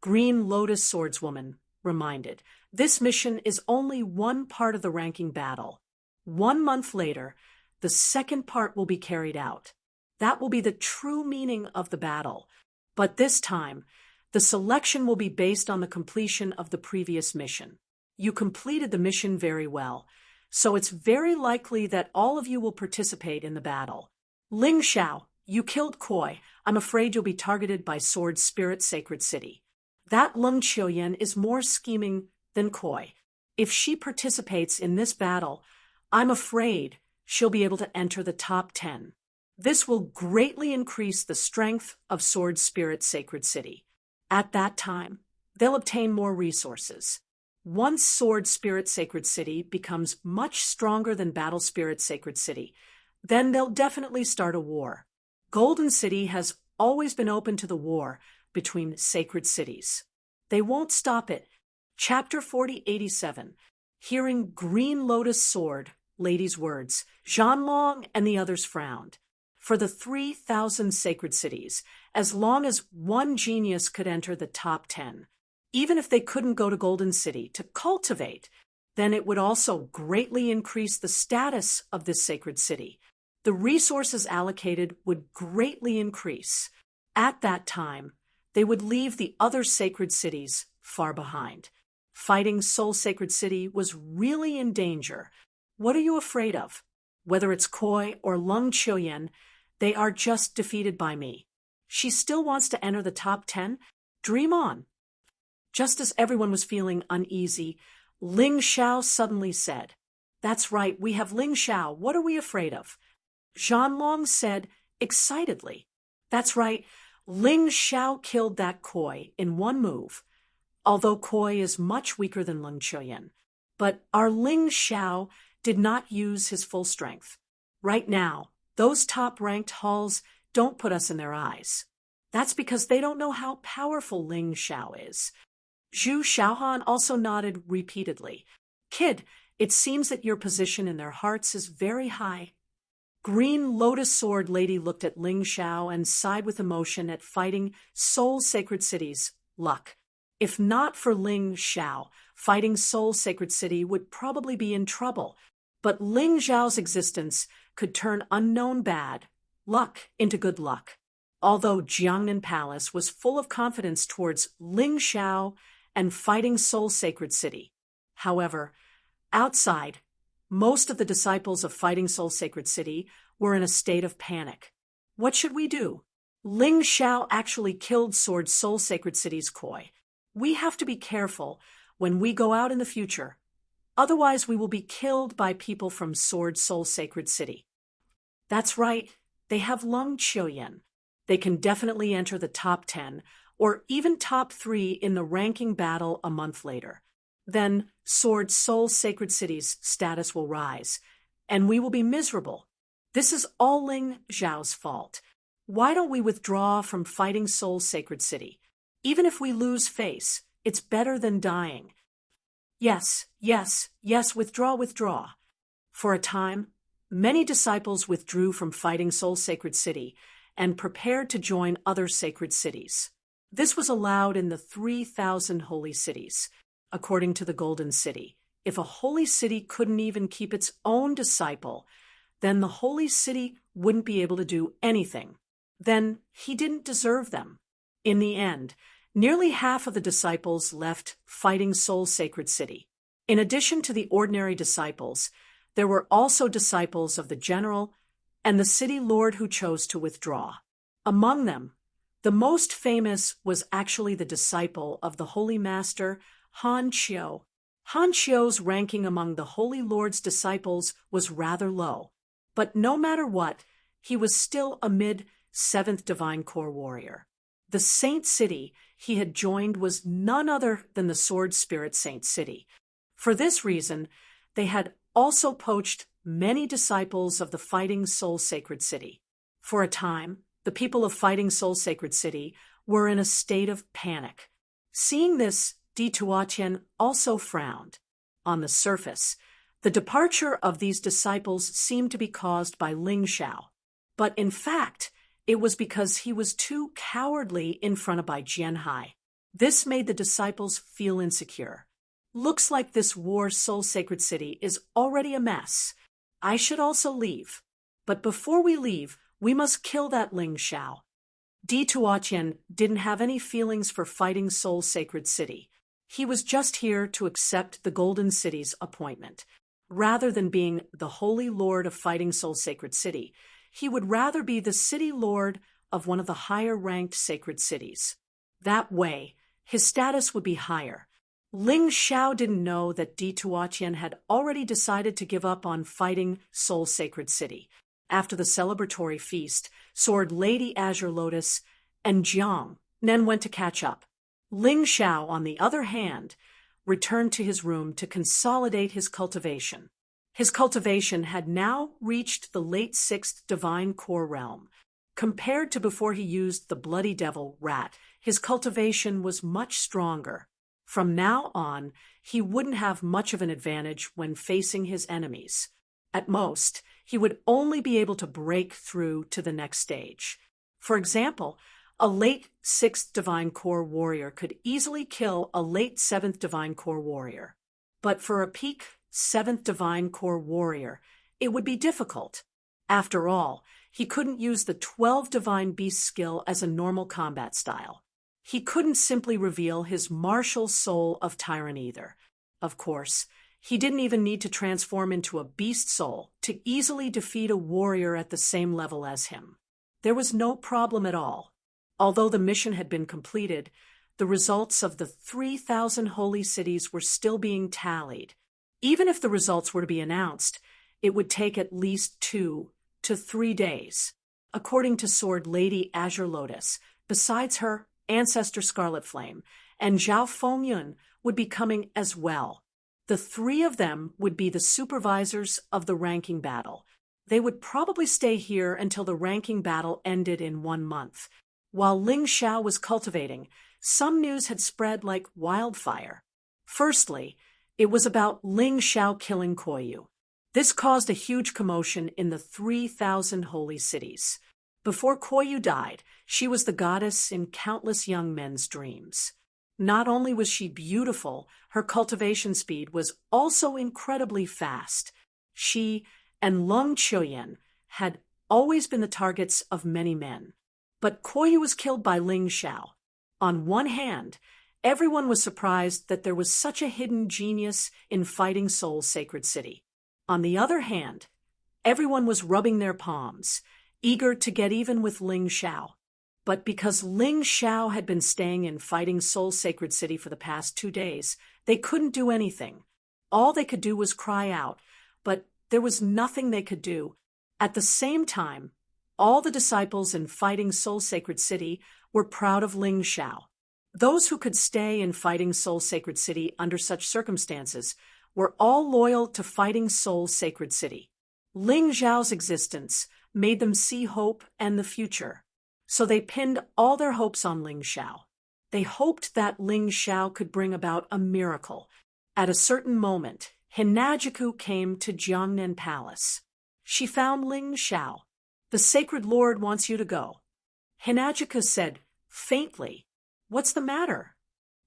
Green Lotus Swordswoman reminded, This mission is only one part of the ranking battle. 1 month later, the second part will be carried out. That will be the true meaning of the battle. But this time, the selection will be based on the completion of the previous mission. You completed the mission very well, so it's very likely that all of you will participate in the battle. Ling Xiao, you killed Koi. I'm afraid you'll be targeted by Sword Spirit Sacred City. That Leng Qiuyan is more scheming than Koi. If she participates in this battle, I'm afraid she'll be able to enter the top 10. This will greatly increase the strength of Sword Spirit Sacred City. At that time, they'll obtain more resources. Once Sword Spirit Sacred City becomes much stronger than Battle Spirit Sacred City, then they'll definitely start a war. Golden City has always been open to the war between sacred cities. They won't stop it. Chapter 4087. Hearing Green Lotus Sword Lady's words, Zhanlong and the others frowned. For the 3,000 sacred cities, as long as one genius could enter the top 10, even if they couldn't go to Golden City to cultivate, then it would also greatly increase the status of this sacred city. The resources allocated would greatly increase. At that time, they would leave the other sacred cities far behind. Fighting Soul Sacred City was really in danger. What are you afraid of? Whether it's Koi or Leng Qiuyan, they are just defeated by me. She still wants to enter the top 10? Dream on. Just as everyone was feeling uneasy, Ling Xiao suddenly said, That's right, we have Ling Xiao. What are we afraid of? Zhanlong said excitedly, That's right, Ling Xiao killed that Koi in one move. Although Koi is much weaker than Leng Qiuyan, but our Ling Xiao did not use his full strength. Right now, those top-ranked halls don't put us in their eyes. That's because they don't know how powerful Ling Xiao is. Zhu Xiaohan also nodded repeatedly. Kid, it seems that your position in their hearts is very high. Green Lotus Sword Lady looked at Ling Xiao and sighed with emotion at fighting Soul Sacred City's luck. If not for Ling Xiao, fighting Soul Sacred City would probably be in trouble. But Ling Xiao's existence could turn unknown bad luck into good luck. Although Jiangnan Palace was full of confidence towards Ling Xiao and fighting Soul Sacred City. However, outside, most of the disciples of Fighting Soul Sacred City were in a state of panic. What should we do? Ling Xiao actually killed Sword Soul Sacred City's Koi. We have to be careful when we go out in the future. Otherwise, we will be killed by people from Sword Soul Sacred City. That's right, they have Leng Qiuyan. They can definitely enter the top 10, or even top 3 in the ranking battle a month later. Then Sword Soul Sacred City's status will rise, and we will be miserable. This is all Ling Xiao's fault. Why don't we withdraw from Fighting Soul Sacred City? Even if we lose face, it's better than dying. Yes, withdraw. For a time, many disciples withdrew from Fighting Soul Sacred City and prepared to join other sacred cities. This was allowed in the 3,000 holy cities, according to the Golden City. If a holy city couldn't even keep its own disciple, then the holy city wouldn't be able to do anything. Then he didn't deserve them. In the end, nearly half of the disciples left Fighting Soul's sacred city. In addition to the ordinary disciples, there were also disciples of the general and the city lord who chose to withdraw. Among them, the most famous was actually the disciple of the Holy Master, Han Chiu. Han Chiu's ranking among the Holy Lord's disciples was rather low, but no matter what, he was still a mid-7th Divine Corps warrior. The Saint City he had joined was none other than the Sword Spirit Saint City. For this reason, they had also poached many disciples of the Fighting Soul Sacred City. For a time, the people of Fighting Soul Sacred City were in a state of panic. Seeing this, Di Tuatian also frowned. On the surface, the departure of these disciples seemed to be caused by Ling Xiao, but in fact, it was because he was too cowardly in front of Bai Jianhai. This made the disciples feel insecure. Looks like this war Soul Sacred City is already a mess. I should also leave. But before we leave, we must kill that Ling Xiao. Di Tuatian didn't have any feelings for Fighting Soul Sacred City. He was just here to accept the Golden City's appointment. Rather than being the Holy Lord of Fighting Soul Sacred City, he would rather be the city lord of one of the higher-ranked sacred cities. That way, his status would be higher. Ling Xiao didn't know that Di Tuatian had already decided to give up on Fighting Soul Sacred City. After the celebratory feast, Sword Lady Azure Lotus and Jiang Nen went to catch up. Ling Xiao, on the other hand, returned to his room to consolidate his cultivation. His cultivation had now reached the late 6th Divine Core realm. Compared to before he used the Bloody Devil Rat, his cultivation was much stronger. From now on, he wouldn't have much of an advantage when facing his enemies. At most, he would only be able to break through to the next stage. For example, a late 6th Divine Core warrior could easily kill a late 7th Divine Core warrior. But for a peak 7th Divine Core warrior, it would be difficult. After all, he couldn't use the 12 Divine Beast skill as a normal combat style. He couldn't simply reveal his martial soul of Tyrant either. Of course, he didn't even need to transform into a beast soul to easily defeat a warrior at the same level as him. There was no problem at all. Although the mission had been completed, the results of the 3,000 holy cities were still being tallied. Even if the results were to be announced, it would take at least 2 to 3 days. According to Sword Lady Azure Lotus, besides her ancestor Scarlet Flame, and Zhao Fengyun would be coming as well. The 3 of them would be the supervisors of the ranking battle. They would probably stay here until the ranking battle ended in 1 month. While Ling Xiao was cultivating, some news had spread like wildfire. Firstly, it was about Ling Xiao killing Koyu. This caused a huge commotion in the 3,000 holy cities. Before Koyu died, she was the goddess in countless young men's dreams. Not only was she beautiful, her cultivation speed was also incredibly fast. She and Lung Chuyen had always been the targets of many men. But Koyu was killed by Ling Xiao. On one hand, everyone was surprised that there was such a hidden genius in Fighting Soul's sacred city. On the other hand, everyone was rubbing their palms, eager to get even with Ling Xiao. But because Ling Xiao had been staying in Fighting Soul's sacred city for the past 2 days, they couldn't do anything. All they could do was cry out, but there was nothing they could do. At the same time, all the disciples in Fighting Soul Sacred City were proud of Ling Xiao. Those who could stay in Fighting Soul Sacred City under such circumstances were all loyal to Fighting Soul Sacred City. Ling Xiao's existence made them see hope and the future. So they pinned all their hopes on Ling Xiao. They hoped that Ling Xiao could bring about a miracle. At a certain moment, Hinajiku came to Jiangnan Palace. She found Ling Xiao. "The Sacred Lord wants you to go," Hinajiku said faintly. What's the matter?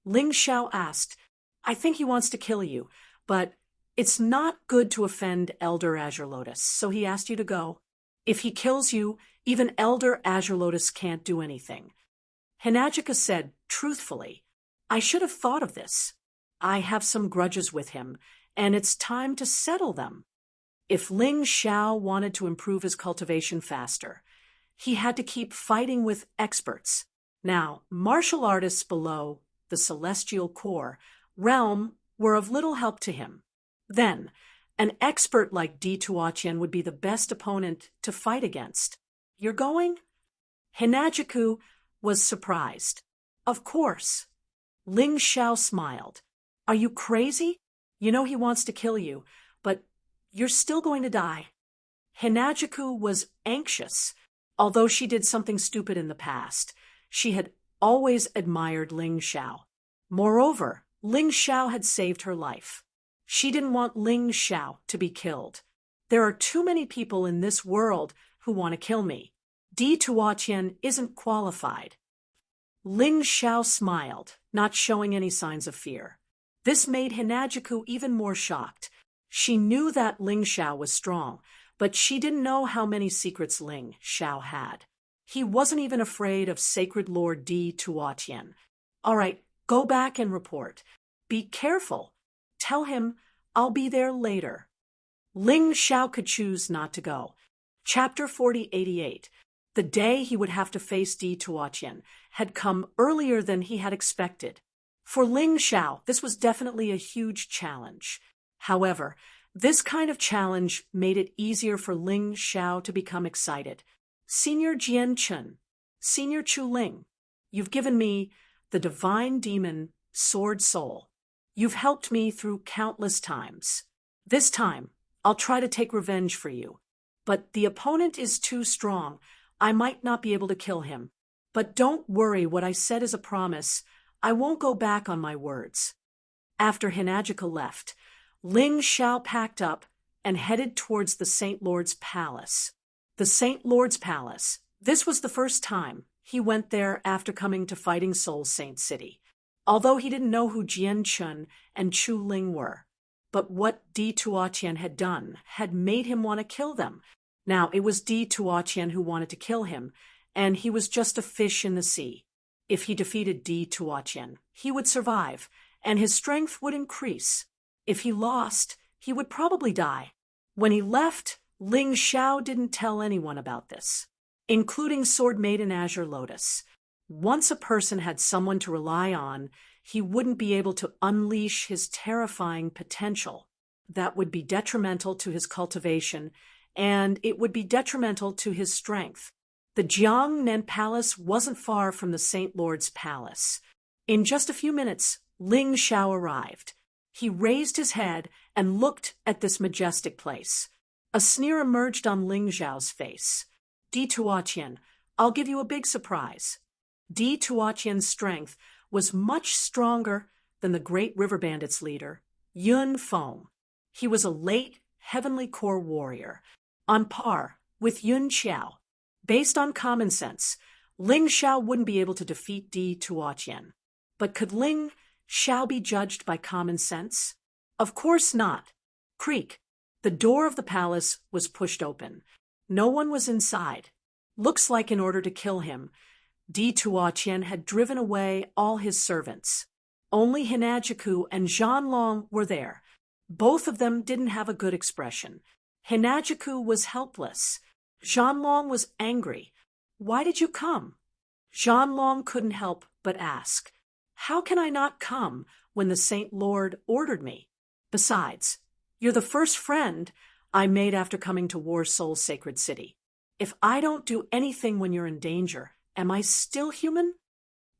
Ling Xiao asked. I think he wants to kill you, but it's not good to offend Elder Azure Lotus, so he asked you to go. If he kills you, even Elder Azure Lotus can't do anything. Hinajika said, truthfully, I should have thought of this. I have some grudges with him, and it's time to settle them. If Ling Xiao wanted to improve his cultivation faster, he had to keep fighting with experts. Now, martial artists below the Celestial Core realm were of little help to him. Then, an expert like Di Tuotian would be the best opponent to fight against. You're going? Hinajiku was surprised. Of course. Ling Xiao smiled. Are you crazy? You know he wants to kill you, but you're still going to die. Hinajiku was anxious. Although she did something stupid in the past, she had always admired Ling Xiao. Moreover, Ling Xiao had saved her life. She didn't want Ling Xiao to be killed. There are too many people in this world who want to kill me. Di Tuotian isn't qualified. Ling Xiao smiled, not showing any signs of fear. This made Hinajiku even more shocked. She knew that Ling Xiao was strong, but she didn't know how many secrets Ling Xiao had. He wasn't even afraid of Sacred Lord Di Tuotian. All right, go back and report. Be careful. Tell him I'll be there later. Ling Xiao could choose not to go. Chapter 4088. The day he would have to face Di Tuotian had come earlier than he had expected. For Ling Xiao, this was definitely a huge challenge. However, this kind of challenge made it easier for Ling Xiao to become excited. Senior Jian Chun, Senior Chu Ling, you've given me the divine demon Sword Soul. You've helped me through countless times. This time, I'll try to take revenge for you. But the opponent is too strong. I might not be able to kill him. But don't worry, what I said is a promise. I won't go back on my words. After Hinajika left, Ling Xiao packed up and headed towards the Saint Lord's Palace. The Saint Lord's Palace. This was the first time he went there after coming to Fighting Soul Saint City, although he didn't know who Jian Chun and Chu Ling were. But what Di Tuotian had done had made him want to kill them. Now, it was Di Tuotian who wanted to kill him, and he was just a fish in the sea. If he defeated Di Tuotian, he would survive, and his strength would increase. If he lost, he would probably die. When he left, Ling Xiao didn't tell anyone about this, including Sword Maiden Azure Lotus. Once a person had someone to rely on, he wouldn't be able to unleash his terrifying potential. That would be detrimental to his cultivation, and it would be detrimental to his strength. The Jiangnan Palace wasn't far from the Saint Lord's Palace. In just a few minutes, Ling Xiao arrived. He raised his head and looked at this majestic place. A sneer emerged on Ling Xiao's face. Di Tuotian, I'll give you a big surprise. Di Tuotian's strength was much stronger than the great river bandits' leader, Yun Feng. He was a late heavenly core warrior, on par with Yun Xiao. Based on common sense, Ling Xiao wouldn't be able to defeat Di Tuotian. But could Ling Xiao be judged by common sense? Of course not. Creak. The door of the palace was pushed open. No one was inside. Looks like in order to kill him, Di Tuotian had driven away all his servants. Only Hinajiku and Zhanlong were there. Both of them didn't have a good expression. Hinajiku was helpless. Zhanlong was angry. Why did you come? Zhanlong couldn't help but ask. How can I not come when the Saint Lord ordered me? Besides, you're the first friend I made after coming to War Soul Sacred City. If I don't do anything when you're in danger, am I still human?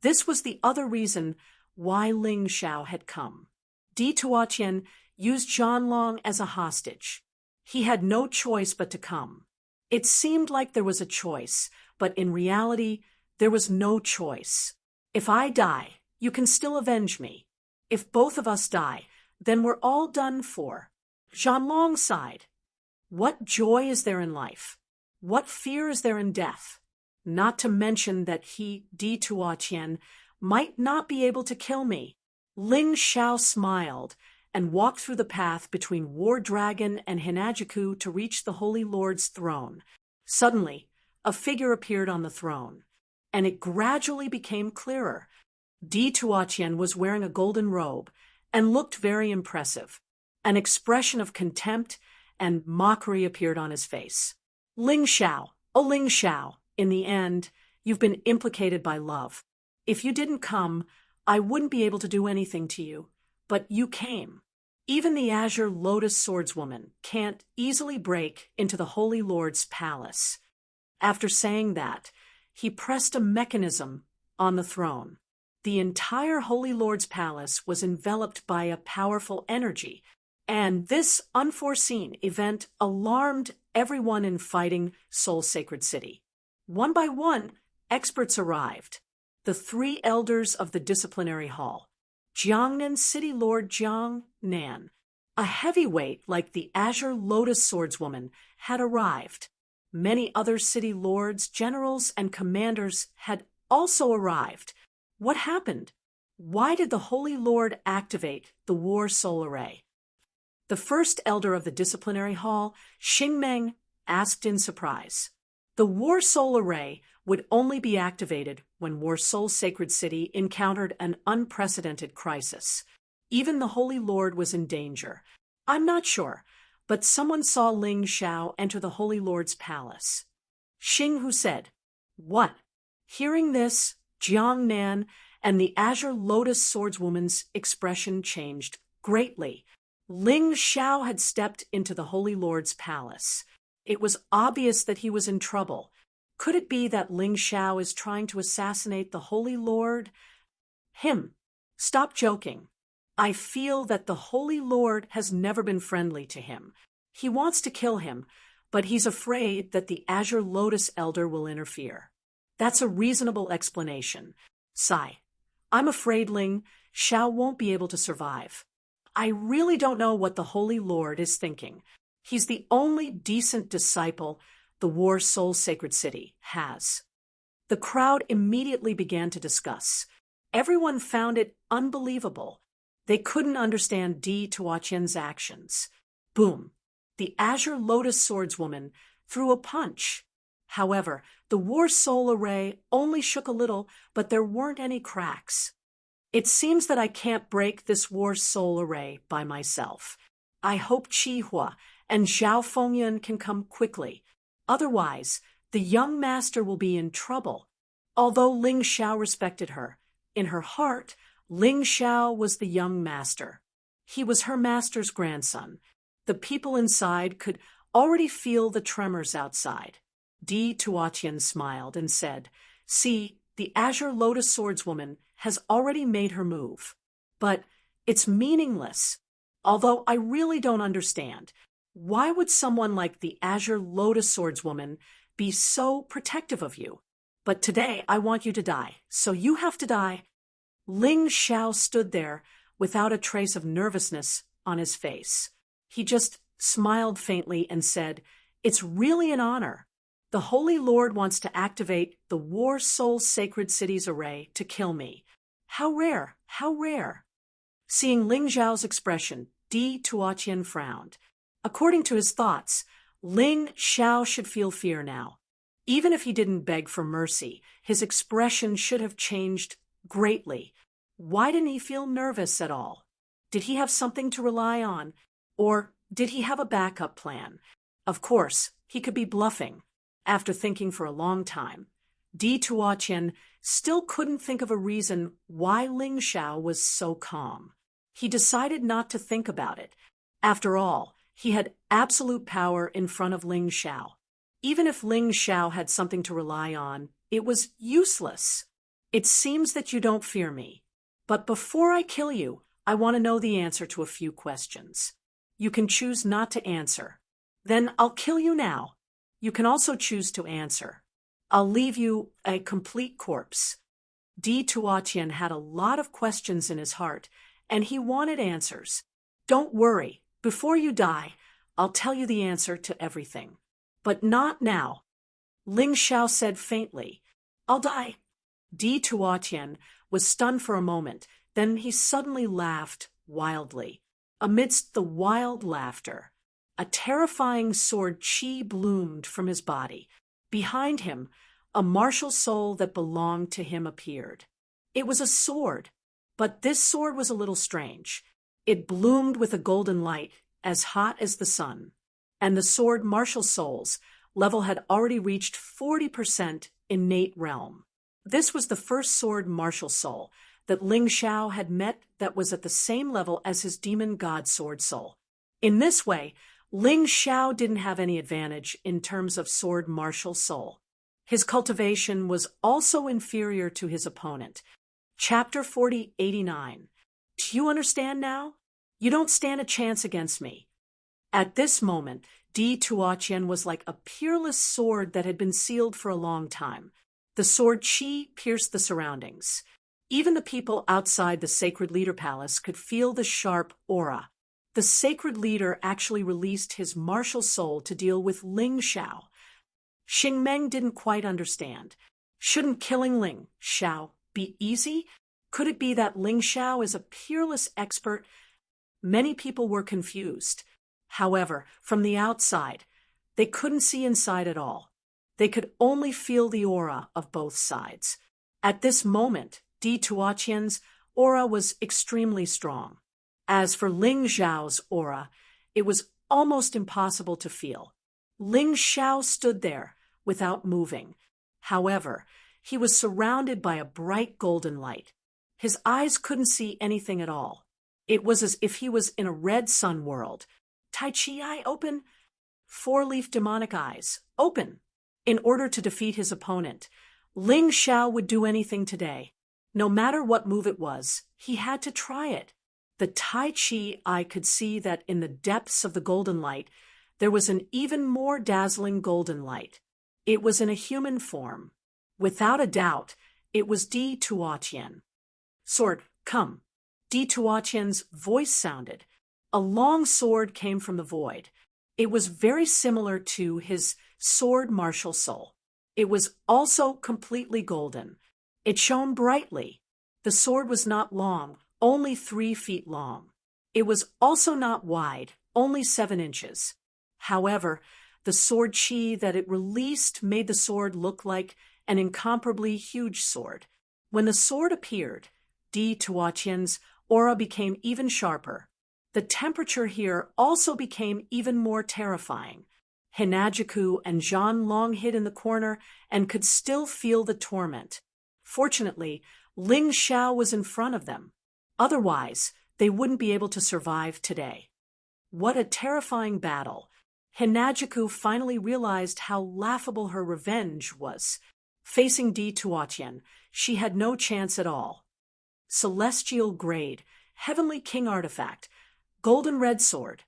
This was the other reason why Ling Xiao had come. Di Tuotian used Zhanlong as a hostage. He had no choice but to come. It seemed like there was a choice, but in reality, there was no choice. If I die, you can still avenge me. If both of us die, then we're all done for. Zhanlong sighed. What joy is there in life? What fear is there in death? Not to mention that he, Di Tuotian, might not be able to kill me. Ling Xiao smiled and walked through the path between War Dragon and Hinajuku to reach the Holy Lord's throne. Suddenly, a figure appeared on the throne, and it gradually became clearer. Di Tuotian was wearing a golden robe and looked very impressive. An expression of contempt and mockery appeared on his face. Ling Xiao, oh Ling Xiao, in the end, you've been implicated by love. If you didn't come, I wouldn't be able to do anything to you, but you came. Even the Azure Lotus Swordswoman can't easily break into the Holy Lord's palace. After saying that, he pressed a mechanism on the throne. The entire Holy Lord's palace was enveloped by a powerful energy, and this unforeseen event alarmed everyone in Fighting Soul Sacred City. One by one, experts arrived. The 3 elders of the disciplinary hall. Jiangnan City Lord Jiang Nan, a heavyweight like the Azure Lotus Swordswoman, had arrived. Many other city lords, generals, and commanders had also arrived. What happened? Why did the Holy Lord activate the War Soul Array? The first elder of the disciplinary hall, Xingmeng, asked in surprise. The War Soul Array would only be activated when War Soul Sacred City encountered an unprecedented crisis. Even the Holy Lord was in danger. I'm not sure, but someone saw Ling Xiao enter the Holy Lord's palace. Xinghu said, "What?" Hearing this, Jiang Nan and the Azure Lotus Swordswoman's expression changed greatly. Ling Xiao had stepped into the Holy Lord's palace. It was obvious that he was in trouble. Could it be that Ling Xiao is trying to assassinate the Holy Lord? Stop joking. I feel that the Holy Lord has never been friendly to him. He wants to kill him, but he's afraid that the Azure Lotus Elder will interfere. That's a reasonable explanation. Sigh. I'm afraid Ling Xiao won't be able to survive. I really don't know what the Holy Lord is thinking. He's the only decent disciple the War Soul Sacred City has. The crowd immediately began to discuss. Everyone found it unbelievable. They couldn't understand Di Tuotian's actions. Boom! The Azure Lotus Swordswoman threw a punch. However, the War Soul Array only shook a little, but there weren't any cracks. It seems that I can't break this War Soul Array by myself. I hope Qihua and Zhao Fengyan can come quickly. Otherwise, the young master will be in trouble. Although Ling Xiao respected her, in her heart, Ling Xiao was the young master. He was her master's grandson. The people inside could already feel the tremors outside. Di Tuotian smiled and said, "See, the Azure Lotus Swordswoman has already made her move. But it's meaningless. Although I really don't understand. Why would someone like the Azure Lotus Swordswoman be so protective of you? But today I want you to die, so you have to die." Ling Xiao stood there without a trace of nervousness on his face. He just smiled faintly and said, "It's really an honor. The Holy Lord wants to activate the War Soul Sacred City's array to kill me. How rare, how rare." Seeing Ling Xiao's expression, Di Tuotian frowned. According to his thoughts, Ling Xiao should feel fear now. Even if he didn't beg for mercy, his expression should have changed greatly. Why didn't he feel nervous at all? Did he have something to rely on? Or did he have a backup plan? Of course, he could be bluffing. After thinking for a long time, Di Tuotian still couldn't think of a reason why Ling Xiao was so calm. He decided not to think about it. After all, he had absolute power in front of Ling Xiao. Even if Ling Xiao had something to rely on, it was useless. "It seems that you don't fear me. But before I kill you, I want to know the answer to a few questions. You can choose not to answer. Then I'll kill you now. You can also choose to answer. I'll leave you a complete corpse." Di Tuotian had a lot of questions in his heart, and he wanted answers. "Don't worry. Before you die, I'll tell you the answer to everything. But not now." Ling Xiao said faintly, "I'll die." Di Tuotian was stunned for a moment, then he suddenly laughed wildly. Amidst the wild laughter, a terrifying sword chi bloomed from his body. Behind him, a martial soul that belonged to him appeared. It was a sword, but this sword was a little strange. It bloomed with a golden light, as hot as the sun, and the sword martial soul's level had already reached 40% innate realm. This was the first sword martial soul that Ling Xiao had met that was at the same level as his demon god sword soul. In this way, Ling Xiao didn't have any advantage in terms of sword martial soul. His cultivation was also inferior to his opponent. Chapter 4089. Do you understand now? You don't stand a chance against me. At this moment, Di Tuotian was like a peerless sword that had been sealed for a long time. The sword chi pierced the surroundings. Even the people outside the Sacred Leader Palace could feel the sharp aura. The Sacred Leader actually released his martial soul to deal with Ling Xiao. Xing Meng didn't quite understand. Shouldn't killing Ling Xiao be easy? Could it be that Ling Xiao is a peerless expert? Many people were confused. However, from the outside, they couldn't see inside at all. They could only feel the aura of both sides. At this moment, Di Tuotian's aura was extremely strong. As for Ling Xiao's aura, it was almost impossible to feel. Ling Xiao stood there without moving. However, he was surrounded by a bright golden light. His eyes couldn't see anything at all. It was as if he was in a red sun world. Tai Chi eye open. Four-leaf demonic eyes open. In order to defeat his opponent, Ling Xiao would do anything today. No matter what move it was, he had to try it. The Tai Chi eye could see that in the depths of the golden light, there was an even more dazzling golden light. It was in a human form. Without a doubt, it was Di Tuotian. Sword, come. Di Tuotian's voice sounded. A long sword came from the void. It was very similar to his sword martial soul. It was also completely golden. It shone brightly. The sword was not long, only 3 feet long. It was also not wide, only 7 inches. However, the sword chi that it released made the sword look like an incomparably huge sword. When the sword appeared, Di Tuotian's aura became even sharper. The temperature here also became even more terrifying. Hinajiku and Zhan Long hid in the corner and could still feel the torment. Fortunately, Ling Xiao was in front of them. Otherwise, they wouldn't be able to survive today. What a terrifying battle. Hinajiku finally realized how laughable her revenge was. Facing Di Tuotian, she had no chance at all. Celestial grade, Heavenly King artifact, golden red sword.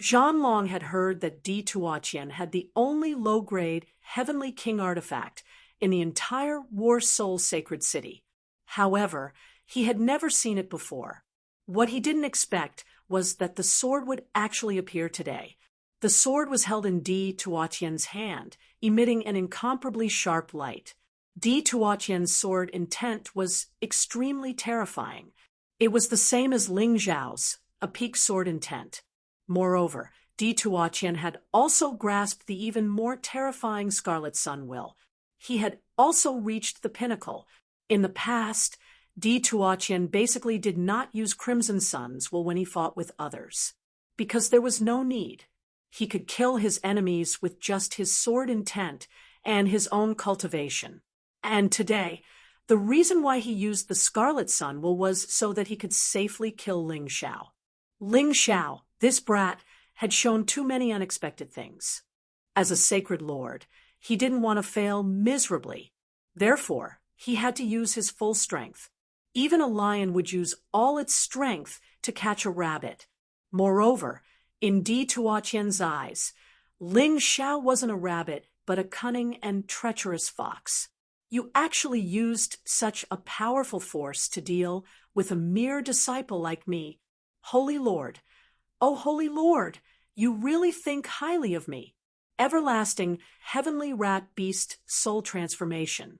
Zhan Long had heard that Di Tuotian had the only low-grade Heavenly King artifact in the entire War Soul Sacred City. However, he had never seen it before. What he didn't expect was that the sword would actually appear today. The sword was held in Di Tuotian's hand, emitting an incomparably sharp light. Di Tuotian's sword intent was extremely terrifying. It was the same as Ling Xiao's, a peak sword intent. Moreover, Di Tuotian had also grasped the even more terrifying Scarlet Sun Will. He had also reached the pinnacle. In the past, Di Tuotian basically did not use Crimson Sun's Will when he fought with others, because there was no need. He could kill his enemies with just his sword intent and his own cultivation. And today, the reason why he used the Scarlet Sun Will was so that he could safely kill Ling Xiao. Ling Xiao, this brat, had shown too many unexpected things. As a sacred lord, he didn't want to fail miserably. Therefore, he had to use his full strength. Even a lion would use all its strength to catch a rabbit. Moreover, in Di Tuotian's eyes, Ling Xiao wasn't a rabbit, but a cunning and treacherous fox. You actually used such a powerful force to deal with a mere disciple like me. Holy Lord, oh Holy Lord, you really think highly of me. Everlasting, heavenly rat beast soul transformation.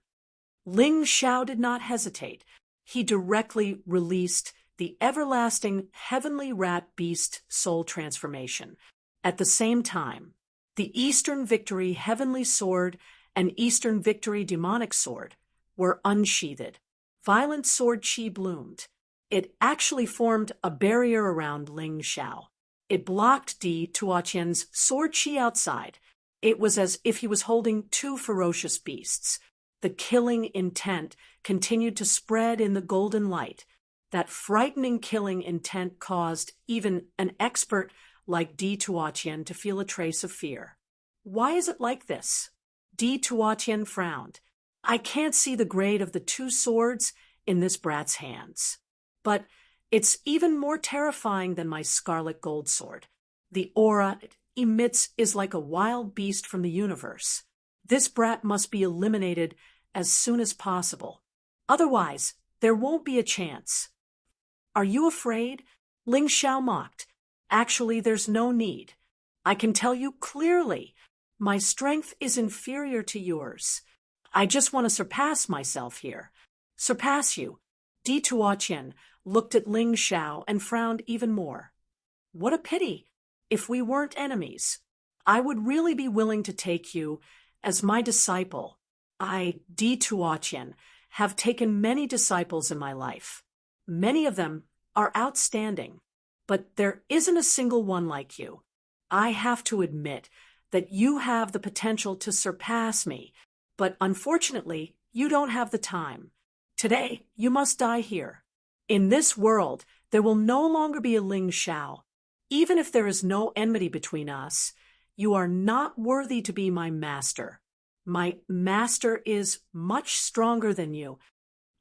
Ling Xiao did not hesitate. he directly released the everlasting heavenly rat beast soul transformation. At the same time, the Eastern Victory heavenly sword and Eastern Victory demonic sword were unsheathed. Violent sword chi bloomed. It actually formed a barrier around Ling Xiao. It blocked Di Tuotian's sword chi outside. It was as if he was holding two ferocious beasts. The killing intent continued to spread in the golden light. That frightening killing intent caused even an expert like Di Tuotian to feel a trace of fear. Why is it like this? Di Tuotian frowned. I can't see the grade of the two swords in this brat's hands. But it's even more terrifying than my scarlet gold sword. The aura it emits is like a wild beast from the universe. This brat must be eliminated as soon as possible. Otherwise, there won't be a chance. Are you afraid? Ling Xiao mocked. Actually, there's no need. I can tell you clearly, my strength is inferior to yours. I just want to surpass myself here. Surpass you. Di Tuotian looked at Ling Xiao and frowned even more. What a pity. If we weren't enemies, I would really be willing to take you as my disciple. I, Di Tuotian, have taken many disciples in my life. Many of them are outstanding, but there isn't a single one like you. I have to admit that you have the potential to surpass me, but unfortunately, you don't have the time. Today, you must die here. In this world, there will no longer be a Ling Xiao. Even if there is no enmity between us, you are not worthy to be my master. My master is much stronger than you.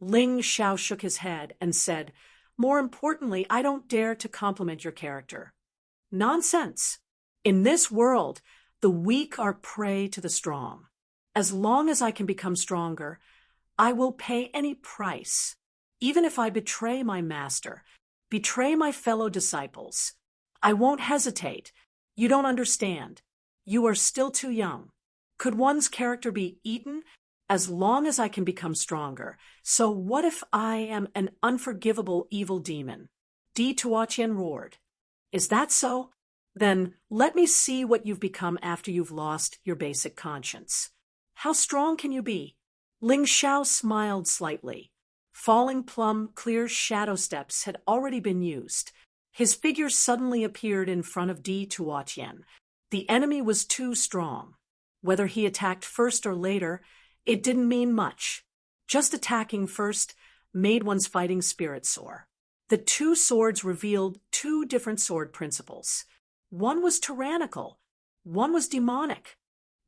Ling Xiao shook his head and said, more importantly, I don't dare to compliment your character. Nonsense. In this world, the weak are prey to the strong. As long as I can become stronger, I will pay any price, even if I betray my master, betray my fellow disciples. I won't hesitate. You don't understand. You are still too young. Could one's character be eaten? As long as I can become stronger. So what if I am an unforgivable evil demon? Di Tuotian roared. Is that so? Then let me see what you've become after you've lost your basic conscience. How strong can you be? Ling Xiao smiled slightly. Falling plum clear shadow steps had already been used. His figure suddenly appeared in front of Di Tuotian. The enemy was too strong. Whether he attacked first or later, it didn't mean much. Just attacking first made one's fighting spirit soar. The two swords revealed two different sword principles. One was tyrannical, one was demonic.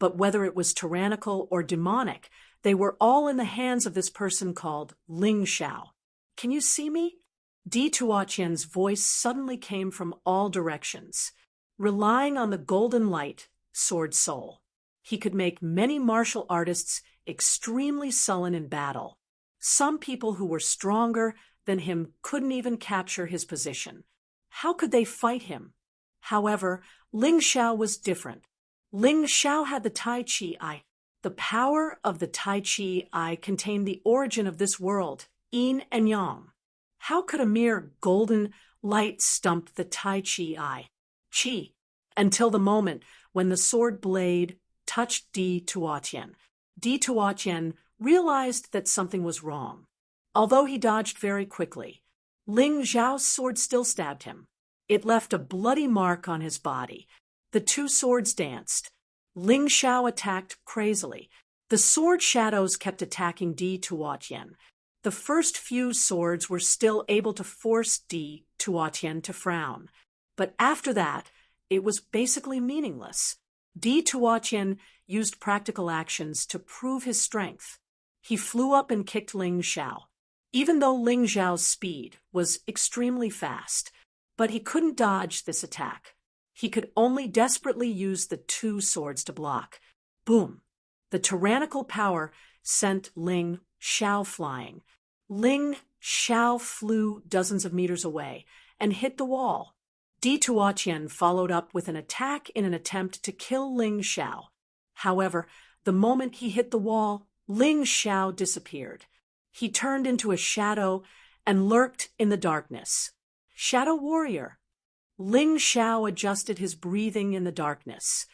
But whether it was tyrannical or demonic, they were all in the hands of this person called Ling Xiao. Can you see me? Di Tuotian's voice suddenly came from all directions. Relying on the golden light, sword soul, he could make many martial artists extremely sullen in battle. Some people who were stronger than him couldn't even capture his position. How could they fight him? However, Ling Xiao was different. Ling Xiao had the Tai Chi Eye. The power of the Tai Chi Eye contained the origin of this world, yin and yang. How could a mere golden light stump the Tai Chi Eye? Chi, until the moment when the sword blade touched Di Tuotian. Di Tuotian realized that something was wrong. Although he dodged very quickly, Ling Xiao's sword still stabbed him. It left a bloody mark on his body. The two swords danced. Ling Xiao attacked crazily. The sword shadows kept attacking Di Tuotian. The first few swords were still able to force Di Tuotian to frown. But after that, it was basically meaningless. Di Tuotian used practical actions to prove his strength. He flew up and kicked Ling Xiao. Even though Ling Xiao's speed was extremely fast, but he couldn't dodge this attack. He could only desperately use the two swords to block. Boom! The tyrannical power sent Ling Xiao flying. Ling Xiao flew dozens of meters away and hit the wall. Di Tuotian followed up with an attack in an attempt to kill Ling Xiao. However, the moment he hit the wall, Ling Xiao disappeared. He turned into a shadow and lurked in the darkness. Shadow warrior. Ling Xiao adjusted his breathing in the darkness.